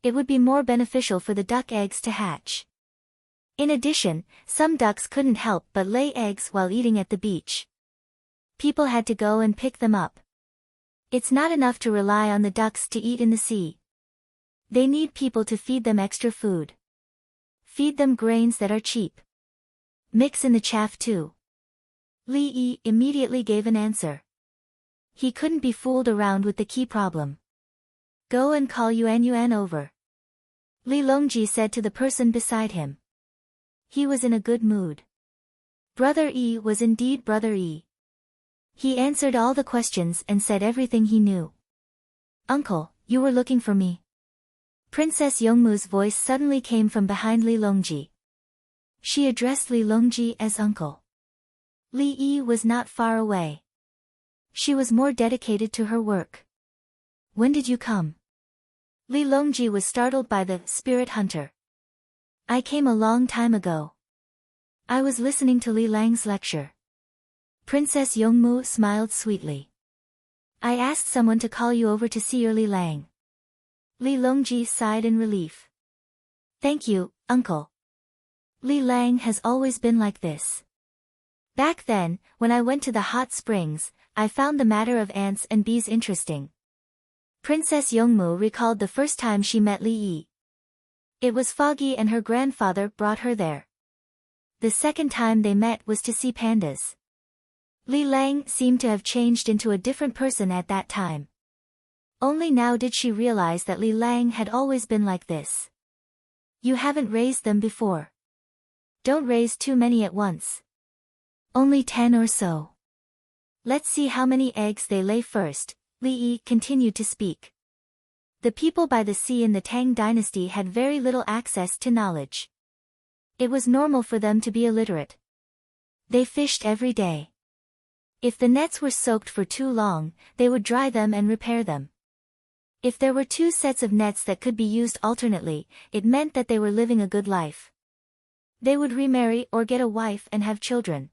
It would be more beneficial for the duck eggs to hatch. In addition, some ducks couldn't help but lay eggs while eating at the beach. People had to go and pick them up. It's not enough to rely on the ducks to eat in the sea. They need people to feed them extra food. Feed them grains that are cheap. Mix in the chaff too. Li Yi immediately gave an answer. He couldn't be fooled around with the key problem. Go and call Yuan over. Li Longji said to the person beside him. He was in a good mood. Brother Yi was indeed Brother Yi. He answered all the questions and said everything he knew. Uncle, you were looking for me. Princess Yongmu's voice suddenly came from behind Li Longji. She addressed Li Longji as uncle. Li Yi was not far away. She was more dedicated to her work. When did you come? Li Longji was startled by the spirit hunter. I came a long time ago. I was listening to Li Lang's lecture. Princess Yongmu smiled sweetly. I asked someone to call you over to see your Li Lang. Li Longji sighed in relief. Thank you, uncle. Li Lang has always been like this. Back then, when I went to the hot springs, I found the matter of ants and bees interesting. Princess Yongmu recalled the first time she met Li Yi. It was foggy and her grandfather brought her there. The second time they met was to see pandas. Li Lang seemed to have changed into a different person at that time. Only now did she realize that Li Lang had always been like this. You haven't raised them before. Don't raise too many at once. Only 10 or so. Let's see how many eggs they lay first, Li Yi continued to speak. The people by the sea in the Tang dynasty had very little access to knowledge. It was normal for them to be illiterate. They fished every day. If the nets were soaked for too long, they would dry them and repair them. If there were 2 sets of nets that could be used alternately, it meant that they were living a good life. They would remarry or get a wife and have children.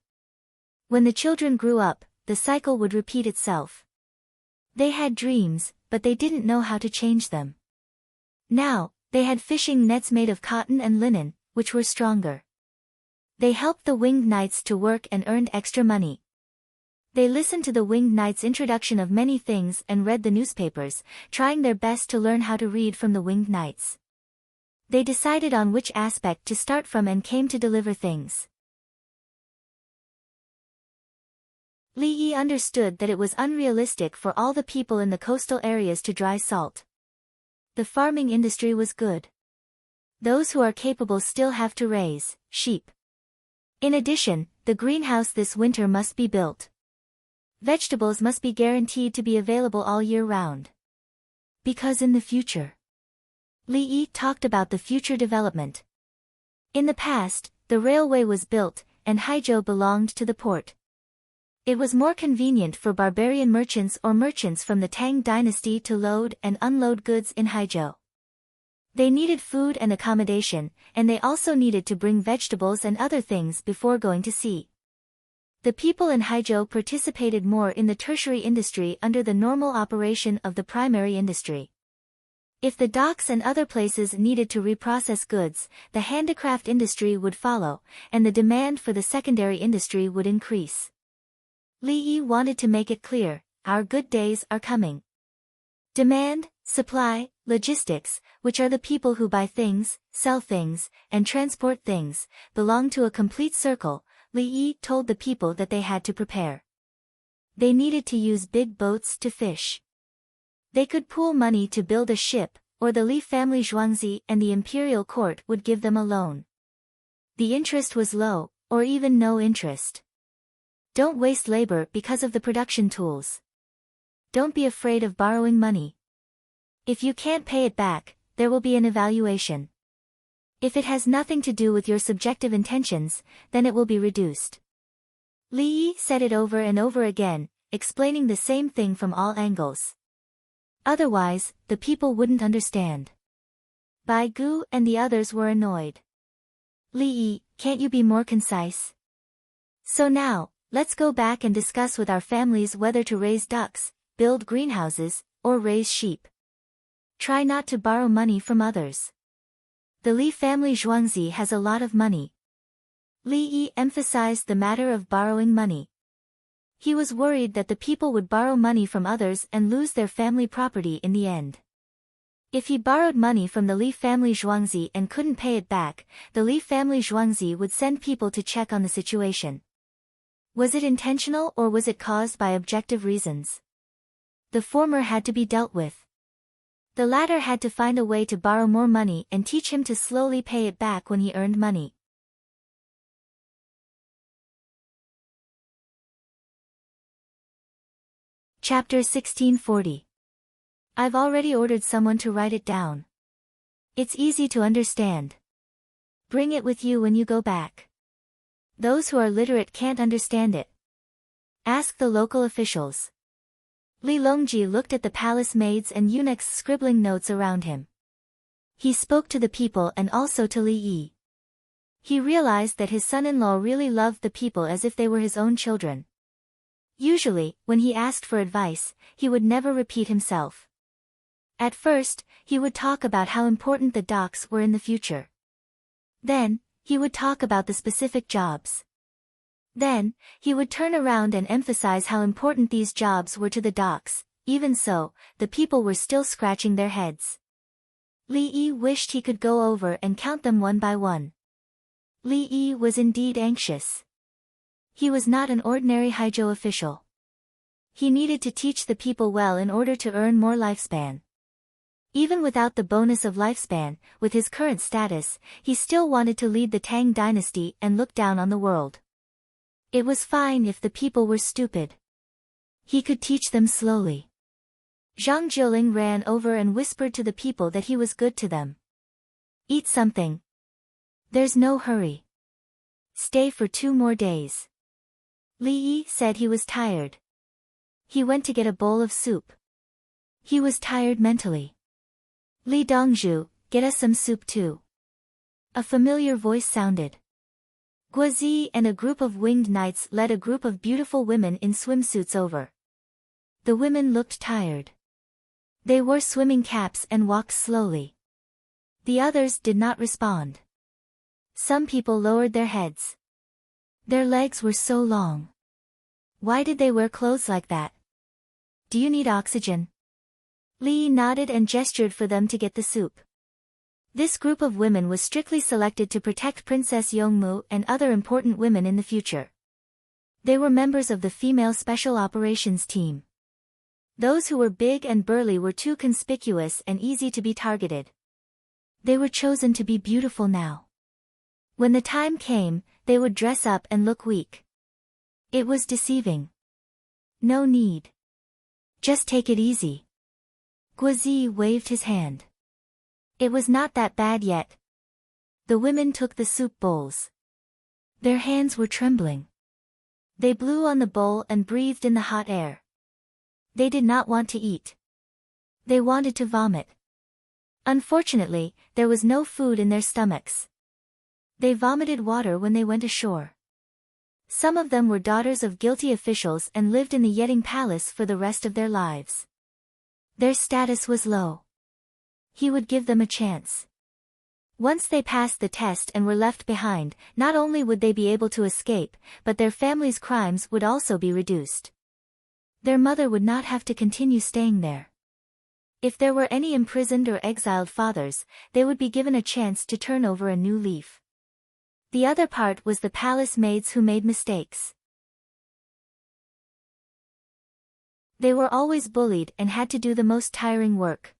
When the children grew up, the cycle would repeat itself. They had dreams, but they didn't know how to change them. Now, they had fishing nets made of cotton and linen, which were stronger. They helped the winged knights to work and earned extra money. They listened to the winged knight's introduction of many things and read the newspapers, trying their best to learn how to read from the winged knights. They decided on which aspect to start from and came to deliver things. Li Yi understood that it was unrealistic for all the people in the coastal areas to dry salt. The farming industry was good. Those who are capable still have to raise sheep. In addition, the greenhouse this winter must be built. Vegetables must be guaranteed to be available all year round. Because in the future. Li Yi talked about the future development. In the past, the railway was built, and Haizhou belonged to the port. It was more convenient for barbarian merchants or merchants from the Tang dynasty to load and unload goods in Haizhou. They needed food and accommodation, and they also needed to bring vegetables and other things before going to sea. The people in Haizhou participated more in the tertiary industry under the normal operation of the primary industry. If the docks and other places needed to reprocess goods, the handicraft industry would follow, and the demand for the secondary industry would increase. Li Yi wanted to make it clear, our good days are coming. Demand, supply, logistics, which are the people who buy things, sell things, and transport things, belong to a complete circle. Li Yi told the people that they had to prepare. They needed to use big boats to fish. They could pool money to build a ship, or the Li family Zhuangzi and the imperial court would give them a loan. The interest was low, or even no interest. Don't waste labor because of the production tools. Don't be afraid of borrowing money. If you can't pay it back, there will be an evaluation. If it has nothing to do with your subjective intentions, then it will be reduced. Li Yi said it over and over again, explaining the same thing from all angles. Otherwise, the people wouldn't understand. Bai Gu and the others were annoyed. Li Yi, can't you be more concise? So now, let's go back and discuss with our families whether to raise ducks, build greenhouses, or raise sheep. Try not to borrow money from others. The Li family Zhuangzi has a lot of money. Li Yi emphasized the matter of borrowing money. He was worried that the people would borrow money from others and lose their family property in the end. If he borrowed money from the Li family Zhuangzi and couldn't pay it back, the Li family Zhuangzi would send people to check on the situation. Was it intentional or was it caused by objective reasons? The former had to be dealt with. The latter had to find a way to borrow more money and teach him to slowly pay it back when he earned money. Chapter 1640. I've already ordered someone to write it down. It's easy to understand. Bring it with you when you go back. Those who are literate can't understand it. Ask the local officials. Li Longji looked at the palace maids and eunuchs scribbling notes around him. He spoke to the people and also to Li Yi. He realized that his son-in-law really loved the people as if they were his own children. Usually, when he asked for advice, he would never repeat himself. At first, he would talk about how important the docks were in the future. Then, he would talk about the specific jobs. Then, he would turn around and emphasize how important these jobs were to the docks. Even so, the people were still scratching their heads. Li Yi wished he could go over and count them one by one. Li Yi was indeed anxious. He was not an ordinary Haizhou official. He needed to teach the people well in order to earn more lifespan. Even without the bonus of lifespan, with his current status, he still wanted to lead the Tang dynasty and look down on the world. It was fine if the people were stupid. He could teach them slowly. Zhang Jiuling ran over and whispered to the people that he was good to them. Eat something. There's no hurry. Stay for 2 more days. Li Yi said he was tired. He went to get a bowl of soup. He was tired mentally. Li Dongzhu, get us some soup too. A familiar voice sounded. Guozi and a group of winged knights led a group of beautiful women in swimsuits over. The women looked tired. They wore swimming caps and walked slowly. The others did not respond. Some people lowered their heads. Their legs were so long. Why did they wear clothes like that? Do you need oxygen? Li nodded and gestured for them to get the soup. This group of women was strictly selected to protect Princess Yongmu and other important women in the future. They were members of the female special operations team. Those who were big and burly were too conspicuous and easy to be targeted. They were chosen to be beautiful now. When the time came, they would dress up and look weak. It was deceiving. No need. Just take it easy. Guozi waved his hand. It was not that bad yet. The women took the soup bowls. Their hands were trembling. They blew on the bowl and breathed in the hot air. They did not want to eat. They wanted to vomit. Unfortunately, there was no food in their stomachs. They vomited water when they went ashore. Some of them were daughters of guilty officials and lived in the Yeting Palace for the rest of their lives. Their status was low. He would give them a chance. Once they passed the test and were left behind, not only would they be able to escape, but their family's crimes would also be reduced. Their mother would not have to continue staying there. If there were any imprisoned or exiled fathers, they would be given a chance to turn over a new leaf. The other part was the palace maids who made mistakes. They were always bullied and had to do the most tiring work.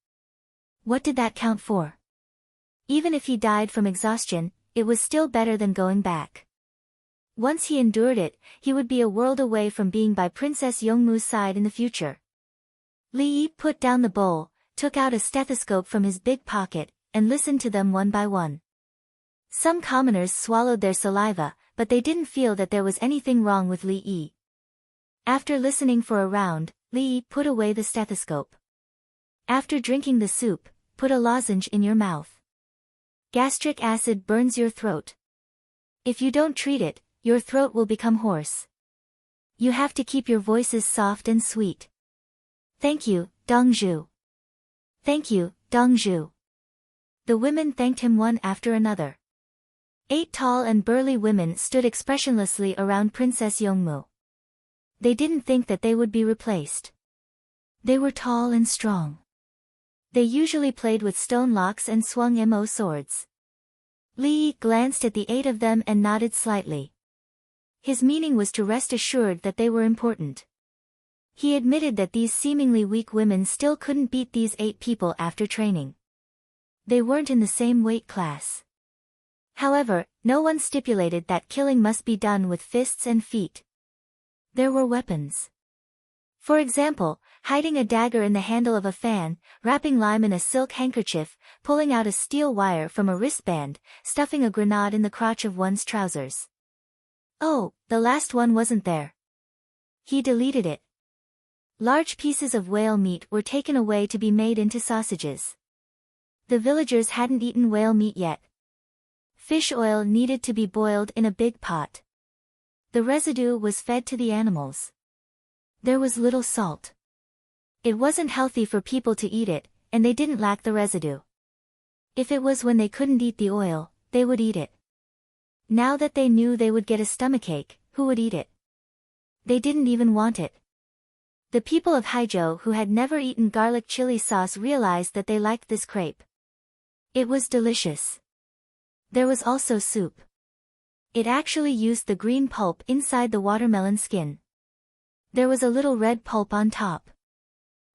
What did that count for? Even if he died from exhaustion, it was still better than going back. Once he endured it, he would be a world away from being by Princess Yongmu's side in the future. Li Yi put down the bowl, took out a stethoscope from his big pocket, and listened to them one by one. Some commoners swallowed their saliva, but they didn't feel that there was anything wrong with Li Yi. After listening for a round, Li Yi put away the stethoscope. After drinking the soup, put a lozenge in your mouth. Gastric acid burns your throat. If you don't treat it, your throat will become hoarse. You have to keep your voices soft and sweet. Thank you, Dongzhu. Thank you, Dongzhu. The women thanked him one after another. 8 tall and burly women stood expressionlessly around Princess Yongmu. They didn't think that they would be replaced. They were tall and strong. They usually played with stone locks and swung mo swords. Li Yi glanced at the 8 of them and nodded slightly. His meaning was to rest assured that they were important. He admitted that these seemingly weak women still couldn't beat these 8 people after training. They weren't in the same weight class. However, no one stipulated that killing must be done with fists and feet. There were weapons. For example, hiding a dagger in the handle of a fan, wrapping lime in a silk handkerchief, pulling out a steel wire from a wristband, stuffing a grenade in the crotch of one's trousers. Oh, the last one wasn't there. He deleted it. Large pieces of whale meat were taken away to be made into sausages. The villagers hadn't eaten whale meat yet. Fish oil needed to be boiled in a big pot. The residue was fed to the animals. There was little salt. It wasn't healthy for people to eat it, and they didn't lack the residue. If it was when they couldn't eat the oil, they would eat it. Now that they knew they would get a stomachache, who would eat it? They didn't even want it. The people of Haizhou who had never eaten garlic chili sauce realized that they liked this crepe. It was delicious. There was also soup. It actually used the green pulp inside the watermelon skin. There was a little red pulp on top.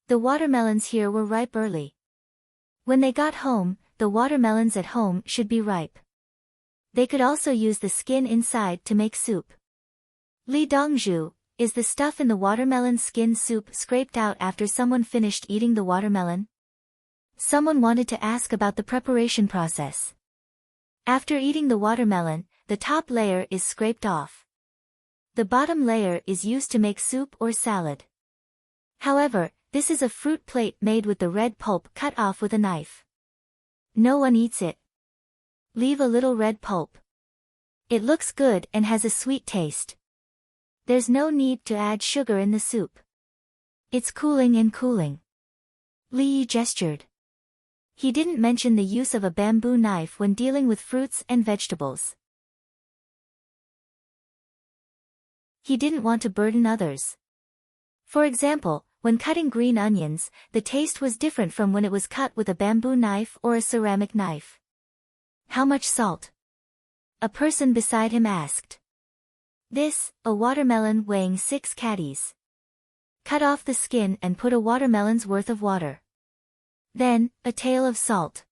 The watermelons here were ripe early. When they got home, the watermelons at home should be ripe. They could also use the skin inside to make soup. Li Dongzhu, is the stuff in the watermelon skin soup scraped out after someone finished eating the watermelon? Someone wanted to ask about the preparation process. After eating the watermelon, the top layer is scraped off. The bottom layer is used to make soup or salad. However, this is a fruit plate made with the red pulp cut off with a knife. No one eats it. Leave a little red pulp. It looks good and has a sweet taste. There's no need to add sugar in the soup. It's cooling and cooling. Li Yi gestured. He didn't mention the use of a bamboo knife when dealing with fruits and vegetables. He didn't want to burden others. For example, when cutting green onions, the taste was different from when it was cut with a bamboo knife or a ceramic knife. How much salt? A person beside him asked. This, a watermelon weighing 6 caddies. Cut off the skin and put a watermelon's worth of water. Then, a tail of salt.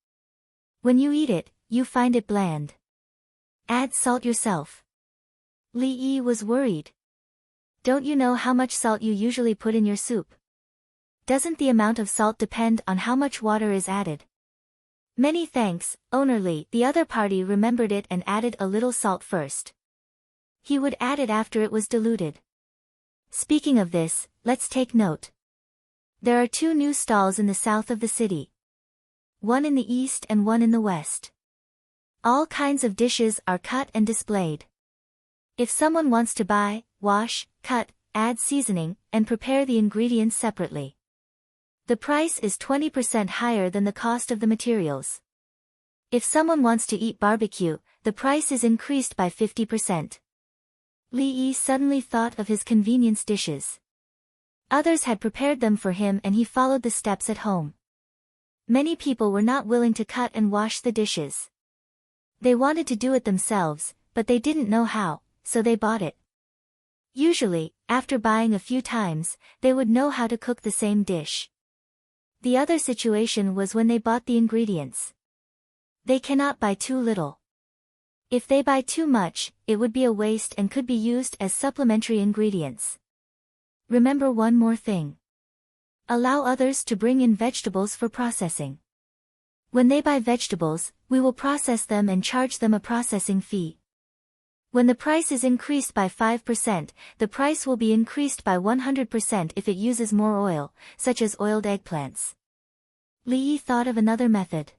When you eat it, you find it bland. Add salt yourself. Li Yi was worried. Don't you know how much salt you usually put in your soup? Doesn't the amount of salt depend on how much water is added? Many thanks, Owner Li. The other party remembered it and added a little salt first. He would add it after it was diluted. Speaking of this, let's take note. There are 2 new stalls in the south of the city. One in the east and one in the west. All kinds of dishes are cut and displayed. If someone wants to buy, wash, cut, add seasoning, and prepare the ingredients separately. The price is 20% higher than the cost of the materials. If someone wants to eat barbecue, the price is increased by 50%. Li Yi suddenly thought of his convenience dishes. Others had prepared them for him and he followed the steps at home. Many people were not willing to cut and wash the dishes. They wanted to do it themselves, but they didn't know how, so they bought it. Usually, after buying a few times, they would know how to cook the same dish. The other situation was when they bought the ingredients. They cannot buy too little. If they buy too much, it would be a waste and could be used as supplementary ingredients. Remember one more thing. Allow others to bring in vegetables for processing. When they buy vegetables, we will process them and charge them a processing fee. When the price is increased by 5%, the price will be increased by 100% if it uses more oil, such as oiled eggplants. Li Yi thought of another method.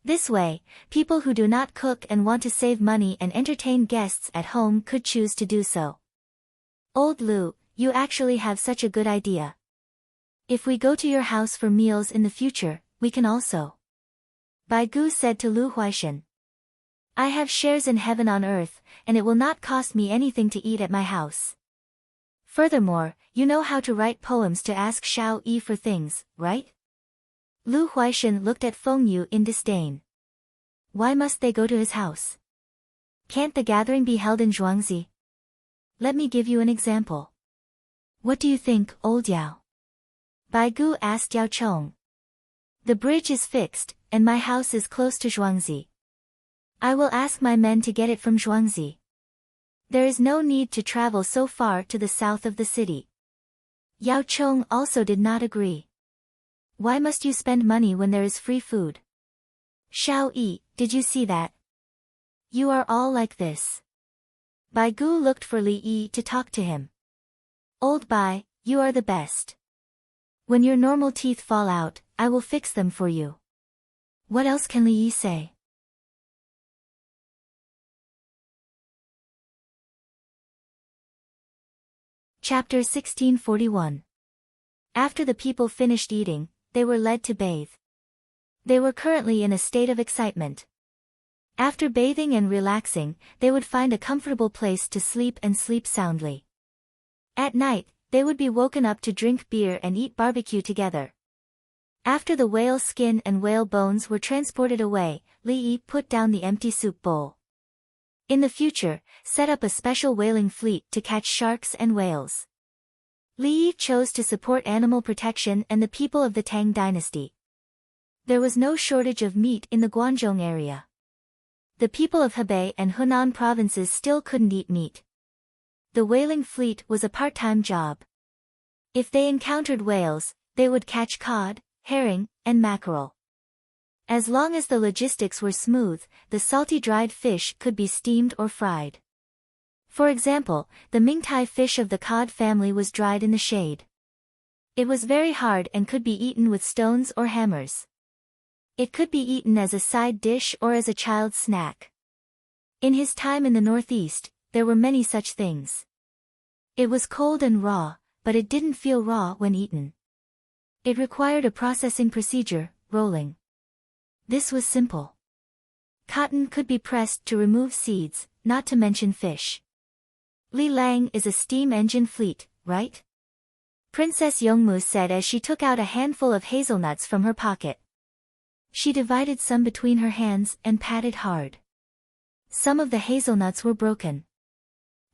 This way, people who do not cook and want to save money and entertain guests at home could choose to do so. Old Lu, you actually have such a good idea. If we go to your house for meals in the future, we can also. Bai Gu said to Lu Huaishan. I have shares in heaven on earth, and it will not cost me anything to eat at my house. Furthermore, you know how to write poems to ask Xiao Yi for things, right? Lu Huaishan looked at Feng Yu in disdain. Why must they go to his house? Can't the gathering be held in Zhuangzi? Let me give you an example. What do you think, old Yao? Bai Gu asked Yao Chong. The bridge is fixed, and my house is close to Zhuangzi. I will ask my men to get it from Zhuangzi. There is no need to travel so far to the south of the city. Yao Chong also did not agree. Why must you spend money when there is free food? Xiao Yi, did you see that? You are all like this. Bai Gu looked for Li Yi to talk to him. Old Bai, you are the best. When your normal teeth fall out, I will fix them for you. What else can Li Yi say? Chapter 1641. After the people finished eating, they were led to bathe. They were currently in a state of excitement. After bathing and relaxing, they would find a comfortable place to sleep and sleep soundly. At night, they would be woken up to drink beer and eat barbecue together. After the whale skin and whale bones were transported away, Li Yi put down the empty soup bowl. In the future, set up a special whaling fleet to catch sharks and whales. Li Yi chose to support animal protection and the people of the Tang dynasty. There was no shortage of meat in the Guangzhou area. The people of Hebei and Hunan provinces still couldn't eat meat. The whaling fleet was a part-time job. If they encountered whales, they would catch cod, herring, and mackerel. As long as the logistics were smooth, the salty dried fish could be steamed or fried. For example, the Mingtai fish of the cod family was dried in the shade. It was very hard and could be eaten with stones or hammers. It could be eaten as a side dish or as a child's snack. In his time in the Northeast, there were many such things. It was cold and raw, but it didn't feel raw when eaten. It required a processing procedure, rolling. This was simple. Cotton could be pressed to remove seeds, not to mention fish. Li Lang is a steam engine fleet, right? Princess Yongmu said as she took out a handful of hazelnuts from her pocket. She divided some between her hands and patted hard. Some of the hazelnuts were broken.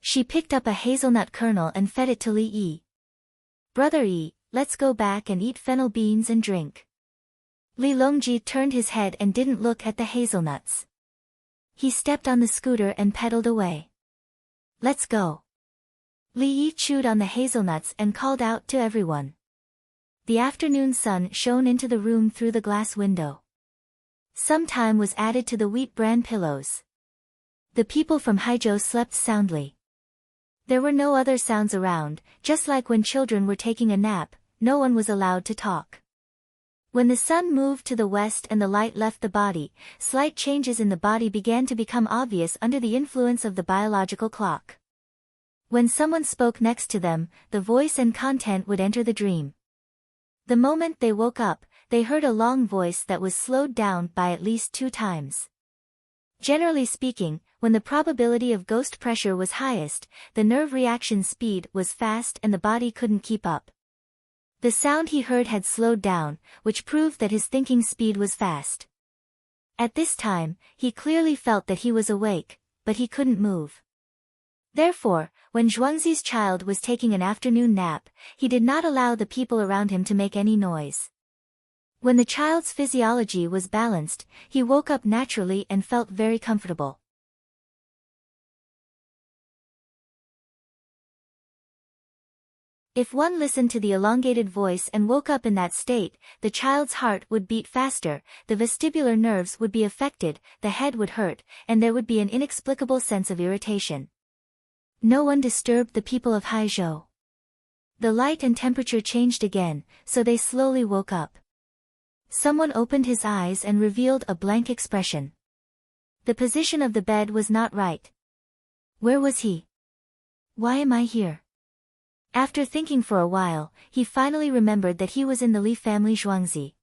She picked up a hazelnut kernel and fed it to Li Yi. Brother Yi, let's go back and eat fennel beans and drink. Li Longji turned his head and didn't look at the hazelnuts. He stepped on the scooter and pedaled away. Let's go. Li Yi chewed on the hazelnuts and called out to everyone. The afternoon sun shone into the room through the glass window. Some time was added to the wheat bran pillows. The people from Haizhou slept soundly. There were no other sounds around, just like when children were taking a nap, no one was allowed to talk. When the sun moved to the west and the light left the body, slight changes in the body began to become obvious under the influence of the biological clock. When someone spoke next to them, the voice and content would enter the dream. The moment they woke up, they heard a long voice that was slowed down by at least 2 times. Generally speaking, when the probability of ghost pressure was highest, the nerve reaction speed was fast and the body couldn't keep up. The sound he heard had slowed down, which proved that his thinking speed was fast. At this time, he clearly felt that he was awake, but he couldn't move. Therefore, when Zhuangzi's child was taking an afternoon nap, he did not allow the people around him to make any noise. When the child's physiology was balanced, he woke up naturally and felt very comfortable. If one listened to the elongated voice and woke up in that state, the child's heart would beat faster, the vestibular nerves would be affected, the head would hurt, and there would be an inexplicable sense of irritation. No one disturbed the people of Haizhou. The light and temperature changed again, so they slowly woke up. Someone opened his eyes and revealed a blank expression. The position of the bed was not right. Where was he? Why am I here? After thinking for a while, he finally remembered that he was in the Li family Zhuangzi.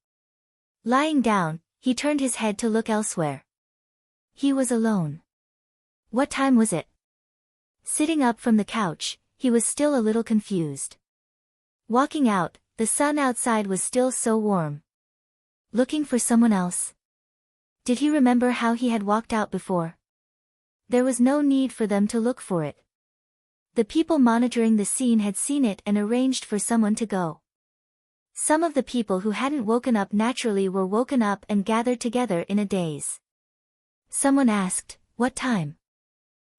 Lying down, he turned his head to look elsewhere. He was alone. What time was it? Sitting up from the couch, he was still a little confused. Walking out, the sun outside was still so warm. Looking for someone else? Did he remember how he had walked out before? There was no need for them to look for it. The people monitoring the scene had seen it and arranged for someone to go. Some of the people who hadn't woken up naturally were woken up and gathered together in a daze. Someone asked, "What time?"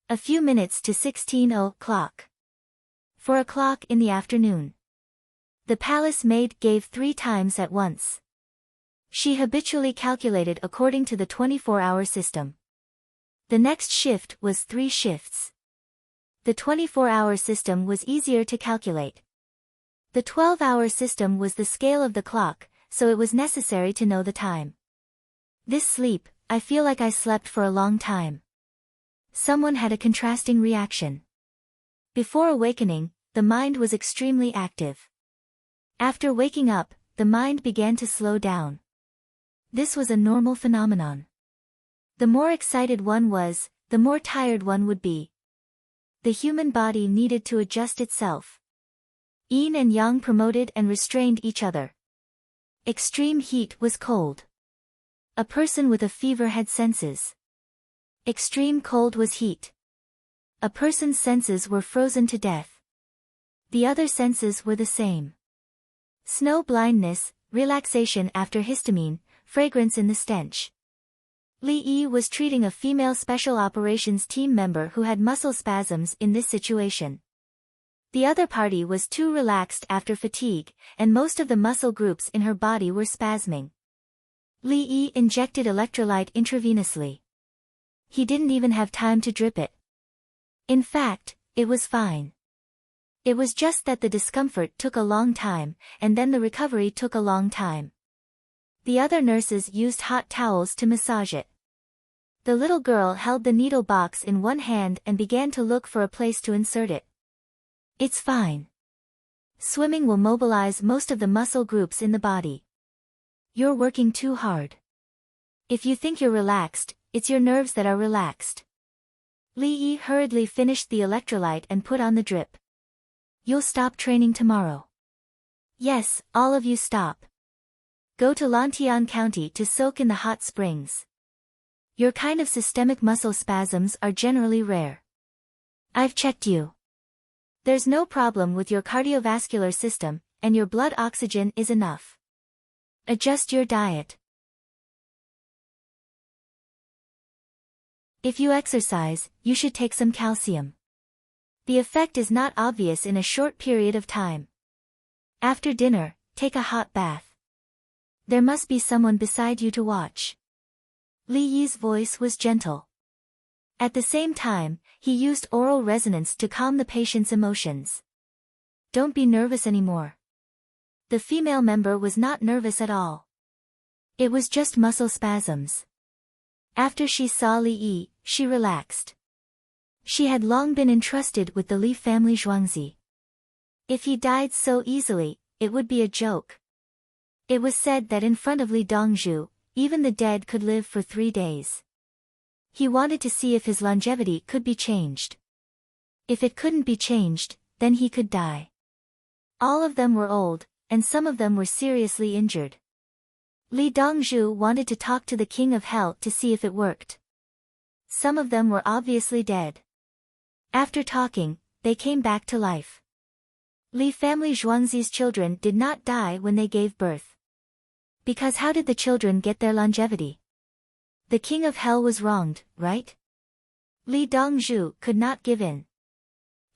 "A few minutes to 16 o'clock. 4 o'clock in the afternoon." The palace maid gave 3 times at once. She habitually calculated according to the 24-hour system. The next shift was 3 shifts. The 24-hour system was easier to calculate. The 12-hour system was the scale of the clock, so it was necessary to know the time. This sleep, I feel like I slept for a long time. Someone had a contrasting reaction. Before awakening, the mind was extremely active. After waking up, the mind began to slow down. This was a normal phenomenon. The more excited one was, the more tired one would be. The human body needed to adjust itself. Yin and Yang promoted and restrained each other. Extreme heat was cold. A person with a fever had senses. Extreme cold was heat. A person's senses were frozen to death. The other senses were the same. Snow blindness, relaxation after histamine, fragrance in the stench. Li Yi was treating a female special operations team member who had muscle spasms in this situation. The other party was too relaxed after fatigue, and most of the muscle groups in her body were spasming. Li Yi injected electrolyte intravenously. He didn't even have time to drip it. In fact, it was fine. It was just that the discomfort took a long time, and then the recovery took a long time. The other nurses used hot towels to massage it. The little girl held the needle box in one hand and began to look for a place to insert it. It's fine. Swimming will mobilize most of the muscle groups in the body. You're working too hard. If you think you're relaxed, it's your nerves that are relaxed. Li Yi hurriedly finished the electrolyte and put on the drip. You'll stop training tomorrow. Yes, all of you stop. Go to Lantian County to soak in the hot springs. Your kind of systemic muscle spasms are generally rare. I've checked you. There's no problem with your cardiovascular system, and your blood oxygen is enough. Adjust your diet. If you exercise, you should take some calcium. The effect is not obvious in a short period of time. After dinner, take a hot bath. There must be someone beside you to watch. Li Yi's voice was gentle. At the same time, he used oral resonance to calm the patient's emotions. Don't be nervous anymore. The female member was not nervous at all. It was just muscle spasms. After she saw Li Yi, she relaxed. She had long been entrusted with the Li family Zhuangzi. If he died so easily, it would be a joke. It was said that in front of Li Dongzhu, even the dead could live for 3 days. He wanted to see if his longevity could be changed. If it couldn't be changed, then he could die. All of them were old, and some of them were seriously injured. Li Dongzhu wanted to talk to the King of Hell to see if it worked. Some of them were obviously dead. After talking, they came back to life. Li family Zhuangzi's children did not die when they gave birth. Because how did the children get their longevity? The King of Hell was wronged, right? Li Dongzhu could not give in.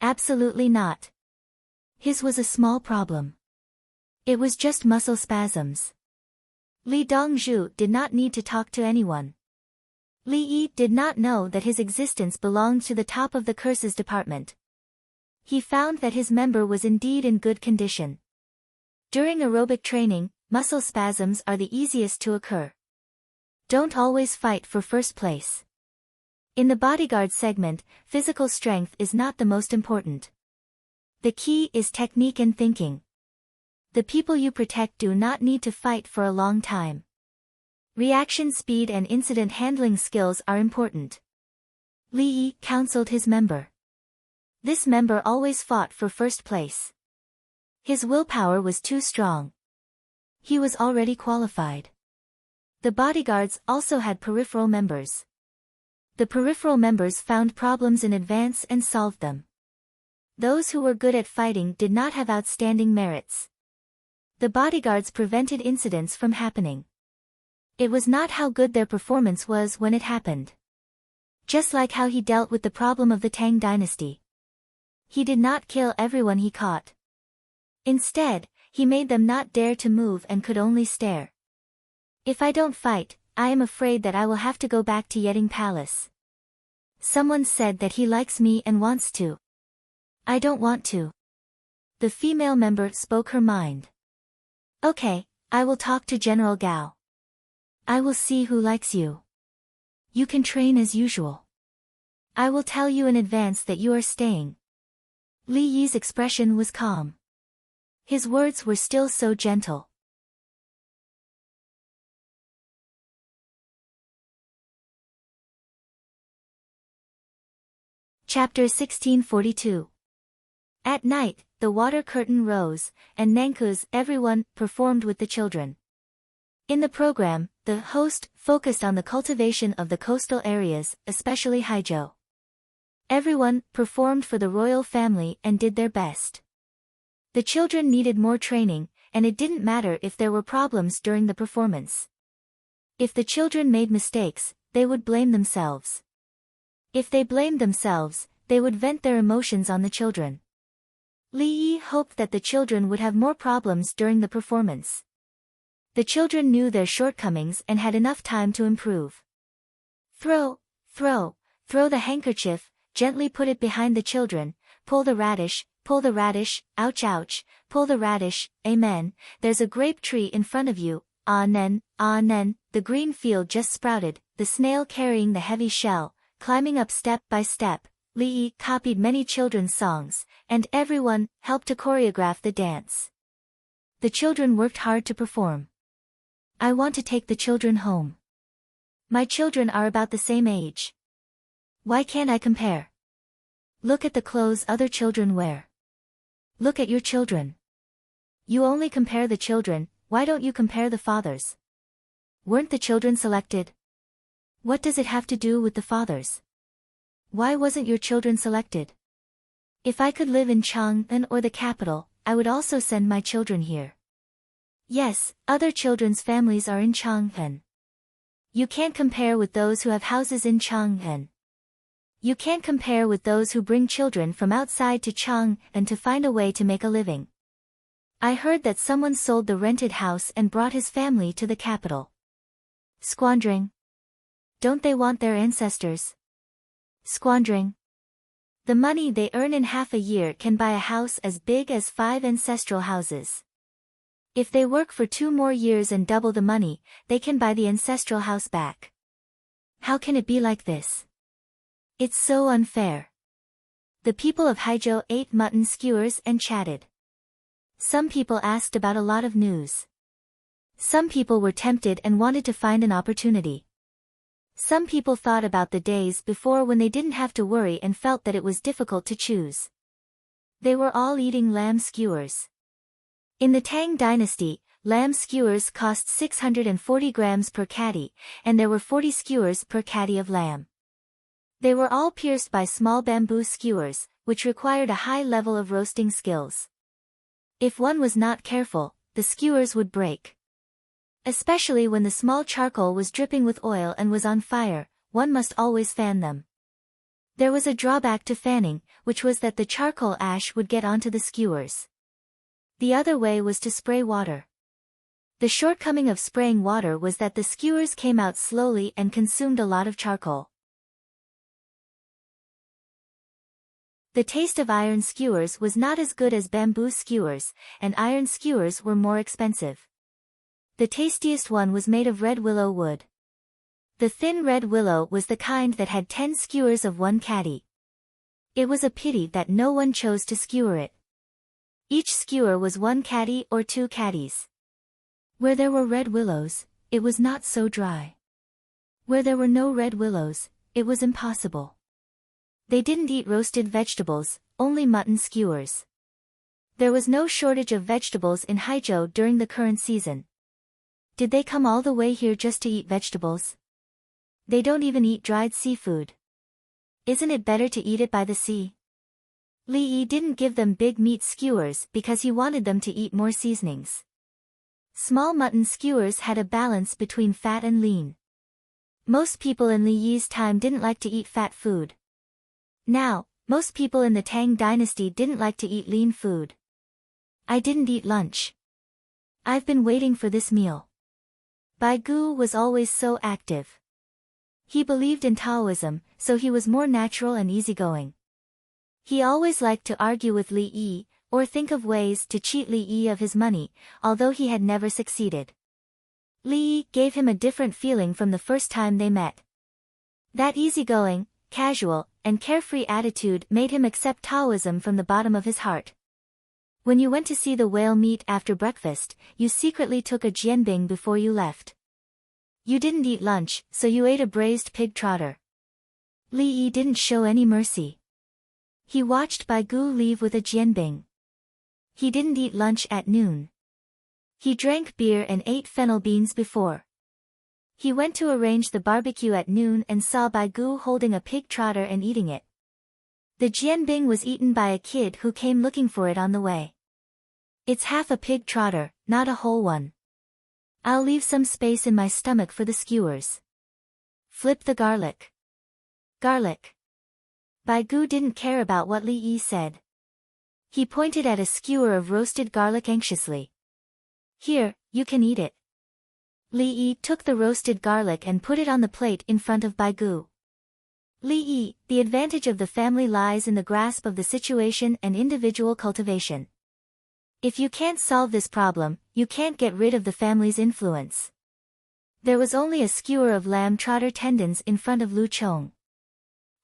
Absolutely not. His was a small problem. It was just muscle spasms. Li Dongzhu did not need to talk to anyone. Li Yi did not know that his existence belonged to the top of the curses department. He found that his member was indeed in good condition. During aerobic training, muscle spasms are the easiest to occur. Don't always fight for first place. In the bodyguard segment, physical strength is not the most important. The key is technique and thinking. The people you protect do not need to fight for a long time. Reaction speed and incident handling skills are important. Li Yi counseled his member. This member always fought for first place. His willpower was too strong. He was already qualified. The bodyguards also had peripheral members. The peripheral members found problems in advance and solved them. Those who were good at fighting did not have outstanding merits. The bodyguards prevented incidents from happening. It was not how good their performance was when it happened. Just like how he dealt with the problem of the Tang dynasty. He did not kill everyone he caught. Instead, he made them not dare to move and could only stare. If I don't fight, I am afraid that I will have to go back to Yeting Palace. Someone said that he likes me and wants to. I don't want to. The female member spoke her mind. Okay, I will talk to General Gao. I will see who likes you. You can train as usual. I will tell you in advance that you are staying. Li Yi's expression was calm. His words were still so gentle. Chapter 1642. At night, the water curtain rose, and Nanku's everyone performed with the children. In the program, the host, focused on the cultivation of the coastal areas, especially Haijo. Everyone performed for the royal family and did their best. The children needed more training, and it didn't matter if there were problems during the performance. If the children made mistakes, they would blame themselves. If they blamed themselves, they would vent their emotions on the children. Li Yi hoped that the children would have more problems during the performance. The children knew their shortcomings and had enough time to improve. Throw the handkerchief, gently put it behind the children, pull the radish, ouch ouch, pull the radish, amen, there's a grape tree in front of you, ah nen, the green field just sprouted, the snail carrying the heavy shell, climbing up step by step. Li Yi copied many children's songs, and everyone helped to choreograph the dance. The children worked hard to perform. I want to take the children home. My children are about the same age. Why can't I compare? Look at the clothes other children wear. Look at your children. You only compare the children, why don't you compare the fathers? Weren't the children selected? What does it have to do with the fathers? Why wasn't your children selected? If I could live in Chang'an or the capital, I would also send my children here. Yes, other children's families are in Chang'an. You can't compare with those who have houses in Chang'an. You can't compare with those who bring children from outside to Chang'an to find a way to make a living. I heard that someone sold the rented house and brought his family to the capital. Squandering. Don't they want their ancestors? Squandering. The money they earn in half a year can buy a house as big as 5 ancestral houses. If they work for 2 more years and double the money, they can buy the ancestral house back. How can it be like this? It's so unfair. The people of Haijo ate mutton skewers and chatted. Some people asked about a lot of news. Some people were tempted and wanted to find an opportunity. Some people thought about the days before when they didn't have to worry and felt that it was difficult to choose. They were all eating lamb skewers. In the Tang dynasty, lamb skewers cost 640 grams per catty, and there were 40 skewers per catty of lamb. They were all pierced by small bamboo skewers, which required a high level of roasting skills. If one was not careful, the skewers would break. Especially when the small charcoal was dripping with oil and was on fire, one must always fan them. There was a drawback to fanning, which was that the charcoal ash would get onto the skewers. The other way was to spray water. The shortcoming of spraying water was that the skewers came out slowly and consumed a lot of charcoal. The taste of iron skewers was not as good as bamboo skewers, and iron skewers were more expensive. The tastiest one was made of red willow wood. The thin red willow was the kind that had 10 skewers of 1 catty. It was a pity that no one chose to skewer it. Each skewer was 1 catty or 2 catties. Where there were red willows, it was not so dry. Where there were no red willows, it was impossible. They didn't eat roasted vegetables, only mutton skewers. There was no shortage of vegetables in Haijo during the current season. Did they come all the way here just to eat vegetables? They don't even eat dried seafood. Isn't it better to eat it by the sea? Li Yi didn't give them big meat skewers because he wanted them to eat more seasonings. Small mutton skewers had a balance between fat and lean. Most people in Li Yi's time didn't like to eat fat food. Now, most people in the Tang dynasty didn't like to eat lean food. I didn't eat lunch. I've been waiting for this meal. Bai Gu was always so active. He believed in Taoism, so he was more natural and easygoing. He always liked to argue with Li Yi, or think of ways to cheat Li Yi of his money, although he had never succeeded. Li Yi gave him a different feeling from the first time they met. That easygoing, casual, and carefree attitude made him accept Taoism from the bottom of his heart. When you went to see the whale meet after breakfast, you secretly took a jianbing before you left. You didn't eat lunch, so you ate a braised pig trotter. Li Yi didn't show any mercy. He watched Bai Gu leave with a jianbing. He didn't eat lunch at noon. He drank beer and ate fennel beans before. He went to arrange the barbecue at noon and saw Bai Gu holding a pig trotter and eating it. The jianbing was eaten by a kid who came looking for it on the way. It's half a pig trotter, not a whole one. I'll leave some space in my stomach for the skewers. Flip the garlic. Garlic. Bai Gu didn't care about what Li Yi said. He pointed at a skewer of roasted garlic anxiously. Here, you can eat it. Li Yi took the roasted garlic and put it on the plate in front of Bai Gu. Li Yi, the advantage of the family lies in the grasp of the situation and individual cultivation. If you can't solve this problem, you can't get rid of the family's influence. There was only a skewer of lamb trotter tendons in front of Lu Chong.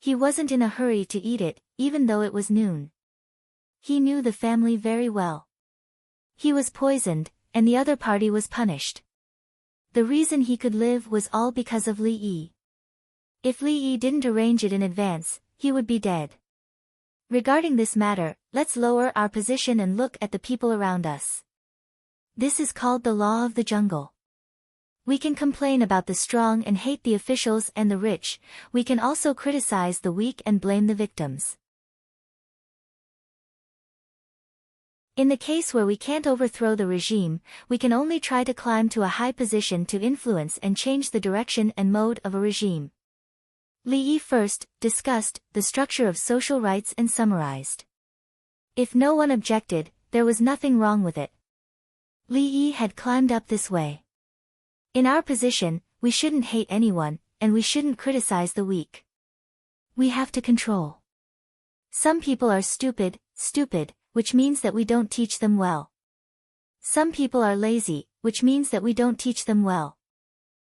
He wasn't in a hurry to eat it, even though it was noon. He knew the family very well. He was poisoned, and the other party was punished. The reason he could live was all because of Li Yi. If Li Yi didn't arrange it in advance, he would be dead. Regarding this matter, let's lower our position and look at the people around us. This is called the law of the jungle. We can complain about the strong and hate the officials and the rich, we can also criticize the weak and blame the victims. In the case where we can't overthrow the regime, we can only try to climb to a high position to influence and change the direction and mode of a regime. Li Yi first discussed the structure of social rights and summarized. If no one objected, there was nothing wrong with it. Li Yi had climbed up this way. In our position, we shouldn't hate anyone, and we shouldn't criticize the weak. We have to control. Some people are stupid, which means that we don't teach them well. Some people are lazy, which means that we don't teach them well.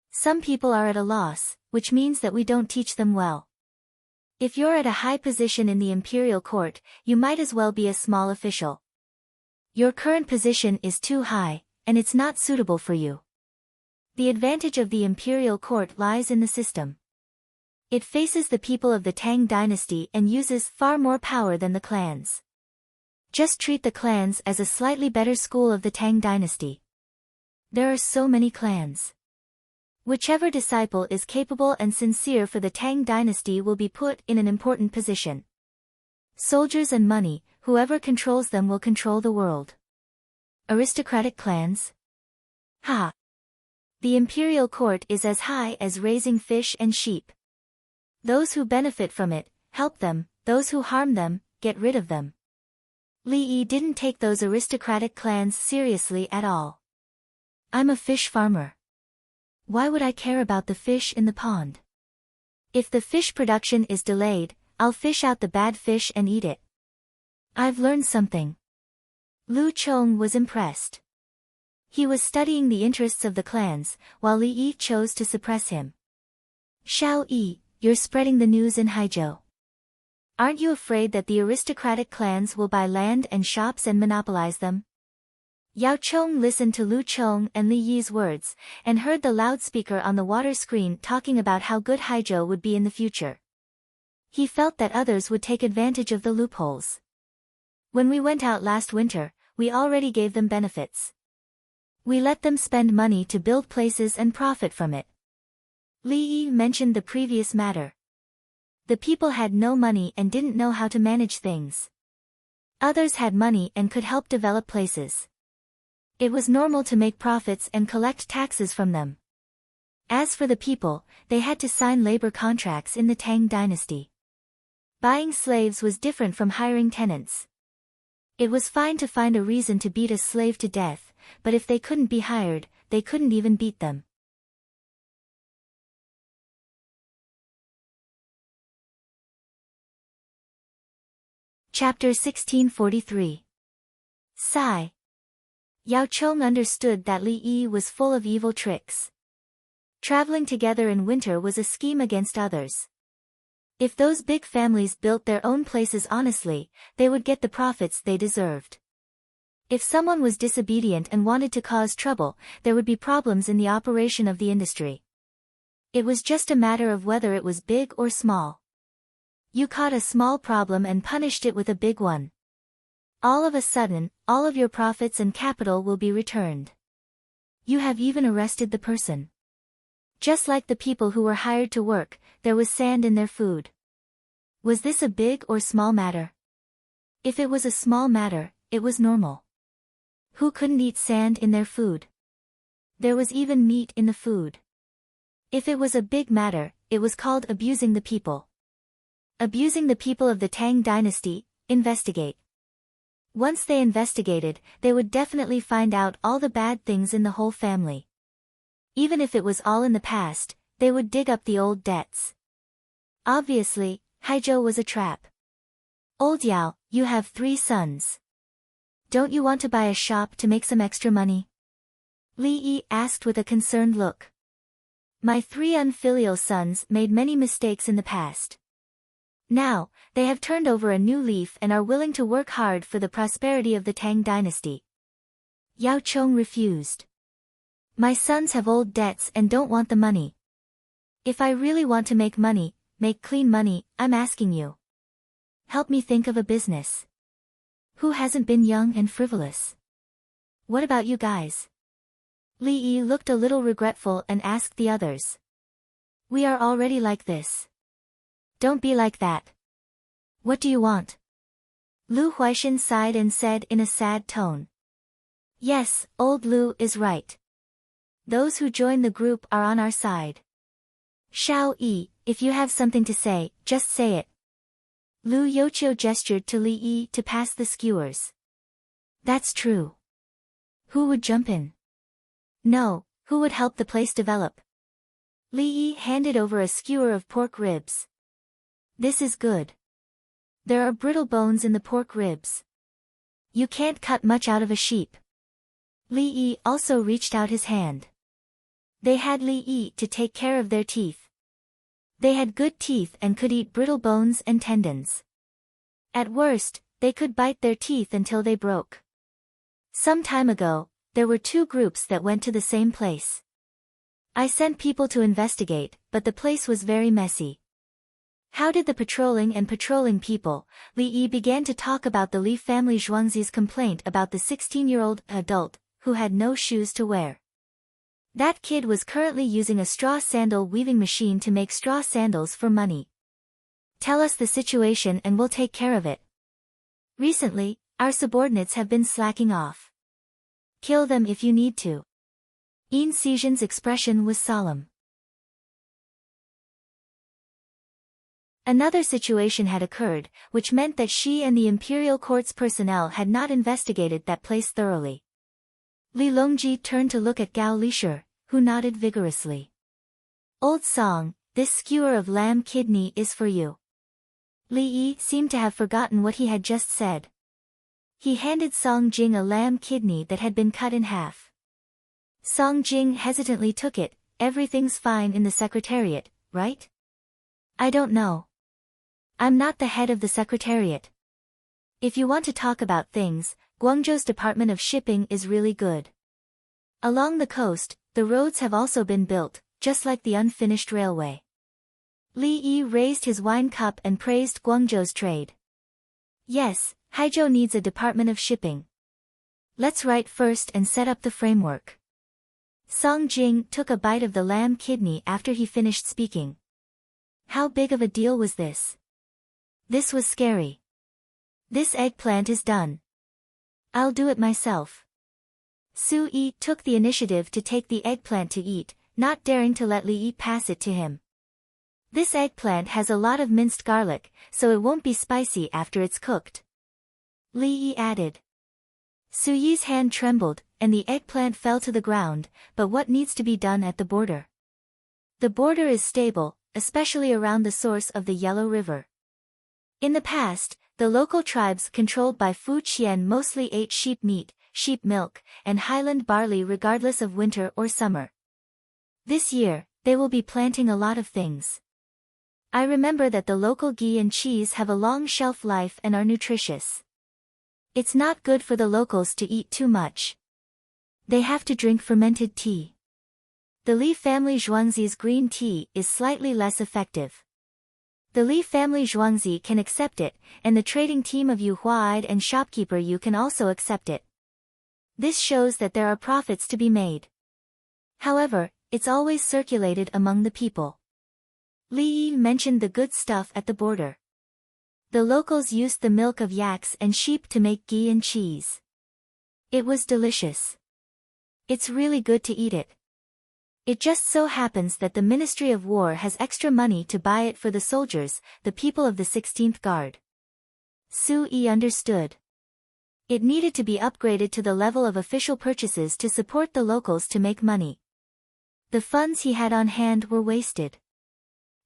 Some people are at a loss, which means that we don't teach them well. If you're at a high position in the imperial court, you might as well be a small official. Your current position is too high, and it's not suitable for you. The advantage of the imperial court lies in the system. It faces the people of the Tang dynasty and uses far more power than the clans. Just treat the clans as a slightly better school of the Tang dynasty. There are so many clans. Whichever disciple is capable and sincere for the Tang dynasty will be put in an important position. Soldiers and money, whoever controls them will control the world. Aristocratic clans? Ha! The imperial court is as high as raising fish and sheep. Those who benefit from it, help them, those who harm them, get rid of them. Li Yi didn't take those aristocratic clans seriously at all. I'm a fish farmer. Why would I care about the fish in the pond? If the fish production is delayed, I'll fish out the bad fish and eat it. I've learned something. Lu Chong was impressed. He was studying the interests of the clans, while Li Yi chose to suppress him. Xiao Yi, you're spreading the news in Haizhou. Aren't you afraid that the aristocratic clans will buy land and shops and monopolize them? Yao Chong listened to Lu Chong and Li Yi's words, and heard the loudspeaker on the water screen talking about how good Haizhou would be in the future. He felt that others would take advantage of the loopholes. When we went out last winter, we already gave them benefits. We let them spend money to build places and profit from it. Li Yi mentioned the previous matter. The people had no money and didn't know how to manage things. Others had money and could help develop places. It was normal to make profits and collect taxes from them. As for the people, they had to sign labor contracts in the Tang dynasty. Buying slaves was different from hiring tenants. It was fine to find a reason to beat a slave to death, but if they couldn't be hired, they couldn't even beat them. Chapter 1643. Sigh. Yao Chong understood that Li Yi was full of evil tricks. Traveling together in winter was a scheme against others. If those big families built their own places honestly, they would get the profits they deserved. If someone was disobedient and wanted to cause trouble, there would be problems in the operation of the industry. It was just a matter of whether it was big or small. You caught a small problem and punished it with a big one. All of a sudden, all of your profits and capital will be returned. You have even arrested the person. Just like the people who were hired to work, there was sand in their food. Was this a big or small matter? If it was a small matter, it was normal. Who couldn't eat sand in their food? There was even meat in the food. If it was a big matter, it was called abusing the people. Abusing the people of the Tang dynasty, investigate. Once they investigated, they would definitely find out all the bad things in the whole family. Even if it was all in the past, they would dig up the old debts. Obviously, Haizhou was a trap. Old Yao, you have 3 sons. Don't you want to buy a shop to make some extra money? Li Yi asked with a concerned look. My 3 unfilial sons made many mistakes in the past. Now, they have turned over a new leaf and are willing to work hard for the prosperity of the Tang dynasty. Yao Chong refused. My sons have old debts and don't want the money. If I really want to make money, make clean money, I'm asking you. Help me think of a business. Who hasn't been young and frivolous? What about you guys? Li Yi looked a little regretful and asked the others. We are already like this. Don't be like that. What do you want? Lu Huaixin sighed and said in a sad tone. Yes, old Lu is right. Those who join the group are on our side. Shao Yi, if you have something to say, just say it. Lu Youqiu gestured to Li Yi to pass the skewers. That's true. Who would jump in? No, who would help the place develop? Li Yi handed over a skewer of pork ribs. This is good. There are brittle bones in the pork ribs. You can't cut much out of a sheep. Li Yi also reached out his hand. They had Li Yi to take care of their teeth. They had good teeth and could eat brittle bones and tendons. At worst, they could bite their teeth until they broke. Some time ago, there were 2 groups that went to the same place. I sent people to investigate, but the place was very messy. How did the patrolling people, Li Yi began to talk about the Li family Zhuangzi's complaint about the 16-year-old adult, who had no shoes to wear. That kid was currently using a straw sandal weaving machine to make straw sandals for money. Tell us the situation and we'll take care of it. Recently, our subordinates have been slacking off. Kill them if you need to. Yin Xizhen's expression was solemn. Another situation had occurred, which meant that she and the imperial court's personnel had not investigated that place thoroughly. Li Longji turned to look at Gao Lisher, who nodded vigorously. Old song, this skewer of lamb kidney is for you. Li Yi seemed to have forgotten what he had just said. He handed Song Jing a lamb kidney that had been cut in half. Song Jing hesitantly took it. Everything's fine in the secretariat, right? I don't know. I'm not the head of the secretariat. If you want to talk about things, Guangzhou's Department of Shipping is really good. Along the coast, the roads have also been built, just like the unfinished railway. Li Yi raised his wine cup and praised Guangzhou's trade. Yes, Haizhou needs a department of shipping. Let's write first and set up the framework. Song Jing took a bite of the lamb kidney after he finished speaking. How big of a deal was this? This was scary. This eggplant is done. I'll do it myself. Su Yi took the initiative to take the eggplant to eat, not daring to let Li Yi pass it to him. This eggplant has a lot of minced garlic, so it won't be spicy after it's cooked. Li Yi added. Su Yi's hand trembled, and the eggplant fell to the ground, but what needs to be done at the border? The border is stable, especially around the source of the Yellow River. In the past, the local tribes controlled by Fu Qian mostly ate sheep meat, sheep milk, and highland barley regardless of winter or summer. This year, they will be planting a lot of things. I remember that the local ghee and cheese have a long shelf life and are nutritious. It's not good for the locals to eat too much. They have to drink fermented tea. The Li family Zhuangzi's green tea is slightly less effective. The Li family Zhuangzi can accept it, and the trading team of Yu Huaid and shopkeeper Yu can also accept it. This shows that there are profits to be made. However, it's always circulated among the people. Li Yi mentioned the good stuff at the border. The locals used the milk of yaks and sheep to make ghee and cheese. It was delicious. It's really good to eat it. It just so happens that the Ministry of War has extra money to buy it for the soldiers, the people of the 16th Guard. Su Yi understood. It needed to be upgraded to the level of official purchases to support the locals to make money. The funds he had on hand were wasted.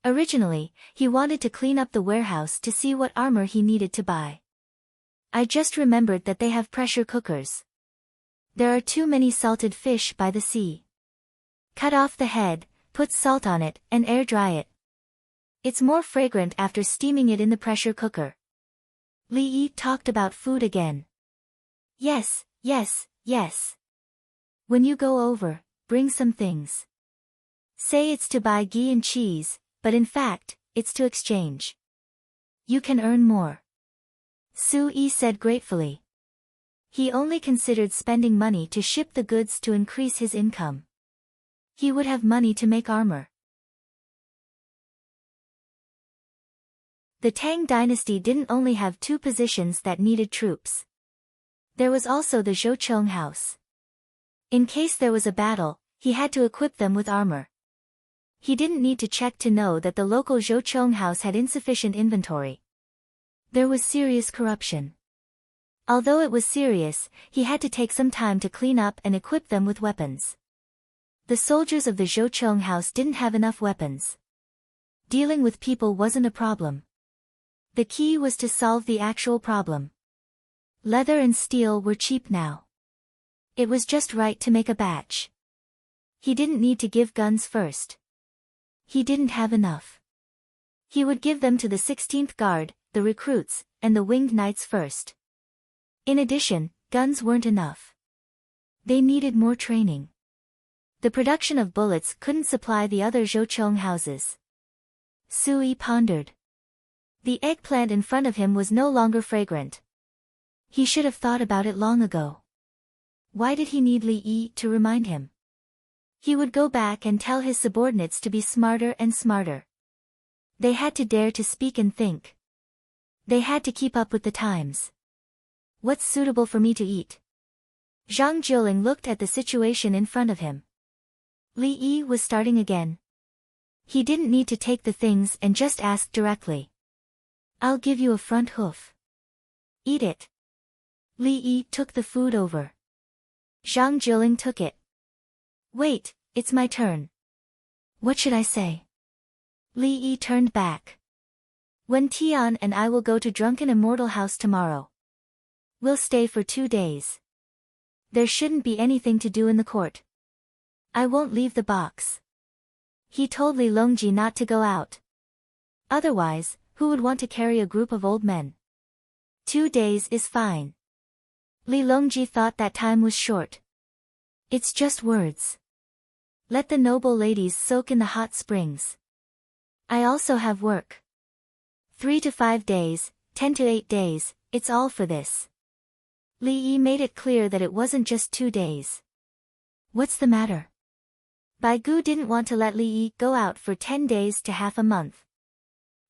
Originally, he wanted to clean up the warehouse to see what armor he needed to buy. I just remembered that they have pressure cookers. There are too many salted fish by the sea. Cut off the head, put salt on it, and air dry it. It's more fragrant after steaming it in the pressure cooker. Li Yi talked about food again. Yes, yes, yes. When you go over, bring some things. Say it's to buy ghee and cheese, but in fact, it's to exchange. You can earn more. Su Yi said gratefully. He only considered spending money to ship the goods to increase his income. He would have money to make armor. The Tang dynasty didn't only have two positions that needed troops. There was also the Zhoucheng house. In case there was a battle, he had to equip them with armor. He didn't need to check to know that the local Zhoucheng house had insufficient inventory. There was serious corruption. Although it was serious, he had to take some time to clean up and equip them with weapons. The soldiers of the Zhoucheng house didn't have enough weapons. Dealing with people wasn't a problem. The key was to solve the actual problem. Leather and steel were cheap now. It was just right to make a batch. He didn't need to give guns first. He didn't have enough. He would give them to the 16th Guard, the recruits, and the winged knights first. In addition, guns weren't enough. They needed more training. The production of bullets couldn't supply the other Zhoucheng houses. Su Yi pondered. The eggplant in front of him was no longer fragrant. He should have thought about it long ago. Why did he need Li Yi to remind him? He would go back and tell his subordinates to be smarter and smarter. They had to dare to speak and think. They had to keep up with the times. What's suitable for me to eat? Zhang Jiuling looked at the situation in front of him. Li Yi was starting again. He didn't need to take the things and just ask directly. I'll give you a front hoof. Eat it. Li Yi took the food over. Zhang Jiuling took it. Wait, it's my turn. What should I say? Li Yi turned back. Wen Tian and I will go to Drunken Immortal House tomorrow. We'll stay for 2 days. There shouldn't be anything to do in the court. I won't leave the box. He told Li Longji not to go out. Otherwise, who would want to carry a group of old men? 2 days is fine. Li Longji thought that time was short. It's just words. Let the noble ladies soak in the hot springs. I also have work. 3 to 5 days, 10 to 8 days, it's all for this. Li Yi made it clear that it wasn't just 2 days. What's the matter? Bai Gu didn't want to let Li Yi go out for 10 days to half a month.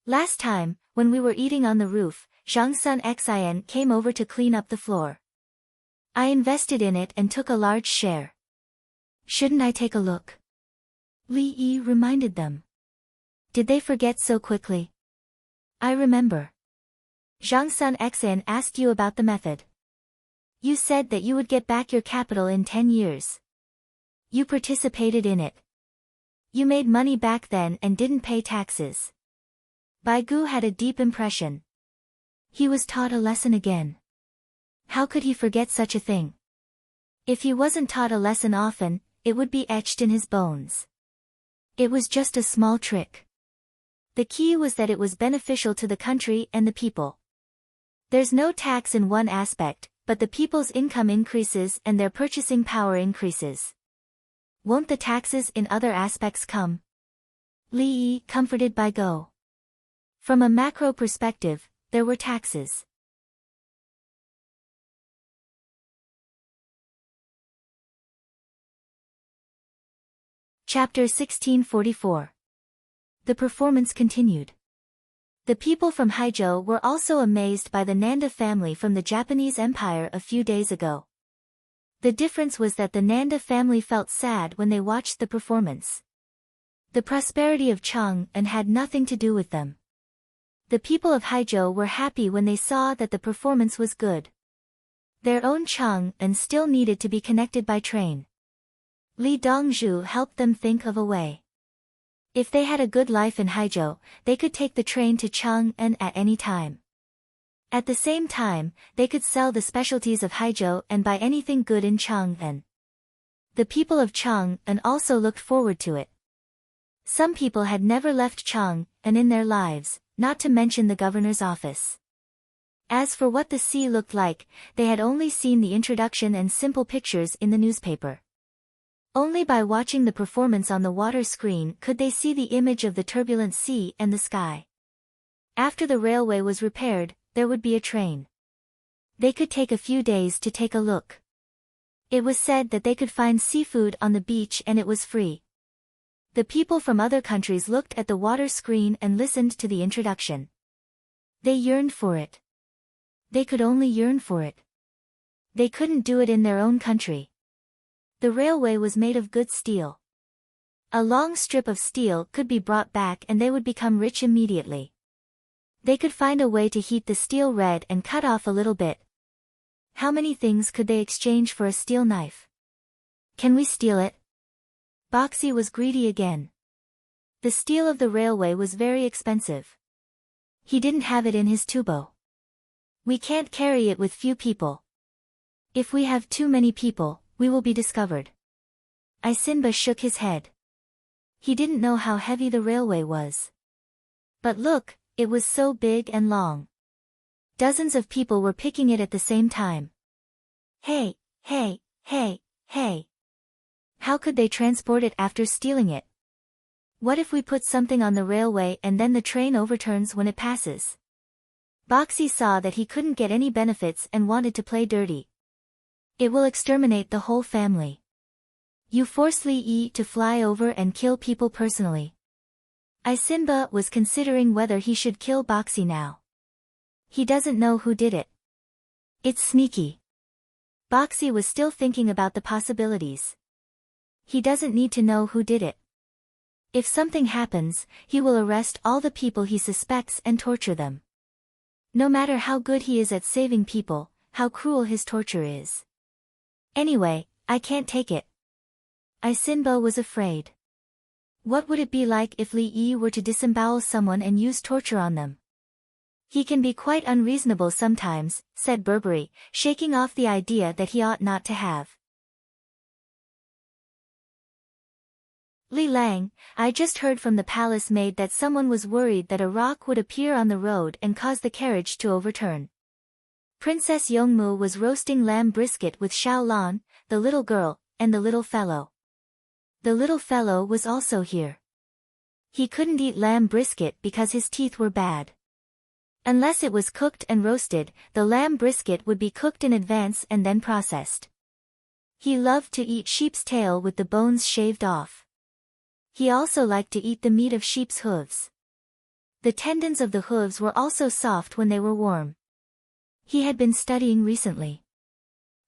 Last time, when we were eating on the roof, Zhang Sun Xin came over to clean up the floor. I invested in it and took a large share. Shouldn't I take a look? Li Yi reminded them. Did they forget so quickly? I remember. Zhang Sun Xin asked you about the method. You said that you would get back your capital in 10 years. You participated in it. You made money back then and didn't pay taxes. Bai Gu had a deep impression. He was taught a lesson again. How could he forget such a thing? If he wasn't taught a lesson often, it would be etched in his bones. It was just a small trick. The key was that it was beneficial to the country and the people. There's no tax in one aspect, but the people's income increases and their purchasing power increases. Won't the taxes in other aspects come? Li Yi comforted Bai Gu. From a macro perspective, there were taxes. Chapter 1644. The performance continued. The people from Haizhou were also amazed by the Nanda family from the Japanese Empire a few days ago. The difference was that the Nanda family felt sad when they watched the performance. The prosperity of Chang'an had nothing to do with them. The people of Haizhou were happy when they saw that the performance was good. Their own Chang'an still needed to be connected by train. Li Dongzhu helped them think of a way. If they had a good life in Haizhou, they could take the train to Chang'an at any time. At the same time, they could sell the specialties of Haizhou and buy anything good in Chang'an. The people of Chang'an also looked forward to it. Some people had never left Chang'an in their lives, not to mention the governor's office. As for what the sea looked like, they had only seen the introduction and simple pictures in the newspaper. Only by watching the performance on the water screen could they see the image of the turbulent sea and the sky. After the railway was repaired, there would be a train. They could take a few days to take a look. It was said that they could find seafood on the beach and it was free. The people from other countries looked at the water screen and listened to the introduction. They yearned for it. They could only yearn for it. They couldn't do it in their own country. The railway was made of good steel. A long strip of steel could be brought back and they would become rich immediately. They could find a way to heat the steel red and cut off a little bit. How many things could they exchange for a steel knife? Can we steal it? Boxy was greedy again. The steel of the railway was very expensive. He didn't have it in his tubo. We can't carry it with few people. If we have too many people, we will be discovered. Isinba shook his head. He didn't know how heavy the railway was. But look, it was so big and long. Dozens of people were picking it at the same time. Hey, hey, hey, hey. How could they transport it after stealing it? What if we put something on the railway and then the train overturns when it passes? Boxy saw that he couldn't get any benefits and wanted to play dirty. It will exterminate the whole family. You force Li Yi to fly over and kill people personally. Isinba was considering whether he should kill Boxy now. He doesn't know who did it. It's sneaky. Boxy was still thinking about the possibilities. He doesn't need to know who did it. If something happens, he will arrest all the people he suspects and torture them. No matter how good he is at saving people, how cruel his torture is. Anyway, I can't take it. Isinba was afraid. What would it be like if Li Yi were to disembowel someone and use torture on them? He can be quite unreasonable sometimes, said Burberry, shaking off the idea that he ought not to have. Li Lang, I just heard from the palace maid that someone was worried that a rock would appear on the road and cause the carriage to overturn. Princess Yongmu was roasting lamb brisket with Xiao Lan, the little girl, and the little fellow. The little fellow was also here. He couldn't eat lamb brisket because his teeth were bad. Unless it was cooked and roasted, the lamb brisket would be cooked in advance and then processed. He loved to eat sheep's tail with the bones shaved off. He also liked to eat the meat of sheep's hooves. The tendons of the hooves were also soft when they were warm. He had been studying recently.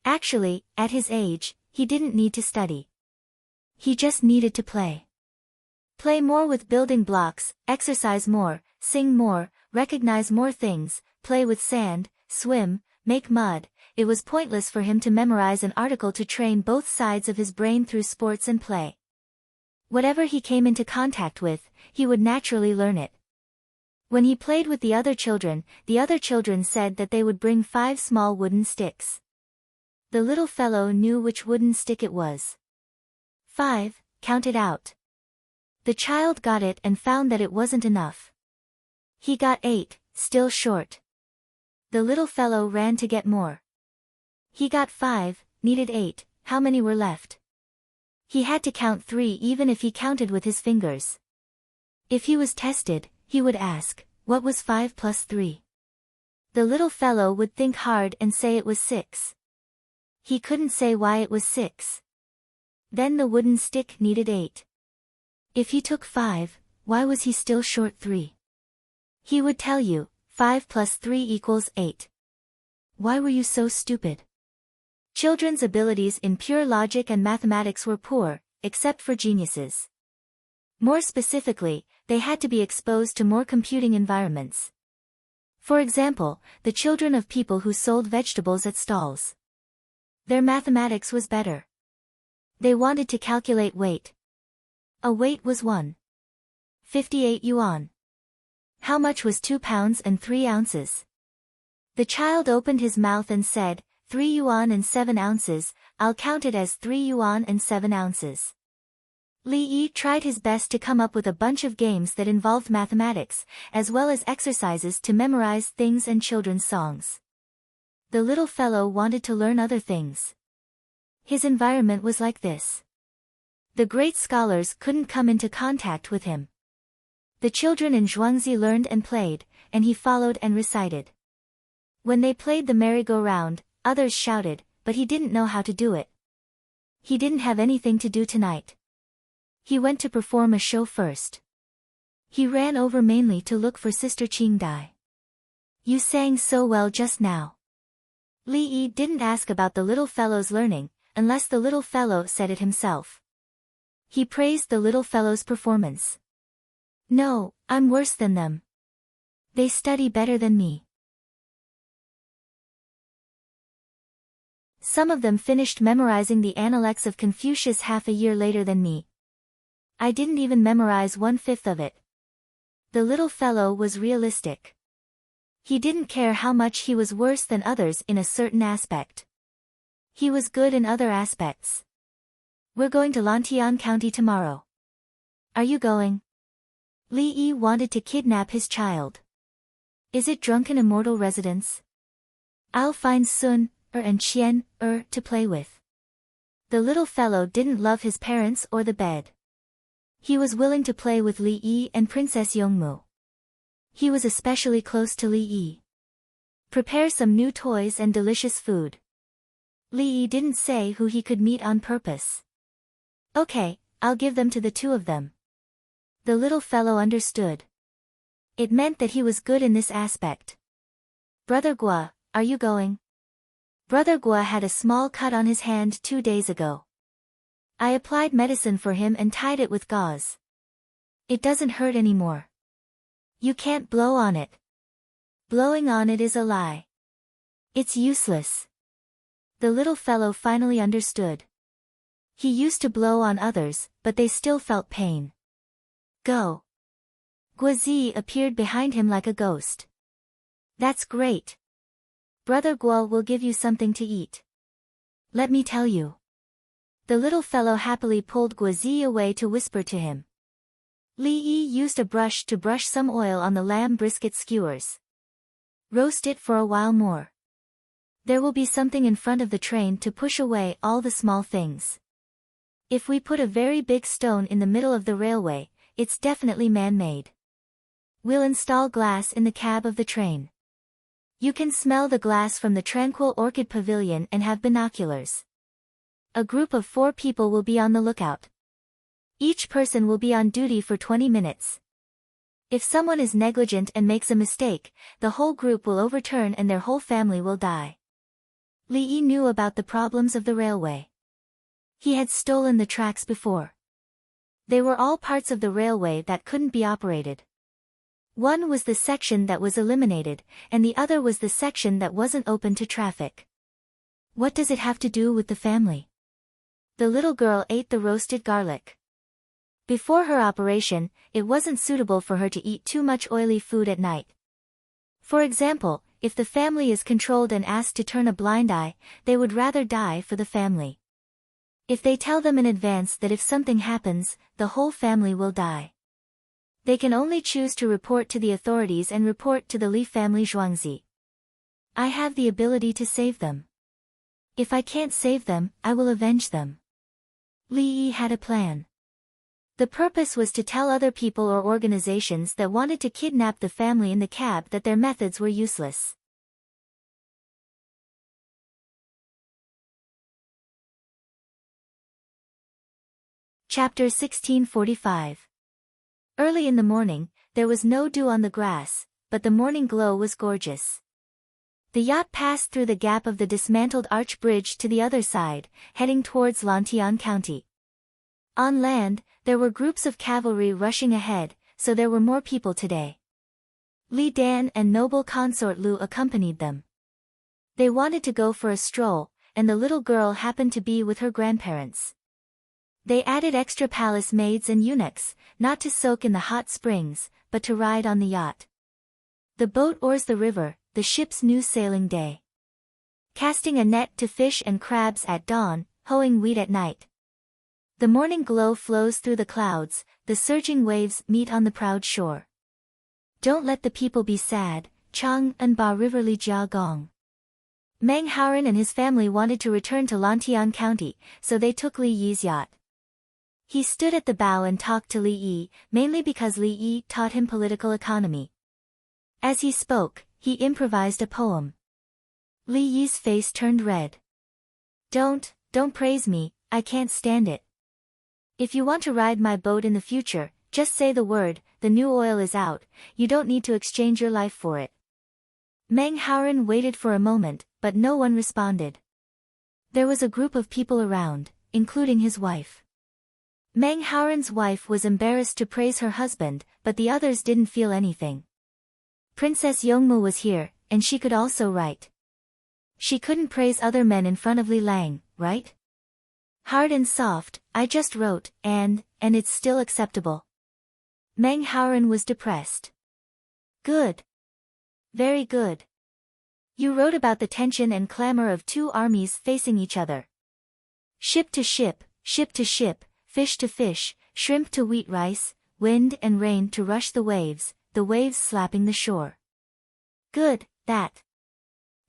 Actually, at his age, he didn't need to study. He just needed to play. Play more with building blocks, exercise more, sing more, recognize more things, play with sand, swim, make mud. It was pointless for him to memorize an article to train both sides of his brain through sports and play. Whatever he came into contact with, he would naturally learn it. When he played with the other children said that they would bring 5 small wooden sticks. The little fellow knew which wooden stick it was. 5, counted out. The child got it and found that it wasn't enough. He got 8, still short. The little fellow ran to get more. He got 5, needed 8, how many were left? He had to count 3 even if he counted with his fingers. If he was tested, he would ask, what was 5 plus 3? The little fellow would think hard and say it was 6. He couldn't say why it was 6. Then the wooden stick needed 8. If he took 5, why was he still short 3? He would tell you, 5 plus 3 equals 8. Why were you so stupid? Children's abilities in pure logic and mathematics were poor, except for geniuses. More specifically, they had to be exposed to more computing environments. For example, the children of people who sold vegetables at stalls. Their mathematics was better. They wanted to calculate weight. A weight was 1.58 yuan. How much was 2 pounds and 3 ounces? The child opened his mouth and said, 3 yuan and 7 ounces, I'll count it as 3 yuan and 7 ounces. Li Yi tried his best to come up with a bunch of games that involved mathematics, as well as exercises to memorize things and children's songs. The little fellow wanted to learn other things. His environment was like this. The great scholars couldn't come into contact with him. The children in Zhuangzi learned and played, and he followed and recited. When they played the merry-go-round, others shouted, but he didn't know how to do it. He didn't have anything to do tonight. He went to perform a show first. He ran over mainly to look for Sister Qing Dai. You sang so well just now. Li Yi didn't ask about the little fellow's learning, unless the little fellow said it himself. He praised the little fellow's performance. No, I'm worse than them. They study better than me. Some of them finished memorizing the Analects of Confucius half a year later than me. I didn't even memorize 1/5 of it. The little fellow was realistic. He didn't care how much he was worse than others in a certain aspect. He was good in other aspects. We're going to Lantian County tomorrow. Are you going? Li Yi wanted to kidnap his child. Is it drunken immortal residence? I'll find Sun, and Qian, to play with. The little fellow didn't love his parents or the bed. He was willing to play with Li Yi and Princess Yongmu. He was especially close to Li Yi. Prepare some new toys and delicious food. Li Yi didn't say who he could meet on purpose. Okay, I'll give them to the two of them. The little fellow understood. It meant that he was good in this aspect. Brother Gua, are you going? Brother Gua had a small cut on his hand 2 days ago. I applied medicine for him and tied it with gauze. It doesn't hurt anymore. You can't blow on it. Blowing on it is a lie. It's useless. The little fellow finally understood. He used to blow on others, but they still felt pain. Go. Guazi appeared behind him like a ghost. That's great. Brother Guo will give you something to eat. Let me tell you. The little fellow happily pulled Guazi away to whisper to him. Li Yi used a brush to brush some oil on the lamb brisket skewers. Roast it for a while more. There will be something in front of the train to push away all the small things. If we put a very big stone in the middle of the railway, it's definitely man-made. We'll install glass in the cab of the train. You can smell the glass from the tranquil orchid pavilion and have binoculars. A group of 4 people will be on the lookout. Each person will be on duty for 20 minutes. If someone is negligent and makes a mistake, the whole group will overturn and their whole family will die. Li Yi knew about the problems of the railway. He had stolen the tracks before. They were all parts of the railway that couldn't be operated. One was the section that was eliminated, and the other was the section that wasn't open to traffic. What does it have to do with the family? The little girl ate the roasted garlic. Before her operation, it wasn't suitable for her to eat too much oily food at night. For example, if the family is controlled and asked to turn a blind eye, they would rather die for the family. If they tell them in advance that if something happens, the whole family will die. They can only choose to report to the authorities and report to the Li family Zhuangzi. I have the ability to save them. If I can't save them, I will avenge them. Li Yi had a plan. The purpose was to tell other people or organizations that wanted to kidnap the family in the cab that their methods were useless. Chapter 1645. Early in the morning, there was no dew on the grass, but the morning glow was gorgeous. The yacht passed through the gap of the dismantled arch bridge to the other side, heading towards Lantian County. On land, there were groups of cavalry rushing ahead, so there were more people today. Li Dan and noble consort Lu accompanied them. They wanted to go for a stroll, and the little girl happened to be with her grandparents. They added extra palace maids and eunuchs, not to soak in the hot springs, but to ride on the yacht. The boat oars the river, the ship's new sailing day. Casting a net to fish and crabs at dawn, hoeing wheat at night. The morning glow flows through the clouds, the surging waves meet on the proud shore. Don't let the people be sad, Chang and Ba River Li Jia Gong. Meng Haoran and his family wanted to return to Lantian County, so they took Li Yi's yacht. He stood at the bow and talked to Li Yi, mainly because Li Yi taught him political economy. As he spoke, he improvised a poem. Li Yi's face turned red. Don't praise me, I can't stand it. If you want to ride my boat in the future, just say the word, the new oil is out, you don't need to exchange your life for it. Meng Haoran waited for a moment, but no one responded. There was a group of people around, including his wife. Meng Haoran's wife was embarrassed to praise her husband, but the others didn't feel anything. Princess Yongmu was here, and she could also write. She couldn't praise other men in front of Li Lang, right? Hard and soft, I just wrote, and it's still acceptable. Meng Haoran was depressed. Good. Very good. You wrote about the tension and clamor of two armies facing each other. Ship to ship, fish to fish, shrimp to wheat rice, wind and rain to rush the waves slapping the shore. Good, that.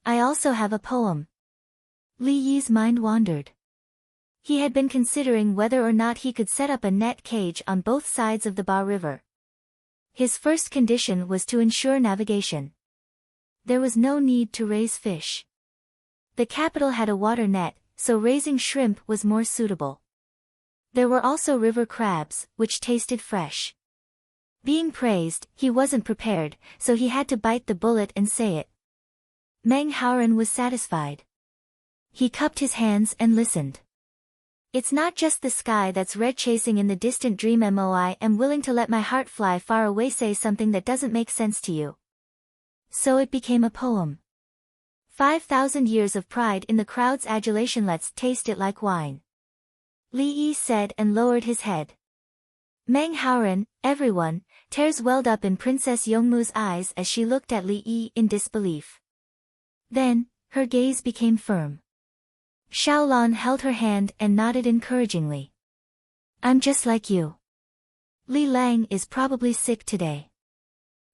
I also have a poem. Li Yi's mind wandered. He had been considering whether or not he could set up a net cage on both sides of the Ba River. His first condition was to ensure navigation. There was no need to raise fish. The capital had a water net, so raising shrimp was more suitable. There were also river crabs, which tasted fresh. Being praised, he wasn't prepared, so he had to bite the bullet and say it. Meng Haoran was satisfied. He cupped his hands and listened. It's not just the sky that's red chasing in the distant dream. I am willing to let my heart fly far away. Say something that doesn't make sense to you. So it became a poem. 5,000 years of pride in the crowd's adulation. Let's taste it like wine. Li Yi said and lowered his head. Meng Haoran, everyone, tears welled up in Princess Yongmu's eyes as she looked at Li Yi in disbelief. Then, her gaze became firm. Xiaolan held her hand and nodded encouragingly. I'm just like you. Li Lang is probably sick today.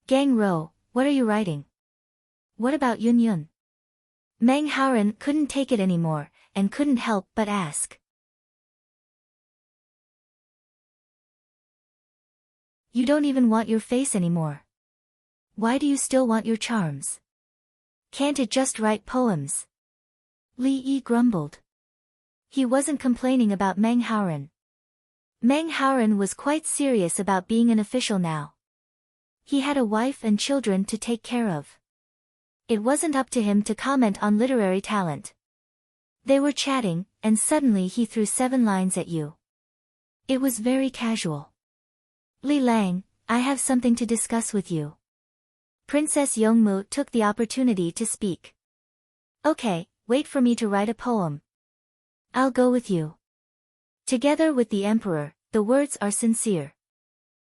Gang Ro, what are you writing? What about Yun Yun? Meng Haoran couldn't take it anymore, and couldn't help but ask. You don't even want your face anymore. Why do you still want your charms? Can't it just write poems? Li Yi grumbled. He wasn't complaining about Meng Haoran. Meng Haoran was quite serious about being an official now. He had a wife and children to take care of. It wasn't up to him to comment on literary talent. They were chatting, and suddenly he threw 7 lines at you. It was very casual. Li Lang, I have something to discuss with you. Princess Yongmu took the opportunity to speak. Okay, wait for me to write a poem. I'll go with you. Together with the emperor, the words are sincere.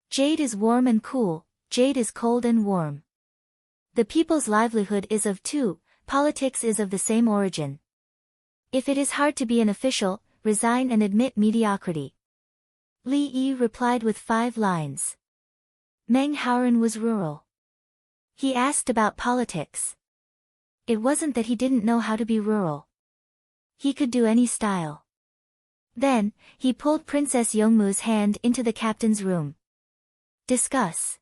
Jade is warm and cool, jade is cold and warm. The people's livelihood is of two, politics is of the same origin. If it is hard to be an official, resign and admit mediocrity. Li Yi replied with 5 lines. Meng Haoran was rural. He asked about politics. It wasn't that he didn't know how to be rural. He could do any style. Then, he pulled Princess Yongmu's hand into the captain's room. Discuss.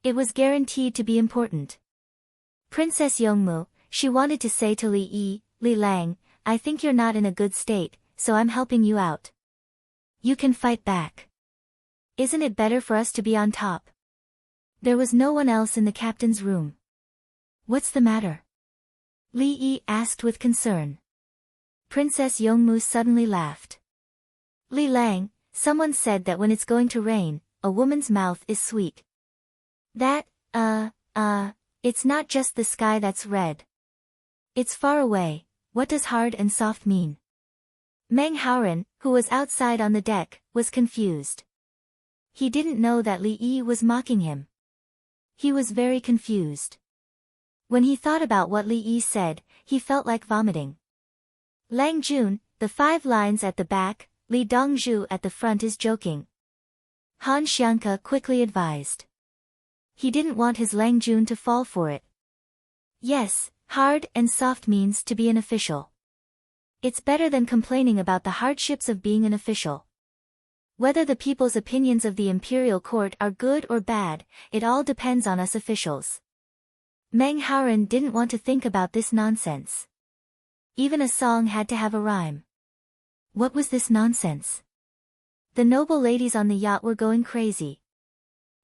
It was guaranteed to be important. Princess Yongmu, she wanted to say to Li Yi, Li Lang, I think you're not in a good state, so I'm helping you out. You can fight back. Isn't it better for us to be on top? There was no one else in the captain's room. What's the matter? Li Yi asked with concern. Princess Yongmu suddenly laughed. Li Lang, someone said that when it's going to rain, a woman's mouth is sweet. That, it's not just the sky that's red. It's far away. What does hard and soft mean? Meng Haoran, who was outside on the deck, was confused. He didn't know that Li Yi was mocking him. He was very confused. When he thought about what Li Yi said, he felt like vomiting. Lang Jun, the 5 lines at the back, Li Dongzhu at the front is joking. Han Xianke quickly advised. He didn't want his Lang Jun to fall for it. Yes, hard and soft means to be an official. It's better than complaining about the hardships of being an official. Whether the people's opinions of the imperial court are good or bad, it all depends on us officials. Meng Haoran didn't want to think about this nonsense. Even a song had to have a rhyme. What was this nonsense? The noble ladies on the yacht were going crazy.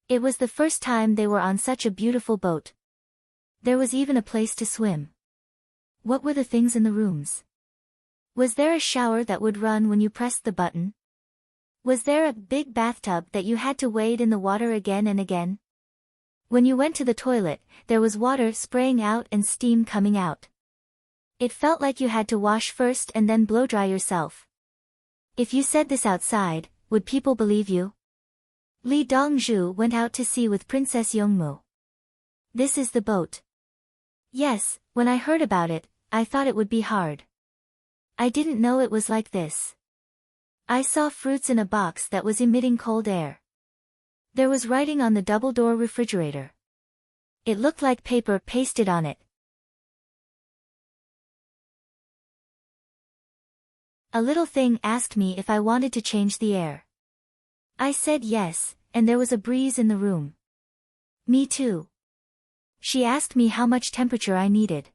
It was the first time they were on such a beautiful boat. There was even a place to swim. What were the things in the rooms? Was there a shower that would run when you pressed the button? Was there a big bathtub that you had to wade in the water again and again? When you went to the toilet, there was water spraying out and steam coming out. It felt like you had to wash first and then blow-dry yourself. If you said this outside, would people believe you? Li Dongzhu went out to sea with Princess Yongmu. This is the boat. Yes, when I heard about it, I thought it would be hard. I didn't know it was like this. I saw fruits in a box that was emitting cold air. There was writing on the double-door refrigerator. It looked like paper pasted on it. A little thing asked me if I wanted to change the air. I said yes, and there was a breeze in the room. Me too. She asked me how much temperature I needed.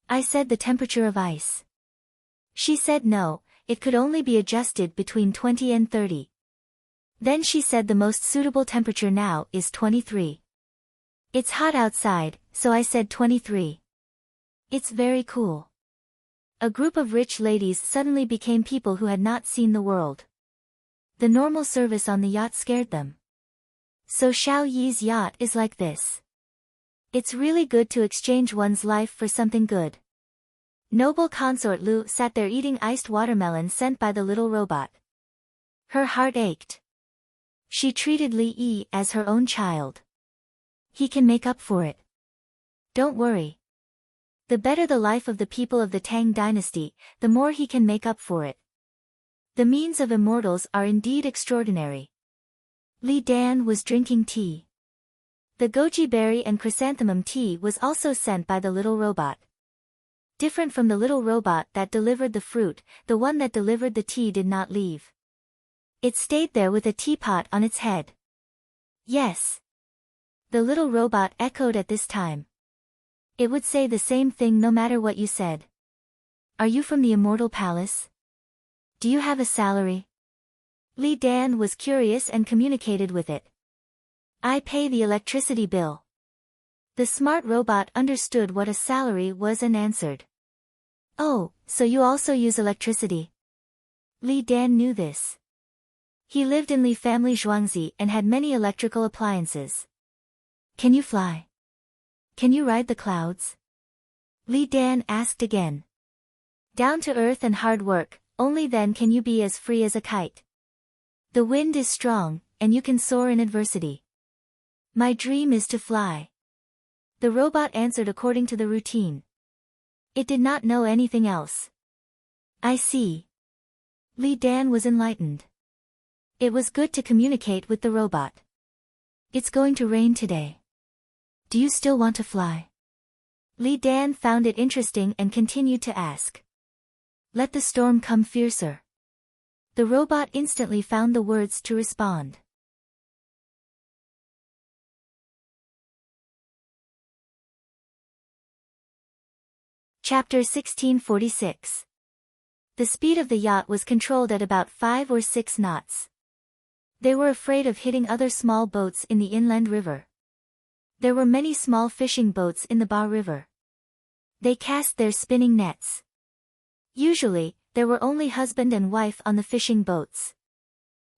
I said the temperature of ice. She said no, it could only be adjusted between 20 and 30. Then she said the most suitable temperature now is 23. It's hot outside, so I said 23. It's very cool. A group of rich ladies suddenly became people who had not seen the world. The normal service on the yacht scared them. So Xiao Yi's yacht is like this. It's really good to exchange one's life for something good. Noble consort Lu sat there eating iced watermelon sent by the little robot. Her heart ached. She treated Li Yi as her own child. He can make up for it. Don't worry. The better the life of the people of the Tang dynasty, the more he can make up for it. The means of immortals are indeed extraordinary. Li Dan was drinking tea. The goji berry and chrysanthemum tea was also sent by the little robot. Different from the little robot that delivered the fruit, the one that delivered the tea did not leave. It stayed there with a teapot on its head. Yes. The little robot echoed at this time. It would say the same thing no matter what you said. Are you from the Immortal Palace? Do you have a salary? Li Dan was curious and communicated with it. I pay the electricity bill. The smart robot understood what a salary was and answered. Oh, so you also use electricity? Li Dan knew this. He lived in Li family Zhuangzi and had many electrical appliances. Can you fly? Can you ride the clouds? Li Dan asked again. Down to earth and hard work, only then can you be as free as a kite. The wind is strong, and you can soar in adversity. My dream is to fly. The robot answered according to the routine. It did not know anything else. I see. Li Dan was enlightened. It was good to communicate with the robot. It's going to rain today. Do you still want to fly? Li Dan found it interesting and continued to ask. Let the storm come fiercer. The robot instantly found the words to respond. Chapter 1646. The speed of the yacht was controlled at about 5 or 6 knots. They were afraid of hitting other small boats in the inland river. There were many small fishing boats in the Ba River. They cast their spinning nets. Usually, there were only husband and wife on the fishing boats.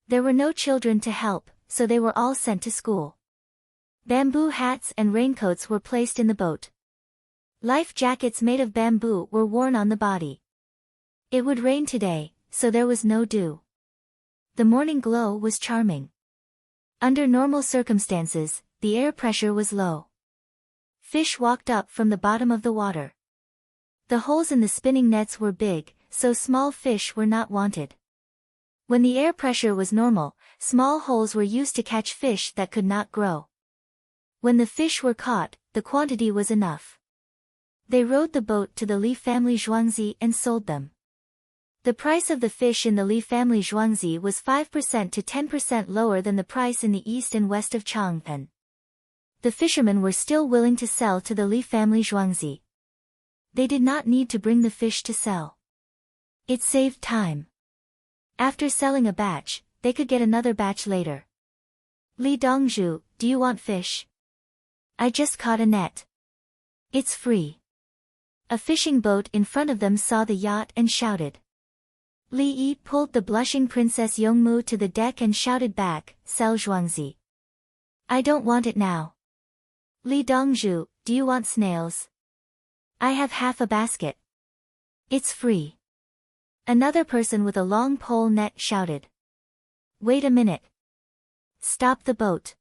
There were no children to help, so they were all sent to school. Bamboo hats and raincoats were placed in the boat. Life jackets made of bamboo were worn on the body. It would rain today, so there was no dew. The morning glow was charming. Under normal circumstances, the air pressure was low. Fish walked up from the bottom of the water. The holes in the spinning nets were big, so small fish were not wanted. When the air pressure was normal, small holes were used to catch fish that could not grow. When the fish were caught, the quantity was enough. They rowed the boat to the Li family Zhuangzi and sold them. The price of the fish in the Li family Zhuangzi was 5% to 10% lower than the price in the east and west of Chang'an. The fishermen were still willing to sell to the Li family Zhuangzi. They did not need to bring the fish to sell. It saved time. After selling a batch, they could get another batch later. Li Dongzhu, do you want fish? I just caught a net. It's free. A fishing boat in front of them saw the yacht and shouted. Li Yi pulled the blushing Princess Yongmu to the deck and shouted back, sell Zhuangzi. I don't want it now. Li Dongzhu, do you want snails? I have half a basket. It's free. Another person with a long pole net shouted. Wait a minute. Stop the boat.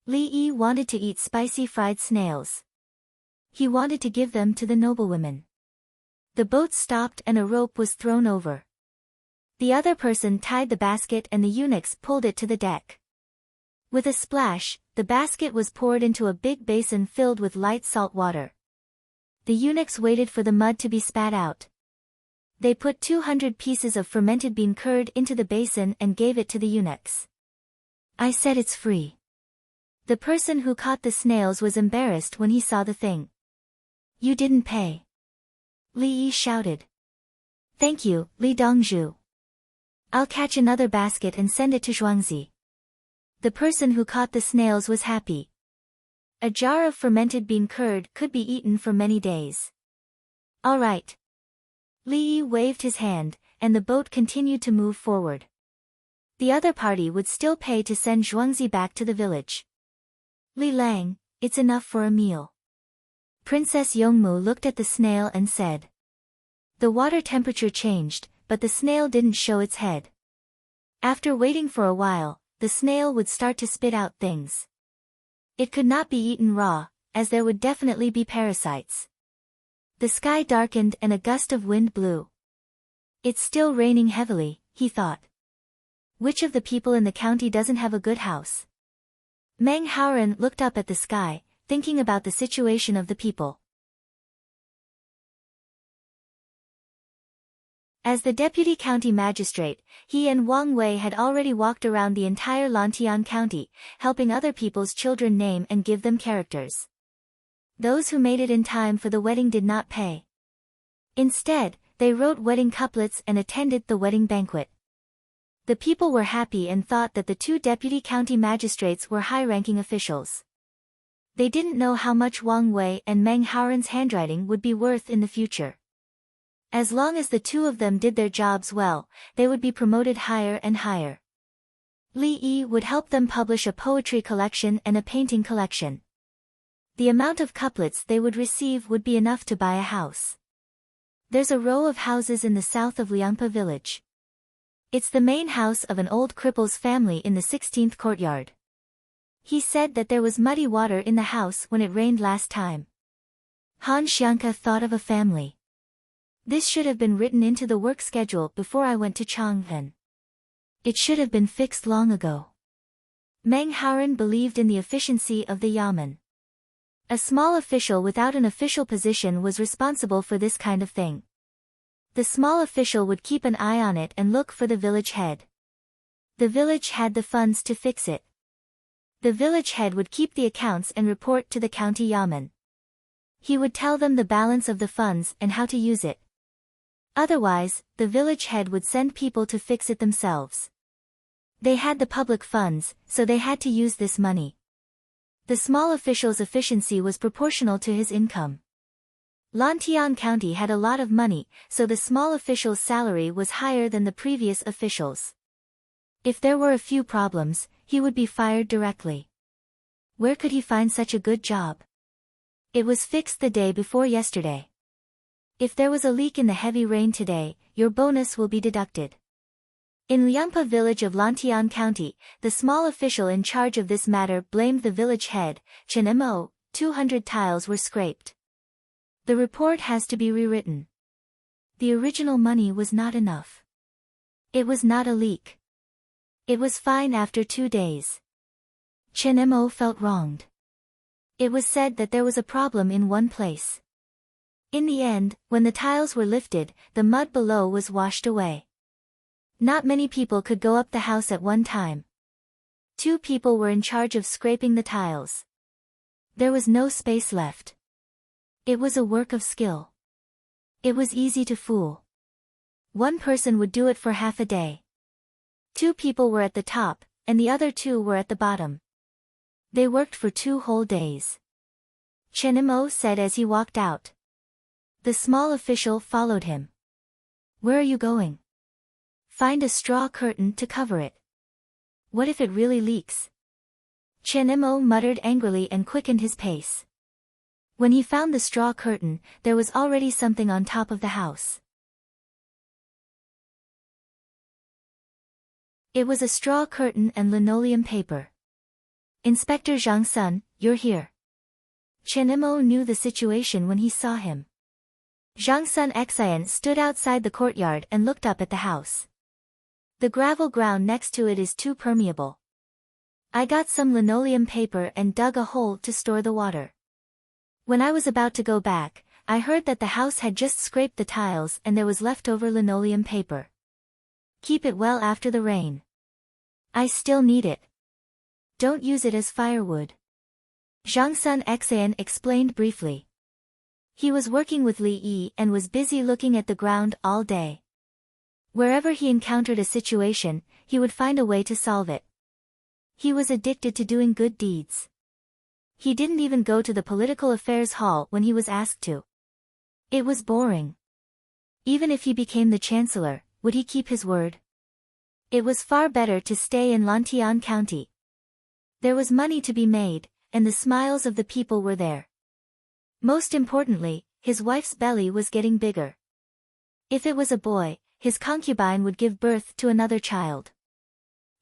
Li Yi wanted to eat spicy fried snails. He wanted to give them to the noblewomen. The boat stopped and a rope was thrown over. The other person tied the basket and the eunuchs pulled it to the deck. With a splash, the basket was poured into a big basin filled with light salt water. The eunuchs waited for the mud to be spat out. They put 200 pieces of fermented bean curd into the basin and gave it to the eunuchs. I said it's free. The person who caught the snails was embarrassed when he saw the thing. You didn't pay. Li Yi shouted. Thank you, Li Dongzhu. I'll catch another basket and send it to Zhuangzi. The person who caught the snails was happy. A jar of fermented bean curd could be eaten for many days. All right. Li Yi waved his hand, and the boat continued to move forward. The other party would still pay to send Zhuangzi back to the village. Li Lang, it's enough for a meal. Princess Yongmu looked at the snail and said. The water temperature changed, but the snail didn't show its head. After waiting for a while, the snail would start to spit out things. It could not be eaten raw, as there would definitely be parasites. The sky darkened and a gust of wind blew. It's still raining heavily, he thought. Which of the people in the county doesn't have a good house? Meng Haoren looked up at the sky, thinking about the situation of the people. As the deputy county magistrate, he and Wang Wei had already walked around the entire Lantian county, helping other people's children name and give them characters. Those who made it in time for the wedding did not pay. Instead, they wrote wedding couplets and attended the wedding banquet. The people were happy and thought that the two deputy county magistrates were high-ranking officials. They didn't know how much Wang Wei and Meng Haoren's handwriting would be worth in the future. As long as the two of them did their jobs well, they would be promoted higher and higher. Li Yi would help them publish a poetry collection and a painting collection. The amount of couplets they would receive would be enough to buy a house. There's a row of houses in the south of Liangpa village. It's the main house of an old cripple's family in the 16th courtyard. He said that there was muddy water in the house when it rained last time. Han Xianka thought of a family. This should have been written into the work schedule before I went to Chang'an. It should have been fixed long ago. Meng Haoren believed in the efficiency of the yamen. A small official without an official position was responsible for this kind of thing. The small official would keep an eye on it and look for the village head. The village had the funds to fix it. The village head would keep the accounts and report to the county yamen. He would tell them the balance of the funds and how to use it. Otherwise, the village head would send people to fix it themselves. They had the public funds, so they had to use this money. The small official's efficiency was proportional to his income. Lantian County had a lot of money, so the small official's salary was higher than the previous official's. If there were a few problems, he would be fired directly. Where could he find such a good job? It was fixed the day before yesterday. If there was a leak in the heavy rain today, your bonus will be deducted. In Liampa village of Lantian County, the small official in charge of this matter blamed the village head, Chen Mo. 200 tiles were scraped. The report has to be rewritten. The original money was not enough. It was not a leak. It was fine after 2 days. Chen Mo felt wronged. It was said that there was a problem in one place. In the end, when the tiles were lifted, the mud below was washed away. Not many people could go up the house at one time. 2 people were in charge of scraping the tiles. There was no space left. It was a work of skill. It was easy to fool. One person would do it for half a day. 2 people were at the top, and the other 2 were at the bottom. They worked for 2 whole days. Chen Mo said as he walked out. The small official followed him. Where are you going? Find a straw curtain to cover it. What if it really leaks? Chen Mo muttered angrily and quickened his pace. When he found the straw curtain, there was already something on top of the house. It was a straw curtain and linoleum paper. Inspector Zhang Sun, you're here. Chen Mo knew the situation when he saw him. Zhang Sun Xian stood outside the courtyard and looked up at the house. The gravel ground next to it is too permeable. I got some linoleum paper and dug a hole to store the water. When I was about to go back, I heard that the house had just scraped the tiles and there was leftover linoleum paper. Keep it well after the rain. I still need it. Don't use it as firewood. Zhang Sun Xian explained briefly. He was working with Li Yi and was busy looking at the ground all day. Wherever he encountered a situation, he would find a way to solve it. He was addicted to doing good deeds. He didn't even go to the political affairs hall when he was asked to. It was boring. Even if he became the chancellor, would he keep his word? It was far better to stay in Lantian County. There was money to be made, and the smiles of the people were there. Most importantly, his wife's belly was getting bigger. If it was a boy, his concubine would give birth to another child.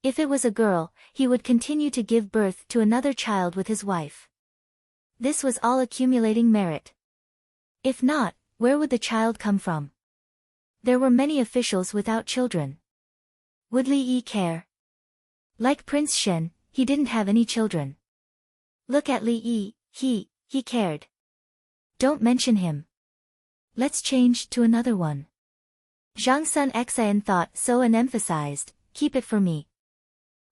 If it was a girl, he would continue to give birth to another child with his wife. This was all accumulating merit. If not, where would the child come from? There were many officials without children. Would Li Yi care? Like Prince Shen, he didn't have any children. Look at Li Yi, he cared. Don't mention him. Let's change to another one. Zhang Sun Xian thought so and emphasized, keep it for me.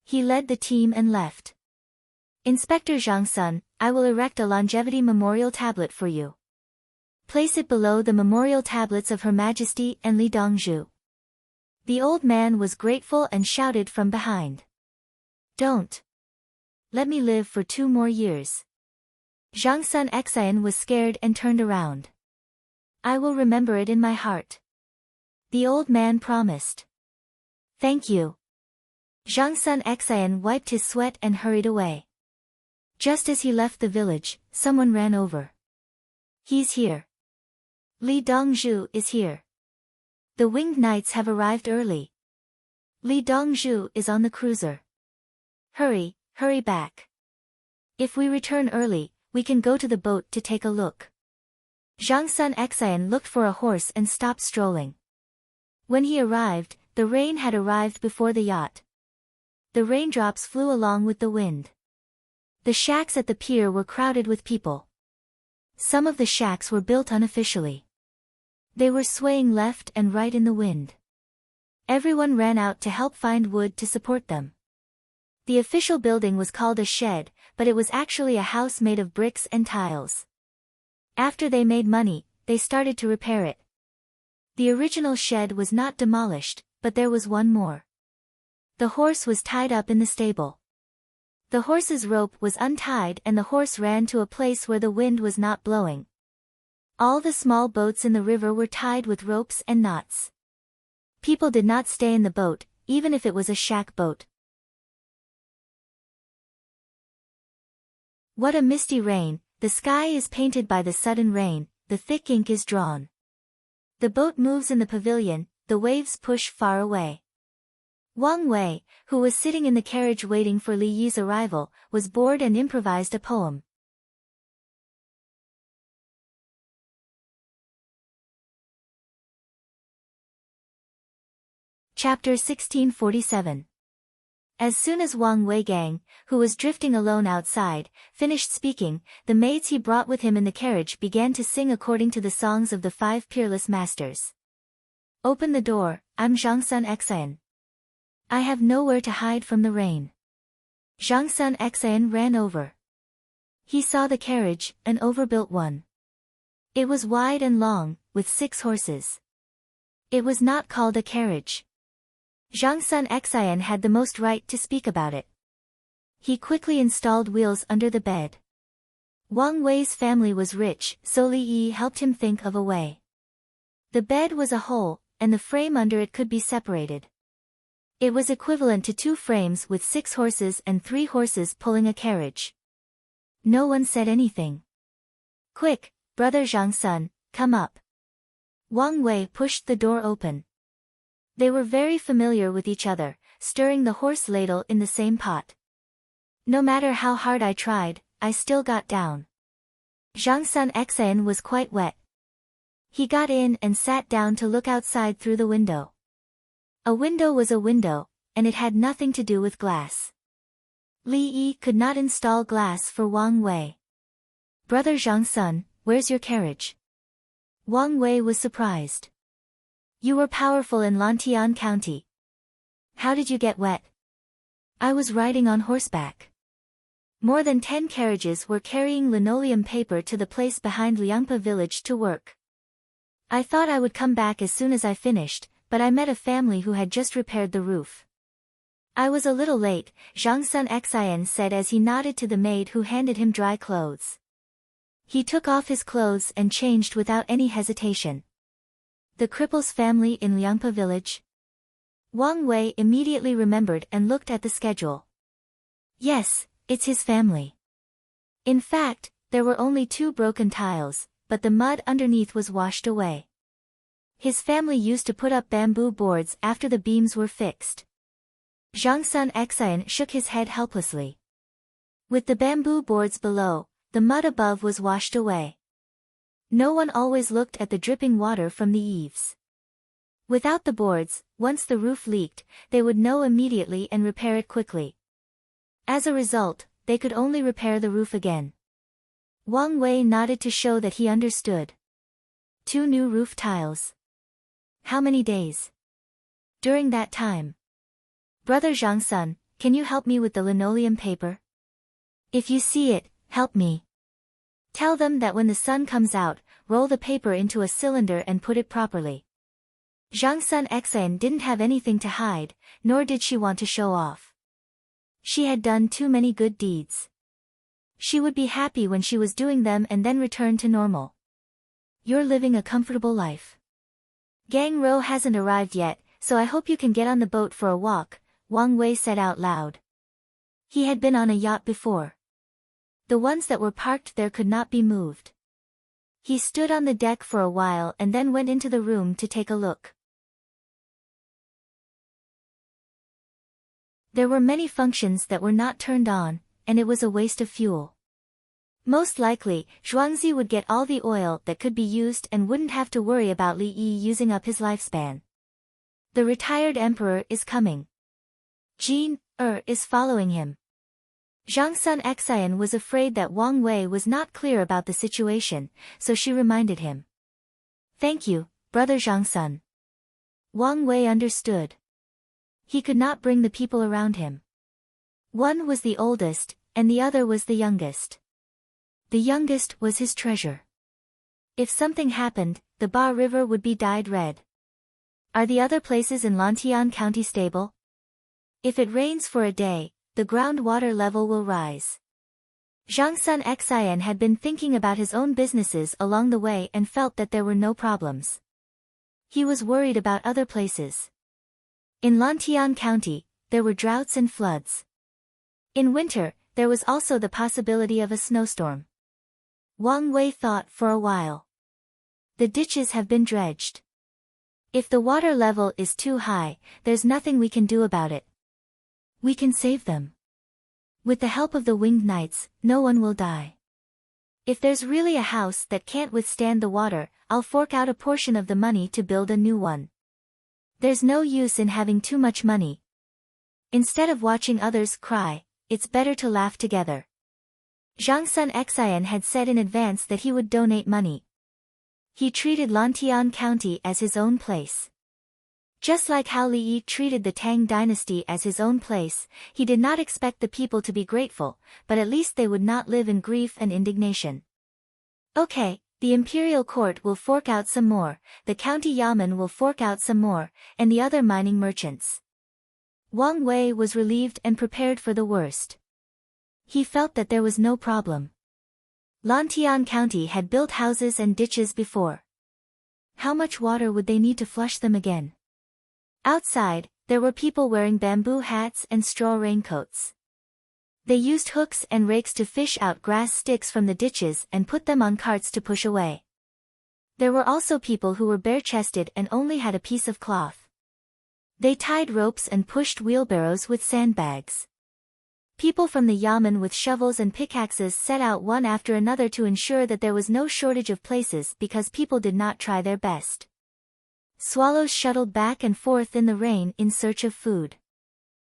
He led the team and left. Inspector Zhang Sun, I will erect a longevity memorial tablet for you. Place it below the memorial tablets of Her Majesty and Li Dongzhu. The old man was grateful and shouted from behind. Don't. Let me live for 2 more years. Zhang Sun Xian was scared and turned around. I will remember it in my heart. The old man promised. Thank you. Zhang Sun Xian wiped his sweat and hurried away. Just as he left the village, someone ran over. He's here. Li Dongzhu is here. The winged knights have arrived early. Li Dongzhu is on the cruiser. Hurry back. If we return early, we can go to the boat to take a look. Zhang Sun Xian looked for a horse and stopped strolling. When he arrived, the rain had arrived before the yacht. The raindrops flew along with the wind. The shacks at the pier were crowded with people. Some of the shacks were built unofficially. They were swaying left and right in the wind. Everyone ran out to help find wood to support them. The official building was called a shed, but it was actually a house made of bricks and tiles. After they made money, they started to repair it. The original shed was not demolished, but there was one more. The horse was tied up in the stable. The horse's rope was untied and the horse ran to a place where the wind was not blowing. All the small boats in the river were tied with ropes and knots. People did not stay in the boat, even if it was a shack boat. What a misty rain, the sky is painted by the sudden rain, the thick ink is drawn. The boat moves in the pavilion, the waves push far away. Wang Wei, who was sitting in the carriage waiting for Li Yi's arrival, was bored and improvised a poem. Chapter 1647. As soon as Wang Weigang, who was drifting alone outside, finished speaking, the maids he brought with him in the carriage began to sing according to the songs of the 5 peerless masters. Open the door, I'm Zhangsun Xian. I have nowhere to hide from the rain. Zhangsun Xian ran over. He saw the carriage, an overbuilt one. It was wide and long, with 6 horses. It was not called a carriage. Zhangsun Xian had the most right to speak about it. He quickly installed wheels under the bed. Wang Wei's family was rich, so Li Yi helped him think of a way. The bed was a hole, and the frame under it could be separated. It was equivalent to 2 frames with 6 horses and 3 horses pulling a carriage. No one said anything. Quick, brother Zhangsun, come up. Wang Wei pushed the door open. They were very familiar with each other, stirring the horse ladle in the same pot. No matter how hard I tried, I still got down. Zhangsun Xian was quite wet. He got in and sat down to look outside through the window. A window was a window, and it had nothing to do with glass. Li Yi could not install glass for Wang Wei. Brother Zhangsun, where's your carriage? Wang Wei was surprised. You were powerful in Lantian County. How did you get wet? I was riding on horseback. More than 10 carriages were carrying linoleum paper to the place behind Liangpa village to work. I thought I would come back as soon as I finished, but I met a family who had just repaired the roof. I was a little late, Zhangsun Xian said as he nodded to the maid who handed him dry clothes. He took off his clothes and changed without any hesitation. The cripple's family in Liangpa village? Wang Wei immediately remembered and looked at the schedule. Yes, it's his family. In fact, there were only 2 broken tiles, but the mud underneath was washed away. His family used to put up bamboo boards after the beams were fixed. Zhangsun Xian shook his head helplessly. With the bamboo boards below, the mud above was washed away. No one always looked at the dripping water from the eaves. Without the boards, once the roof leaked, they would know immediately and repair it quickly. As a result, they could only repair the roof again. Wang Wei nodded to show that he understood. 2 new roof tiles. How many days? During that time. Brother Zhangsun, can you help me with the linoleum paper? If you see it, help me. Tell them that when the sun comes out, roll the paper into a cylinder and put it properly. Zhangsun Xian didn't have anything to hide, nor did she want to show off. She had done too many good deeds. She would be happy when she was doing them and then return to normal. You're living a comfortable life. Gang Ro hasn't arrived yet, so I hope you can get on the boat for a walk, Wang Wei said out loud. He had been on a yacht before. The ones that were parked there could not be moved. He stood on the deck for a while and then went into the room to take a look. There were many functions that were not turned on, and it was a waste of fuel. Most likely, Zhuangzi would get all the oil that could be used and wouldn't have to worry about Li Yi using up his lifespan. The retired emperor is coming. Jin is following him. Zhangsun Xian was afraid that Wang Wei was not clear about the situation, so she reminded him. Thank you, brother Zhangsun. Wang Wei understood. He could not bring the people around him. One was the oldest, and the other was the youngest. The youngest was his treasure. If something happened, the Ba River would be dyed red. Are the other places in Lantian County stable? If it rains for a day, the groundwater level will rise. Zhang Sun Xian had been thinking about his own businesses along the way and felt that there were no problems. He was worried about other places. In Lantian County, there were droughts and floods. In winter, there was also the possibility of a snowstorm. Wang Wei thought for a while. The ditches have been dredged. If the water level is too high, there's nothing we can do about it. We can save them. With the help of the winged knights, no one will die. If there's really a house that can't withstand the water, I'll fork out a portion of the money to build a new one. There's no use in having too much money. Instead of watching others cry, it's better to laugh together. Zhang Sun Xian had said in advance that he would donate money. He treated Lantian County as his own place. Just like how Li Yi treated the Tang dynasty as his own place, he did not expect the people to be grateful, but at least they would not live in grief and indignation. Okay, the imperial court will fork out some more, the county yamen will fork out some more, and the other mining merchants. Wang Wei was relieved and prepared for the worst. He felt that there was no problem. Lantian County had built houses and ditches before. How much water would they need to flush them again? Outside, there were people wearing bamboo hats and straw raincoats. They used hooks and rakes to fish out grass sticks from the ditches and put them on carts to push away. There were also people who were bare-chested and only had a piece of cloth. They tied ropes and pushed wheelbarrows with sandbags. People from the yamen with shovels and pickaxes set out one after another to ensure that there was no shortage of places because people did not try their best. Swallows shuttled back and forth in the rain in search of food.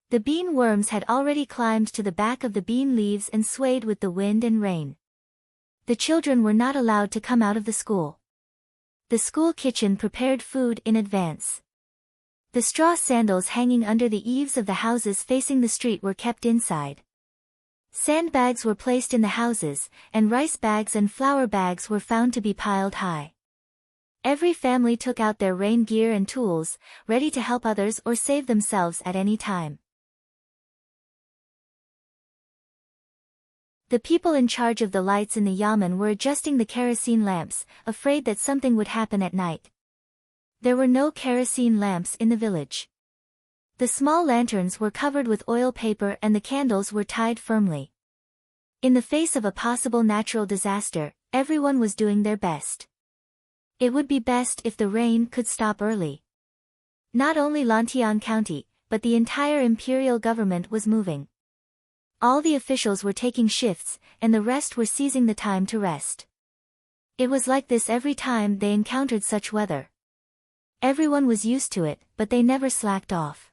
The bean worms had already climbed to the back of the bean leaves and swayed with the wind and rain. The children were not allowed to come out of the school. The school kitchen prepared food in advance. The straw sandals hanging under the eaves of the houses facing the street were kept inside. Sandbags were placed in the houses, and rice bags and flour bags were found to be piled high. Every family took out their rain gear and tools, ready to help others or save themselves at any time. The people in charge of the lights in the yamen were adjusting the kerosene lamps, afraid that something would happen at night. There were no kerosene lamps in the village. The small lanterns were covered with oil paper and the candles were tied firmly. In the face of a possible natural disaster, everyone was doing their best. It would be best if the rain could stop early. Not only Lantian County, but the entire imperial government was moving. All the officials were taking shifts, and the rest were seizing the time to rest. It was like this every time they encountered such weather. Everyone was used to it, but they never slacked off.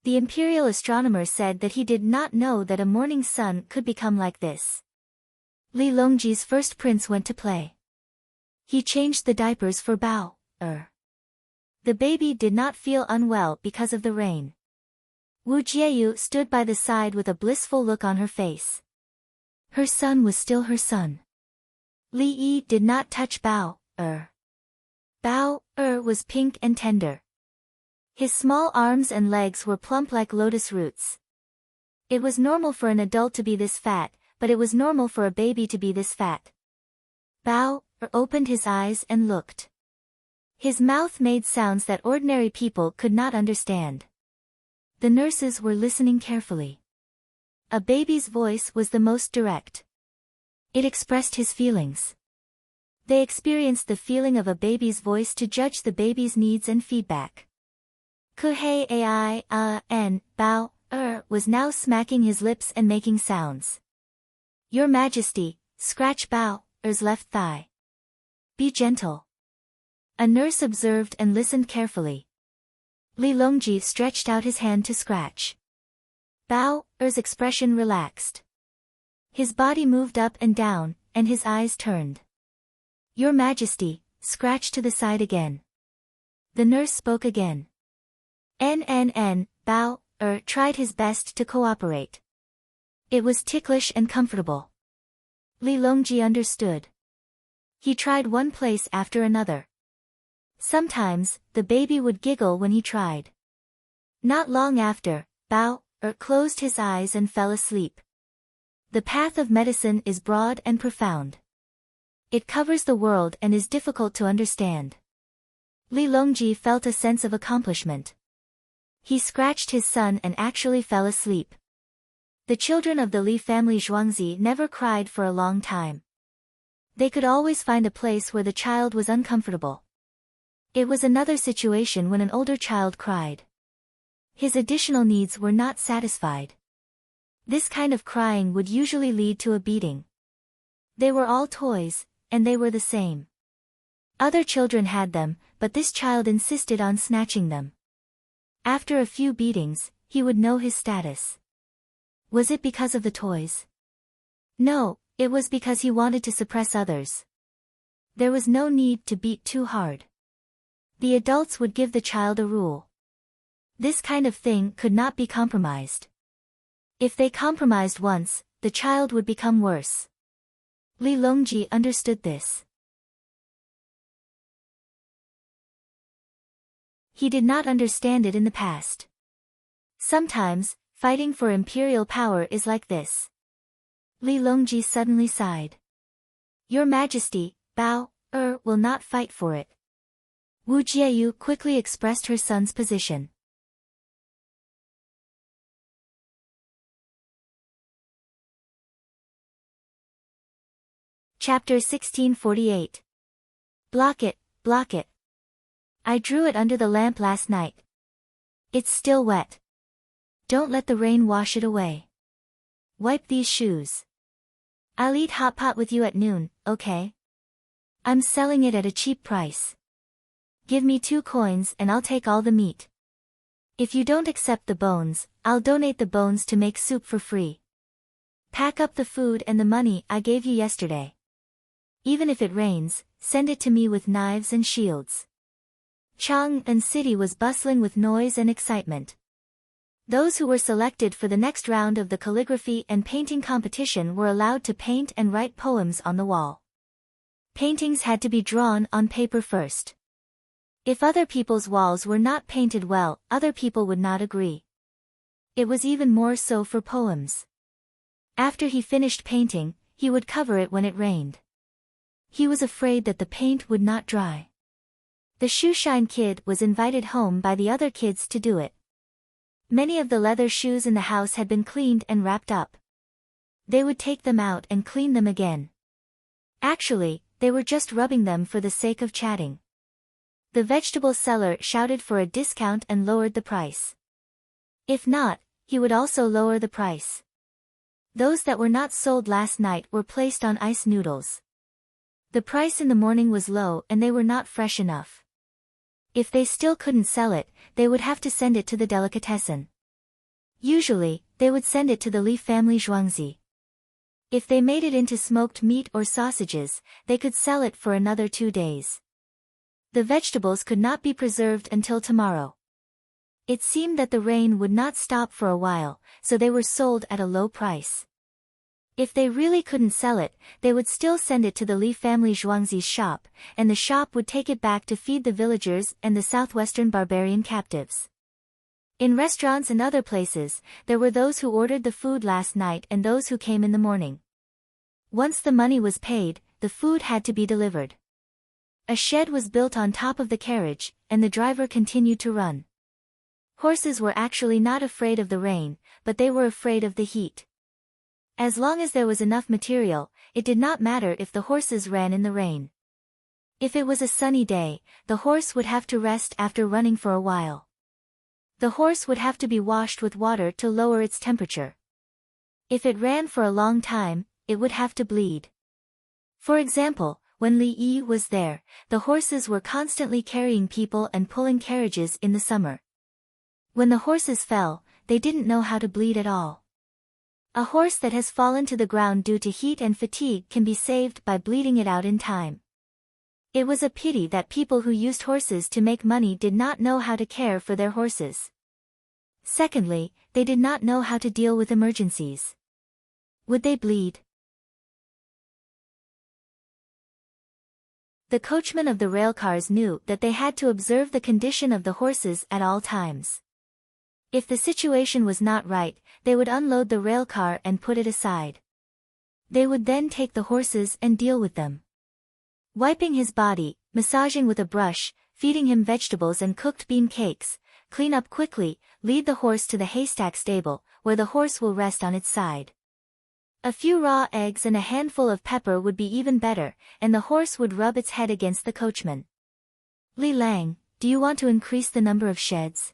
The imperial astronomer said that he did not know that a morning sun could become like this. Li Longji's first prince went to play. He changed the diapers for Bao. The baby did not feel unwell because of the rain. Wu Jieyu stood by the side with a blissful look on her face. Her son was still her son. Li Yi did not touch Bao. Bao was pink and tender. His small arms and legs were plump like lotus roots. It was normal for an adult to be this fat, but it was normal for a baby to be this fat. Bao opened his eyes and looked. His mouth made sounds that ordinary people could not understand. The nurses were listening carefully. A baby's voice was the most direct. It expressed his feelings. They experienced the feeling of a baby's voice to judge the baby's needs and feedback. Kuhei ai n Bao was now smacking his lips and making sounds. Your Majesty, scratch Bao's left thigh. Be gentle. A nurse observed and listened carefully. Li Longji stretched out his hand to scratch. Bao's expression relaxed. His body moved up and down, and his eyes turned. Your Majesty, scratch to the side again. The nurse spoke again. Bao tried his best to cooperate. It was ticklish and comfortable. Li Longji understood. He tried one place after another. Sometimes, the baby would giggle when he tried. Not long after, Bao closed his eyes and fell asleep. The path of medicine is broad and profound. It covers the world and is difficult to understand. Li Longji felt a sense of accomplishment. He scratched his son and actually fell asleep. The children of the Li family Zhuangzi never cried for a long time. They could always find a place where the child was uncomfortable. It was another situation when an older child cried. His additional needs were not satisfied. This kind of crying would usually lead to a beating. They were all toys, and they were the same. Other children had them, but this child insisted on snatching them. After a few beatings, he would know his status. Was it because of the toys? No, it was because he wanted to suppress others. There was no need to beat too hard. The adults would give the child a rule. This kind of thing could not be compromised. If they compromised once, the child would become worse. Li Longji understood this. He did not understand it in the past. Sometimes, fighting for imperial power is like this. Li Longji suddenly sighed. Your Majesty, Bao will not fight for it. Wu Jieyu quickly expressed her son's position. Chapter 1648. Block it, block it. I drew it under the lamp last night. It's still wet. Don't let the rain wash it away. Wipe these shoes. I'll eat hot pot with you at noon, okay? I'm selling it at a cheap price. Give me 2 coins and I'll take all the meat. If you don't accept the bones, I'll donate the bones to make soup for free. Pack up the food and the money I gave you yesterday. Even if it rains, send it to me with knives and shields. Chang'an City was bustling with noise and excitement. Those who were selected for the next round of the calligraphy and painting competition were allowed to paint and write poems on the wall. Paintings had to be drawn on paper first. If other people's walls were not painted well, other people would not agree. It was even more so for poems. After he finished painting, he would cover it when it rained. He was afraid that the paint would not dry. The shoeshine kid was invited home by the other kids to do it. Many of the leather shoes in the house had been cleaned and wrapped up. They would take them out and clean them again. Actually, they were just rubbing them for the sake of chatting. The vegetable seller shouted for a discount and lowered the price. If not, he would also lower the price. Those that were not sold last night were placed on ice noodles. The price in the morning was low and they were not fresh enough. If they still couldn't sell it, they would have to send it to the delicatessen. Usually, they would send it to the Li family Zhuangzi. If they made it into smoked meat or sausages, they could sell it for another 2 days. The vegetables could not be preserved until tomorrow. It seemed that the rain would not stop for a while, so they were sold at a low price. If they really couldn't sell it, they would still send it to the Li family Zhuangzi's shop, and the shop would take it back to feed the villagers and the southwestern barbarian captives. In restaurants and other places, there were those who ordered the food last night and those who came in the morning. Once the money was paid, the food had to be delivered. A shed was built on top of the carriage, and the driver continued to run. Horses were actually not afraid of the rain, but they were afraid of the heat. As long as there was enough material, it did not matter if the horses ran in the rain. If it was a sunny day, the horse would have to rest after running for a while. The horse would have to be washed with water to lower its temperature. If it ran for a long time, it would have to bleed. For example, when Li Yi was there, the horses were constantly carrying people and pulling carriages in the summer. When the horses fell, they didn't know how to bleed at all. A horse that has fallen to the ground due to heat and fatigue can be saved by bleeding it out in time. It was a pity that people who used horses to make money did not know how to care for their horses. Secondly, they did not know how to deal with emergencies. Would they bleed? The coachmen of the railcars knew that they had to observe the condition of the horses at all times. If the situation was not right, they would unload the railcar and put it aside. They would then take the horses and deal with them. Wiping his body, massaging with a brush, feeding him vegetables and cooked bean cakes, clean up quickly, lead the horse to the haystack stable, where the horse will rest on its side. A few raw eggs and a handful of pepper would be even better, and the horse would rub its head against the coachman. Li Lang, do you want to increase the number of sheds?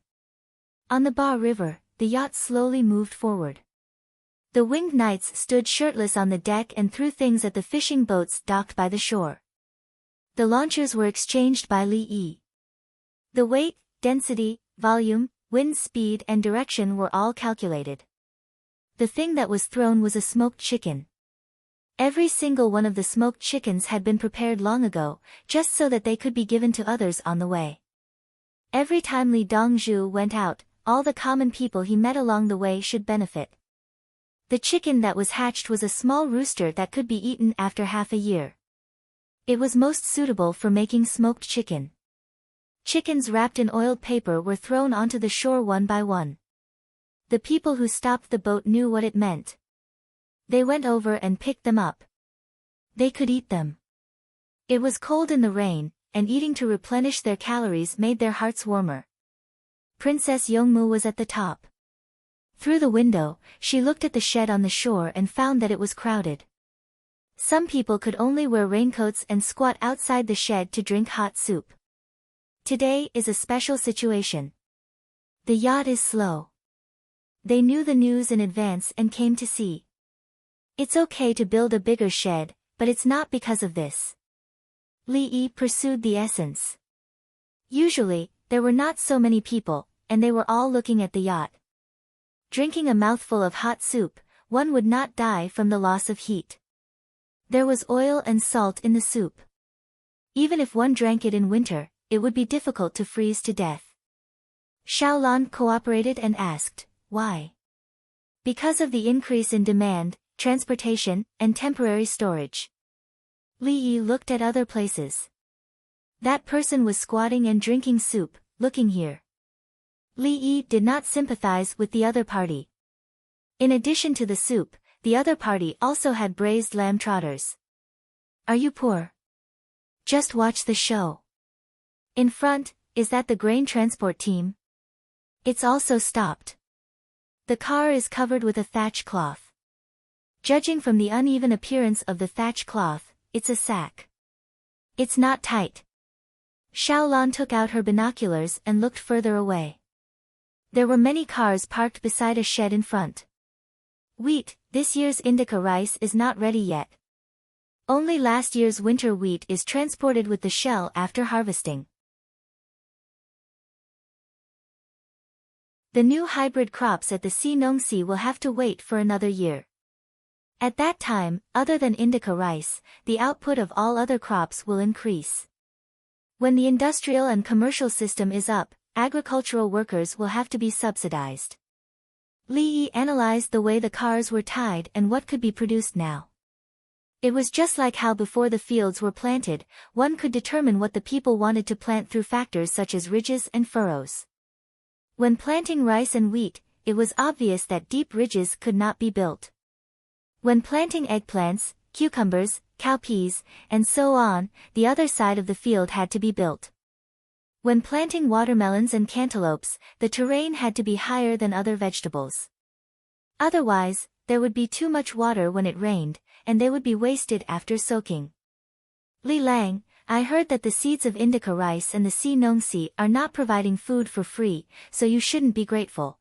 On the Ba River, the yacht slowly moved forward. The winged knights stood shirtless on the deck and threw things at the fishing boats docked by the shore. The launchers were exchanged by Li Yi. The weight, density, volume, wind speed and direction were all calculated. The thing that was thrown was a smoked chicken. Every single one of the smoked chickens had been prepared long ago, just so that they could be given to others on the way. Every time Li Dongzhu went out, all the common people he met along the way should benefit. The chicken that was hatched was a small rooster that could be eaten after half a year. It was most suitable for making smoked chicken. Chickens wrapped in oiled paper were thrown onto the shore one by one. The people who stopped the boat knew what it meant. They went over and picked them up. They could eat them. It was cold in the rain, and eating to replenish their calories made their hearts warmer. Princess Yongmu was at the top. Through the window, she looked at the shed on the shore and found that it was crowded. Some people could only wear raincoats and squat outside the shed to drink hot soup. Today is a special situation. The yacht is slow. They knew the news in advance and came to see. It's okay to build a bigger shed, but it's not because of this. Li Yi pursued the essence. Usually, there were not so many people, and they were all looking at the yacht. Drinking a mouthful of hot soup, one would not die from the loss of heat. There was oil and salt in the soup. Even if one drank it in winter, it would be difficult to freeze to death. Xiaolan cooperated and asked, why? Because of the increase in demand, transportation, and temporary storage. Li Yi looked at other places. That person was squatting and drinking soup, looking here. Li Yi did not sympathize with the other party. In addition to the soup, the other party also had braised lamb trotters. Are you poor? Just watch the show. In front, is that the grain transport team? It's also stopped. The car is covered with a thatch cloth. Judging from the uneven appearance of the thatch cloth, it's a sack. It's not tight. Xiaolan took out her binoculars and looked further away. There were many cars parked beside a shed in front. Wheat, this year's indica rice is not ready yet. Only last year's winter wheat is transported with the shell after harvesting. The new hybrid crops at the Xinongxi will have to wait for another year. At that time, other than indica rice, the output of all other crops will increase. When the industrial and commercial system is up, agricultural workers will have to be subsidized. Li Yi analyzed the way the cars were tied and what could be produced now. It was just like how before the fields were planted, one could determine what the people wanted to plant through factors such as ridges and furrows. When planting rice and wheat, it was obvious that deep ridges could not be built. When planting eggplants, cucumbers, cowpeas, and so on, the other side of the field had to be built. When planting watermelons and cantaloupes, the terrain had to be higher than other vegetables. Otherwise, there would be too much water when it rained, and they would be wasted after soaking. Li Lang, I heard that the seeds of indica rice and the Xinongxi are not providing food for free, so you shouldn't be grateful.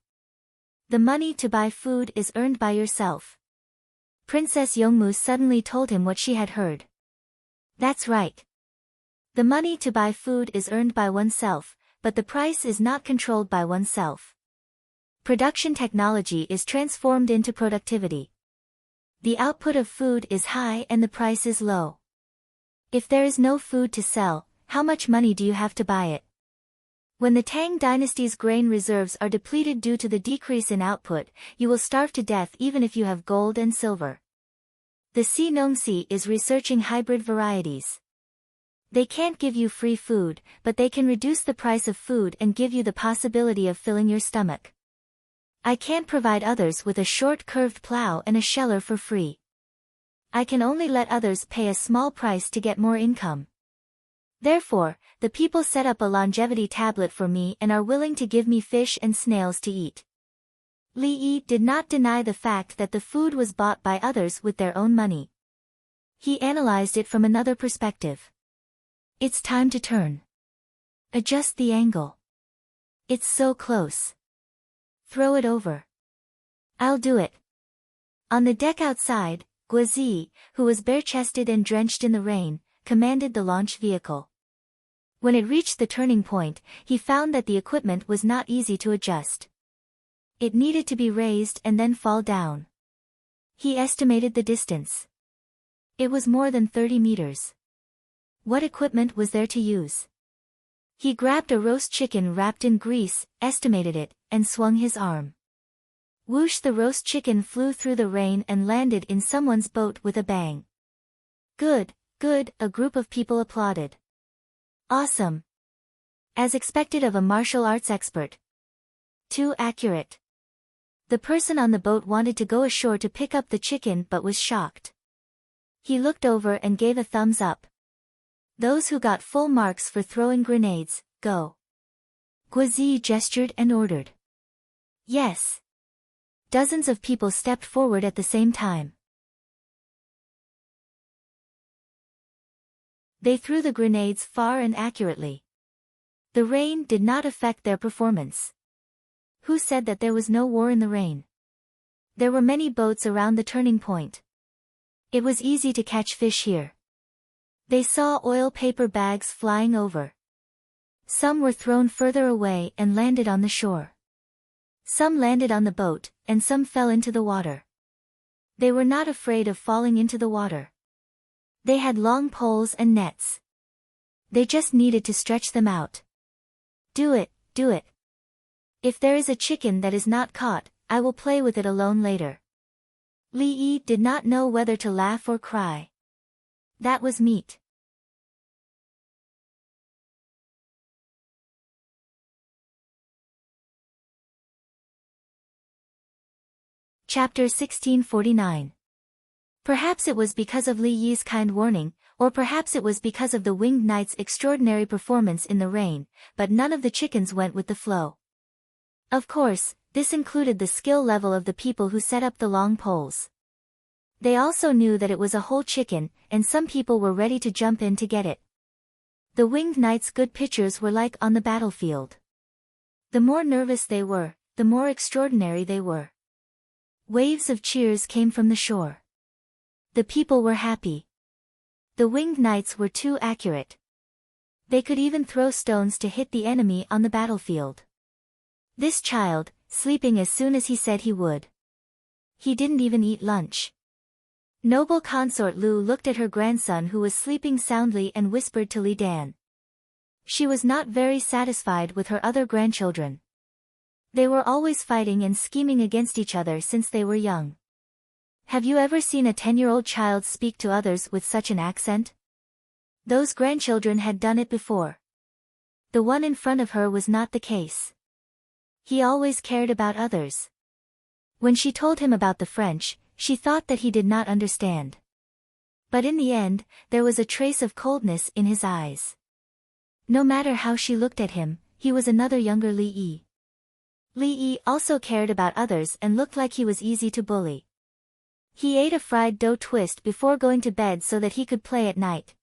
The money to buy food is earned by yourself. Princess Yongmu suddenly told him what she had heard. That's right. The money to buy food is earned by oneself, but the price is not controlled by oneself. Production technology is transformed into productivity. The output of food is high and the price is low. If there is no food to sell, how much money do you have to buy it? When the Tang dynasty's grain reserves are depleted due to the decrease in output, you will starve to death even if you have gold and silver. The Xinongxi is researching hybrid varieties. They can't give you free food, but they can reduce the price of food and give you the possibility of filling your stomach. I can't provide others with a short curved plow and a sheller for free. I can only let others pay a small price to get more income. Therefore, the people set up a longevity tablet for me and are willing to give me fish and snails to eat. Li Yi did not deny the fact that the food was bought by others with their own money. He analyzed it from another perspective. It's time to turn. Adjust the angle. It's so close. Throw it over. I'll do it. On the deck outside, Guozi, who was bare-chested and drenched in the rain, commanded the launch vehicle. When it reached the turning point, he found that the equipment was not easy to adjust. It needed to be raised and then fall down. He estimated the distance. It was more than 30 meters. What equipment was there to use? He grabbed a roast chicken wrapped in grease, estimated it, and swung his arm. Whoosh! The roast chicken flew through the rain and landed in someone's boat with a bang. Good, good, a group of people applauded. Awesome. As expected of a martial arts expert. Too accurate. The person on the boat wanted to go ashore to pick up the chicken but was shocked. He looked over and gave a thumbs up. Those who got full marks for throwing grenades, go. Guozi gestured and ordered. Yes. Dozens of people stepped forward at the same time. They threw the grenades far and accurately. The rain did not affect their performance. Who said that there was no war in the rain? There were many boats around the turning point. It was easy to catch fish here. They saw oil paper bags flying over. Some were thrown further away and landed on the shore. Some landed on the boat, and some fell into the water. They were not afraid of falling into the water. They had long poles and nets. They just needed to stretch them out. Do it, do it. If there is a chicken that is not caught, I will play with it alone later. Li Yi did not know whether to laugh or cry. That was meat. Chapter 1649. Perhaps it was because of Li Yi's kind warning, or perhaps it was because of the winged knight's extraordinary performance in the rain, but none of the chickens went with the flow. Of course, this included the skill level of the people who set up the long poles. They also knew that it was a whole chicken, and some people were ready to jump in to get it. The winged knight's good pictures were like on the battlefield. The more nervous they were, the more extraordinary they were. Waves of cheers came from the shore. The people were happy. The winged knights were too accurate. They could even throw stones to hit the enemy on the battlefield. This child, sleeping as soon as he said he would. He didn't even eat lunch. Noble consort Lu looked at her grandson who was sleeping soundly and whispered to Li Dan. She was not very satisfied with her other grandchildren. They were always fighting and scheming against each other since they were young. Have you ever seen a 10-year-old child speak to others with such an accent? Those grandchildren had done it before. The one in front of her was not the case. He always cared about others. When she told him about the French, she thought that he did not understand. But in the end, there was a trace of coldness in his eyes. No matter how she looked at him, he was another younger Li Yi. Li Yi also cared about others and looked like he was easy to bully. He ate a fried dough twist before going to bed so that he could play at night.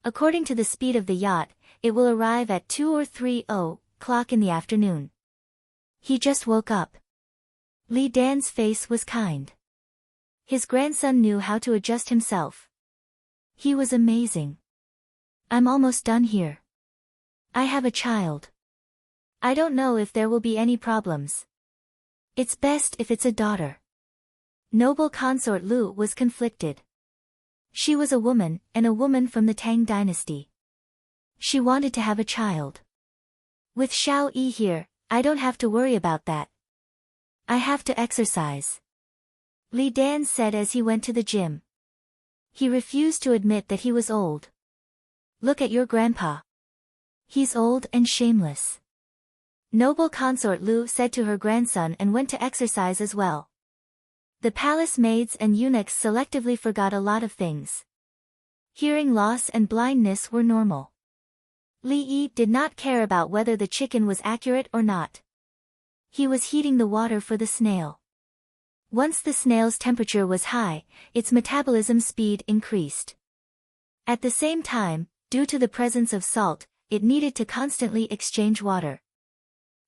According to the speed of the yacht, it will arrive at 2 or 3 o'clock in the afternoon. He just woke up. Li Dan's face was kind. His grandson knew how to adjust himself. He was amazing. I'm almost done here. I have a child. I don't know if there will be any problems. It's best if it's a daughter. Noble consort Lu was conflicted. She was a woman, and a woman from the Tang dynasty. She wanted to have a child. With Xiao Yi here, I don't have to worry about that. I have to exercise. Li Dan said as he went to the gym. He refused to admit that he was old. Look at your grandpa. He's old and shameless. Noble consort Lu said to her grandson and went to exercise as well. The palace maids and eunuchs selectively forgot a lot of things. Hearing loss and blindness were normal. Li Yi did not care about whether the chicken was accurate or not. He was heating the water for the snail. Once the snail's temperature was high, its metabolism speed increased. At the same time, due to the presence of salt, it needed to constantly exchange water.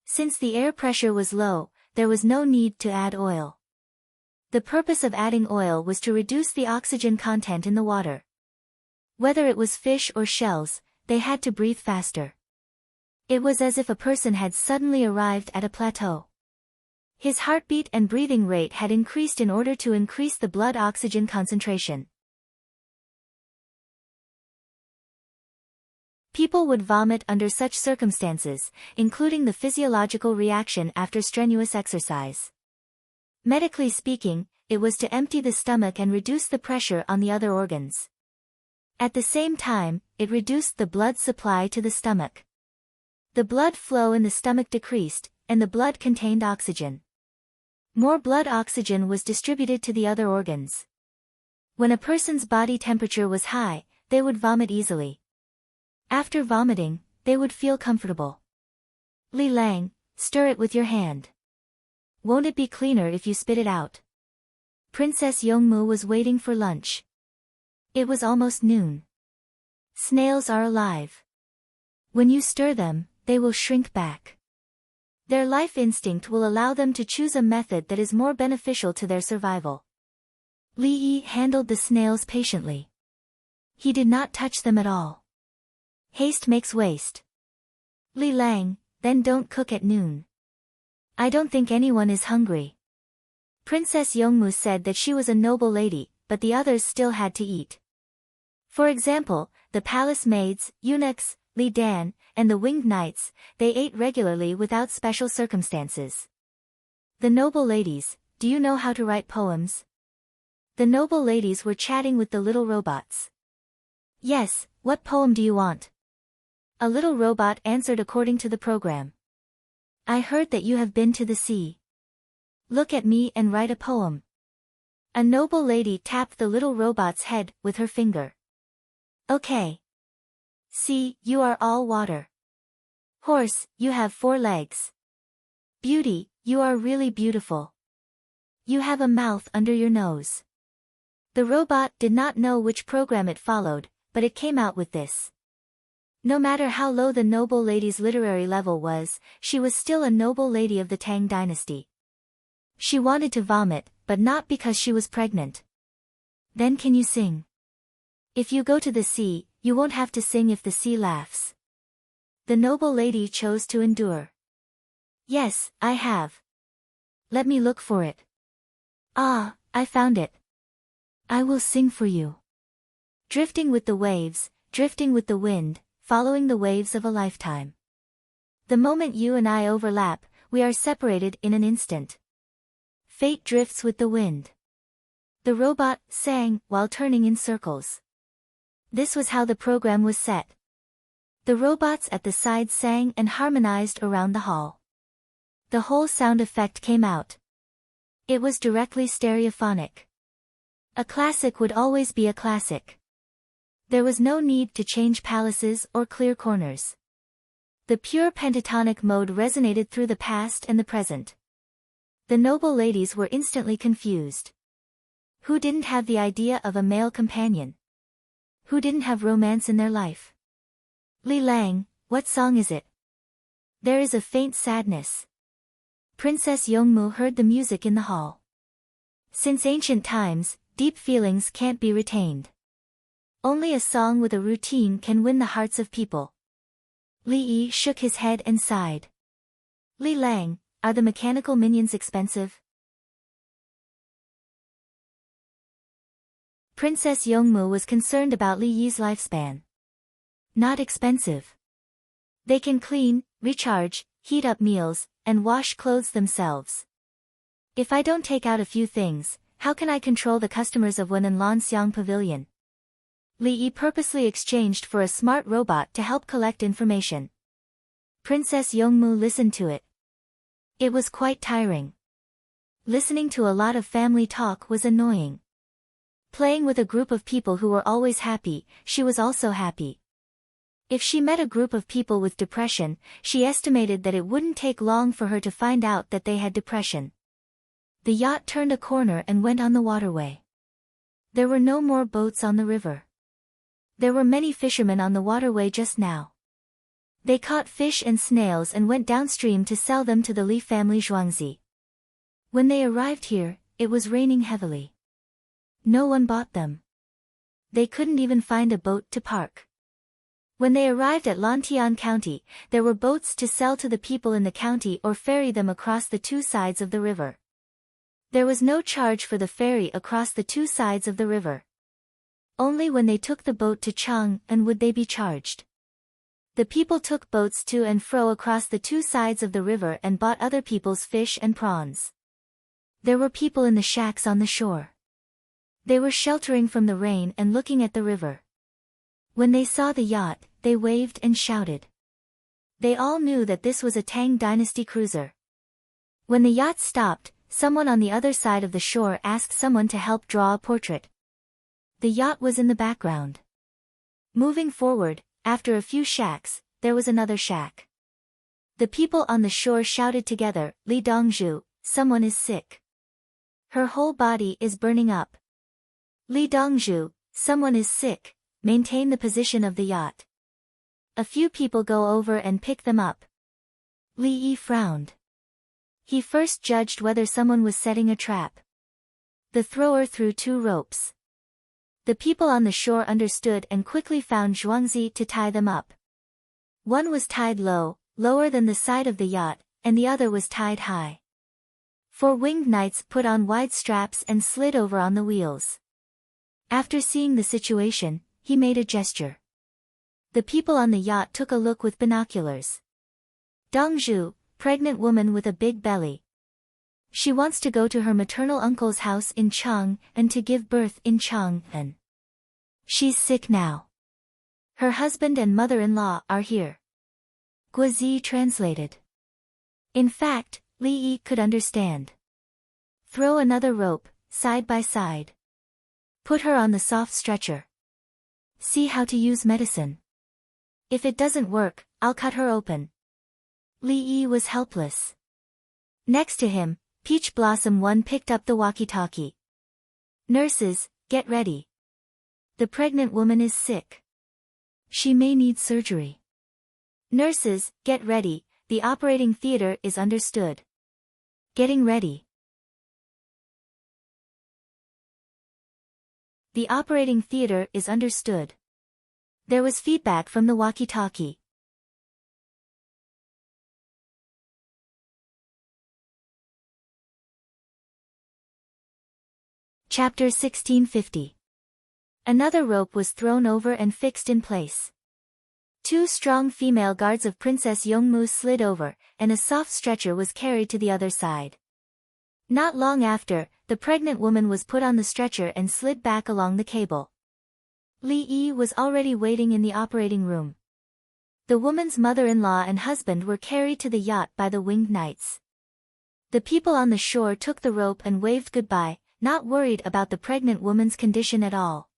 Since the air pressure was low, there was no need to add oil. The purpose of adding oil was to reduce the oxygen content in the water. Whether it was fish or shells, they had to breathe faster. It was as if a person had suddenly arrived at a plateau. His heartbeat and breathing rate had increased in order to increase the blood oxygen concentration. People would vomit under such circumstances, including the physiological reaction after strenuous exercise. Medically speaking, it was to empty the stomach and reduce the pressure on the other organs. At the same time, it reduced the blood supply to the stomach. The blood flow in the stomach decreased, and the blood contained oxygen. More blood oxygen was distributed to the other organs. When a person's body temperature was high, they would vomit easily. After vomiting, they would feel comfortable. Li Lang, stir it with your hand. Won't it be cleaner if you spit it out? Princess Yongmu was waiting for lunch. It was almost noon. Snails are alive. When you stir them, they will shrink back. Their life instinct will allow them to choose a method that is more beneficial to their survival. Li Yi handled the snails patiently. He did not touch them at all. Haste makes waste. Li Lang, then don't cook at noon. I don't think anyone is hungry. Princess Yongmu said that she was a noble lady, but the others still had to eat. For example, the palace maids, eunuchs, Li Dan, and the winged knights, they ate regularly without special circumstances. The noble ladies, do you know how to write poems? The noble ladies were chatting with the little robots. Yes, what poem do you want? A little robot answered according to the program. I heard that you have been to the sea. Look at me and write a poem. A noble lady tapped the little robot's head with her finger. Okay. See, you are all water. Horse, you have 4 legs. Beauty, you are really beautiful. You have a mouth under your nose. The robot did not know which program it followed, but it came out with this. No matter how low the noble lady's literary level was, she was still a noble lady of the Tang dynasty. She wanted to vomit, but not because she was pregnant. Then can you sing? If you go to the sea, you won't have to sing if the sea laughs. The noble lady chose to endure. Yes, I have. Let me look for it. Ah, I found it. I will sing for you. Drifting with the waves, drifting with the wind, following the waves of a lifetime. The moment you and I overlap, we are separated in an instant. Fate drifts with the wind. The robot sang while turning in circles. This was how the program was set. The robots at the side sang and harmonized around the hall. The whole sound effect came out. It was directly stereophonic. A classic would always be a classic. There was no need to change palaces or clear corners. The pure pentatonic mode resonated through the past and the present. The noble ladies were instantly confused. Who didn't have the idea of a male companion? Who didn't have romance in their life? Li Lang, what song is it? There is a faint sadness. Princess Yongmu heard the music in the hall. Since ancient times, deep feelings can't be retained. Only a song with a routine can win the hearts of people. Li Yi shook his head and sighed. Li Lang, are the mechanical minions expensive? Princess Yongmu was concerned about Li Yi's lifespan. Not expensive. They can clean, recharge, heat up meals, and wash clothes themselves. If I don't take out a few things, how can I control the customers of Wen'an Lanxiang Pavilion? Li Yi purposely exchanged for a smart robot to help collect information. Princess Yongmu listened to it. It was quite tiring. Listening to a lot of family talk was annoying. Playing with a group of people who were always happy, she was also happy. If she met a group of people with depression, she estimated that it wouldn't take long for her to find out that they had depression. The yacht turned a corner and went on the waterway. There were no more boats on the river. There were many fishermen on the waterway just now. They caught fish and snails and went downstream to sell them to the Li family Zhuangzi. When they arrived here, it was raining heavily. No one bought them. They couldn't even find a boat to park. When they arrived at Lantian County, there were boats to sell to the people in the county or ferry them across the two sides of the river. There was no charge for the ferry across the two sides of the river. Only when they took the boat to Chang'an would they be charged. The people took boats to and fro across the two sides of the river and bought other people's fish and prawns. There were people in the shacks on the shore. They were sheltering from the rain and looking at the river. When they saw the yacht, they waved and shouted. They all knew that this was a Tang Dynasty cruiser. When the yacht stopped, someone on the other side of the shore asked someone to help draw a portrait. The yacht was in the background. Moving forward, after a few shacks, there was another shack. The people on the shore shouted together, "Li Dongzhu, someone is sick. Her whole body is burning up. Li Dongzhu, someone is sick, maintain the position of the yacht." A few people go over and pick them up. Li Yi frowned. He first judged whether someone was setting a trap. The thrower threw 2 ropes. The people on the shore understood and quickly found Zhuangzi to tie them up. One was tied low, lower than the side of the yacht, and the other was tied high. 4 winged knights put on wide straps and slid over on the wheels. After seeing the situation, he made a gesture. The people on the yacht took a look with binoculars. Dongzhu, pregnant woman with a big belly. She wants to go to her maternal uncle's house in Chang'an and to give birth in Chang'an. She's sick now. Her husband and mother-in-law are here. Guozi translated. In fact, Li Yi could understand. Throw another rope, side by side. Put her on the soft stretcher. See how to use medicine. If it doesn't work, I'll cut her open. Li Yi was helpless. Next to him, Peach Blossom 1 picked up the walkie-talkie. Nurses, get ready. The pregnant woman is sick. She may need surgery. Nurses, get ready, the operating theater is understood. Getting ready. The operating theater is understood. There was feedback from the walkie-talkie. Chapter 1650. Another rope was thrown over and fixed in place. 2 strong female guards of Princess Yongmu slid over, and a soft stretcher was carried to the other side. Not long after, the pregnant woman was put on the stretcher and slid back along the cable. Li Yi was already waiting in the operating room. The woman's mother-in-law and husband were carried to the yacht by the winged knights. The people on the shore took the rope and waved goodbye, not worried about the pregnant woman's condition at all.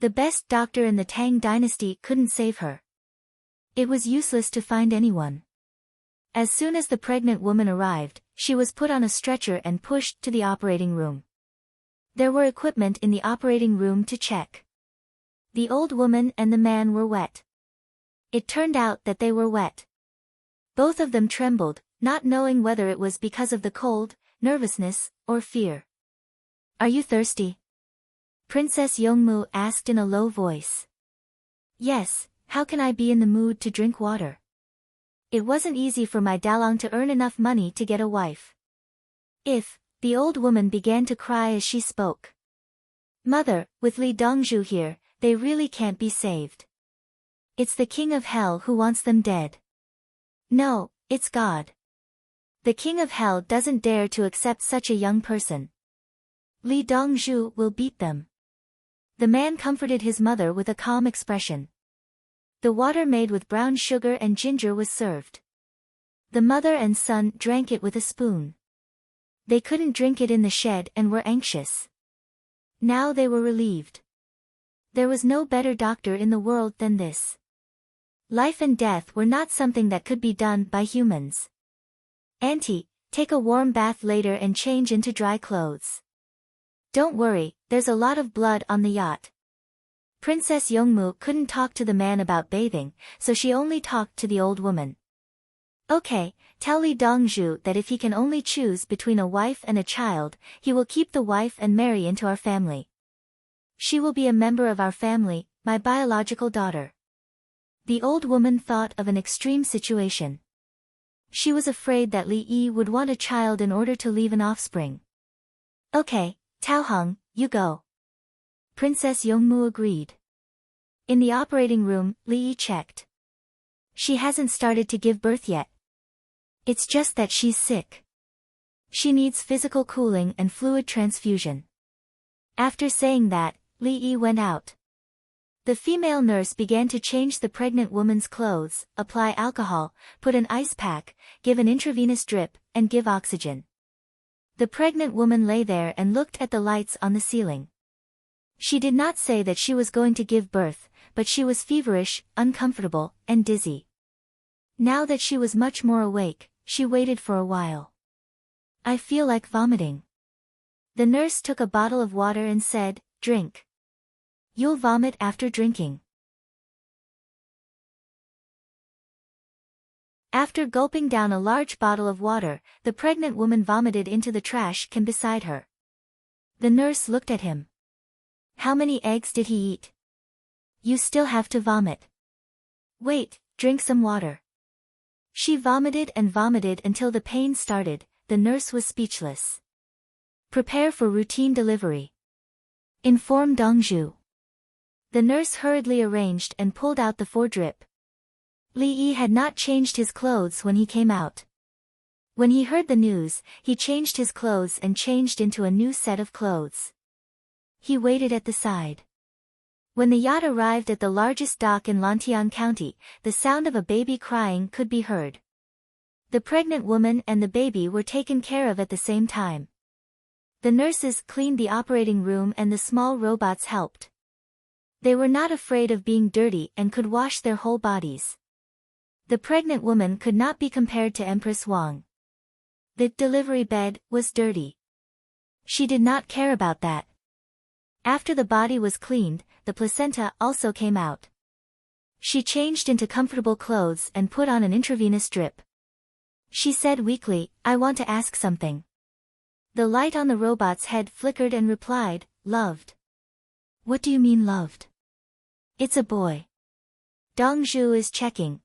The best doctor in the Tang Dynasty couldn't save her. It was useless to find anyone. As soon as the pregnant woman arrived, she was put on a stretcher and pushed to the operating room. There were equipment in the operating room to check. The old woman and the man were wet. It turned out that they were wet. Both of them trembled, not knowing whether it was because of the cold, nervousness, or fear. Are you thirsty? Princess Yongmu asked in a low voice. Yes, how can I be in the mood to drink water? It wasn't easy for my Datang to earn enough money to get a wife. The old woman began to cry as she spoke. Mother, with Li Dongzhu here, they really can't be saved. It's the king of hell who wants them dead. No, it's God. The king of hell doesn't dare to accept such a young person. Li Dongzhu will beat them. The man comforted his mother with a calm expression. The water made with brown sugar and ginger was served. The mother and son drank it with a spoon. They couldn't drink it in the shed and were anxious. Now they were relieved. There was no better doctor in the world than this. Life and death were not something that could be done by humans. Auntie, take a warm bath later and change into dry clothes. Don't worry, there's a lot of blood on the yacht. Princess Yongmu couldn't talk to the man about bathing, so she only talked to the old woman. Okay, tell Li Dongzhu that if he can only choose between a wife and a child, he will keep the wife and marry into our family. She will be a member of our family, my biological daughter. The old woman thought of an extreme situation. She was afraid that Li Yi would want a child in order to leave an offspring. Okay, Tao Hong, you go. Princess Yongmu agreed. In the operating room, Li Yi checked. She hasn't started to give birth yet. It's just that she's sick. She needs physical cooling and fluid transfusion. After saying that, Li Yi went out. The female nurse began to change the pregnant woman's clothes, apply alcohol, put an ice pack, give an intravenous drip, and give oxygen. The pregnant woman lay there and looked at the lights on the ceiling. She did not say that she was going to give birth, but she was feverish, uncomfortable, and dizzy. Now that she was much more awake, she waited for a while. I feel like vomiting. The nurse took a bottle of water and said, drink. You'll vomit after drinking. After gulping down a large bottle of water, the pregnant woman vomited into the trash can beside her. The nurse looked at him. How many eggs did he eat? You still have to vomit. Wait, drink some water. She vomited and vomited until the pain started. The nurse was speechless. Prepare for routine delivery. Inform Dongzhu. The nurse hurriedly arranged and pulled out the foredrip. Li Yi had not changed his clothes when he came out. When he heard the news, he changed his clothes and changed into a new set of clothes. He waited at the side. When the yacht arrived at the largest dock in Lantian County, the sound of a baby crying could be heard. The pregnant woman and the baby were taken care of at the same time. The nurses cleaned the operating room and the small robots helped. They were not afraid of being dirty and could wash their whole bodies. The pregnant woman could not be compared to Empress Wang. The delivery bed was dirty. She did not care about that. After the body was cleaned, the placenta also came out. She changed into comfortable clothes and put on an intravenous drip. She said weakly, I want to ask something. The light on the robot's head flickered and replied, loved. What do you mean loved? It's a boy. Dongzhu is checking.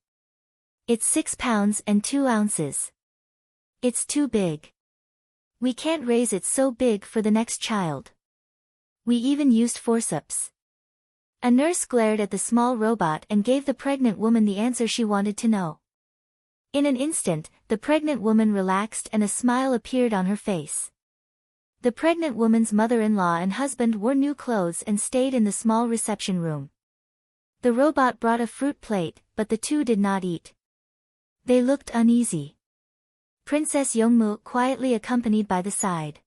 It's 6 pounds and 2 ounces. It's too big. We can't raise it so big for the next child. We even used forceps. A nurse glared at the small robot and gave the pregnant woman the answer she wanted to know. In an instant, the pregnant woman relaxed and a smile appeared on her face. The pregnant woman's mother-in-law and husband wore new clothes and stayed in the small reception room. The robot brought a fruit plate, but the two did not eat. They looked uneasy. Princess Yongmu quietly accompanied by the side.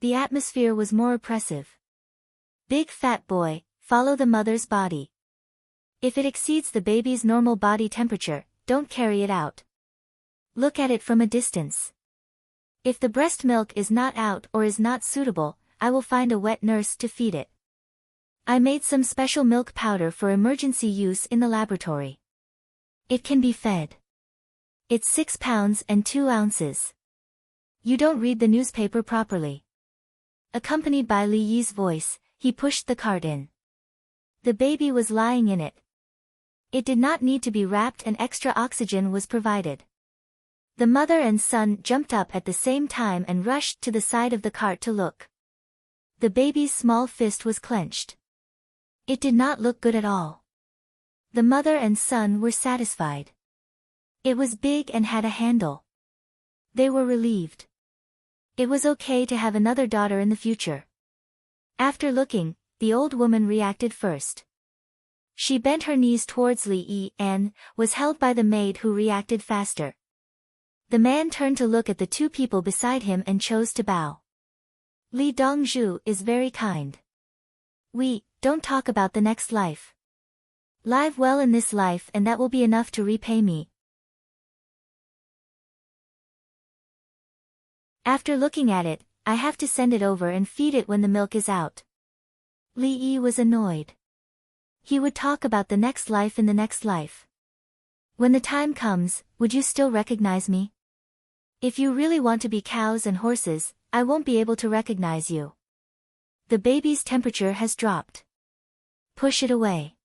The atmosphere was more oppressive. Big fat boy, follow the mother's body. If it exceeds the baby's normal body temperature, don't carry it out. Look at it from a distance. If the breast milk is not out or is not suitable, I will find a wet nurse to feed it. I made some special milk powder for emergency use in the laboratory. It can be fed. It's 6 pounds and 2 ounces. You don't read the newspaper properly. Accompanied by Li Yi's voice, he pushed the cart in. The baby was lying in it. It did not need to be wrapped and extra oxygen was provided. The mother and son jumped up at the same time and rushed to the side of the cart to look. The baby's small fist was clenched. It did not look good at all. The mother and son were satisfied. It was big and had a handle. They were relieved. It was okay to have another daughter in the future. After looking, the old woman reacted first. She bent her knees towards Li Yi and was held by the maid who reacted faster. The man turned to look at the two people beside him and chose to bow. Li Dongzhu is very kind. We don't talk about the next life. Live well in this life and that will be enough to repay me. After looking at it, I have to send it over and feed it when the milk is out. Li Yi was annoyed. He would talk about the next life in the next life. When the time comes, would you still recognize me? If you really want to be cows and horses, I won't be able to recognize you. The baby's temperature has dropped. Push it away.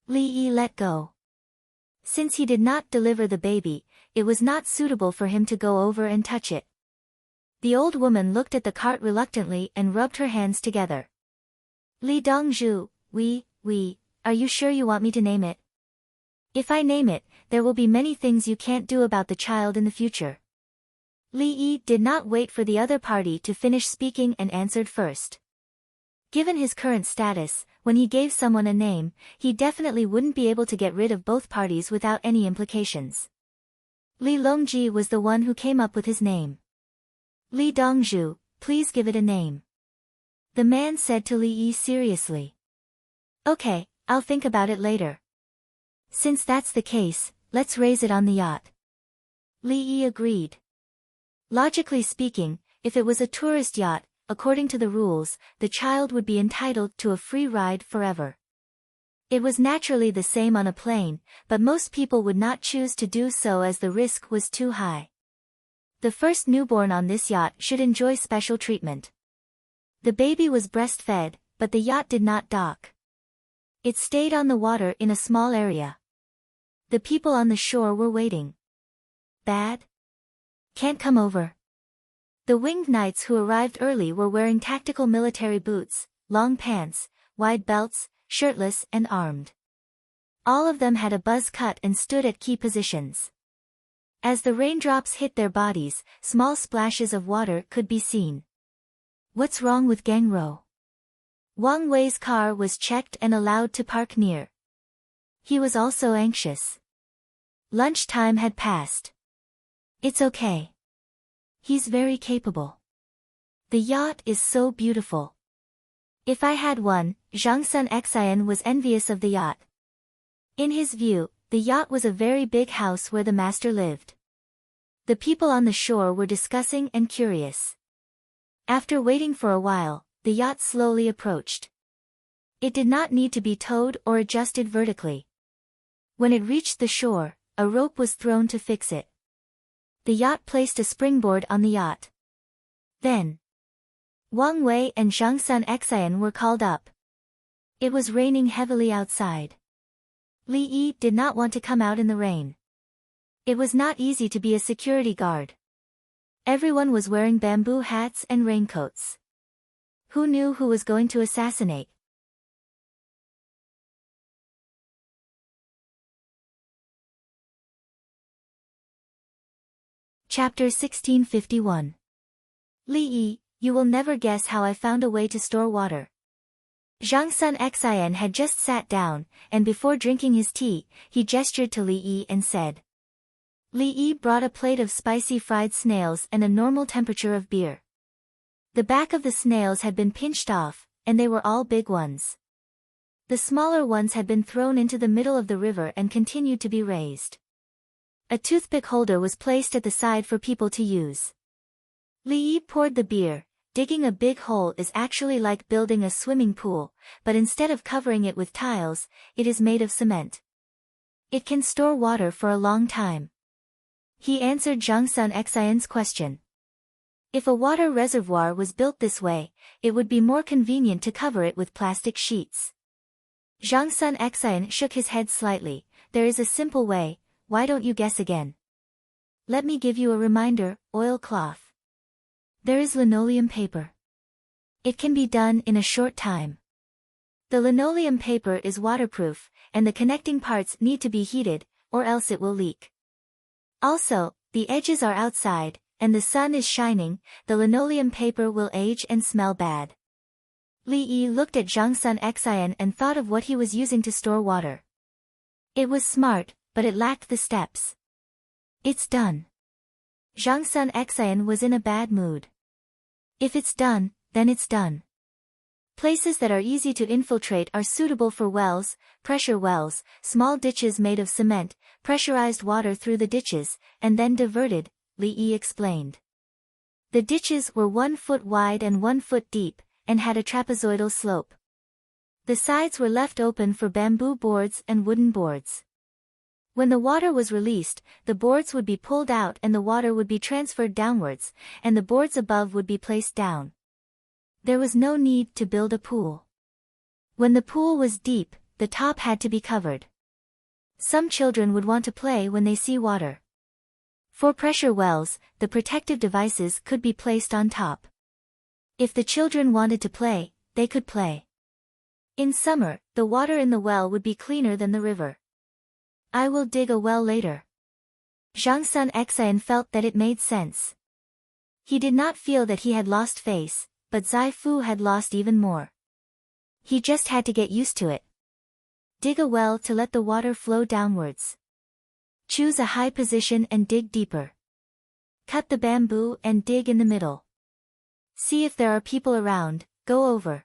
Li Yi let go. Since he did not deliver the baby, it was not suitable for him to go over and touch it. The old woman looked at the cart reluctantly and rubbed her hands together. Li Dongzhu, are you sure you want me to name it? If I name it, there will be many things you can't do about the child in the future. Li Yi did not wait for the other party to finish speaking and answered first. Given his current status, when he gave someone a name, he definitely wouldn't be able to get rid of both parties without any implications. Li Longji was the one who came up with his name. Li Dongzhu, please give it a name. The man said to Li Yi seriously. Okay, I'll think about it later. Since that's the case, let's raise it on the yacht. Li Yi agreed. Logically speaking, if it was a tourist yacht, according to the rules, the child would be entitled to a free ride forever. It was naturally the same on a plane, but most people would not choose to do so as the risk was too high. The first newborn on this yacht should enjoy special treatment. The baby was breastfed, but the yacht did not dock. It stayed on the water in a small area. The people on the shore were waiting. Bad? Can't come over. The winged knights who arrived early were wearing tactical military boots, long pants, wide belts, shirtless and armed. All of them had a buzz cut and stood at key positions. As the raindrops hit their bodies, small splashes of water could be seen. What's wrong with Gangro? Wang Wei's car was checked and allowed to park near. He was also anxious. Lunchtime had passed. It's okay. He's very capable. The yacht is so beautiful. If I had one, Zhang Sun Xian was envious of the yacht. In his view, the yacht was a very big house where the master lived. The people on the shore were discussing and curious. After waiting for a while, the yacht slowly approached. It did not need to be towed or adjusted vertically. When it reached the shore, a rope was thrown to fix it. The yacht placed a springboard on the yacht. Then, Wang Wei and Zhang Sun Xian were called up. It was raining heavily outside. Li Yi did not want to come out in the rain. It was not easy to be a security guard. Everyone was wearing bamboo hats and raincoats. Who knew who was going to assassinate? Chapter 1651. Li Yi, you will never guess how I found a way to store water. Zhang Sun Xian had just sat down, and before drinking his tea, he gestured to Li Yi and said. Li Yi brought a plate of spicy fried snails and a normal temperature of beer. The back of the snails had been pinched off, and they were all big ones. The smaller ones had been thrown into the middle of the river and continued to be raised. A toothpick holder was placed at the side for people to use. Li Yi poured the beer. Digging a big hole is actually like building a swimming pool, but instead of covering it with tiles, it is made of cement. It can store water for a long time. He answered Zhang Sun Xian's question. If a water reservoir was built this way, it would be more convenient to cover it with plastic sheets. Zhang Sun Xian shook his head slightly. There is a simple way, why don't you guess again? Let me give you a reminder, oilcloth. There is linoleum paper. It can be done in a short time. The linoleum paper is waterproof, and the connecting parts need to be heated, or else it will leak. Also, the edges are outside, and the sun is shining, the linoleum paper will age and smell bad. Li Yi looked at Zhang Sun Xian and thought of what he was using to store water. It was smart, but it lacked the steps. It's done. Zhang Sun Xian was in a bad mood. If it's done, then it's done. Places that are easy to infiltrate are suitable for wells, pressure wells, small ditches made of cement, pressurized water through the ditches, and then diverted, Li Yi explained. The ditches were 1 foot wide and 1 foot deep, and had a trapezoidal slope. The sides were left open for bamboo boards and wooden boards. When the water was released, the boards would be pulled out and the water would be transferred downwards, and the boards above would be placed down. There was no need to build a pool. When the pool was deep, the top had to be covered. Some children would want to play when they see water. For pressure wells, the protective devices could be placed on top. If the children wanted to play, they could play. In summer, the water in the well would be cleaner than the river. I will dig a well later. Zhang Sun Xian felt that it made sense. He did not feel that he had lost face, but Zai Fu had lost even more. He just had to get used to it. Dig a well to let the water flow downwards. Choose a high position and dig deeper. Cut the bamboo and dig in the middle. See if there are people around, go over.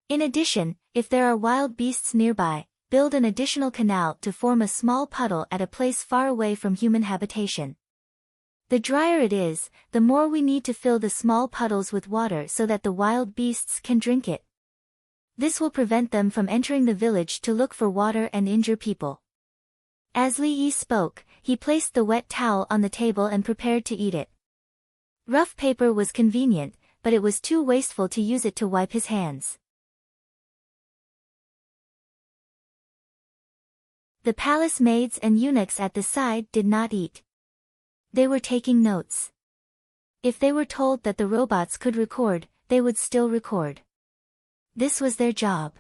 In addition, if there are wild beasts nearby, build an additional canal to form a small puddle at a place far away from human habitation. The drier it is, the more we need to fill the small puddles with water so that the wild beasts can drink it. This will prevent them from entering the village to look for water and injure people. As Li Yi spoke, he placed the wet towel on the table and prepared to eat it. Rough paper was convenient, but it was too wasteful to use it to wipe his hands. The palace maids and eunuchs at the side did not eat. They were taking notes. If they were told that the robots could record, they would still record. This was their job.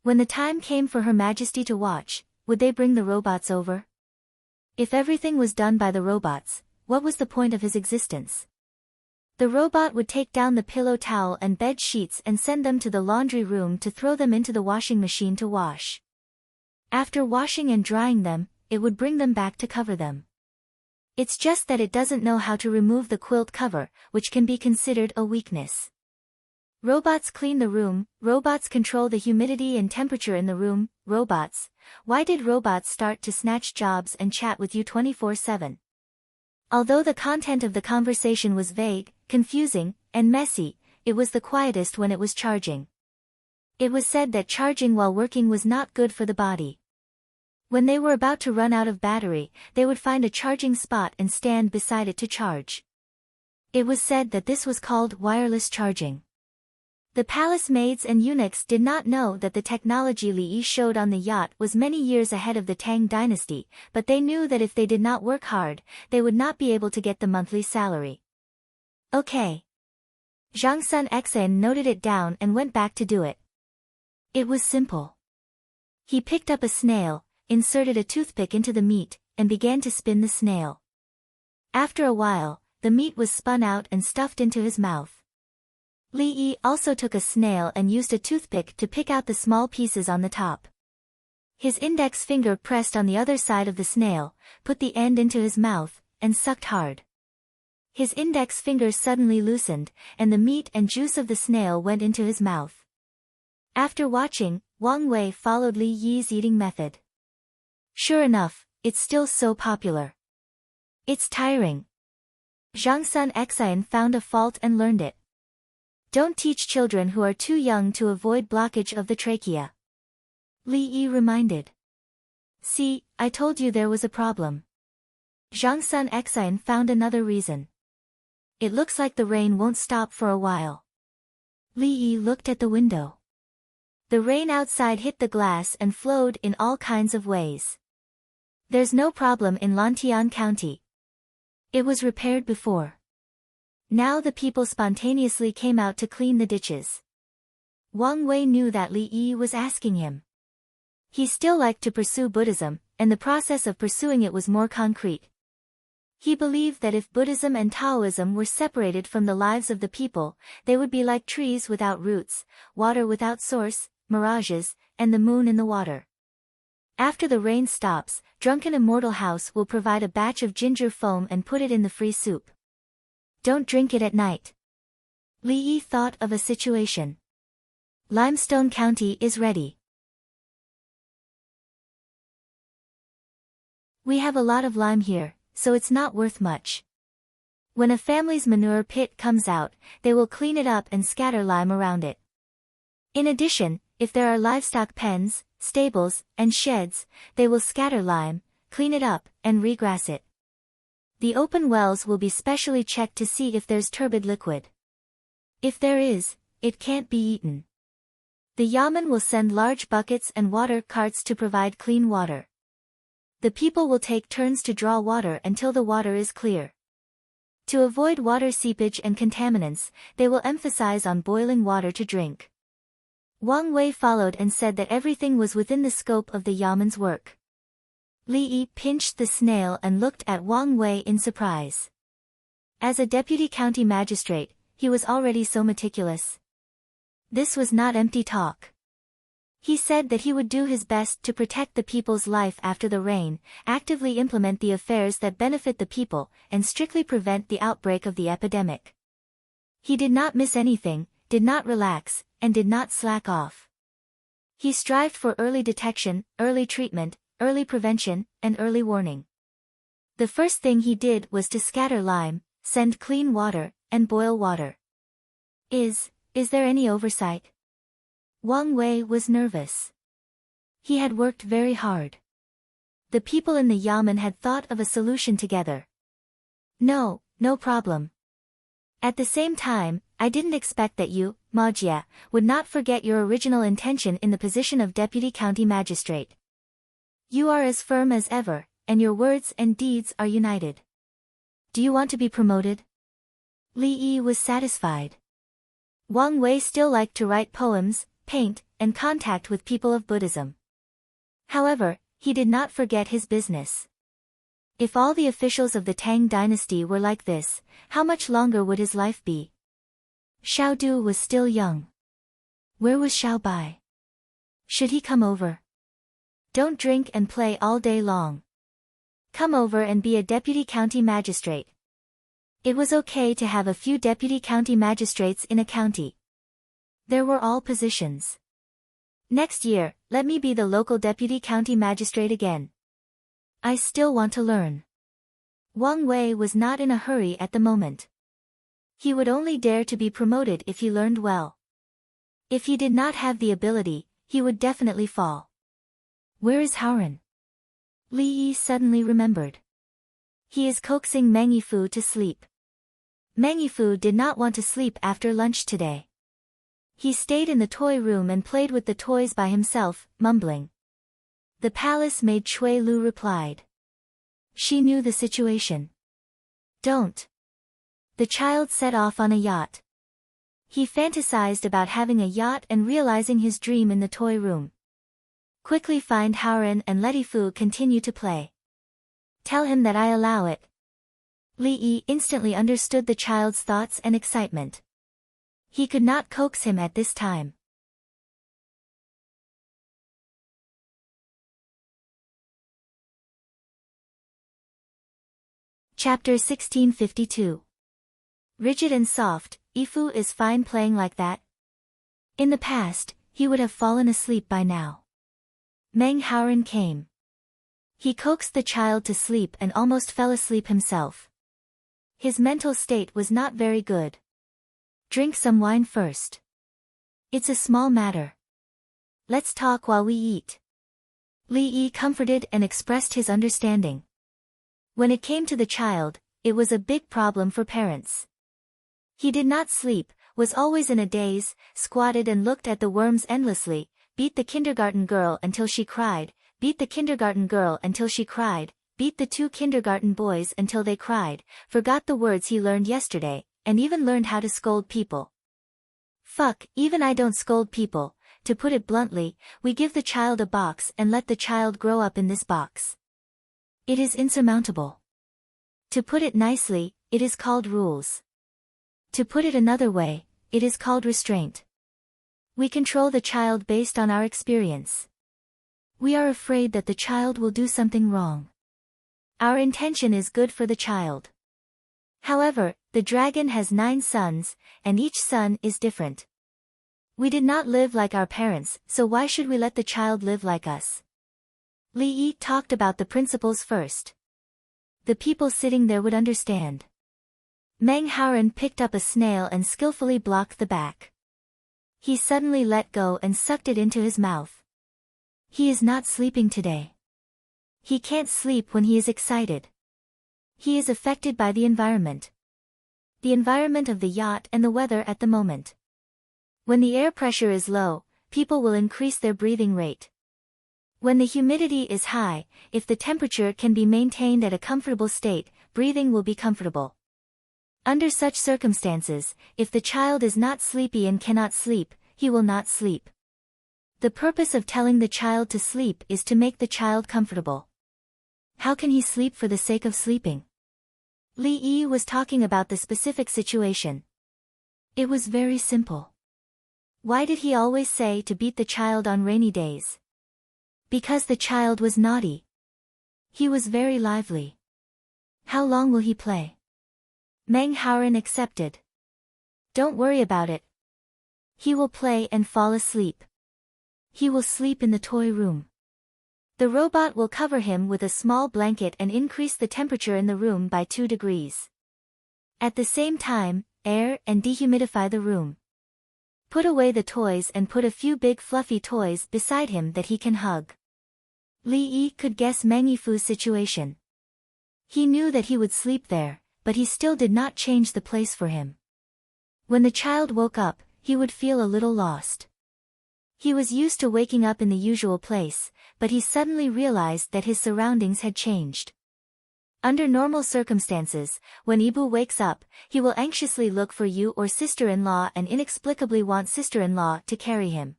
When the time came for Her Majesty to watch, would they bring the robots over? If everything was done by the robots, what was the point of his existence? The robot would take down the pillow towel and bed sheets and send them to the laundry room to throw them into the washing machine to wash. After washing and drying them, it would bring them back to cover them. It's just that it doesn't know how to remove the quilt cover, which can be considered a weakness. Robots clean the room, robots control the humidity and temperature in the room, robots. Why did robots start to snatch jobs and chat with you 24/7? Although the content of the conversation was vague, confusing, and messy, it was the quietest when it was charging. It was said that charging while working was not good for the body. When they were about to run out of battery, they would find a charging spot and stand beside it to charge. It was said that this was called wireless charging. The palace maids and eunuchs did not know that the technology Li Yi showed on the yacht was many years ahead of the Tang dynasty, but they knew that if they did not work hard, they would not be able to get the monthly salary. Okay. Zhang Sun Xian noted it down and went back to do it. It was simple. He picked up a snail, inserted a toothpick into the meat, and began to spin the snail. After a while, the meat was spun out and stuffed into his mouth. Li Yi also took a snail and used a toothpick to pick out the small pieces on the top. His index finger pressed on the other side of the snail, put the end into his mouth, and sucked hard. His index finger suddenly loosened, and the meat and juice of the snail went into his mouth. After watching, Wang Wei followed Li Yi's eating method. Sure enough, it's still so popular. It's tiring. Zhang Sun Xian found a fault and learned it. Don't teach children who are too young to avoid blockage of the trachea. Li Yi reminded. See, I told you there was a problem. Zhang Sun Xian found another reason. It looks like the rain won't stop for a while. Li Yi looked at the window. The rain outside hit the glass and flowed in all kinds of ways. There's no problem in Lantian County. It was repaired before. Now the people spontaneously came out to clean the ditches. Wang Wei knew that Li Yi was asking him. He still liked to pursue Buddhism, and the process of pursuing it was more concrete. He believed that if Buddhism and Taoism were separated from the lives of the people, they would be like trees without roots, water without source, mirages, and the moon in the water. After the rain stops, Drunken Immortal House will provide a batch of ginger foam and put it in the free soup. Don't drink it at night. Li Yi thought of a situation. Limestone County is ready. We have a lot of lime here, so it's not worth much. When a family's manure pit comes out, they will clean it up and scatter lime around it. In addition, if there are livestock pens, stables, and sheds, they will scatter lime, clean it up, and regrass it. The open wells will be specially checked to see if there's turbid liquid. If there is, it can't be eaten. The yamen will send large buckets and water carts to provide clean water. The people will take turns to draw water until the water is clear. To avoid water seepage and contaminants, they will emphasize on boiling water to drink. Wang Wei followed and said that everything was within the scope of the yamen's work. Li Yi pinched the snail and looked at Wang Wei in surprise. As a deputy county magistrate, he was already so meticulous. This was not empty talk. He said that he would do his best to protect the people's life after the rain, actively implement the affairs that benefit the people, and strictly prevent the outbreak of the epidemic. He did not miss anything, did not relax, and did not slack off. He strived for early detection, early treatment, early prevention, and early warning. The first thing he did was to scatter lime, send clean water, and boil water. Is there any oversight? Wang Wei was nervous. He had worked very hard. The people in the yamen had thought of a solution together. No problem. At the same time, I didn't expect that you, Ma Jie, would not forget your original intention in the position of deputy county magistrate. You are as firm as ever, and your words and deeds are united. Do you want to be promoted? Li Yi was satisfied. Wang Wei still liked to write poems, paint, and contact with people of Buddhism. However, he did not forget his business. If all the officials of the Tang dynasty were like this, how much longer would his life be? Xiao Du was still young. Where was Xiao Bai? Should he come over? Don't drink and play all day long. Come over and be a deputy county magistrate. It was okay to have a few deputy county magistrates in a county. There were all positions. Next year, let me be the local deputy county magistrate again. I still want to learn. Wang Wei was not in a hurry at the moment. He would only dare to be promoted if he learned well. If he did not have the ability, he would definitely fall. Where is Haoran? Li Yi suddenly remembered. He is coaxing Meng Yifu to sleep. Meng Yifu did not want to sleep after lunch today. He stayed in the toy room and played with the toys by himself, mumbling. The palace maid Chui Lu replied. She knew the situation. Don't. The child set off on a yacht. He fantasized about having a yacht and realizing his dream in the toy room. Quickly find Haoran and let Yifu continue to play. Tell him that I allow it. Li Yi instantly understood the child's thoughts and excitement. He could not coax him at this time. Chapter 1652. Rigid and soft, Yifu is fine playing like that. In the past, he would have fallen asleep by now. Meng Haoran came. He coaxed the child to sleep and almost fell asleep himself. His mental state was not very good. Drink some wine first. It's a small matter. Let's talk while we eat. Li Yi comforted and expressed his understanding. When it came to the child, it was a big problem for parents. He did not sleep, was always in a daze, squatted and looked at the worms endlessly, beat the kindergarten girl until she cried, beat the kindergarten girl until she cried, beat the 2 kindergarten boys until they cried, forgot the words he learned yesterday, and even learned how to scold people. Fuck, even I don't scold people. To put it bluntly, we give the child a box and let the child grow up in this box. It is insurmountable. To put it nicely, it is called rules. To put it another way, it is called restraint. We control the child based on our experience. We are afraid that the child will do something wrong. Our intention is good for the child. However, the dragon has 9 sons, and each son is different. We did not live like our parents, so why should we let the child live like us? Li Yi talked about the principles first. The people sitting there would understand. Meng Haoren picked up a snail and skillfully blocked the back. He suddenly let go and sucked it into his mouth. He is not sleeping today. He can't sleep when he is excited. He is affected by the environment. The environment of the yacht and the weather at the moment. When the air pressure is low, people will increase their breathing rate. When the humidity is high, if the temperature can be maintained at a comfortable state, breathing will be comfortable. Under such circumstances, if the child is not sleepy and cannot sleep, he will not sleep. The purpose of telling the child to sleep is to make the child comfortable. How can he sleep for the sake of sleeping? Li Yi was talking about the specific situation. It was very simple. Why did he always say to beat the child on rainy days? Because the child was naughty. He was very lively. How long will he play? Meng Haoren accepted. Don't worry about it. He will play and fall asleep. He will sleep in the toy room. The robot will cover him with a small blanket and increase the temperature in the room by 2 degrees. At the same time, air and dehumidify the room. Put away the toys and put a few big fluffy toys beside him that he can hug. Li Yi could guess Meng Yifu's situation. He knew that he would sleep there, but he still did not change the place for him. When the child woke up, he would feel a little lost. He was used to waking up in the usual place, but he suddenly realized that his surroundings had changed. Under normal circumstances, when Ibu wakes up, he will anxiously look for you or sister-in-law and inexplicably want sister-in-law to carry him.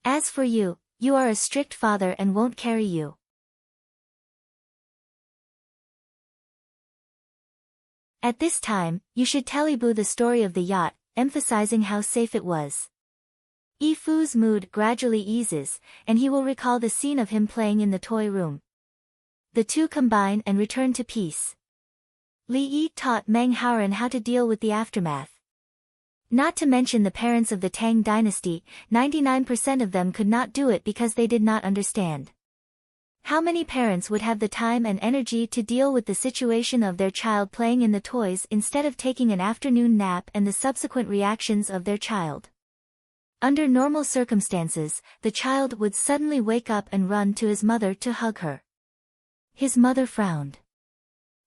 As for you, you are a strict father and won't carry you. At this time, you should tell Ibu the story of the yacht, emphasizing how safe it was. Ifu's mood gradually eases, and he will recall the scene of him playing in the toy room. The two combine and return to peace. Li Yi taught Meng Haoren how to deal with the aftermath. Not to mention the parents of the Tang dynasty, 99% of them could not do it because they did not understand. How many parents would have the time and energy to deal with the situation of their child playing in the toys instead of taking an afternoon nap and the subsequent reactions of their child? Under normal circumstances, the child would suddenly wake up and run to his mother to hug her. His mother frowned.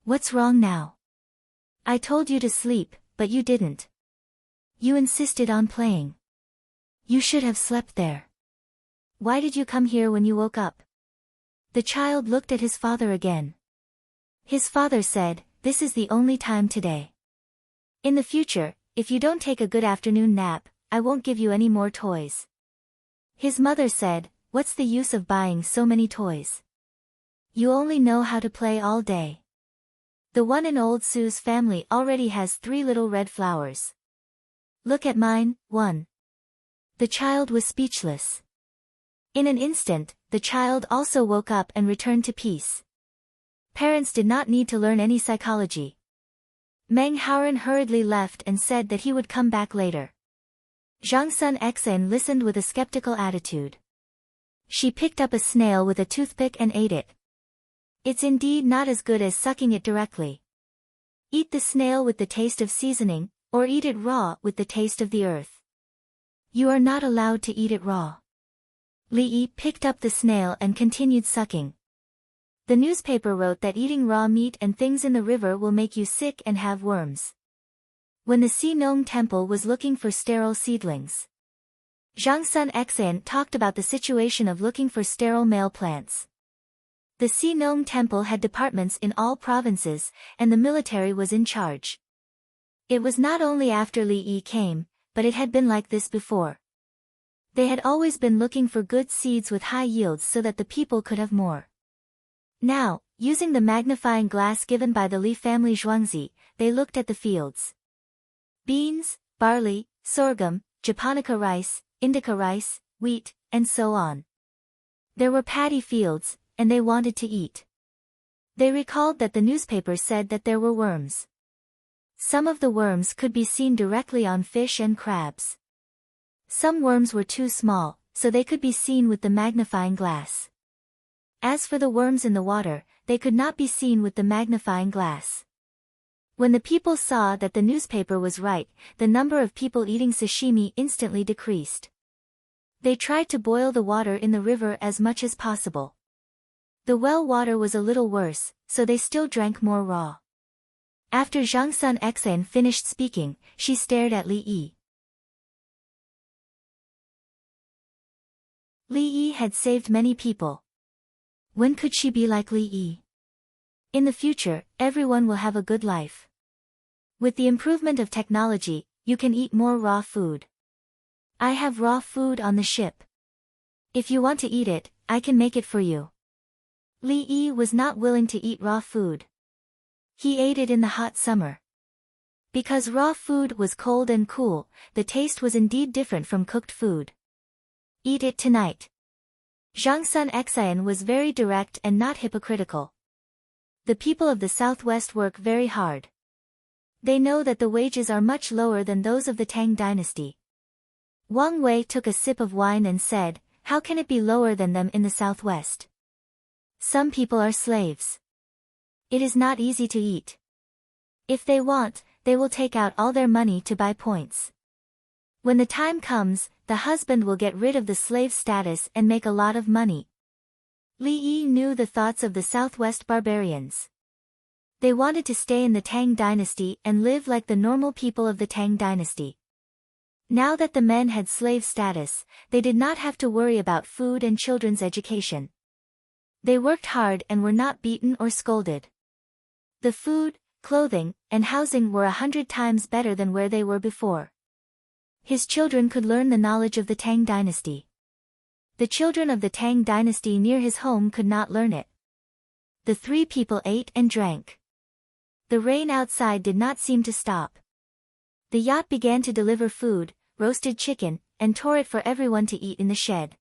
What's wrong now? I told you to sleep, but you didn't. You insisted on playing. You should have slept there. Why did you come here when you woke up? The child looked at his father again. His father said, "This is the only time today. In the future, if you don't take a good afternoon nap, I won't give you any more toys." His mother said, "What's the use of buying so many toys? You only know how to play all day. The one in old Sue's family already has 3 little red flowers. Look at mine, one." The child was speechless. In an instant, the child also woke up and returned to peace. Parents did not need to learn any psychology. Meng Haoren hurriedly left and said that he would come back later. Zhang Sun Xen listened with a skeptical attitude. She picked up a snail with a toothpick and ate it. It's indeed not as good as sucking it directly. Eat the snail with the taste of seasoning, or eat it raw with the taste of the earth. You are not allowed to eat it raw. Li Yi picked up the snail and continued sucking. The newspaper wrote that eating raw meat and things in the river will make you sick and have worms. When the Sea Nong Temple was looking for sterile seedlings, Zhang Sun Xen talked about the situation of looking for sterile male plants. The Sea Nong Temple had departments in all provinces, and the military was in charge. It was not only after Li Yi came, but it had been like this before. They had always been looking for good seeds with high yields so that the people could have more. Now, Using the magnifying glass given by the Li family Zhuangzi, they looked at the fields. Beans, barley, sorghum, japonica rice, indica rice, wheat, and so on. There were paddy fields, and they wanted to eat. They recalled that the newspapers said that there were worms. Some of the worms could be seen directly on fish and crabs. Some worms were too small, so they could be seen with the magnifying glass. As for the worms in the water, they could not be seen with the magnifying glass. When the people saw that the newspaper was right, the number of people eating sashimi instantly decreased. They tried to boil the water in the river as much as possible. The well water was a little worse, so they still drank more raw. After Zhang Sun Xan finished speaking, she stared at Li Yi. Li Yi had saved many people. When could she be like Li Yi? In the future, everyone will have a good life. With the improvement of technology, you can eat more raw food. I have raw food on the ship. If you want to eat it, I can make it for you. Li Yi was not willing to eat raw food. He ate it in the hot summer. Because raw food was cold and cool, the taste was indeed different from cooked food. Eat it tonight. Zhang Sun Xian was very direct and not hypocritical. The people of the southwest work very hard. They know that the wages are much lower than those of the Tang dynasty. Wang Wei took a sip of wine and said, "How can it be lower than them in the southwest? Some people are slaves. It is not easy to eat. If they want, they will take out all their money to buy points. When the time comes, the husband will get rid of the slave status and make a lot of money." Li Yi knew the thoughts of the southwest barbarians. They wanted to stay in the Tang dynasty and live like the normal people of the Tang dynasty. Now that the men had slave status, they did not have to worry about food and children's education. They worked hard and were not beaten or scolded. The food, clothing, and housing were 100 times better than where they were before. His children could learn the knowledge of the Tang dynasty. The children of the Tang dynasty near his home could not learn it. The three people ate and drank. The rain outside did not seem to stop. The yacht began to deliver food, roasted chicken, and tore it for everyone to eat in the shed.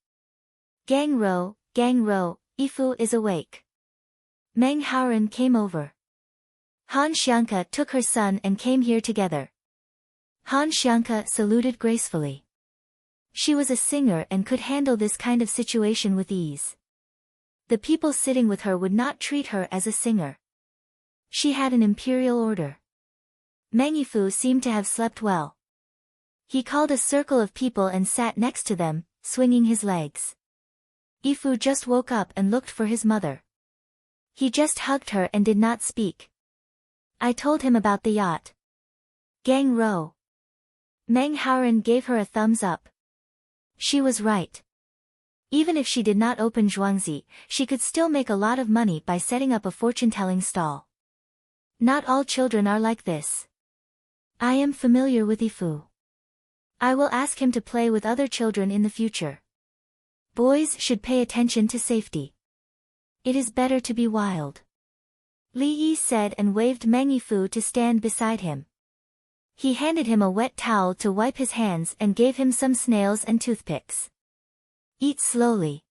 Gang Ro, Ifu is awake. Meng Haoren came over. Han Xiangke took her son and came here together. Han Xiangke saluted gracefully. She was a singer and could handle this kind of situation with ease. The people sitting with her would not treat her as a singer. She had an imperial order. Meng Yifu seemed to have slept well. He called a circle of people and sat next to them, swinging his legs. Yifu just woke up and looked for his mother. He just hugged her and did not speak. I told him about the yacht. Gang Ro. Meng Haoren gave her a thumbs up. She was right. Even if she did not open Zhuangzi, she could still make a lot of money by setting up a fortune-telling stall. Not all children are like this. I am familiar with Yifu. I will ask him to play with other children in the future. Boys should pay attention to safety. It is better to be wild. Li Yi said and waved Meng Yifu to stand beside him. He handed him a wet towel to wipe his hands and gave him some snails and toothpicks. Eat slowly.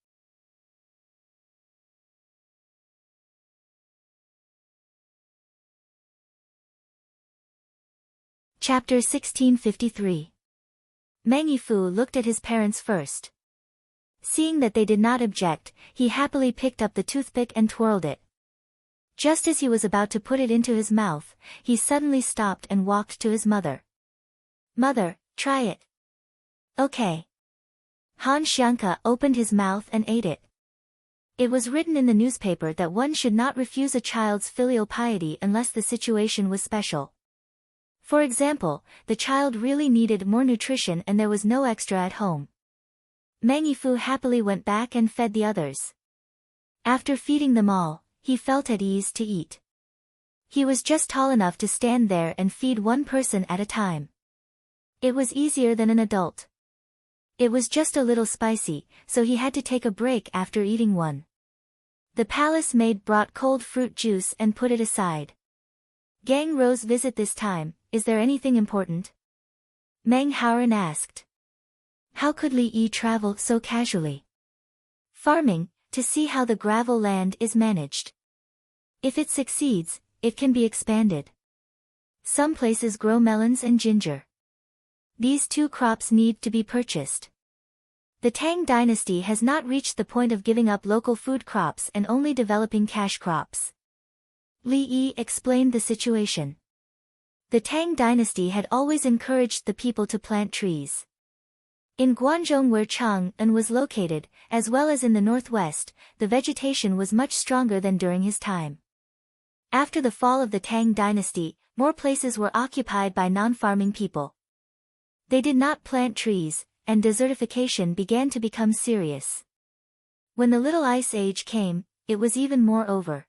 Chapter 1653. Meng Yifu looked at his parents first. Seeing that they did not object, he happily picked up the toothpick and twirled it. Just as he was about to put it into his mouth, he suddenly stopped and walked to his mother. Mother, try it. Okay. Han Xiangke opened his mouth and ate it. It was written in the newspaper that one should not refuse a child's filial piety unless the situation was special. For example, the child really needed more nutrition and there was no extra at home. Meng Yifu happily went back and fed the others. After feeding them all, he felt at ease to eat. He was just tall enough to stand there and feed one person at a time. It was easier than an adult. It was just a little spicy, so he had to take a break after eating one. The palace maid brought cold fruit juice and put it aside. Gang Rose visit this time, is there anything important? Meng Haoran asked. How could Li Yi travel so casually? Farming, to see how the gravel land is managed. If it succeeds, it can be expanded. Some places grow melons and ginger. These two crops need to be purchased. The Tang dynasty has not reached the point of giving up local food crops and only developing cash crops. Li Yi explained the situation. The Tang dynasty had always encouraged the people to plant trees. In Guangzhou where Chang'an was located, as well as in the northwest, the vegetation was much stronger than during his time. After the fall of the Tang dynasty, more places were occupied by non-farming people. They did not plant trees, and desertification began to become serious. When the Little Ice Age came, it was even more over.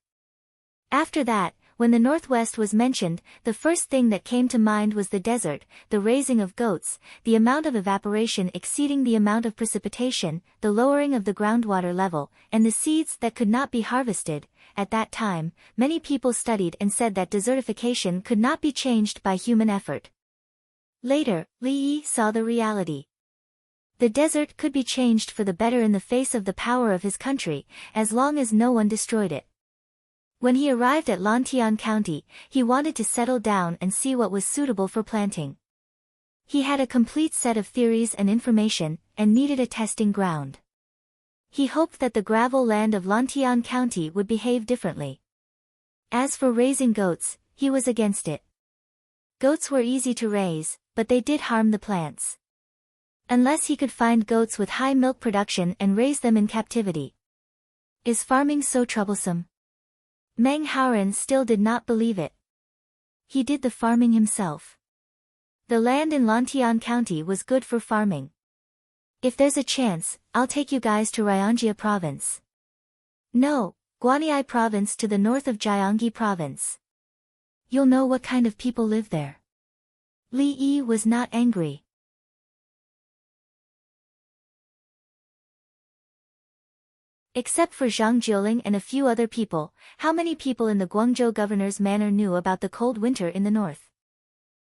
After that, when the Northwest was mentioned, the first thing that came to mind was the desert, the raising of goats, the amount of evaporation exceeding the amount of precipitation, the lowering of the groundwater level, and the seeds that could not be harvested. At that time, many people studied and said that desertification could not be changed by human effort. Later, Li Yi saw the reality. The desert could be changed for the better in the face of the power of his country, as long as no one destroyed it. When he arrived at Lantian County, he wanted to settle down and see what was suitable for planting. He had a complete set of theories and information, and needed a testing ground. He hoped that the gravel land of Lantian County would behave differently. As for raising goats, he was against it. Goats were easy to raise, but they did harm the plants. Unless he could find goats with high milk production and raise them in captivity. Is farming so troublesome? Meng Haoran still did not believe it. He did the farming himself. The land in Lantian County was good for farming. If there's a chance, I'll take you guys to Ryangji province. No, Guanyi province to the north of Jiangxi province. You'll know what kind of people live there. Li Yi was not angry. Except for Zhang Jiuling and a few other people, how many people in the Guangzhou governor's manor knew about the cold winter in the north?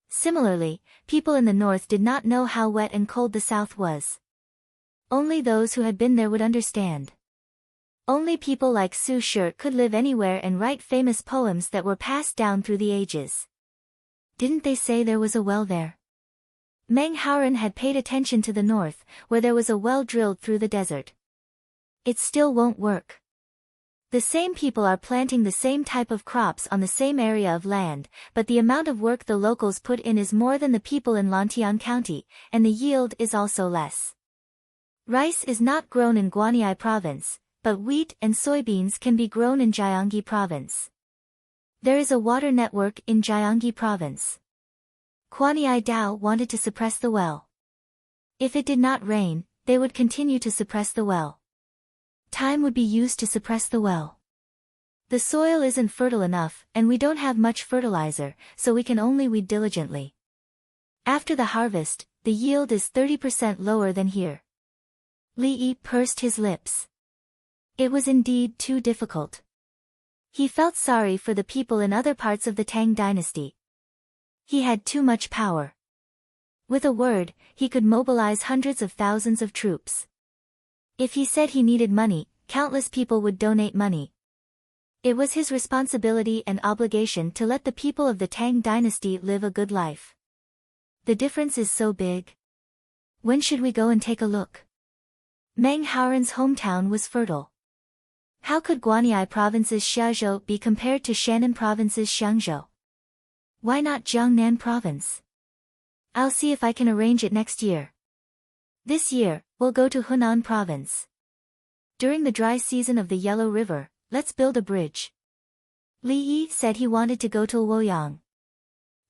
Similarly, people in the north did not know how wet and cold the south was. Only those who had been there would understand. Only people like Su Shi could live anywhere and write famous poems that were passed down through the ages. Didn't they say there was a well there? Meng Haoran had paid attention to the north, where there was a well drilled through the desert. It still won't work. The same people are planting the same type of crops on the same area of land, but the amount of work the locals put in is more than the people in Lantian County, and the yield is also less. Rice is not grown in Guanyi province, but wheat and soybeans can be grown in Jiangxi province. There is a water network in Jiangxi province. Guanyi Dao wanted to suppress the well. If it did not rain, they would continue to suppress the well. Time would be used to suppress the well. The soil isn't fertile enough, and we don't have much fertilizer, so we can only weed diligently. After the harvest, the yield is 30% lower than here. Li Yi pursed his lips. It was indeed too difficult. He felt sorry for the people in other parts of the Tang dynasty. He had too much power. With a word, he could mobilize hundreds of thousands of troops. If he said he needed money, countless people would donate money. It was his responsibility and obligation to let the people of the Tang dynasty live a good life. The difference is so big. When should we go and take a look? Meng Haoran's hometown was fertile. How could Guanyi province's Xiazhou be compared to Shannan province's Xiangzhou? Why not Jiangnan province? I'll see if I can arrange it next year. This year, we'll go to Hunan province. During the dry season of the Yellow River, let's build a bridge. Li Yi said he wanted to go to Luoyang.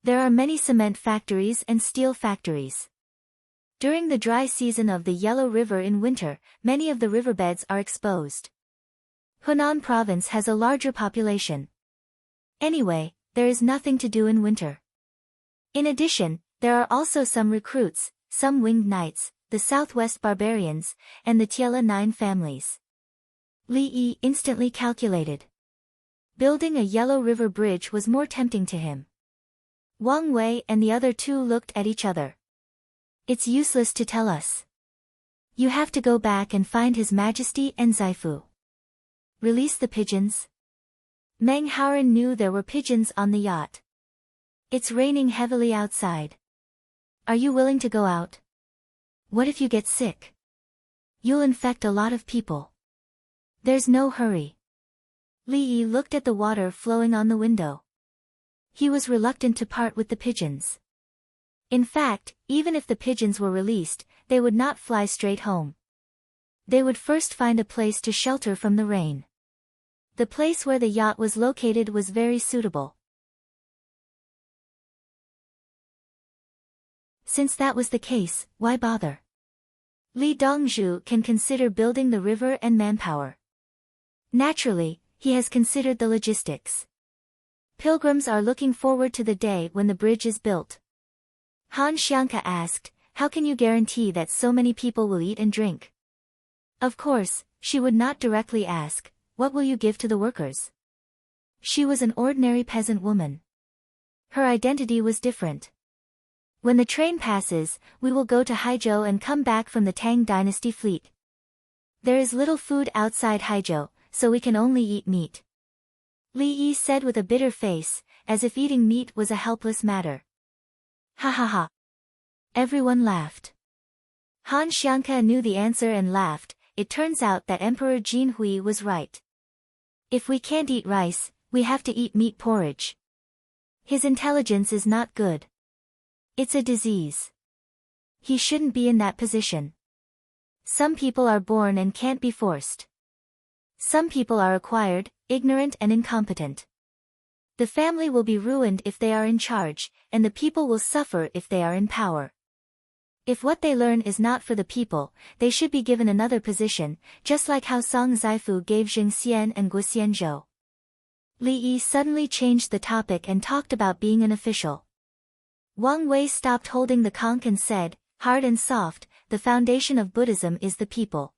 There are many cement factories and steel factories. During the dry season of the Yellow River in winter, many of the riverbeds are exposed. Hunan province has a larger population. Anyway, there is nothing to do in winter. In addition, there are also some recruits, some winged knights, the Southwest barbarians, and the Tiela 9 families. Li Yi instantly calculated. Building a Yellow River bridge was more tempting to him. Wang Wei and the other two looked at each other. It's useless to tell us. You have to go back and find His Majesty and Zaifu. Release the pigeons. Meng Haoren knew there were pigeons on the yacht. It's raining heavily outside. Are you willing to go out? What if you get sick? You'll infect a lot of people. There's no hurry. Li Yi looked at the water flowing on the window. He was reluctant to part with the pigeons. In fact, even if the pigeons were released, they would not fly straight home. They would first find a place to shelter from the rain. The place where the yacht was located was very suitable. Since that was the case, why bother? Li Dongzhu can consider building the river and manpower. Naturally, he has considered the logistics. Pilgrims are looking forward to the day when the bridge is built. Han Xiangke asked, how can you guarantee that so many people will eat and drink? Of course, she would not directly ask, what will you give to the workers? She was an ordinary peasant woman. Her identity was different. When the train passes, we will go to Haizhou and come back from the Tang Dynasty fleet. There is little food outside Haizhou, so we can only eat meat. Li Yi said with a bitter face, as if eating meat was a helpless matter. Ha ha ha. Everyone laughed. Han Xiangke knew the answer and laughed. It turns out that Emperor Jin Hui was right. If we can't eat rice, we have to eat meat porridge. His intelligence is not good. It's a disease. He shouldn't be in that position. Some people are born and can't be forced. Some people are acquired, ignorant and incompetent. The family will be ruined if they are in charge, and the people will suffer if they are in power. If what they learn is not for the people, they should be given another position, just like how Song Zaifu gave Jing Xian and Guo Xianzhou. Li Yi suddenly changed the topic and talked about being an official. Wang Wei stopped holding the conch and said, hard and soft, the foundation of Buddhism is the people.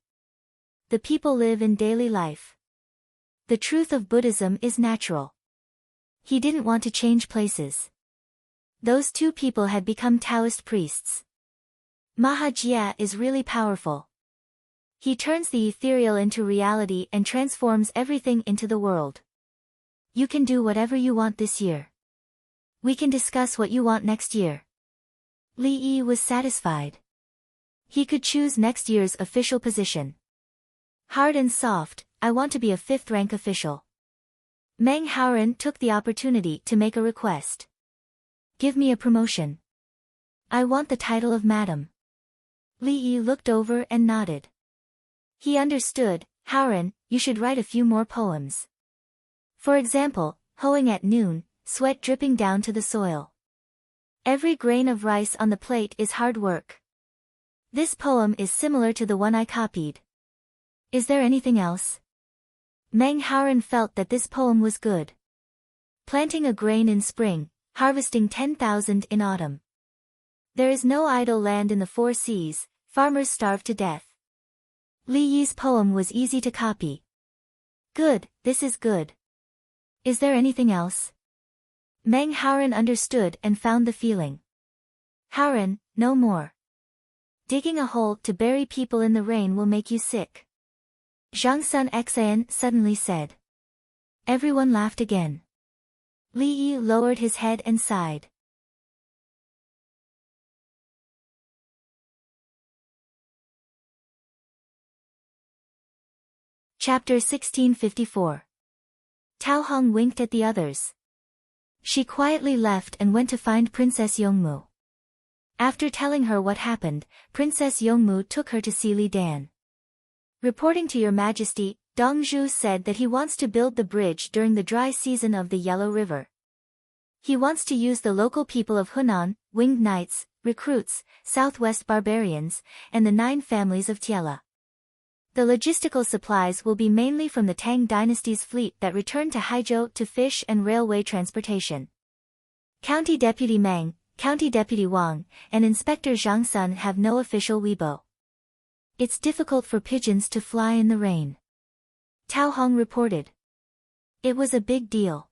The people live in daily life. The truth of Buddhism is natural. He didn't want to change places. Those two people had become Taoist priests. Mahajia is really powerful. He turns the ethereal into reality and transforms everything into the world. You can do whatever you want this year. We can discuss what you want next year. Li Yi was satisfied. He could choose next year's official position. Hard and soft, I want to be a 5th rank official. Meng Haoren took the opportunity to make a request. Give me a promotion. I want the title of Madam. Li Yi looked over and nodded. He understood. Haoren, you should write a few more poems. For example, hoeing at noon, sweat dripping down to the soil. Every grain of rice on the plate is hard work. This poem is similar to the one I copied. Is there anything else? Meng Haoren felt that this poem was good. Planting a grain in spring, harvesting 10,000 in autumn. There is no idle land in the 4 seas, farmers starve to death. Li Yi's poem was easy to copy. Good, this is good. Is there anything else? Meng Haoren understood and found the feeling. Haoren, no more. Digging a hole to bury people in the rain will make you sick. Zhang Sun Xan suddenly said. Everyone laughed again. Li Yi lowered his head and sighed. Chapter 1654. Tao Hong winked at the others. She quietly left and went to find Princess Yongmu. After telling her what happened, Princess Yongmu took her to see Li Dan. Reporting to Your Majesty, Dongzhu said that he wants to build the bridge during the dry season of the Yellow River. He wants to use the local people of Hunan, winged knights, recruits, southwest barbarians, and the 9 families of Tiela. The logistical supplies will be mainly from the Tang Dynasty's fleet that returned to Haizhou to fish and railway transportation. County Deputy Meng, County Deputy Wang, and Inspector Zhang Sun have no official weibo. It's difficult for pigeons to fly in the rain. Tao Hong reported. It was a big deal.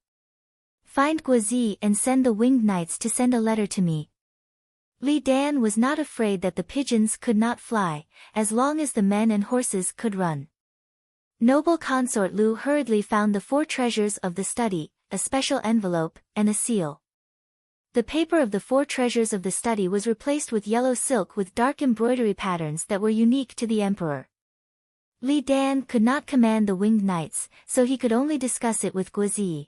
Find Guozi and send the winged knights to send a letter to me. Li Dan was not afraid that the pigeons could not fly, as long as the men and horses could run. Noble consort Lu hurriedly found the 4 treasures of the study, a special envelope, and a seal. The paper of the 4 treasures of the study was replaced with yellow silk with dark embroidery patterns that were unique to the emperor. Li Dan could not command the winged knights, so he could only discuss it with Guozi.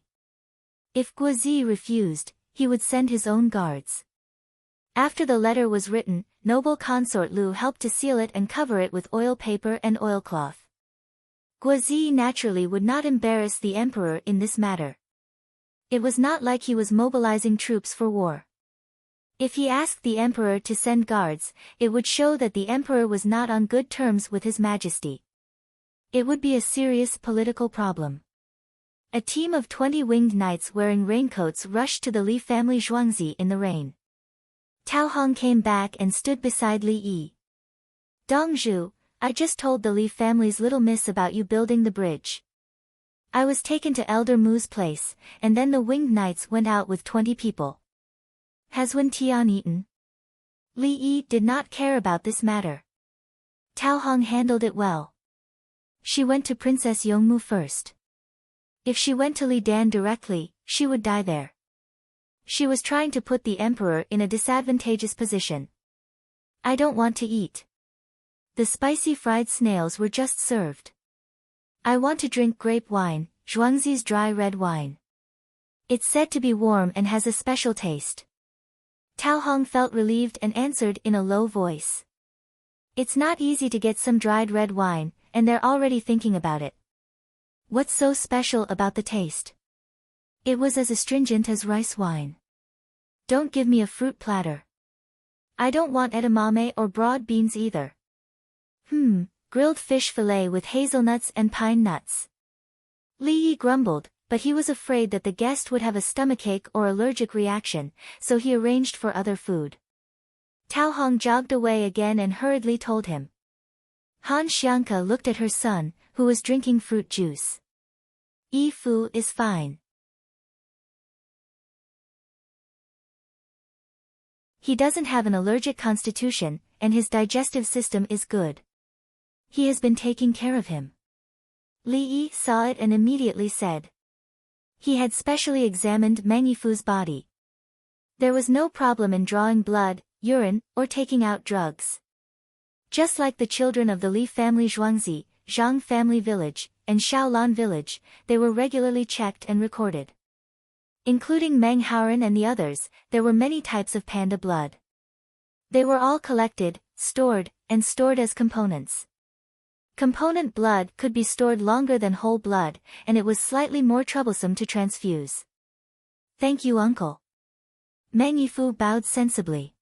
If Guozi refused, he would send his own guards. After the letter was written, noble consort Lu helped to seal it and cover it with oil paper and oilcloth. Guozi naturally would not embarrass the emperor in this matter. It was not like he was mobilizing troops for war. If he asked the emperor to send guards, it would show that the emperor was not on good terms with his majesty. It would be a serious political problem. A team of 20 winged knights wearing raincoats rushed to the Li family Zhuangzi in the rain. Tao Hong came back and stood beside Li Yi. Dongzhu, I just told the Li family's little miss about you building the bridge. I was taken to Elder Mu's place, and then the winged knights went out with 20 people. Has Wen Tian eaten? Li Yi did not care about this matter. Tao Hong handled it well. She went to Princess Yongmu first. If she went to Li Dan directly, she would die there. She was trying to put the emperor in a disadvantageous position. I don't want to eat. The spicy fried snails were just served. I want to drink grape wine, Zhuangzi's dry red wine. It's said to be warm and has a special taste. Tao Hong felt relieved and answered in a low voice. It's not easy to get some dried red wine, and they're already thinking about it. What's so special about the taste? It was as astringent as rice wine. Don't give me a fruit platter. I don't want edamame or broad beans either. Grilled fish fillet with hazelnuts and pine nuts. Li Yi grumbled, but he was afraid that the guest would have a stomachache or allergic reaction, so he arranged for other food. Tao Hong jogged away again and hurriedly told him. Han Xianke looked at her son, who was drinking fruit juice. Yi Fu is fine. He doesn't have an allergic constitution, and his digestive system is good. He has been taking care of him. Li Yi saw it and immediately said. He had specially examined Meng Yifu's body. There was no problem in drawing blood, urine, or taking out drugs. Just like the children of the Li family Zhuangzi, Zhang family village, and Shaolan village, they were regularly checked and recorded. Including Meng Haoren and the others, there were many types of panda blood. They were all collected, stored as components. Component blood could be stored longer than whole blood, and it was slightly more troublesome to transfuse. Thank you, uncle. Meng Yifu bowed sensibly.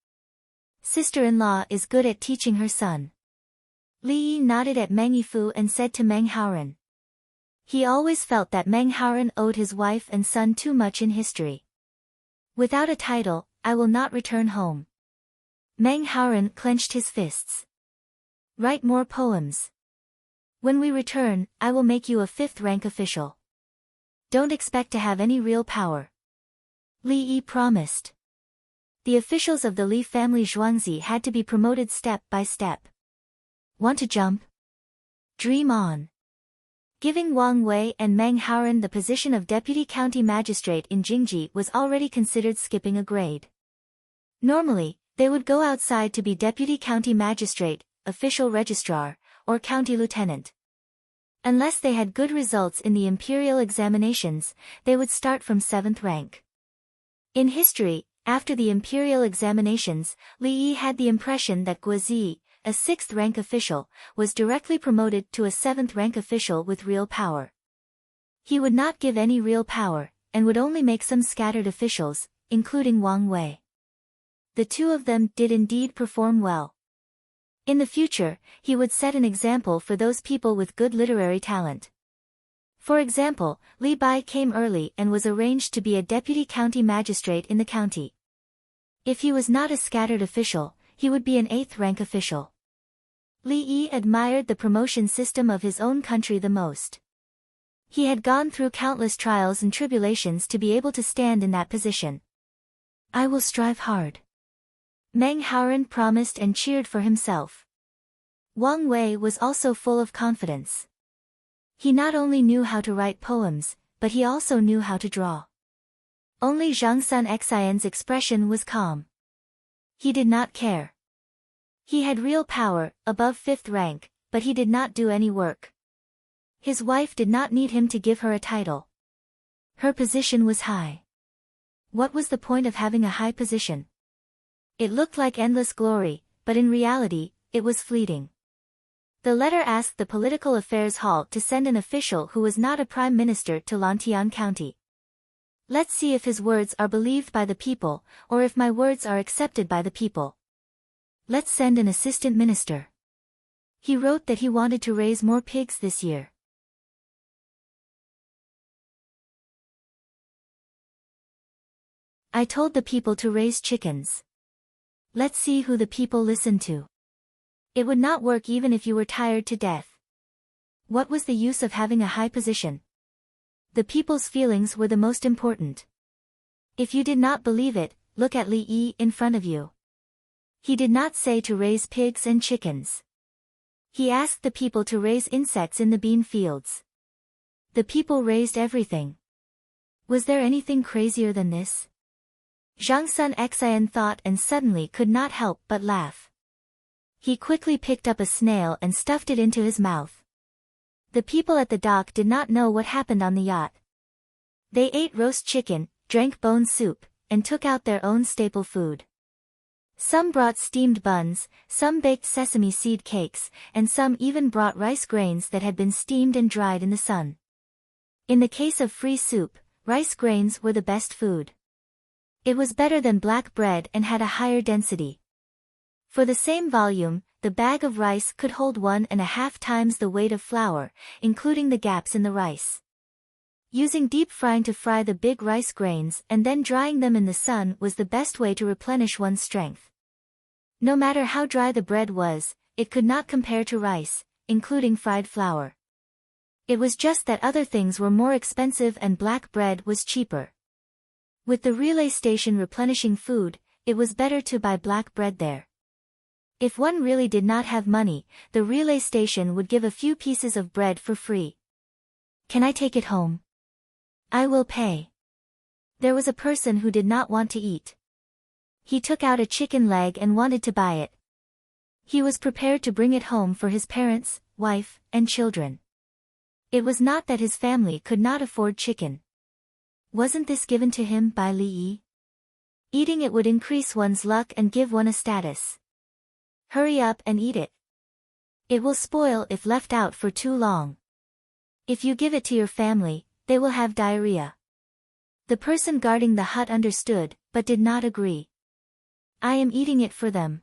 Sister-in-law is good at teaching her son. Li Yi nodded at Meng Yifu and said to Meng Haoren. He always felt that Meng Haoren owed his wife and son too much in history. Without a title, I will not return home. Meng Haoren clenched his fists. Write more poems. When we return, I will make you a 5th-rank official. Don't expect to have any real power. Li Yi promised. The officials of the Li family Zhuangzi had to be promoted step by step. Want to jump? Dream on. Giving Wang Wei and Meng Haoren the position of deputy county magistrate in Jingji was already considered skipping a grade. Normally, they would go outside to be deputy county magistrate, official registrar, or county lieutenant. Unless they had good results in the imperial examinations, they would start from 7th rank. In history, after the imperial examinations, Li Yi had the impression that Guozi, a 6th-rank official, was directly promoted to a 7th-rank official with real power. He would not give any real power, and would only make some scattered officials, including Wang Wei. The two of them did indeed perform well. In the future, he would set an example for those people with good literary talent. For example, Li Bai came early and was arranged to be a deputy county magistrate in the county. If he was not a scattered official, he would be an 8th-rank official. Li Yi admired the promotion system of his own country the most. He had gone through countless trials and tribulations to be able to stand in that position. I will strive hard. Meng Haoren promised and cheered for himself. Wang Wei was also full of confidence. He not only knew how to write poems, but he also knew how to draw. Only Zhang Sun Xian's expression was calm. He did not care. He had real power, above 5th rank, but he did not do any work. His wife did not need him to give her a title. Her position was high. What was the point of having a high position? It looked like endless glory, but in reality, it was fleeting. The letter asked the Political Affairs Hall to send an official who was not a prime minister to Lantian County. Let's see if his words are believed by the people, or if my words are accepted by the people. Let's send an assistant minister. He wrote that he wanted to raise more pigs this year. I told the people to raise chickens. Let's see who the people listen to. It would not work even if you were tired to death. What was the use of having a high position? The people's feelings were the most important. If you did not believe it, look at Li Yi in front of you. He did not say to raise pigs and chickens. He asked the people to raise insects in the bean fields. The people raised everything. Was there anything crazier than this? Zhang Sun Xian thought and suddenly could not help but laugh. He quickly picked up a snail and stuffed it into his mouth. The people at the dock did not know what happened on the yacht. They ate roast chicken, drank bone soup, and took out their own staple food. Some brought steamed buns, some baked sesame seed cakes, and some even brought rice grains that had been steamed and dried in the sun. In the case of free soup, rice grains were the best food. It was better than black bread and had a higher density. For the same volume, the bag of rice could hold 1.5 times the weight of flour, including the gaps in the rice. Using deep frying to fry the big rice grains and then drying them in the sun was the best way to replenish one's strength. No matter how dry the bread was, it could not compare to rice, including fried flour. It was just that other things were more expensive and black bread was cheaper. With the relay station replenishing food, it was better to buy black bread there. If one really did not have money, the relay station would give a few pieces of bread for free. Can I take it home? I will pay. There was a person who did not want to eat. He took out a chicken leg and wanted to buy it. He was prepared to bring it home for his parents, wife, and children. It was not that his family could not afford chicken. Wasn't this given to him by Li Yi? Eating it would increase one's luck and give one a status. Hurry up and eat it. It will spoil if left out for too long. If you give it to your family, they will have diarrhea. The person guarding the hut understood, but did not agree. I am eating it for them.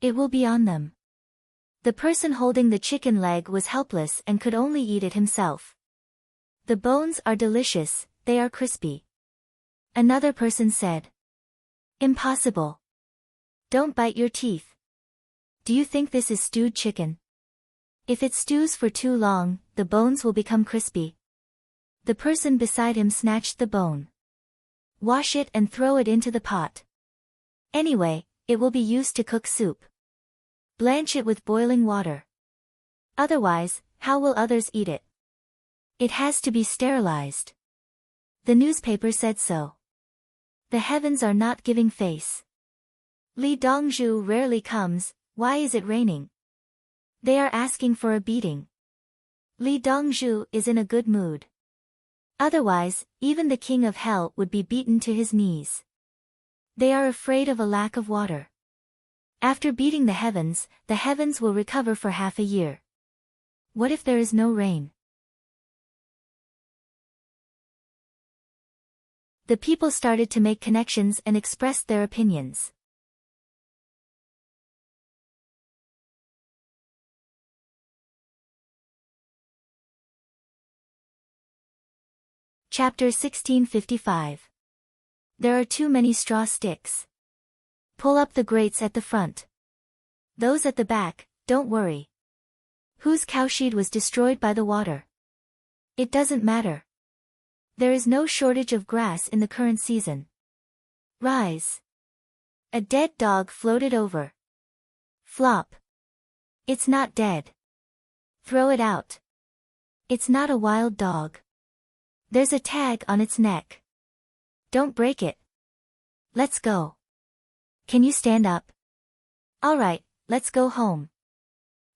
It will be on them. The person holding the chicken leg was helpless and could only eat it himself. The bones are delicious, they are crispy. Another person said. Impossible. Don't bite your teeth. Do you think this is stewed chicken? If it stews for too long, the bones will become crispy. The person beside him snatched the bone. Wash it and throw it into the pot. Anyway, it will be used to cook soup. Blanch it with boiling water. Otherwise, how will others eat it? It has to be sterilized. The newspaper said so. The heavens are not giving face. Li Dongzhu rarely comes, why is it raining? They are asking for a beating. Li Dongzhu is in a good mood. Otherwise, even the king of hell would be beaten to his knees. They are afraid of a lack of water. After beating the heavens will recover for half a year. What if there is no rain? The people started to make connections and expressed their opinions. Chapter 1655. There are too many straw sticks. Pull up the grates at the front. Those at the back, don't worry. Whose cowshed was destroyed by the water? It doesn't matter. There is no shortage of grass in the current season. Rise. A dead dog floated over. Flop. It's not dead. Throw it out. It's not a wild dog. There's a tag on its neck. Don't break it. Let's go. Can you stand up? All right, let's go home.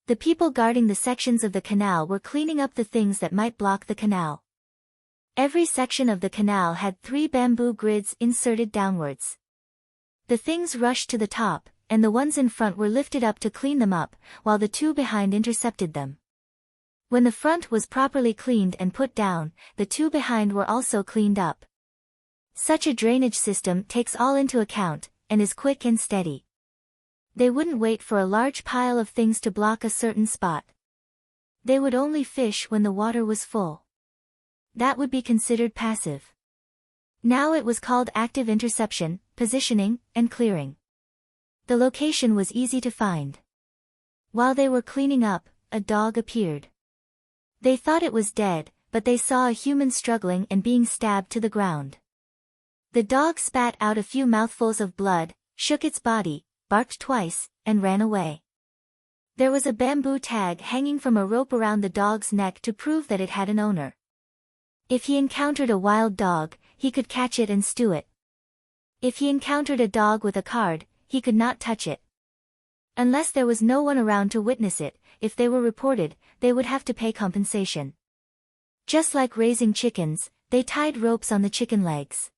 The people guarding the sections of the canal were cleaning up the things that might block the canal. Every section of the canal had 3 bamboo grids inserted downwards. The things rushed to the top, and the ones in front were lifted up to clean them up, while the 2 behind intercepted them. When the front was properly cleaned and put down, the 2 behind were also cleaned up. Such a drainage system takes all into account, and is quick and steady. They wouldn't wait for a large pile of things to block a certain spot. They would only fish when the water was full. That would be considered passive. Now it was called active interception, positioning, and clearing. The location was easy to find. While they were cleaning up, a dog appeared. They thought it was dead, but they saw a human struggling and being stabbed to the ground. The dog spat out a few mouthfuls of blood, shook its body, barked twice, and ran away. There was a bamboo tag hanging from a rope around the dog's neck to prove that it had an owner. If he encountered a wild dog, he could catch it and stew it. If he encountered a dog with a card, he could not touch it. Unless there was no one around to witness it, if they were reported, they would have to pay compensation. Just like raising chickens, they tied ropes on the chicken legs.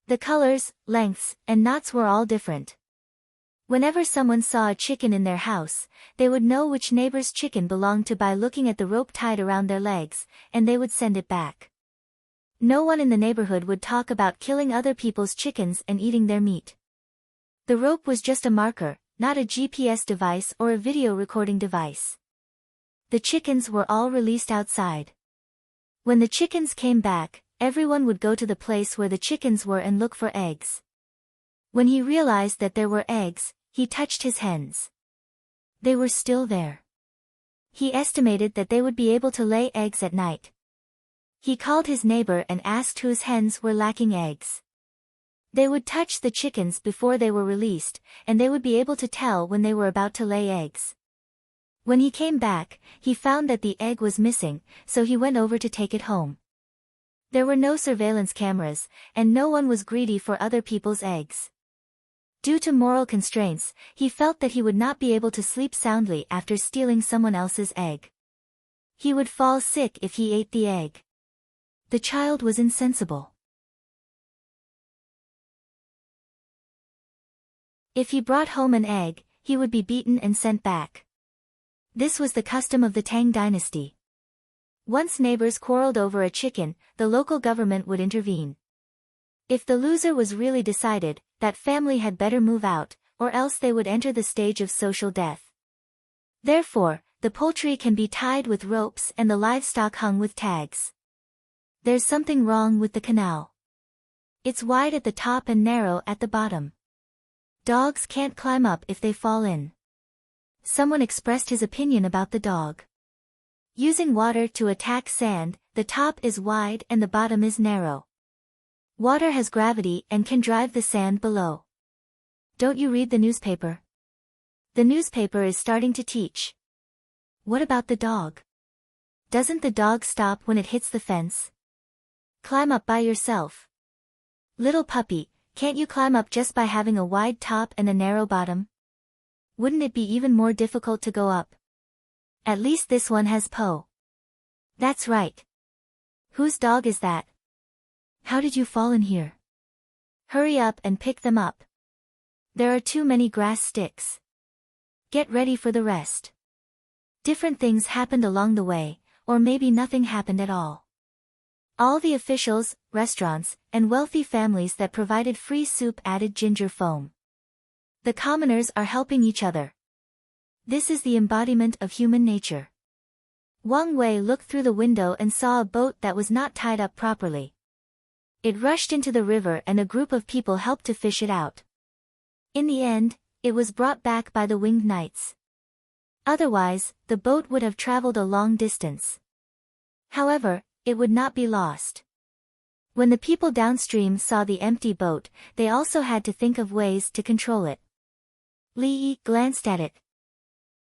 The colors, lengths, and knots were all different. Whenever someone saw a chicken in their house, they would know which neighbor's chicken belonged to by looking at the rope tied around their legs, and they would send it back. No one in the neighborhood would talk about killing other people's chickens and eating their meat. The rope was just a marker, not a GPS device or a video recording device. The chickens were all released outside. When the chickens came back, everyone would go to the place where the chickens were and look for eggs. When he realized that there were eggs, he touched his hens. They were still there. He estimated that they would be able to lay eggs at night. He called his neighbor and asked whose hens were lacking eggs. They would touch the chickens before they were released, and they would be able to tell when they were about to lay eggs. When he came back, he found that the egg was missing, so he went over to take it home. There were no surveillance cameras, and no one was greedy for other people's eggs. Due to moral constraints, he felt that he would not be able to sleep soundly after stealing someone else's egg. He would fall sick if he ate the egg. The child was insensible. If he brought home an egg, he would be beaten and sent back. This was the custom of the Tang dynasty. Once neighbors quarreled over a chicken, the local government would intervene. If the loser was really decided, that family had better move out, or else they would enter the stage of social death. Therefore, the poultry can be tied with ropes and the livestock hung with tags. There's something wrong with the canal. It's wide at the top and narrow at the bottom. Dogs can't climb up if they fall in. Someone expressed his opinion about the dog. Using water to attack sand, the top is wide and the bottom is narrow. Water has gravity and can drive the sand below. Don't you read the newspaper? The newspaper is starting to teach. What about the dog? Doesn't the dog stop when it hits the fence? Climb up by yourself. Little puppy, can't you climb up just by having a wide top and a narrow bottom? Wouldn't it be even more difficult to go up? At least this one has Po. That's right. Whose dog is that? How did you fall in here? Hurry up and pick them up. There are too many grass sticks. Get ready for the rest. Different things happened along the way, or maybe nothing happened at all. All the officials, restaurants, and wealthy families that provided free soup added ginger foam. The commoners are helping each other. This is the embodiment of human nature. Wang Wei looked through the window and saw a boat that was not tied up properly. It rushed into the river and a group of people helped to fish it out. In the end, it was brought back by the winged knights. Otherwise, the boat would have traveled a long distance. However, it would not be lost. When the people downstream saw the empty boat, they also had to think of ways to control it. Li Yi glanced at it.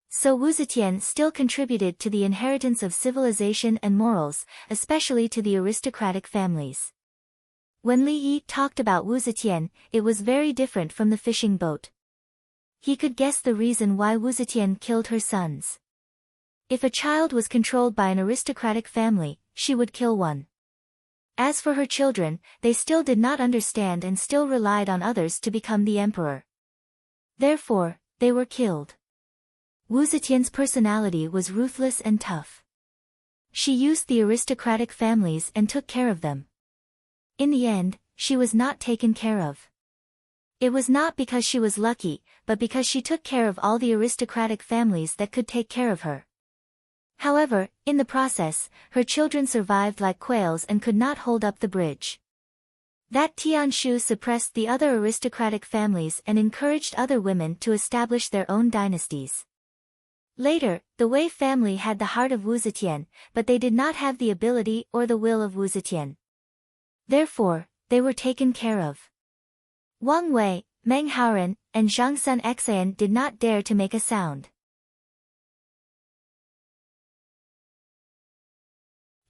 So Wu Zetian still contributed to the inheritance of civilization and morals, especially to the aristocratic families. When Li Yi talked about Wu Zetian, it was very different from the fishing boat. He could guess the reason why Wu Zetian killed her sons. If a child was controlled by an aristocratic family, she would kill one. As for her children, they still did not understand and still relied on others to become the emperor. Therefore, they were killed. Wu Zetian's personality was ruthless and tough. She used the aristocratic families and took care of them. In the end, she was not taken care of. It was not because she was lucky, but because she took care of all the aristocratic families that could take care of her. However, in the process, her children survived like quails and could not hold up the bridge. That Tianshu suppressed the other aristocratic families and encouraged other women to establish their own dynasties. Later, the Wei family had the heart of Wu Zetian, but they did not have the ability or the will of Wu Zetian. Therefore, they were taken care of. Wang Wei, Meng Haoren, and Zhang Sun Xian did not dare to make a sound.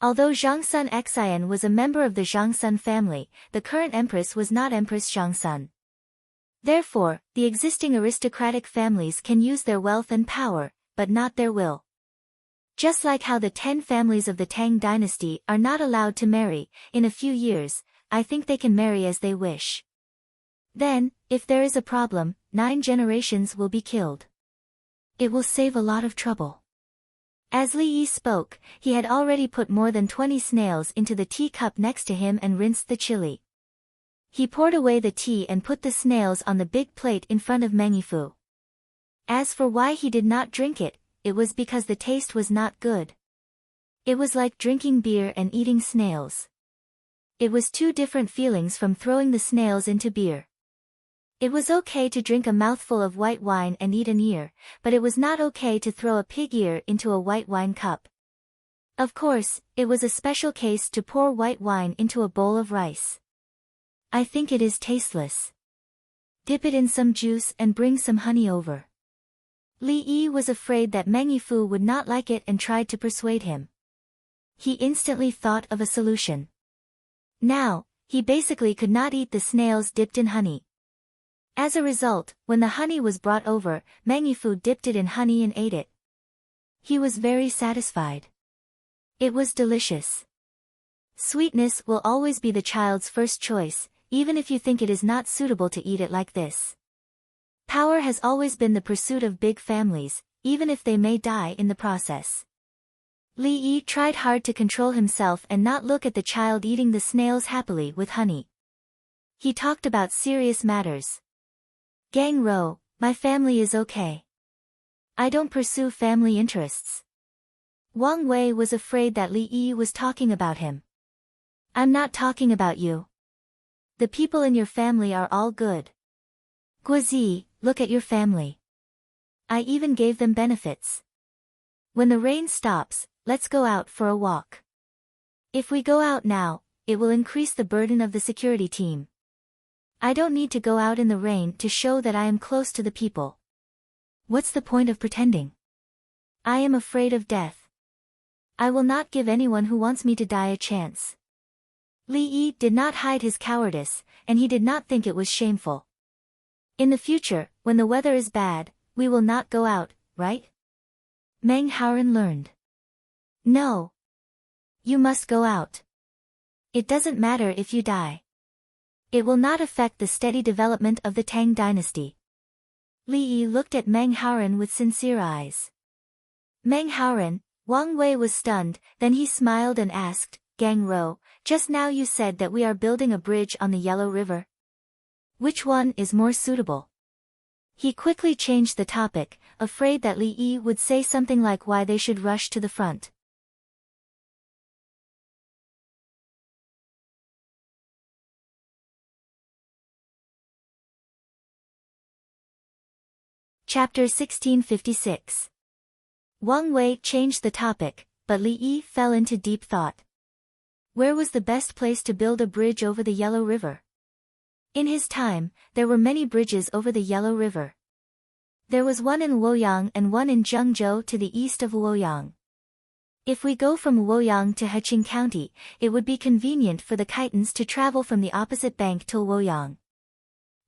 Although Zhang Sun Xian was a member of the Zhang Sun family, the current empress was not Empress Zhang Sun. Therefore, the existing aristocratic families can use their wealth and power, but not their will. Just like how the 10 families of the Tang dynasty are not allowed to marry, in a few years, I think they can marry as they wish. Then, if there is a problem, 9 generations will be killed. It will save a lot of trouble. As Li Yi spoke, he had already put more than 20 snails into the teacup next to him and rinsed the chili. He poured away the tea and put the snails on the big plate in front of Meng Yifu. As for why he did not drink it, it was because the taste was not good. It was like drinking beer and eating snails. It was 2 different feelings from throwing the snails into beer. It was okay to drink a mouthful of white wine and eat an ear, but it was not okay to throw a pig ear into a white wine cup. Of course, it was a special case to pour white wine into a bowl of rice. I think it is tasteless. Dip it in some juice and bring some honey over. Li Yi was afraid that Meng Yifu would not like it and tried to persuade him. He instantly thought of a solution. Now, he basically could not eat the snails dipped in honey. As a result, when the honey was brought over, Meng Yifu dipped it in honey and ate it. He was very satisfied. It was delicious. Sweetness will always be the child's first choice, even if you think it is not suitable to eat it like this. Power has always been the pursuit of big families, even if they may die in the process. Li Yi tried hard to control himself and not look at the child eating the snails happily with honey. He talked about serious matters. Gang Rou, my family is okay. I don't pursue family interests. Wang Wei was afraid that Li Yi was talking about him. I'm not talking about you. The people in your family are all good. Guozi, look at your family. I even gave them benefits. When the rain stops, let's go out for a walk. If we go out now, it will increase the burden of the security team. I don't need to go out in the rain to show that I am close to the people. What's the point of pretending? I am afraid of death. I will not give anyone who wants me to die a chance. Li Yi did not hide his cowardice, and he did not think it was shameful. In the future, when the weather is bad, we will not go out, right? Meng Haoren learned. No. You must go out. It doesn't matter if you die. It will not affect the steady development of the Tang dynasty. Li Yi looked at Meng Haoren with sincere eyes. Meng Haoren, Wang Wei was stunned, then he smiled and asked, Gang Rou, just now you said that we are building a bridge on the Yellow River. Which one is more suitable? He quickly changed the topic, afraid that Li Yi would say something like why they should rush to the front. Chapter 1656. Wang Wei changed the topic, but Li Yi fell into deep thought. Where was the best place to build a bridge over the Yellow River? In his time, there were many bridges over the Yellow River. There was one in Luoyang and one in Zhengzhou to the east of Luoyang. If we go from Luoyang to Heqing County, it would be convenient for the Khitans to travel from the opposite bank to Luoyang.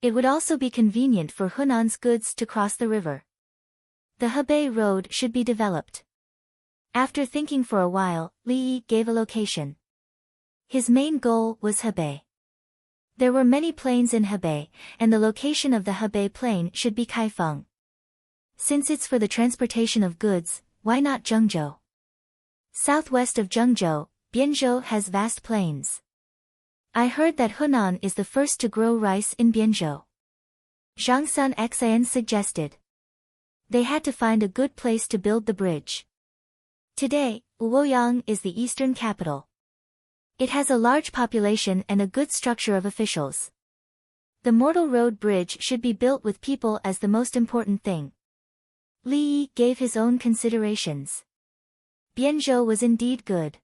It would also be convenient for Hunan's goods to cross the river. The Hebei Road should be developed. After thinking for a while, Li Yi gave a location. His main goal was Hebei. There were many plains in Hebei, and the location of the Hebei plain should be Kaifeng. Since it's for the transportation of goods, why not Zhengzhou? Southwest of Zhengzhou, Bianzhou has vast plains. I heard that Hunan is the first to grow rice in Bianzhou. Zhang Sun Xian suggested. They had to find a good place to build the bridge. Today, Luoyang is the eastern capital. It has a large population and a good structure of officials. The Mortal Road Bridge should be built with people as the most important thing. Li Yi gave his own considerations. Bianzhou was indeed good.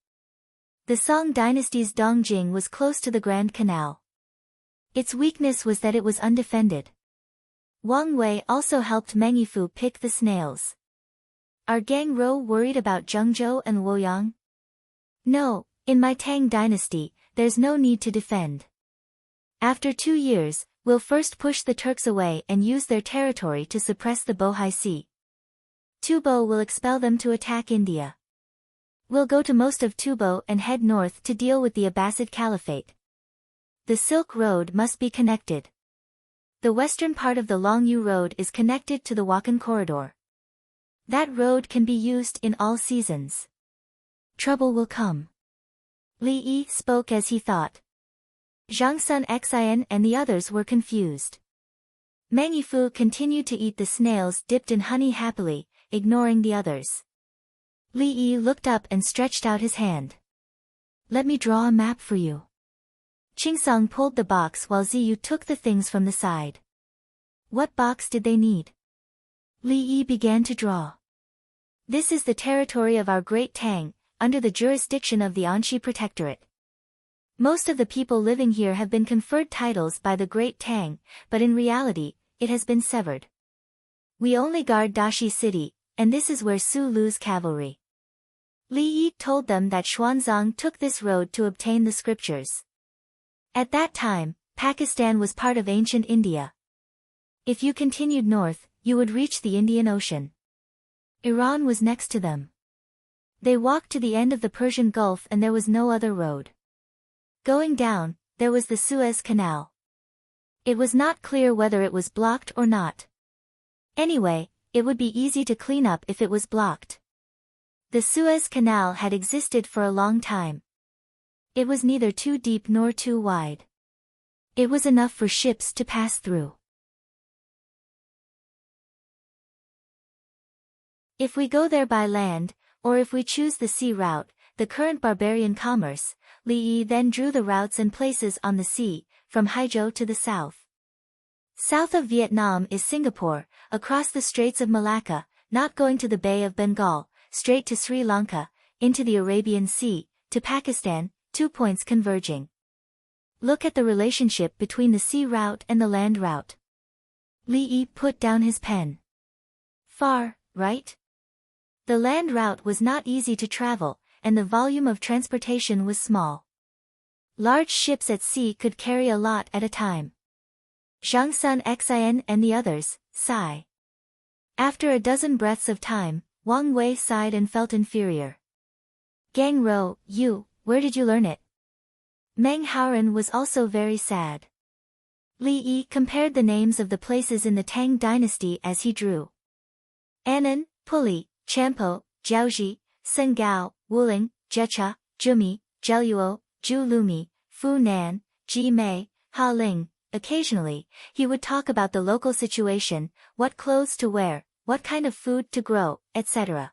The Song dynasty's Dongjing was close to the Grand Canal. Its weakness was that it was undefended. Wang Wei also helped Meng Yifu pick the snails. Are Gang Rou worried about Zhengzhou and Luoyang? No, in my Tang dynasty, there's no need to defend. After 2 years, we'll first push the Turks away and use their territory to suppress the Bohai Sea. Tubo will expel them to attack India. We'll go to most of Tubo and head north to deal with the Abbasid Caliphate. The Silk Road must be connected. The western part of the Longyu Road is connected to the Wakhan Corridor. That road can be used in all seasons. Trouble will come. Li Yi spoke as he thought. Zhang Sun Xian and the others were confused. Meng Yifu continued to eat the snails dipped in honey happily, ignoring the others. Li Yi looked up and stretched out his hand. Let me draw a map for you. Qingsong pulled the box while Ziyu took the things from the side. What box did they need? Li Yi began to draw. This is the territory of our Great Tang, under the jurisdiction of the Anxi Protectorate. Most of the people living here have been conferred titles by the Great Tang, but in reality, it has been severed. We only guard Dashi City, and this is where Su Lu's cavalry. Li Yi told them that Xuanzang took this road to obtain the scriptures. At that time, Pakistan was part of ancient India. If you continued north, you would reach the Indian Ocean. Iran was next to them. They walked to the end of the Persian Gulf and there was no other road. Going down, there was the Suez Canal. It was not clear whether it was blocked or not. Anyway, it would be easy to clean up if it was blocked. The Suez Canal had existed for a long time. It was neither too deep nor too wide. It was enough for ships to pass through. If we go there by land, or if we choose the sea route, the current barbarian commerce, Li Yi then drew the routes and places on the sea, from Haizhou to the south. South of Vietnam is Singapore, across the Straits of Malacca, not going to the Bay of Bengal, straight to Sri Lanka, into the Arabian Sea, to Pakistan, 2 points converging. Look at the relationship between the sea route and the land route. Li Yi put down his pen. Far, right? The land route was not easy to travel, and the volume of transportation was small. Large ships at sea could carry a lot at a time. Zhang Sun Xian and the others, sigh. After a dozen breaths of time, Wang Wei sighed and felt inferior. Gang Rou, where did you learn it? Meng Haoren was also very sad. Li Yi compared the names of the places in the Tang dynasty as he drew. Annan, Puli, Champo, Jiaozhi, Sengao, Wuling, Jecha, Zhumi, Zheluo, Zhu Funan, Jimei, Haling. Occasionally, he would talk about the local situation, what clothes to wear, what kind of food to grow, etc.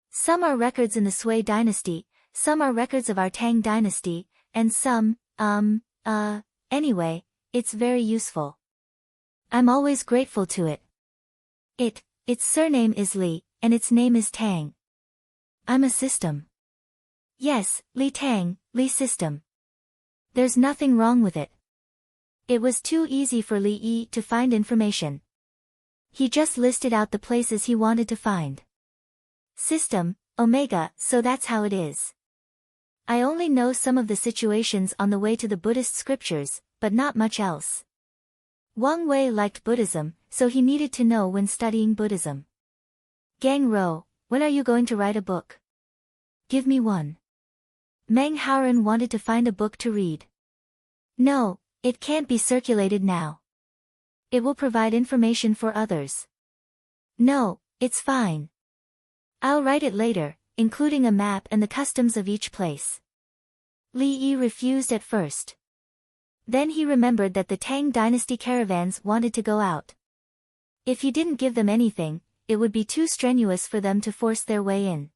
Some are records in the Sui dynasty, some are records of our Tang dynasty, and some, anyway, it's very useful. I'm always grateful to it. Its surname is Li, and its name is Tang. I'm a system. Yes, Li Tang, Li system. There's nothing wrong with it. It was too easy for Li Yi to find information. He just listed out the places he wanted to find. System, Omega, so that's how it is. I only know some of the situations on the way to the Buddhist scriptures, but not much else. Wang Wei liked Buddhism, so he needed to know when studying Buddhism. Gang Ro, when are you going to write a book? Give me one. Meng Haoren wanted to find a book to read. No, it can't be circulated now. It will provide information for others. No, it's fine. I'll write it later, including a map and the customs of each place. Li Yi refused at first. Then he remembered that the Tang dynasty caravans wanted to go out. If he didn't give them anything, it would be too strenuous for them to force their way in.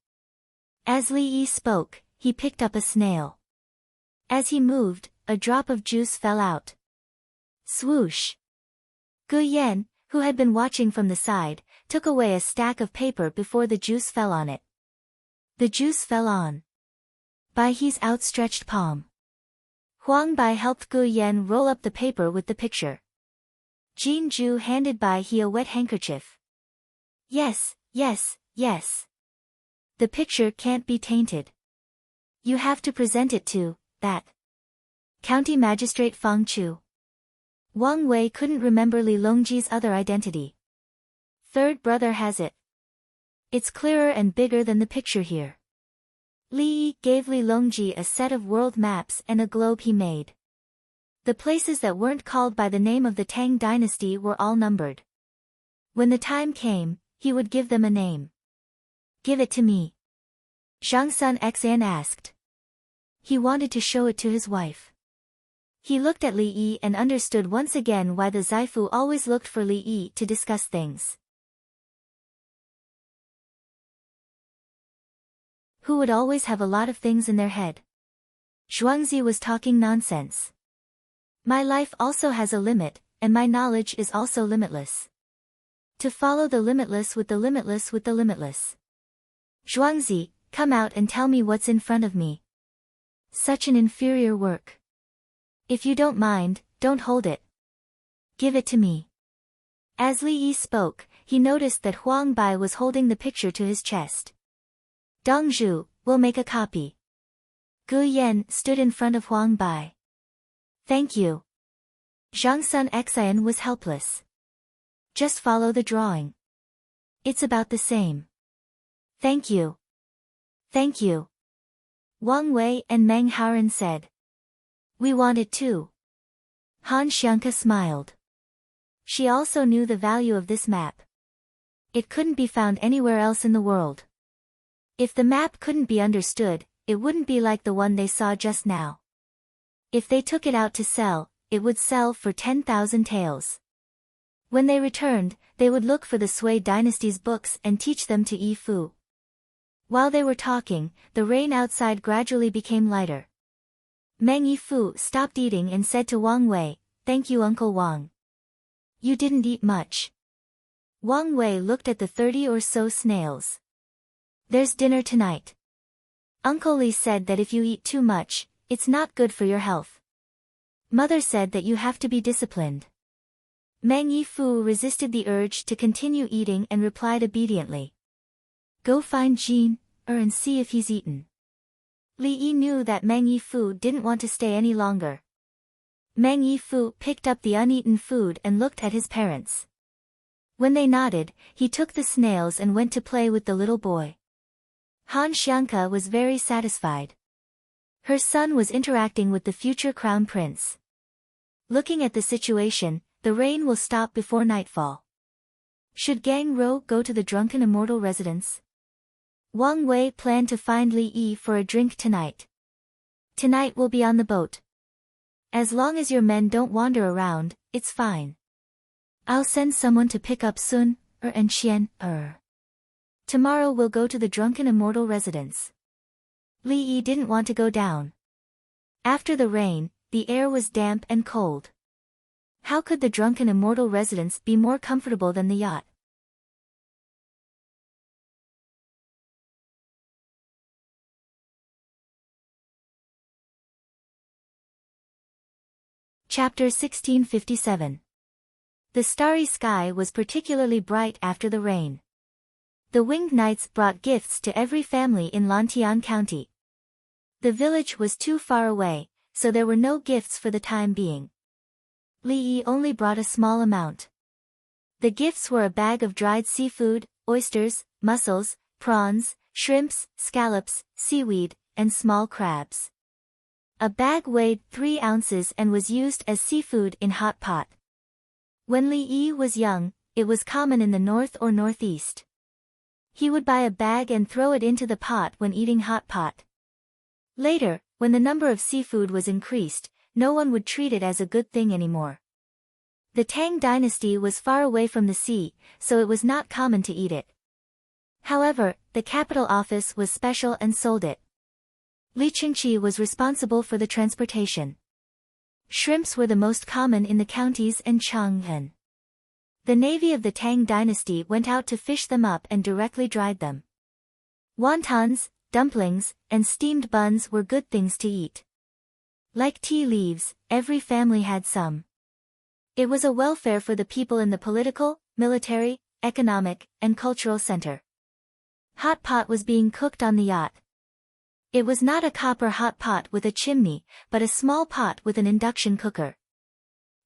As Li Yi spoke, he picked up a snail. As he moved, a drop of juice fell out. Swoosh! Gu Yan, who had been watching from the side, took away a stack of paper before the juice fell on it. The juice fell on Bai He's outstretched palm. Huang Bai helped Gu Yan roll up the paper with the picture. Jin Ju handed Bai He a wet handkerchief. Yes, yes, yes. The picture can't be tainted. You have to present it to that County Magistrate Fang Chu. Wang Wei couldn't remember Li Longji's other identity. Third brother has it. It's clearer and bigger than the picture here. Li Yi gave Li Longji a set of world maps and a globe he made. The places that weren't called by the name of the Tang dynasty were all numbered. When the time came, he would give them a name. Give it to me. Zhang Sun Xan asked. He wanted to show it to his wife. He looked at Li Yi and understood once again why the Zaifu always looked for Li Yi to discuss things. Who would always have a lot of things in their head? Zhuangzi was talking nonsense. My life also has a limit, and my knowledge is also limitless. To follow the limitless with the limitless with the limitless. Zhuangzi, come out and tell me what's in front of me. Such an inferior work. If you don't mind, don't hold it. Give it to me. As Li Yi spoke, he noticed that Huang Bai was holding the picture to his chest. Dong Zhu, we'll make a copy. Gu Yan stood in front of Huang Bai. Thank you. Zhang Sun Xian was helpless. Just follow the drawing. It's about the same. Thank you. Thank you. Wang Wei and Meng Haoren said. We want it too. Han Xianke smiled. She also knew the value of this map. It couldn't be found anywhere else in the world. If the map couldn't be understood, it wouldn't be like the one they saw just now. If they took it out to sell, it would sell for 10,000 taels. When they returned, they would look for the Sui dynasty's books and teach them to Yi Fu. While they were talking, the rain outside gradually became lighter. Meng Yifu stopped eating and said to Wang Wei, "Thank you, Uncle Wang. You didn't eat much." Wang Wei looked at the 30 or so snails. There's dinner tonight. Uncle Li said that if you eat too much, it's not good for your health. Mother said that you have to be disciplined. Meng Yifu resisted the urge to continue eating and replied obediently. Go find Jin, and see if he's eaten. Li Yi knew that Meng Yifu didn't want to stay any longer. Meng Yifu picked up the uneaten food and looked at his parents. When they nodded, he took the snails and went to play with the little boy. Han Xianke was very satisfied. Her son was interacting with the future crown prince. Looking at the situation, the rain will stop before nightfall. Should Gang Ro go to the drunken immortal residence? Wang Wei planned to find Li Yi for a drink tonight. Tonight we'll be on the boat. As long as your men don't wander around, it's fine. I'll send someone to pick up Sun, and Xian, Tomorrow we'll go to the drunken immortal residence. Li Yi didn't want to go down. After the rain, the air was damp and cold. How could the drunken immortal residence be more comfortable than the yacht? Chapter 1657. The starry sky was particularly bright after the rain. The winged knights brought gifts to every family in Lantian County. The village was too far away, so there were no gifts for the time being. Li Yi only brought a small amount. The gifts were a bag of dried seafood, oysters, mussels, prawns, shrimps, scallops, seaweed, and small crabs. A bag weighed 3 ounces and was used as seafood in hot pot. When Li Yi was young, it was common in the north or northeast. He would buy a bag and throw it into the pot when eating hot pot. Later, when the number of seafood was increased, no one would treat it as a good thing anymore. The Tang dynasty was far away from the sea, so it was not common to eat it. However, the capital office was special and sold it. Li Qingqi was responsible for the transportation. Shrimps were the most common in the counties and Chang'an. The navy of the Tang dynasty went out to fish them up and directly dried them. Wontons, dumplings, and steamed buns were good things to eat. Like tea leaves, every family had some. It was a welfare for the people in the political, military, economic, and cultural center. Hot pot was being cooked on the yacht. It was not a copper hot pot with a chimney, but a small pot with an induction cooker.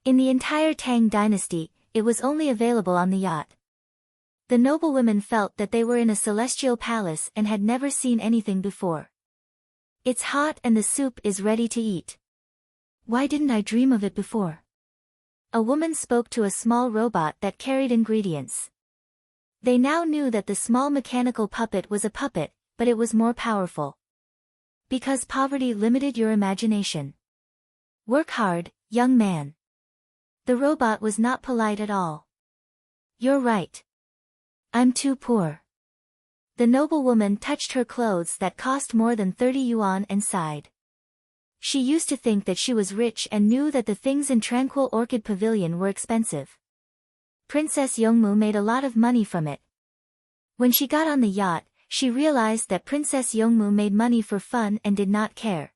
In the entire Tang dynasty, it was only available on the yacht. The noblewomen felt that they were in a celestial palace and had never seen anything before. It's hot and the soup is ready to eat. Why didn't I dream of it before? A woman spoke to a small robot that carried ingredients. They now knew that the small mechanical puppet was a puppet, but it was more powerful. Because poverty limited your imagination. Work hard, young man. The robot was not polite at all. You're right. I'm too poor. The noblewoman touched her clothes that cost more than 30 yuan and sighed. She used to think that she was rich and knew that the things in Tranquil Orchid Pavilion were expensive. Princess Yongmu made a lot of money from it. When she got on the yacht, she realized that Princess Yongmu made money for fun and did not care.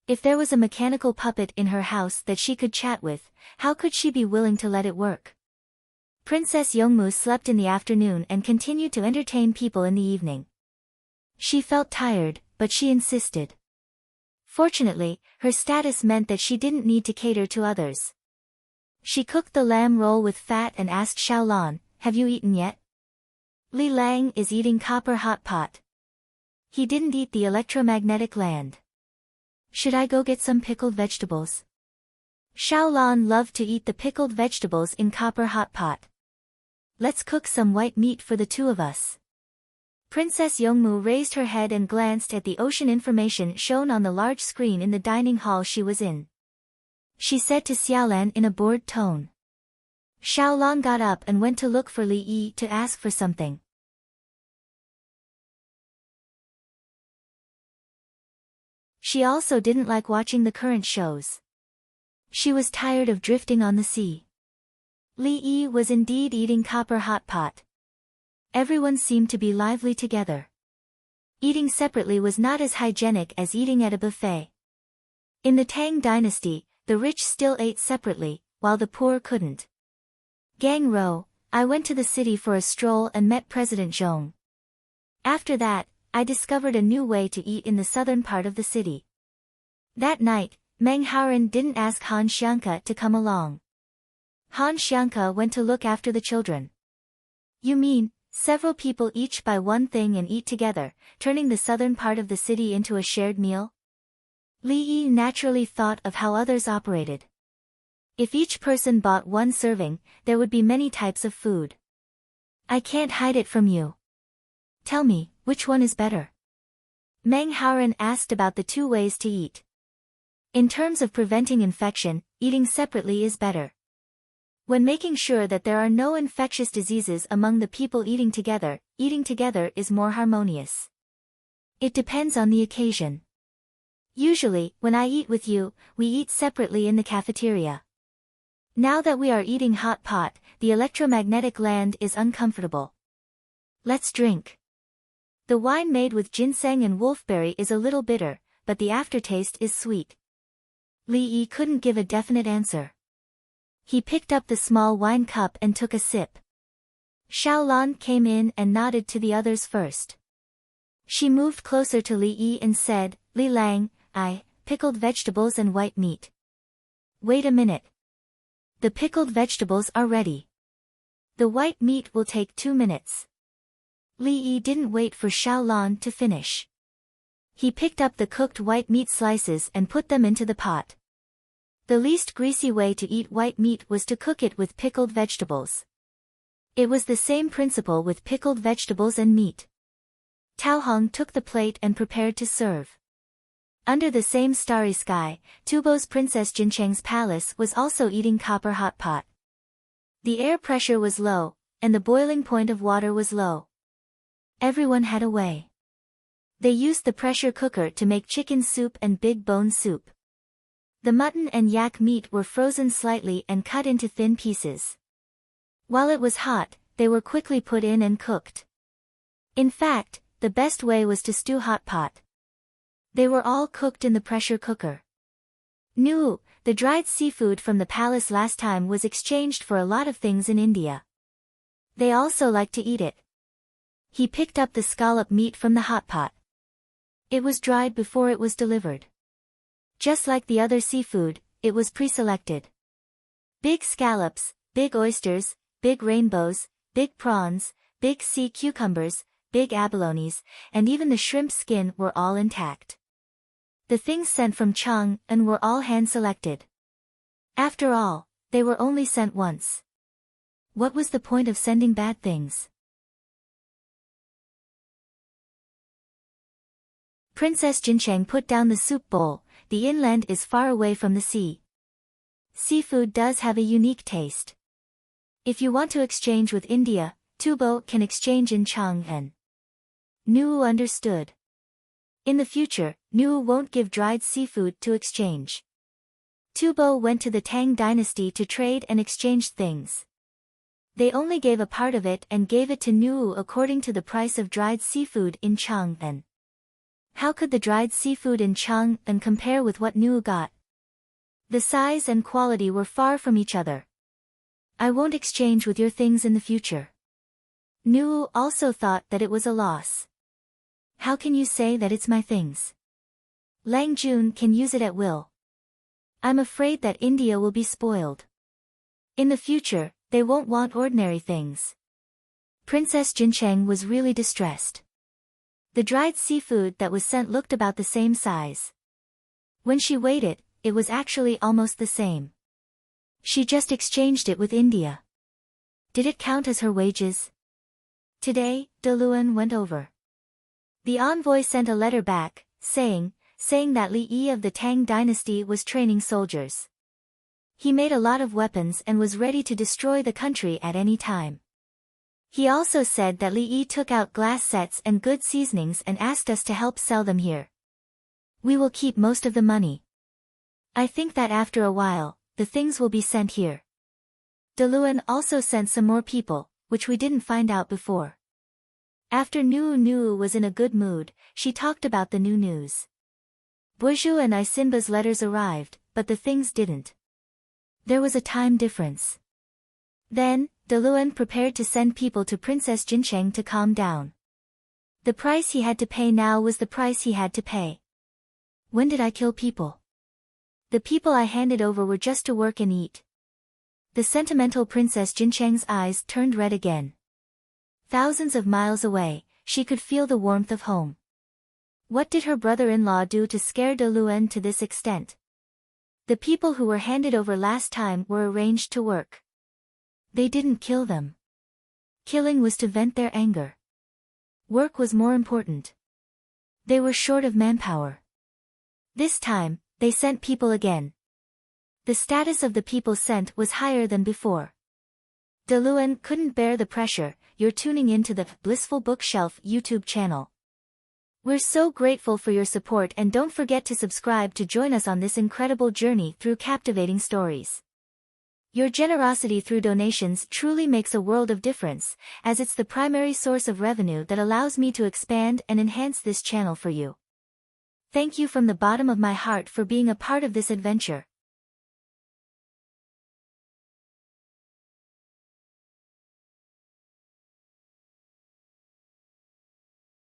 If there was a mechanical puppet in her house that she could chat with, how could she be willing to let it work? Princess Yongmu slept in the afternoon and continued to entertain people in the evening. She felt tired, but she insisted. Fortunately, her status meant that she didn't need to cater to others. She cooked the lamb roll with fat and asked Xiaolan, "Have you eaten yet?" Li Lang is eating copper hot pot. He didn't eat the electromagnetic land. Should I go get some pickled vegetables? Xiaolan loved to eat the pickled vegetables in copper hot pot. Let's cook some white meat for the two of us. Princess Yongmu raised her head and glanced at the ocean information shown on the large screen in the dining hall she was in. She said to Xiaolan in a bored tone. Xiaolan got up and went to look for Li Yi to ask for something. She also didn't like watching the current shows. She was tired of drifting on the sea. Li Yi was indeed eating copper hot pot. Everyone seemed to be lively together. Eating separately was not as hygienic as eating at a buffet. In the Tang dynasty, the rich still ate separately, while the poor couldn't. Gang Ro, I went to the city for a stroll and met President Zhong. After that, I discovered a new way to eat in the southern part of the city. That night, Meng Haoren didn't ask Han Xianke to come along. Han Xianke went to look after the children. You mean, several people each buy one thing and eat together, turning the southern part of the city into a shared meal? Li Yi naturally thought of how others operated. If each person bought one serving, there would be many types of food. I can't hide it from you. Tell me, which one is better? Meng Haoren asked about the two ways to eat. In terms of preventing infection, eating separately is better. When making sure that there are no infectious diseases among the people eating together is more harmonious. It depends on the occasion. Usually, when I eat with you, we eat separately in the cafeteria. Now that we are eating hot pot, the electromagnetic land is uncomfortable. Let's drink. The wine made with ginseng and wolfberry is a little bitter, but the aftertaste is sweet. Li Yi couldn't give a definite answer. He picked up the small wine cup and took a sip. Xiaolan came in and nodded to the others first. She moved closer to Li Yi and said, "Li Lang, pickled vegetables and white meat." "Wait a minute. The pickled vegetables are ready. The white meat will take 2 minutes." Li Yi didn't wait for Xiaolan to finish. He picked up the cooked white meat slices and put them into the pot. The least greasy way to eat white meat was to cook it with pickled vegetables. It was the same principle with pickled vegetables and meat. Tao Hong took the plate and prepared to serve. Under the same starry sky, Tubo's Princess Jincheng's palace was also eating copper hot pot. The air pressure was low, and the boiling point of water was low. Everyone had a way. They used the pressure cooker to make chicken soup and big bone soup. The mutton and yak meat were frozen slightly and cut into thin pieces. While it was hot, they were quickly put in and cooked. In fact, the best way was to stew hot pot. They were all cooked in the pressure cooker. Nu, the dried seafood from the palace last time, was exchanged for a lot of things in India. They also like to eat it. He picked up the scallop meat from the hot pot. It was dried before it was delivered. Just like the other seafood, it was pre-selected. Big scallops, big oysters, big rainbows, big prawns, big sea cucumbers, big abalones, and even the shrimp skin were all intact. The things sent from Chang'an were all hand-selected. After all, they were only sent once. What was the point of sending bad things? Princess Jincheng put down the soup bowl. The inland is far away from the sea. Seafood does have a unique taste. If you want to exchange with India, Tubo can exchange in Chang'an. Nu understood. In the future, Nu won't give dried seafood to exchange. Tubo went to the Tang dynasty to trade and exchange things. They only gave a part of it and gave it to Nu according to the price of dried seafood in Chang'an. How could the dried seafood in Chang'an compare with what Nu got? The size and quality were far from each other. "I won't exchange with your things in the future." Nu also thought that it was a loss. "How can you say that it's my things? Lang Jun can use it at will. I'm afraid that India will be spoiled. In the future, they won't want ordinary things." Princess Jincheng was really distressed. The dried seafood that was sent looked about the same size. When she weighed it, it was actually almost the same. She just exchanged it with India. Did it count as her wages? Today, De Luan went over. The envoy sent a letter back, saying that Li Yi of the Tang dynasty was training soldiers. He made a lot of weapons and was ready to destroy the country at any time. He also said that Li Yi took out glass sets and good seasonings and asked us to help sell them here. We will keep most of the money. I think that after a while, the things will be sent here. De Luan also sent some more people, which we didn't find out before. After Nu was in a good mood, she talked about the new news. Buju and Isinba's letters arrived, but the things didn't. There was a time difference. Then, De Luan prepared to send people to Princess Jincheng to calm down. The price he had to pay now was the price he had to pay. When did I kill people? The people I handed over were just to work and eat. The sentimental Princess Jincheng's eyes turned red again. Thousands of miles away, she could feel the warmth of home. What did her brother-in-law do to scare De Luan to this extent? The people who were handed over last time were arranged to work. They didn't kill them. Killing was to vent their anger. Work was more important. They were short of manpower. This time, they sent people again. The status of the people sent was higher than before. De Luan couldn't bear the pressure. You're tuning into the Blissful Bookshelf YouTube channel. We're so grateful for your support, and don't forget to subscribe to join us on this incredible journey through captivating stories. Your generosity through donations truly makes a world of difference, as it's the primary source of revenue that allows me to expand and enhance this channel for you. Thank you from the bottom of my heart for being a part of this adventure.